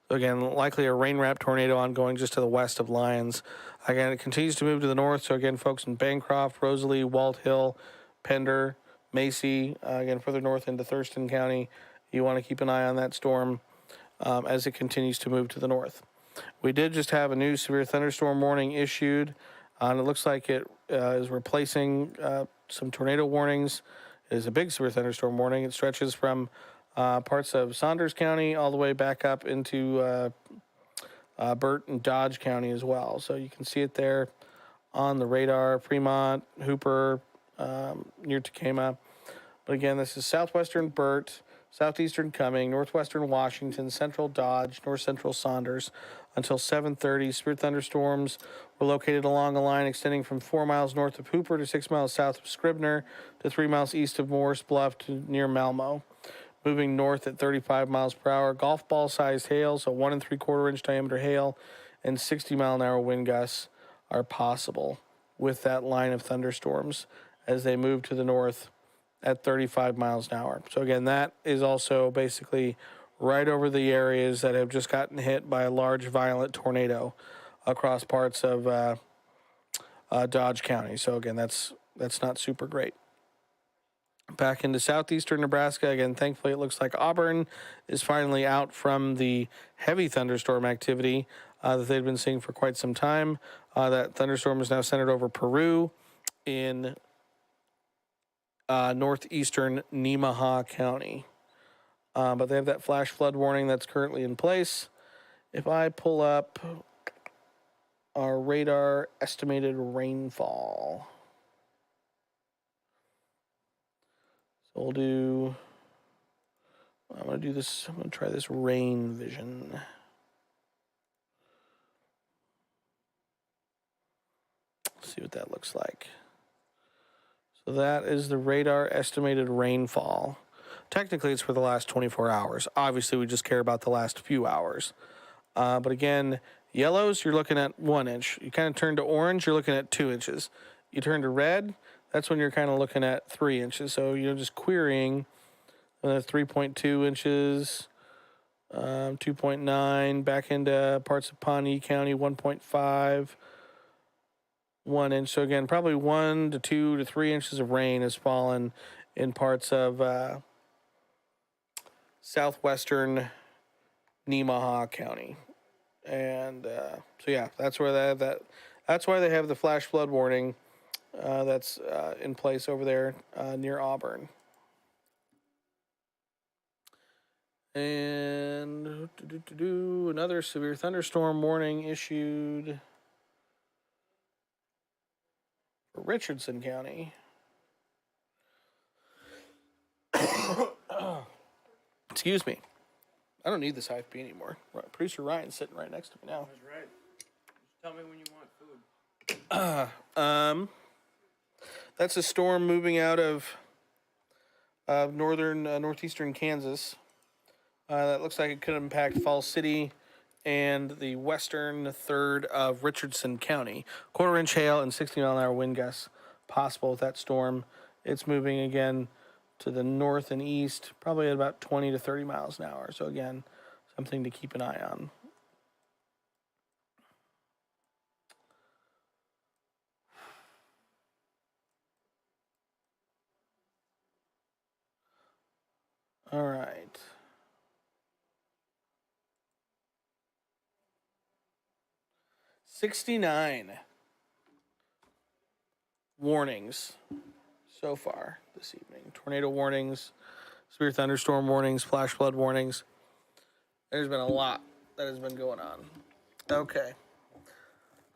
Again, likely a rain-wrapped tornado ongoing just to the west of Lyons. Again, it continues to move to the north. So again, folks in Bancroft, Rosalie, Walt Hill, Pender, Macy, again, further north into Thurston County, you want to keep an eye on that storm as it continues to move to the north. We did just have a new severe thunderstorm warning issued, and it looks like it is replacing some tornado warnings. It is a big severe thunderstorm warning. It stretches from parts of Saunders County all the way back up into Burt and Dodge County as well. So you can see it there on the radar, Fremont, Hooper, near Tacoma. But again, this is southwestern Burt, southeastern Cumming, northwestern Washington, central Dodge, north central Saunders until 7:30. Severe thunderstorms were located along a line extending from 4 miles north of Hooper to 6 miles south of Scribner to 3 miles east of Morris Bluff to near Malmo. Moving north at 35 miles per hour. Golf ball sized hail, so 1 3/4 inch diameter hail, and 60 mile an hour wind gusts are possible with that line of thunderstorms as they move to the north at 35 miles an hour. So again, that is also basically right over the areas that have just gotten hit by a large violent tornado across parts of Dodge County. So again, that's not super great. Back into southeastern Nebraska, again, thankfully it looks like Auburn is finally out from the heavy thunderstorm activity that they've been seeing for quite some time. That thunderstorm is now centered over Peru in northeastern Nemaha County. But they have that flash flood warning that's currently in place. If I pull up our radar estimated rainfall. I'm going to try this rain vision. See what that looks like. So that is the radar estimated rainfall. technically it's for the last 24 hours. Obviously, we just care about the last few hours. But again, yellows, you're looking at 1 inch. You kind of turn to orange, you're looking at 2 inches. You turn to red, that's when you're kind of looking at 3 inches. So you're just querying 3.2 inches, 2.9, back into parts of Pawnee County, 1.5, 1 inch. So again, probably 1 to 2 to 3 inches of rain has fallen in parts of southwestern Nemaha County. And so yeah, that's where that's why they have the flash flood warning that's in place over there near Auburn. And another severe thunderstorm warning issued for Richardson County. Excuse me. I don't need this IFP anymore. Producer Ryan's sitting right next to me now.
That's right. Just tell me when you want food.
That's a storm moving out of northeastern Kansas. That looks like it could impact Falls City and the western third of Richardson County. 1/4 inch hail and 60-mile-an-hour wind gusts possible with that storm. It's moving again to the north and east, probably at about 20 to 30 miles an hour. So again, something to keep an eye on. All right. $69 warnings so far this evening. Tornado warnings, severe thunderstorm warnings, flash flood warnings. There's been a lot that has been going on. Okay.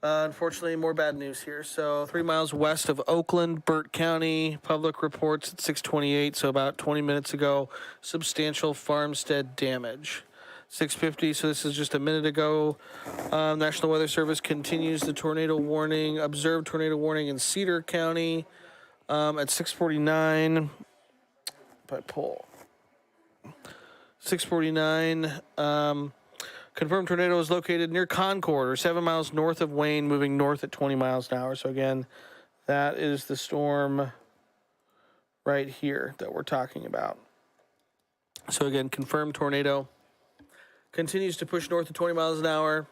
Unfortunately, more bad news here. So 3 miles west of Oakland, Burt County, public reports at 6:28, so about 20 minutes ago, substantial farmstead damage. 6:50, so this is just a minute ago. National Weather Service continues the tornado warning, observed tornado warning in Cedar County at 6:49. If I pull 6:49, confirmed tornado is located near Concord, or 7 miles north of Wayne, moving north at 20 miles an hour. So again, that is the storm right here that we're talking about. So again, confirmed tornado. Continues to push north at 20 miles an hour.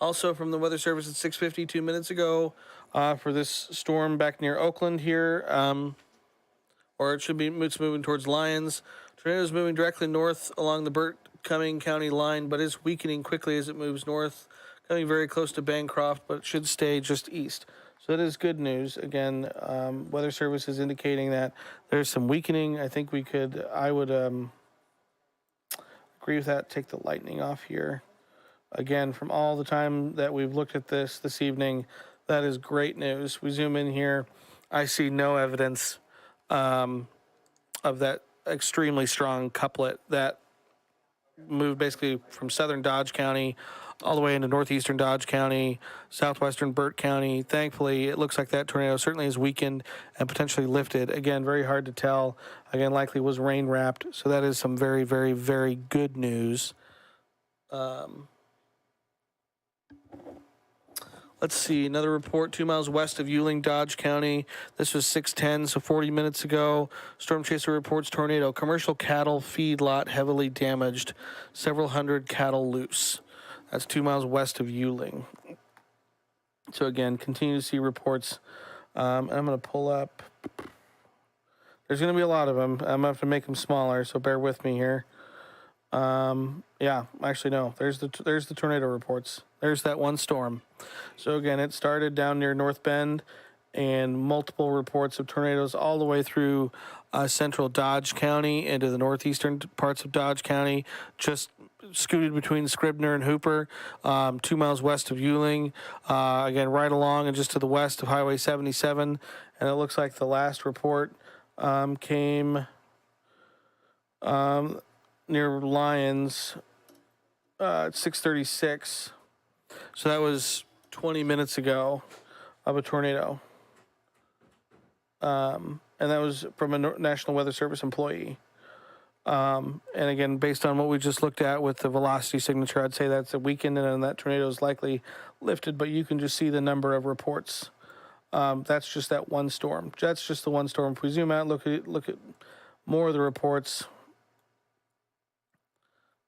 Also from the Weather Service at 6:50, 2 minutes ago, for this storm back near Oakland here, or it's moving towards Lyons. Tornado is moving directly north along the Burt-Cumming County line, but is weakening quickly as it moves north, coming very close to Bancroft, but it should stay just east. So that is good news. Again, Weather Service is indicating that there's some weakening. I think I would agree with that. Take the lightning off here. Again, from all the time that we've looked at this evening, that is great news. We zoom in here. I see no evidence of that extremely strong couplet that moved basically from southern Dodge County all the way into northeastern Dodge County, southwestern Burt County. Thankfully, it looks like that tornado certainly is weakened and potentially lifted. Again, very hard to tell. Again, likely was rain wrapped. So that is some very, very, very good news. Let's see, another report 2 miles west of Ewing, Dodge County. This was 6:10, so 40 minutes ago. Storm Chaser reports tornado. Commercial cattle feedlot heavily damaged. Several hundred cattle loose. That's 2 miles west of Ewing. So again, continue to see reports. I'm going to pull up. There's going to be a lot of them. I'm going to have to make them smaller, so bear with me here. Yeah, actually no. There's the tornado reports. There's that one storm. So again, it started down near North Bend, and multiple reports of tornadoes all the way through central Dodge County into the northeastern parts of Dodge County, just scooted between Scribner and Hooper, 2 miles west of Ewing, again right along and just to the west of Highway 77. And it looks like the last report came near Lyons at 6:36. So that was 20 minutes ago of a tornado. and that was from a National Weather Service employee. And again, based on what we just looked at with the velocity signature, I'd say that's a weakened and that tornado is likely lifted, but you can just see the number of reports. That's just that one storm. That's just the one storm. If we zoom out, look at more of the reports.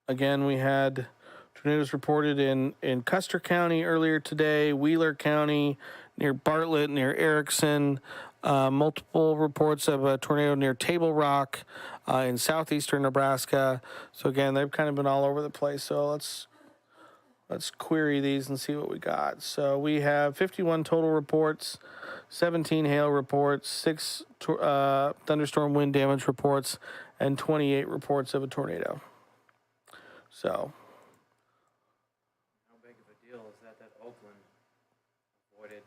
Again, we had tornadoes reported in Custer County earlier today, Wheeler County, near Bartlett, near Erickson, multiple reports of a tornado near Table Rock in southeastern Nebraska. So again, they've kind of been all over the place. So let's query these and see what we got. So we have 51 total reports, 17 hail reports, 6 thunderstorm wind damage reports, and 28 reports of a tornado. So.
How big of a deal is that Oakland avoided?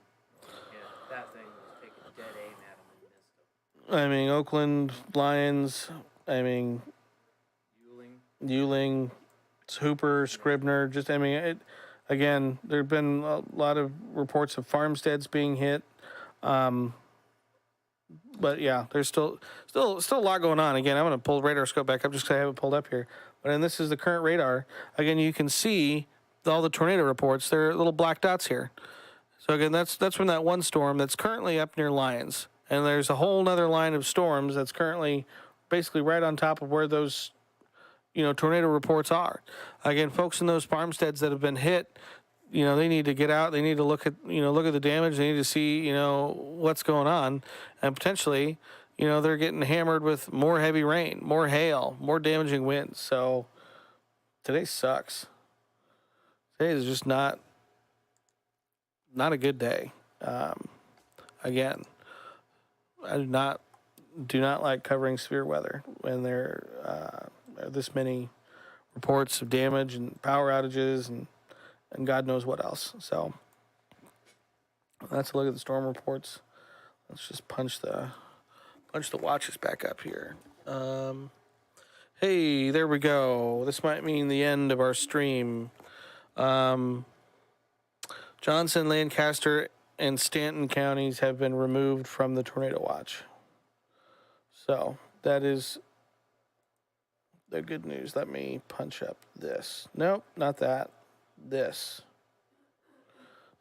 That thing was taking dead aim at him and missed him.
I mean, Oakland, Lions, I mean, Ewing, Hooper, Scribner, just, I mean, again, there have been a lot of reports of farmsteads being hit. But yeah, there's still a lot going on. Again, I'm going to pull the radar scope back up just because I have it pulled up here. But then this is the current radar. Again, you can see all the tornado reports. There are little black dots here. So again, that's from that one storm that's currently up near Lyons. And there's a whole other line of storms that's currently basically right on top of where those, tornado reports are. Again, folks in those farmsteads that have been hit, they need to get out. They need to look at the damage. They need to see, what's going on. And potentially, they're getting hammered with more heavy rain, more hail, more damaging winds. So today sucks. Today is just not a good day. Again, I do not like covering severe weather when there are this many reports of damage and power outages and God knows what else. So let's look at the storm reports. Let's just punch the watches back up here. Hey, there we go. This might mean the end of our stream. Johnson, Lancaster, and Stanton counties have been removed from the tornado watch. So that is the good news. Let me punch up this. Nope, not that. This.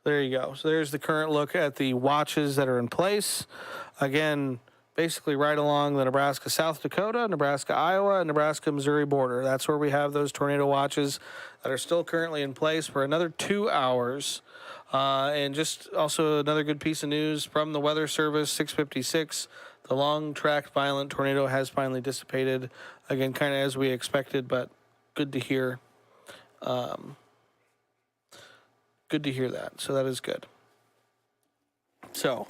There you go. So there's the current look at the watches that are in place. Again, basically right along the Nebraska, South Dakota, Nebraska, Iowa, and Nebraska, Missouri border. That's where we have those tornado watches that are still currently in place for another 2 hours. And just also another good piece of news from the Weather Service, 6:56. The long-track violent tornado has finally dissipated. Again, kind of as we expected, but good to hear. Good to hear that. So that is good. So.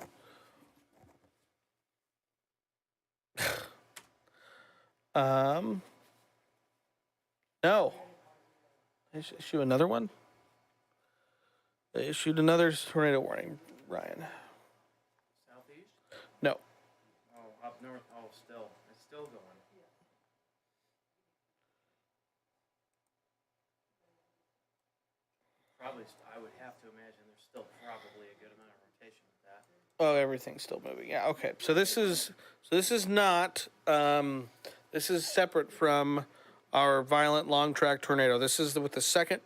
No. They issue another one? They issued another tornado warning, Ryan.
Southeast?
No.
Oh, up north. Oh, still. It's still going. Probably, I would have to imagine there's still probably a good amount of rotation with that.
Oh, everything's still moving. Yeah, okay. So this is not, this is separate from our violent long track tornado. This is with the second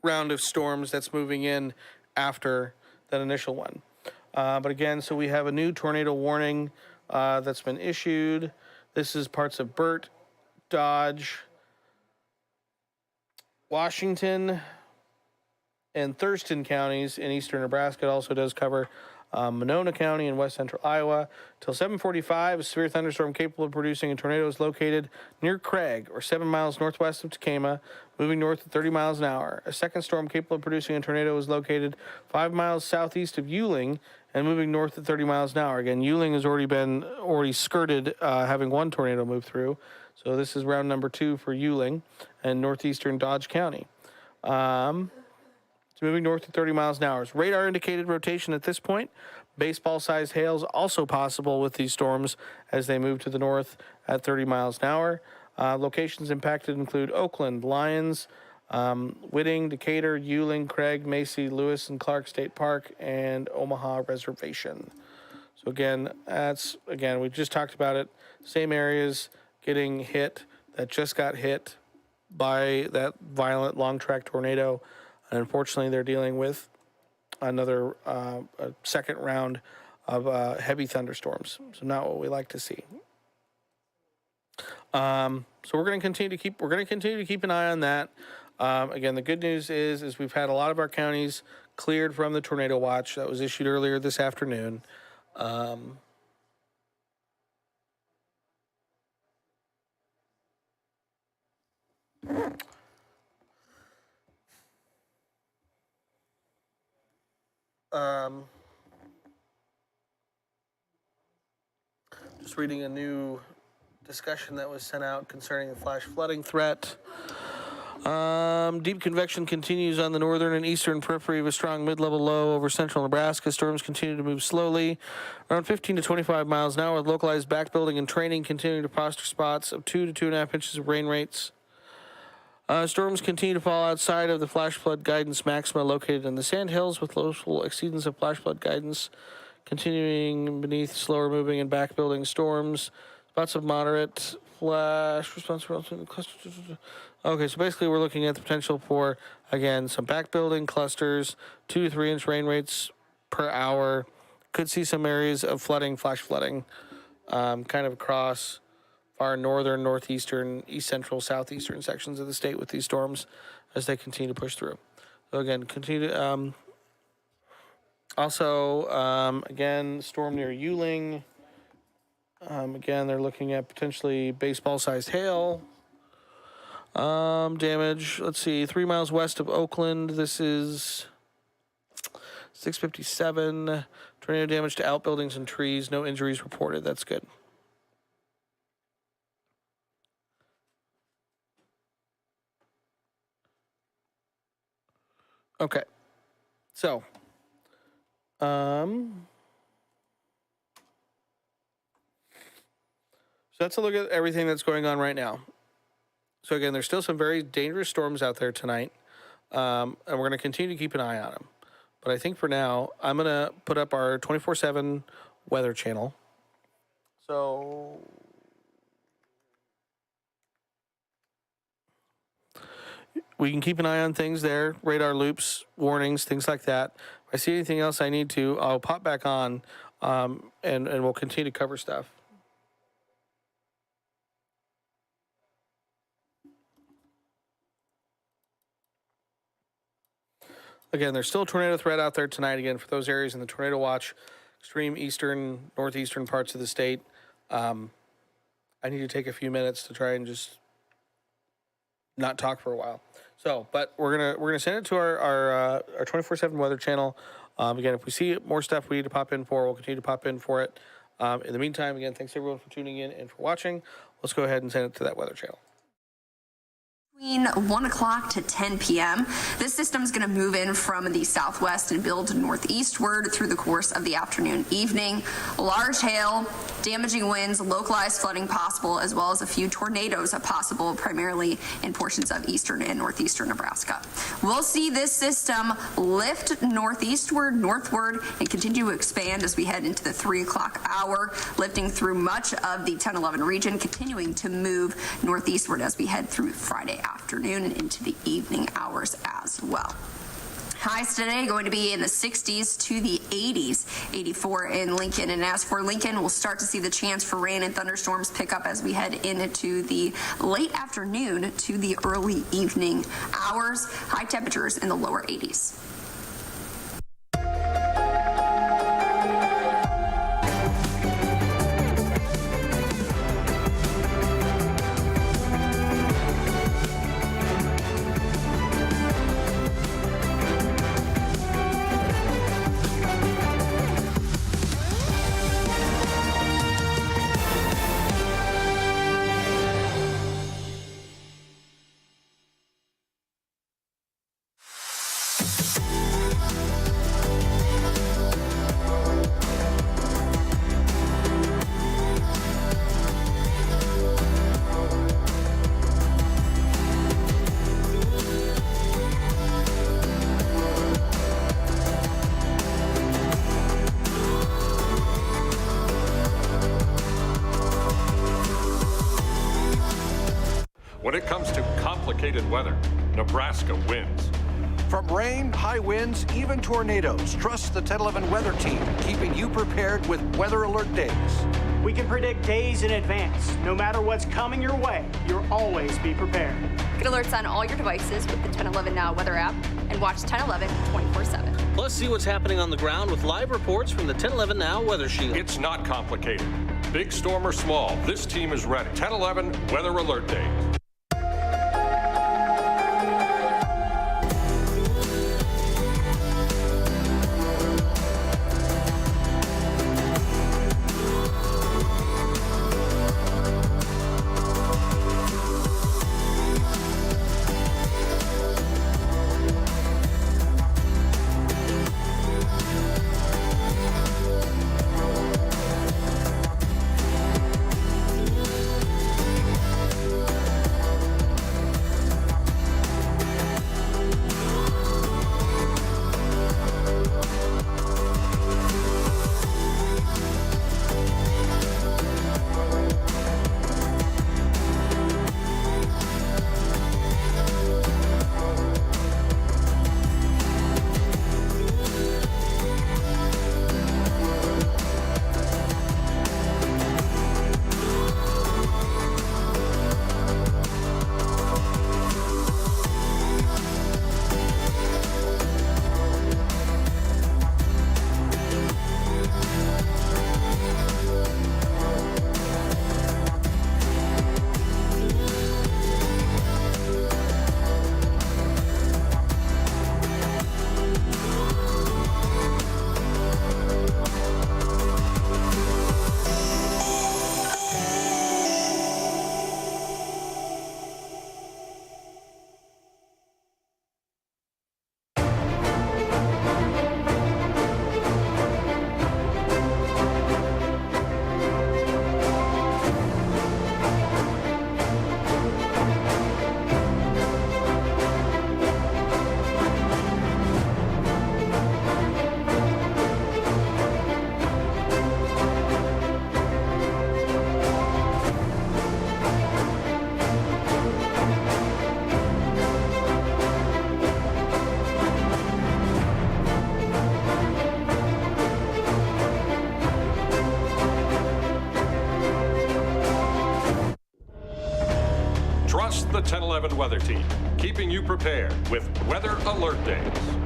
round of storms that's moving in after that initial one. But again, so we have a new tornado warning that's been issued. This is parts of Burt, Dodge, Washington, and Thurston counties in eastern Nebraska. It also does cover Monona County in west central Iowa. Till 7:45, a severe thunderstorm capable of producing a tornado is located near Craig, or 7 miles northwest of Tacoma, moving north at 30 miles an hour. A second storm capable of producing a tornado is located 5 miles southeast of Ewing and moving north at 30 miles an hour. Again, Ewing has already skirted having one tornado move through. So this is round number 2 for Ewing and northeastern Dodge County. It's moving north at 30 miles an hour. Radar indicated rotation at this point. Baseball-sized hail is also possible with these storms as they move to the north at 30 miles an hour. Locations impacted include Oakland, Lyons, Whitting, Decatur, Ewing, Craig, Macy, Lewis and Clark State Park, and Omaha Reservation. So So again, we just talked about it. Same areas getting hit that just got hit by that violent long track tornado. And unfortunately, they're dealing with another a second round of heavy thunderstorms. So not what we like to see. So we're going to continue to keep an eye on that. Again, the good news is we've had a lot of our counties cleared from the tornado watch that was issued earlier this afternoon. Just reading a new discussion that was sent out concerning the flash flooding threat. Deep convection continues on the northern and eastern periphery of a strong mid-level low over central Nebraska. Storms continue to move slowly, around 15 to 25 miles an hour, with localized backbuilding and training continuing to foster spots of 2 to 2.5 inches of rain rates. Storms continue to fall outside of the flash flood guidance maxima located in the Sandhills, with local exceedance of flash flood guidance continuing beneath slower moving and backbuilding storms. Spots of moderate flash response. Okay, so basically we're looking at the potential for, again, some backbuilding clusters, 2 to 3 inch rain rates per hour. Could see some areas of flooding, flash flooding, kind of across far northern, northeastern, east central, southeastern sections of the state with these storms as they continue to push through. So again, continue to, again, storm near Yuling. Again, they're looking at potentially baseball-sized hail. Damage, let's see, 3 miles west of Oakland. This is 657. Tornado damage to outbuildings and trees. No injuries reported. That's good. Okay. So, so that's a look at everything that's going on right now. So again, there's still some very dangerous storms out there tonight, and we're going to continue to keep an eye on them. But I think for now, I'm going to put up our 24/7 weather channel. So we can keep an eye on things there, radar loops, warnings, things like that. If I see anything else I need to, I'll pop back on, and we'll continue to cover stuff. Again, there's still a tornado threat out there tonight, again, for those areas in the tornado watch, extreme eastern, northeastern parts of the state. I need to take a few minutes to try and just not talk for a while. So, but we're gonna send it to our 24/7 weather channel. Again, if we see more stuff we need to pop in for, we'll continue to pop in for it. In the meantime, again, thanks everyone for tuning in and for watching. Let's go ahead and send it to that weather channel.
Between 1 o'clock to 10 p.m., this system is going to move in from the southwest and build northeastward through the course of the afternoon, evening. Large hail, damaging winds, localized flooding possible, as well as a few tornadoes possible, primarily in portions of eastern and northeastern Nebraska. We'll see this system lift northeastward, northward, and continue to expand as we head into the 3 o'clock hour, lifting through much of the 10-11 region, continuing to move northeastward as we head through Friday afternoon and into the evening hours as well. Highs today going to be in the 60s to the 80s, 84 in Lincoln. And as for Lincoln, we'll start to see the chance for rain and thunderstorms pick up as we head into the late afternoon to the early evening hours. High temperatures in the lower 80s.
when it comes to complicated weather, Nebraska wins.
From rain, high winds, even tornadoes, trust the 1011 weather team, keeping you prepared with weather alert days.
We can predict days in advance. No matter what's coming your way, you'll always be prepared.
Get alerts on all your devices with the 1011 Now weather app and watch 1011 24/7.
Plus, see what's happening on the ground with live reports from the 1011 Now Weather Shield.
It's not complicated. Big storm or small, this team is ready. 1011 Weather Alert Day. Trust the 1011 Weather Team, keeping you prepared with Weather Alert Days.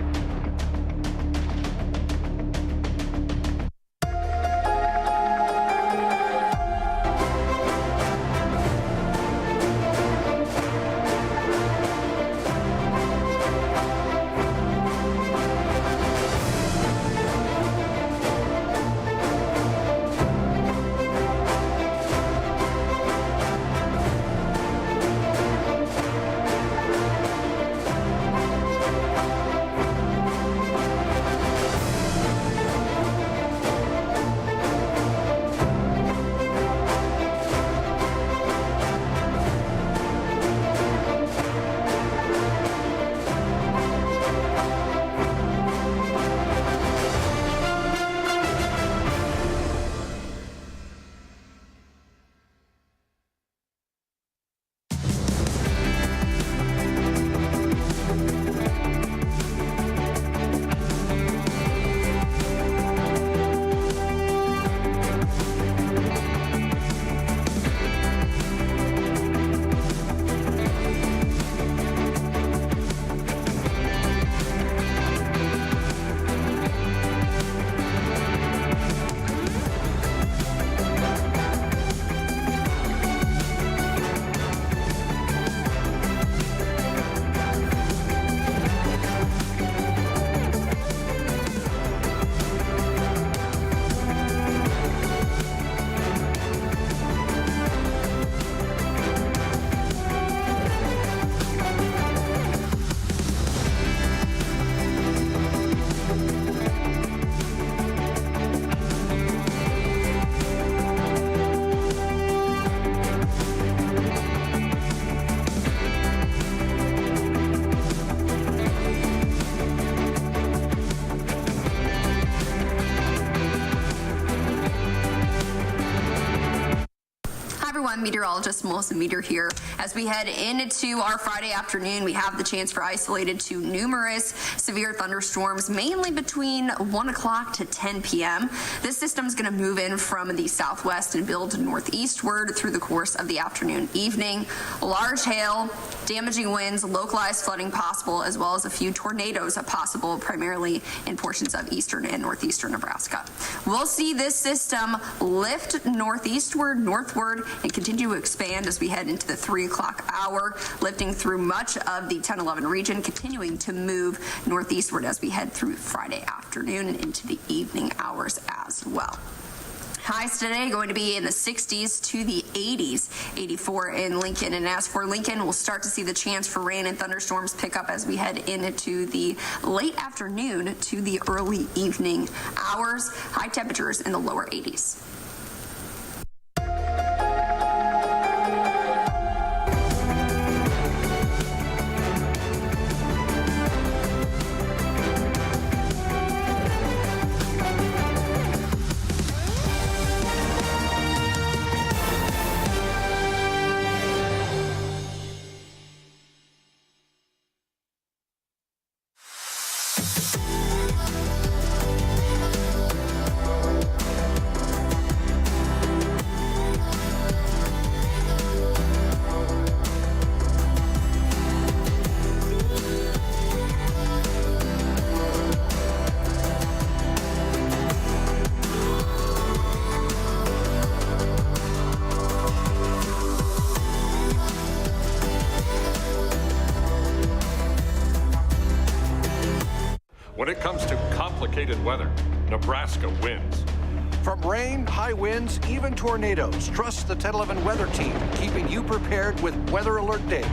KOLN meteorologist Melissa Meter here. As we head into our Friday afternoon, we have the chance for isolated to numerous severe thunderstorms, mainly between 1 o'clock to 10 p.m. This system is going to move in from the southwest and build northeastward through the course of the afternoon, evening. Large hail, damaging winds, localized flooding possible, as well as a few tornadoes possible, primarily in portions of eastern and northeastern Nebraska. We'll see this system lift northeastward, northward, and continue to expand as we head into the 3 o'clock hour, lifting through much of the 10-11 region, continuing to move northeastward as we head through Friday afternoon and into the evening hours as well. Highs today going to be in the 60s to the 80s, 84 in Lincoln. And as for Lincoln, we'll start to see the chance for rain and thunderstorms pick up as we head into the late afternoon to the early evening hours. High temperatures in the lower 80s.
When it comes to complicated weather, Nebraska wins.
From rain, high winds, even tornadoes, trust the 10-11 weather team, keeping you prepared with weather alert days.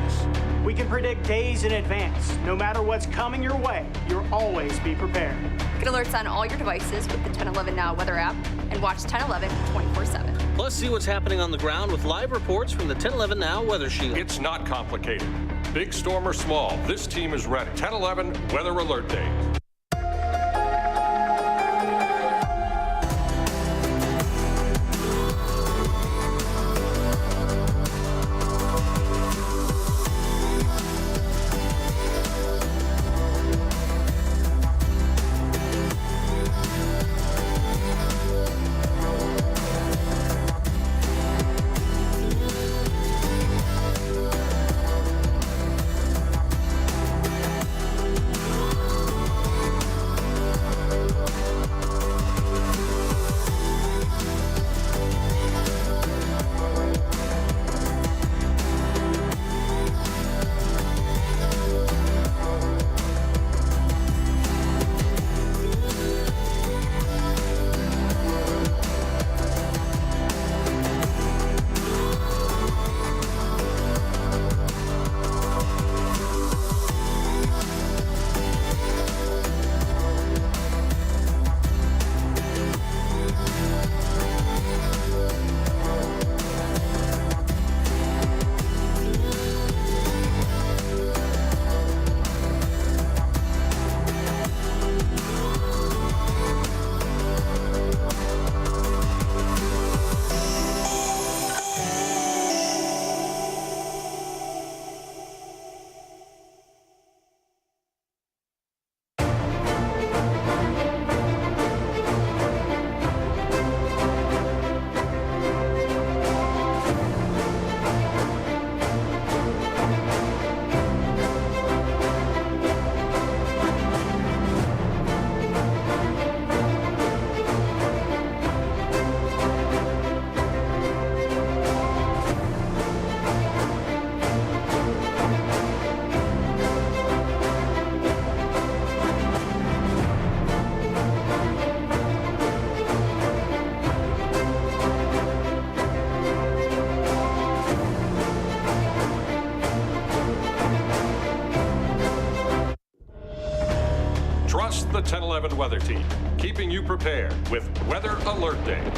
We can predict days in advance. No matter what's coming your way, you'll always be prepared.
Get alerts on all your devices with the 1011 Now weather app and watch 1011 24/7.
Plus, see what's happening on the ground with live reports from the 1011 Now Weather Shield.
It's not complicated. Big storm or small, this team is ready. 1011 Weather Alert Day. Trust the 1011 weather team, keeping you prepared with weather alert days.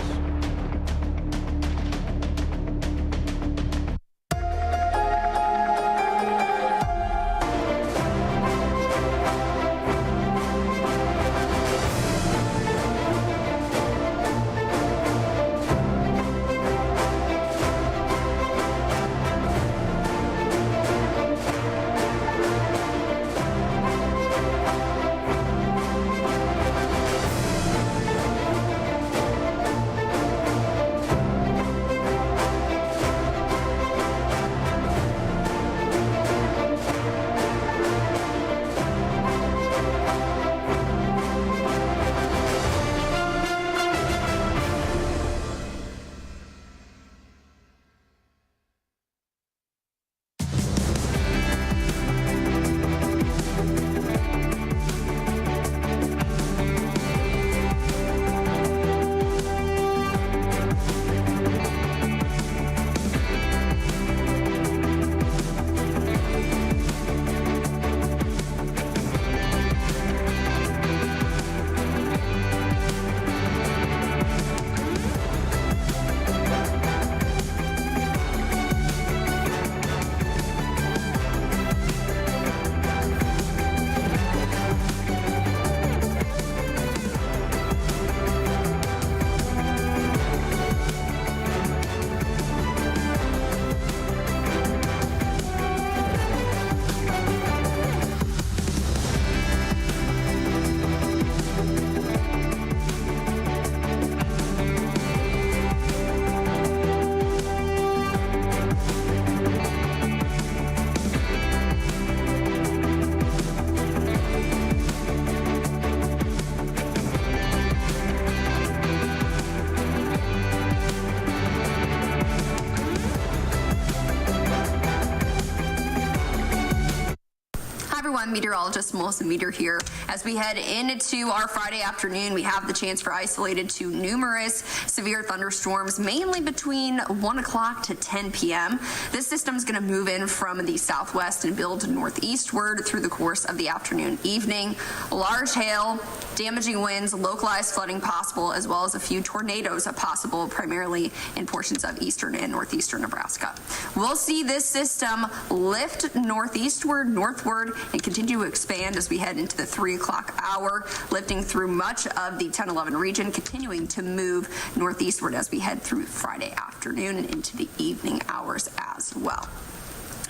KOLN meteorologist Melissa Meter here. As we head into our Friday afternoon, we have the chance for isolated to numerous severe thunderstorms, mainly between 1 o'clock to 10 p.m. This system is going to move in from the southwest and build northeastward through the course of the afternoon, evening. Large hail, damaging winds, localized flooding possible, as well as a few tornadoes possible, primarily in portions of eastern and northeastern Nebraska. We'll see this system lift northeastward, northward, and continue to expand as we head into the 3 o'clock hour, lifting through much of the 10-11 region, continuing to move northeastward as we head through Friday afternoon and into the evening hours as well.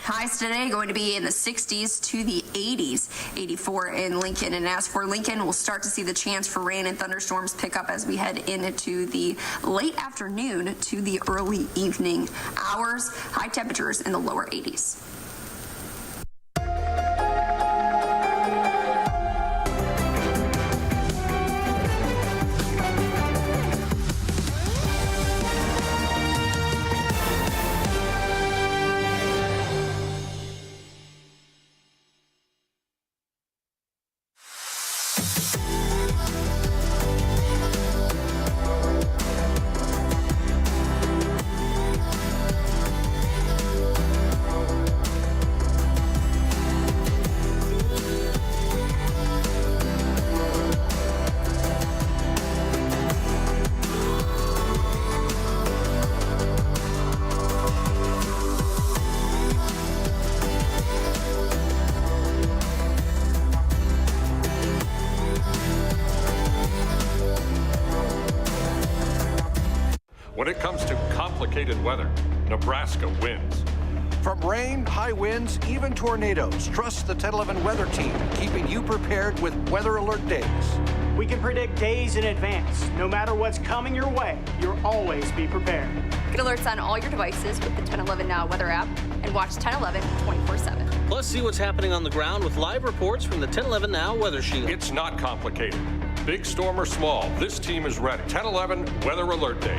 Highs today going to be in the 60s to the 80s, 84 in Lincoln. And as for Lincoln, we'll start to see the chance for rain and thunderstorms pick up as we head into the late afternoon to the early evening hours. High temperatures in the lower 80s.
When it comes to complicated weather, Nebraska wins.
From rain, high winds, even tornadoes, trust the 10-11 weather team, keeping you prepared with weather alert days.
We can predict days in advance. No matter what's coming your way, you'll always be prepared.
Get alerts on all your devices with the 1011 Now weather app and watch 1011 24/7.
Plus, see what's happening on the ground with live reports from the 1011 Now Weather Shield.
It's not complicated. Big storm or small, this team is ready. 1011 Weather Alert Day.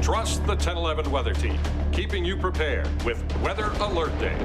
Trust the 1011 Weather Team, keeping you prepared with Weather Alert Days.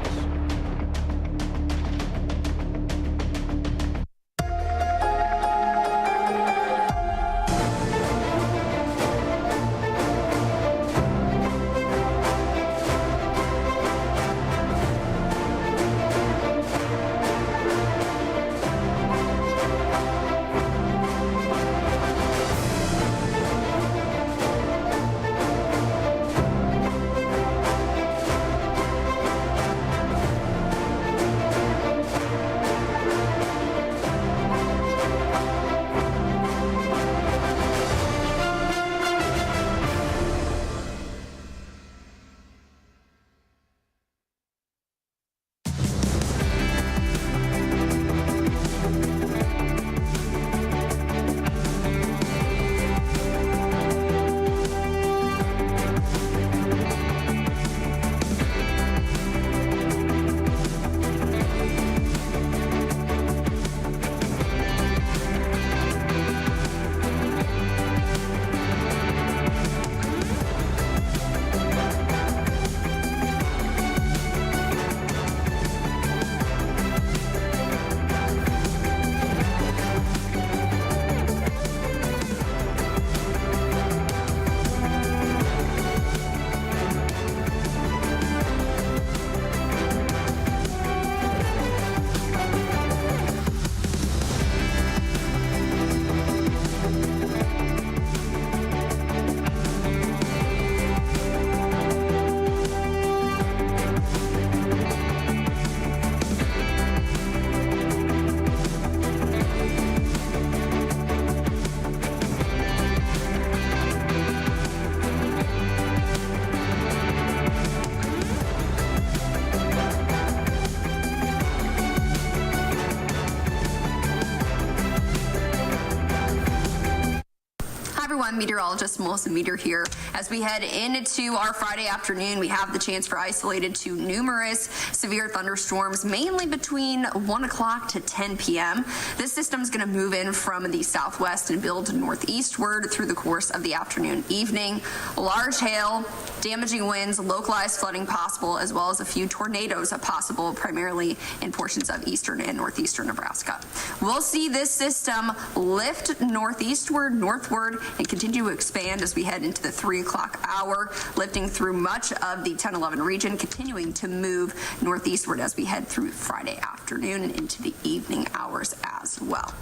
everyone, meteorologist Melissa Meter here. As we head into our Friday afternoon, we have the chance for isolated to numerous severe thunderstorms, mainly between 1 o'clock to 10 p.m. This system is going to move in from the southwest and build northeastward through the course of the afternoon, evening. Large hail, damaging winds, localized flooding possible, as well as a few tornadoes possible, primarily in portions of eastern and northeastern Nebraska. We'll see this system lift northeastward, northward, and continue to expand as we head into the 3 o'clock hour, lifting through much of the 10-11 region, continuing to move northeastward as we head through Friday afternoon and into the evening hours as well.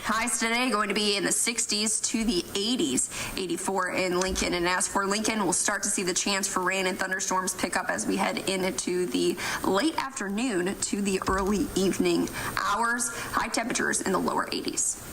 Highs today going to be in the 60s to the 80s, 84 in Lincoln. And as for Lincoln, we'll start to see the chance for rain and thunderstorms pick up as we head into the late afternoon to the early evening hours. High temperatures in the lower 80s.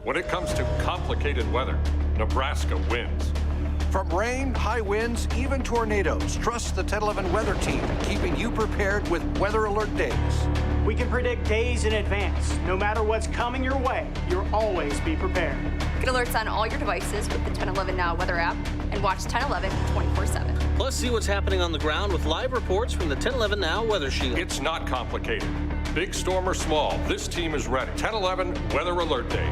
When it comes to complicated weather, Nebraska wins.
From rain, high winds, even tornadoes, trust the 1011 weather team, keeping you prepared with weather alert days.
We can predict days in advance. No matter what's coming your way, you'll always be prepared.
Get alerts on all your devices with the 1011 Now weather app and watch 1011 24/7.
Plus, see what's happening on the ground with live reports from the 1011 Now Weather Shield.
It's not complicated. Big storm or small, this team is ready. 1011 Weather Alert Day.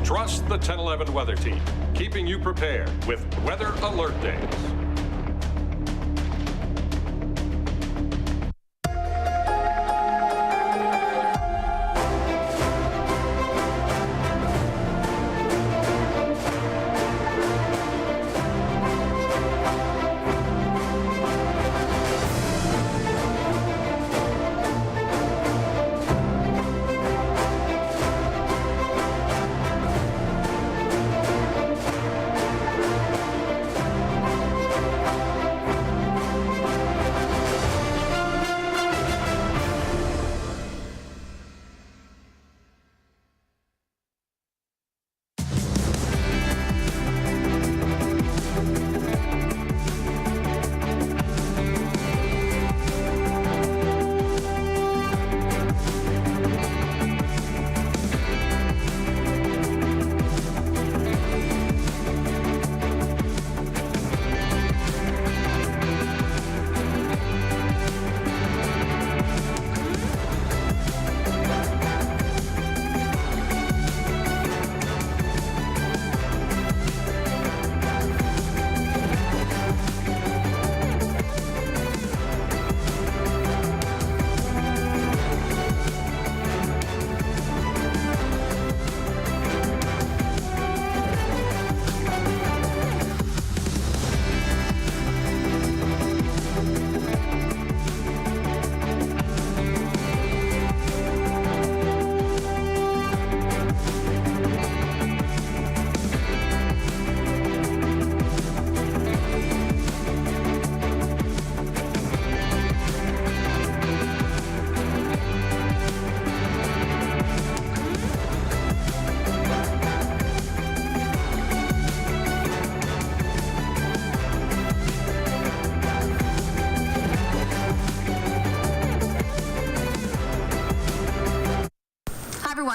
Trust the 1011 weather team, keeping you prepared with weather alert days.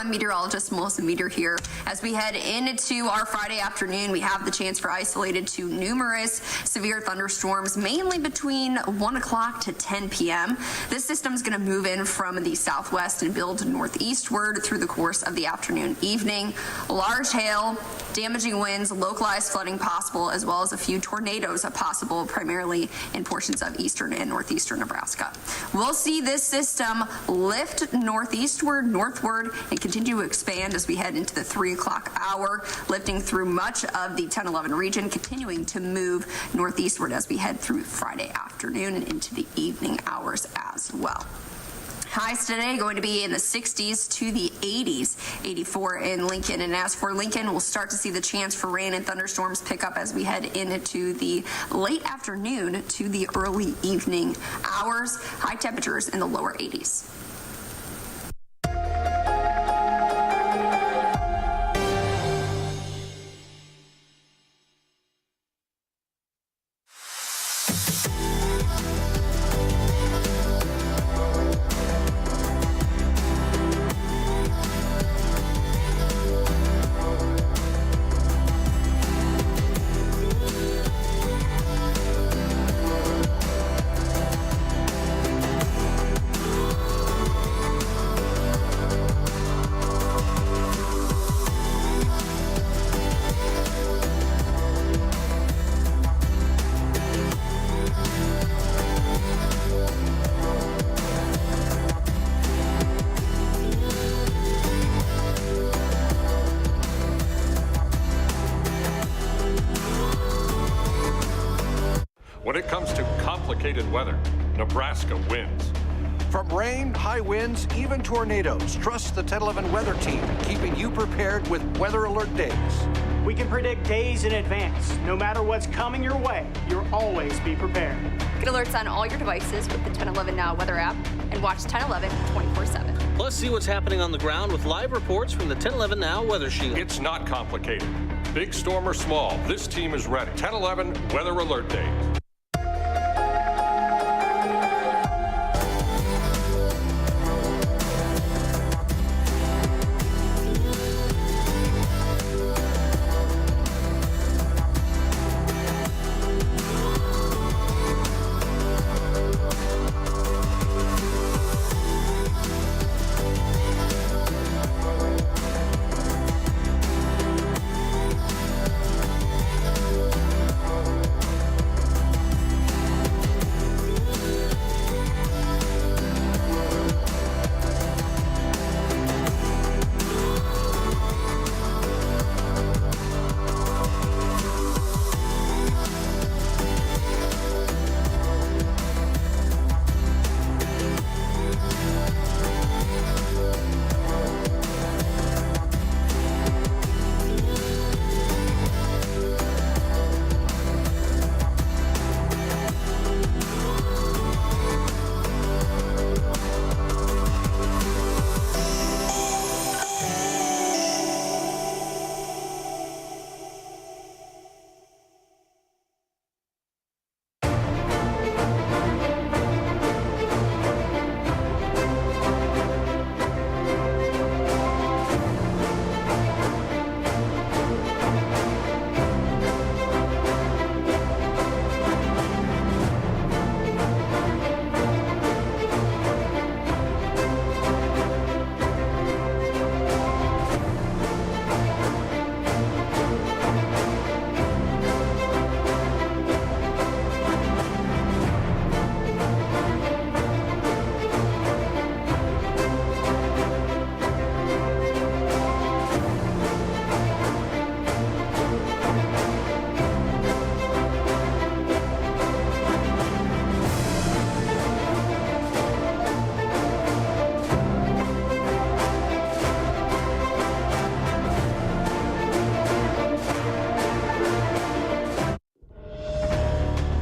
KOLN meteorologist Melissa Meter here. As we head into our Friday afternoon, we have the chance for isolated to numerous severe thunderstorms, mainly between 1 o'clock to 10 p.m. This system is going to move in from the southwest and build northeastward through the course of the afternoon, evening. Large hail, damaging winds, localized flooding possible, as well as a few tornadoes possible, primarily in portions of eastern and northeastern Nebraska. We'll see this system lift northeastward, northward, and continue to expand as we head into the 3 o'clock hour, lifting through much of the 10-11 region, continuing to move northeastward as we head through Friday afternoon and into the evening hours as well. Highs today going to be in the 60s to the 80s, 84 in Lincoln. And as for Lincoln, we'll start to see the chance for rain and thunderstorms pick up as we head into the late afternoon to the early evening hours. High temperatures in the lower 80s.
When it comes to complicated weather, Nebraska wins.
From rain, high winds, even tornadoes, trust the 10-11 weather team, keeping you prepared with weather alert days.
We can predict days in advance. No matter what's coming your way, you'll always be prepared.
Get alerts on all your devices with the 1011 Now weather app and watch 1011 24/7.
Plus, see what's happening on the ground with live reports from the 1011 Now Weather Shield.
It's not complicated. Big storm or small, this team is ready. 1011 Weather Alert Day.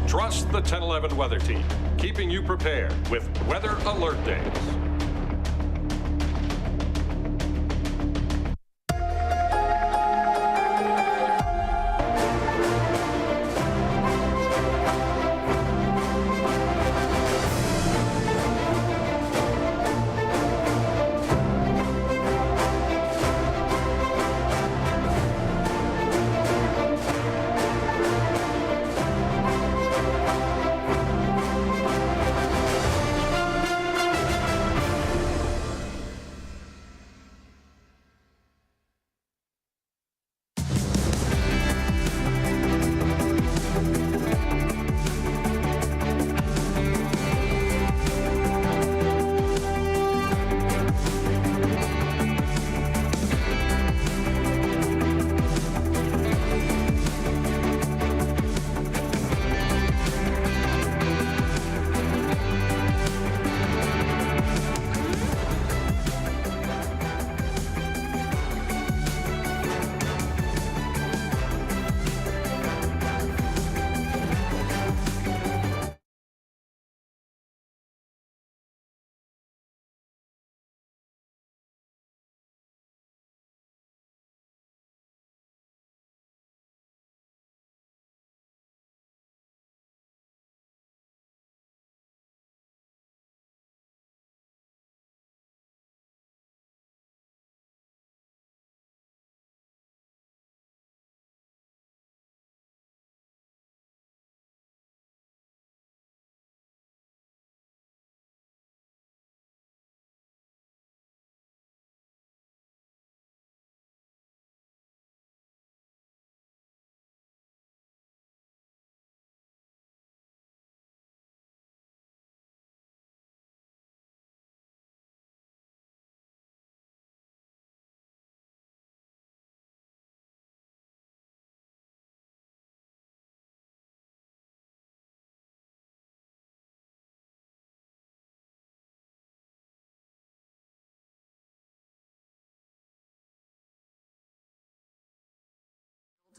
Trust the 1011 Weather Team, keeping you prepared with Weather Alert Days.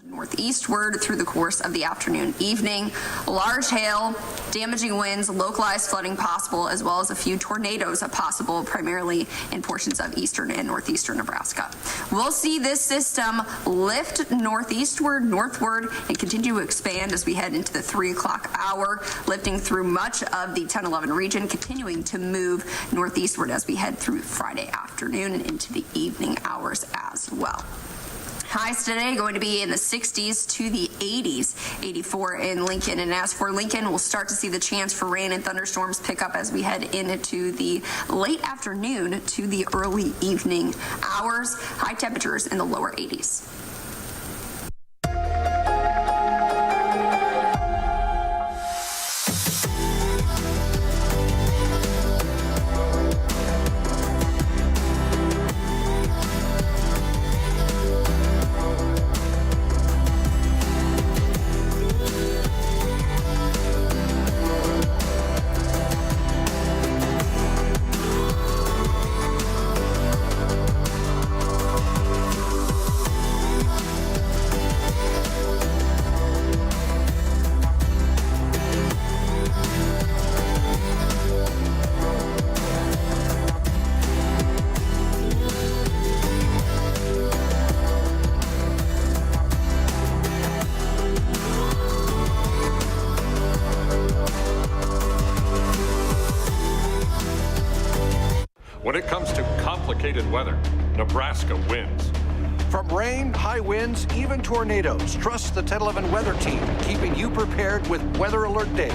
northeastward through the course of the afternoon, evening. Large hail, damaging winds, localized flooding possible, as well as a few tornadoes possible, primarily in portions of eastern and northeastern Nebraska. We'll see this system lift northeastward, northward, and continue to expand as we head into the 3 o'clock hour, lifting through much of the 10-11 region, continuing to move northeastward as we head through Friday afternoon and into the evening hours as well. Highs today going to be in the 60s to the 80s, 84 in Lincoln. And as for Lincoln, we'll start to see the chance for rain and thunderstorms pick up as we head into the late afternoon to the early evening hours. High temperatures in the lower 80s.
When it comes to complicated weather, Nebraska wins.
From rain, high winds, even tornadoes, trust the 10-11 weather team, keeping you prepared with weather alert days.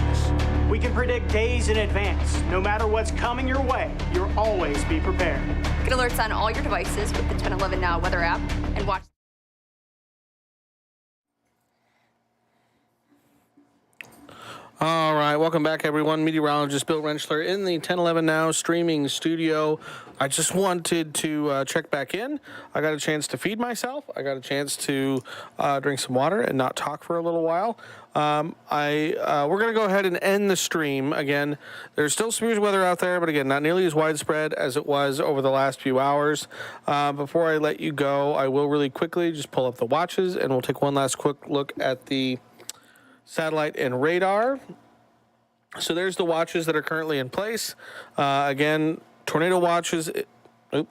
We can predict days in advance. No matter what's coming your way, you'll always be prepared.
Get alerts on all your devices with the 10-11 Now weather app and watch.
All right, welcome back, everyone. Meteorologist Bill Rentschler in the 10-11 Now streaming studio. I just wanted to check back in. I got a chance to feed myself. I got a chance to drink some water and not talk for a little while. We're going to go ahead and end the stream. Again, there's still severe weather out there, but again, not nearly as widespread as it was over the last few hours. Before I let you go, I will really quickly just pull up the watches, and we'll take one last quick look at the satellite and radar. So there's the watches that are currently in place. Again, tornado watches. There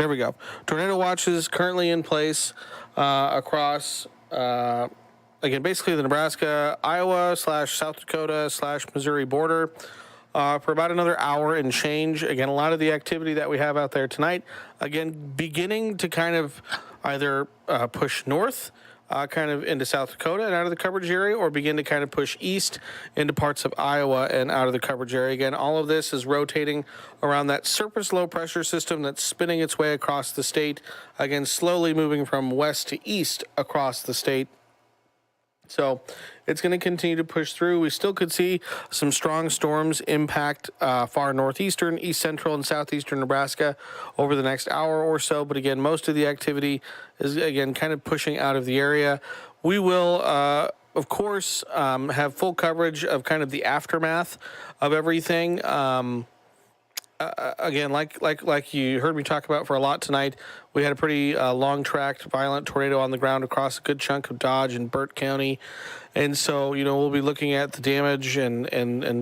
we go. Tornado watches currently in place across, again, basically the Nebraska, Iowa / South Dakota / Missouri border for about another hour and change. Again, a lot of the activity that we have out there tonight, again, beginning to kind of either push north, kind of into South Dakota and out of the coverage area, or begin to kind of push east into parts of Iowa and out of the coverage area. Again, all of this is rotating around that surface low pressure system that's spinning its way across the state, again, slowly moving from west to east across the state. So it's going to continue to push through. We still could see some strong storms impact far northeastern, east central, and southeastern Nebraska over the next hour or so. But again, most of the activity is, again, kind of pushing out of the area. We will, of course, have full coverage of kind of the aftermath of everything. Again, like you heard me talk about for a lot tonight, we had a pretty long-tracked, violent tornado on the ground across a good chunk of Dodge and Burt County. And so, we'll be looking at the damage and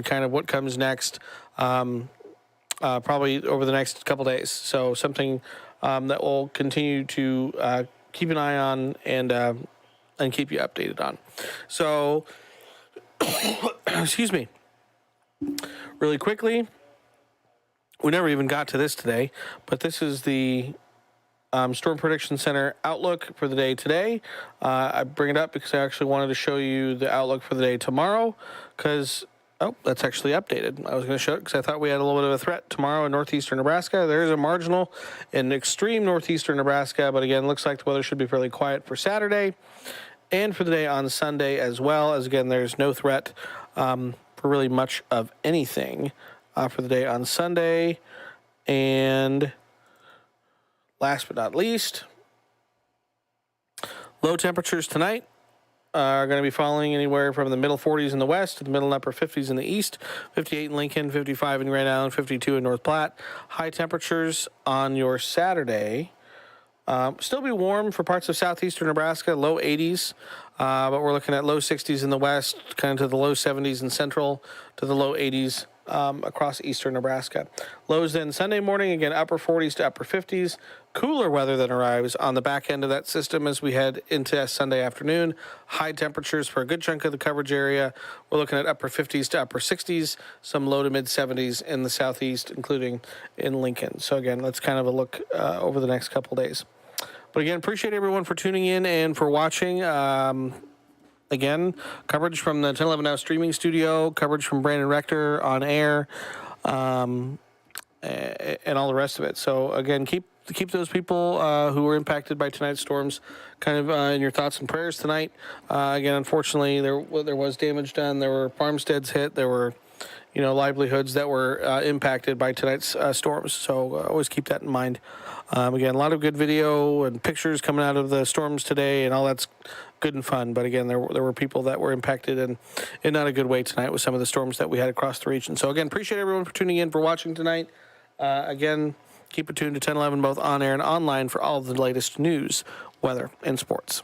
kind of what comes next probably over the next couple days. So something that we'll continue to keep an eye on and keep you updated on. So, excuse me, really quickly, we never even got to this today, but this is the Storm Prediction Center outlook for the day today. I bring it up because I actually wanted to show you the outlook for the day tomorrow, because, that's actually updated. I was going to show it because I thought we had a little bit of a threat tomorrow in northeastern Nebraska. There is a marginal in extreme northeastern Nebraska, but again, looks like the weather should be fairly quiet for Saturday and for the day on Sunday as well, as again, there's no threat for really much of anything for the day on Sunday. And last but not least, low temperatures tonight are going to be falling anywhere from the middle 40s in the west to the middle and upper 50s in the east. 58 in Lincoln, 55 in Grand Island, 52 in North Platte. High temperatures on your Saturday Still be warm for parts of southeastern Nebraska, low 80s, but we're looking at low 60s in the west, kind of to the low 70s in central, to the low 80s across eastern Nebraska. Lows then Sunday morning, again, upper 40s to upper 50s. Cooler weather then arrives on the back end of that system as we head into Sunday afternoon. High temperatures for a good chunk of the coverage area. We're looking at upper 50s to upper 60s, some low to mid 70s in the southeast, including in Lincoln. So again, that's kind of a look over the next couple days. But again, appreciate everyone for tuning in and for watching. Again, coverage from the 1011 Now streaming studio, coverage from Brandon Rector on air, and all the rest of it. So again, keep those people who were impacted by tonight's storms kind of in your thoughts and prayers tonight. Again, unfortunately, there was damage done. There were farmsteads hit. There were, livelihoods that were impacted by tonight's storms. So always keep that in mind. Again, a lot of good video and pictures coming out of the storms today, and all that's good and fun. But again, there were people that were impacted in not a good way tonight with some of the storms that we had across the region. So again, appreciate everyone for tuning in, for watching tonight. Again, keep it tuned to 1011 both on air and online for all of the latest news, weather, and sports.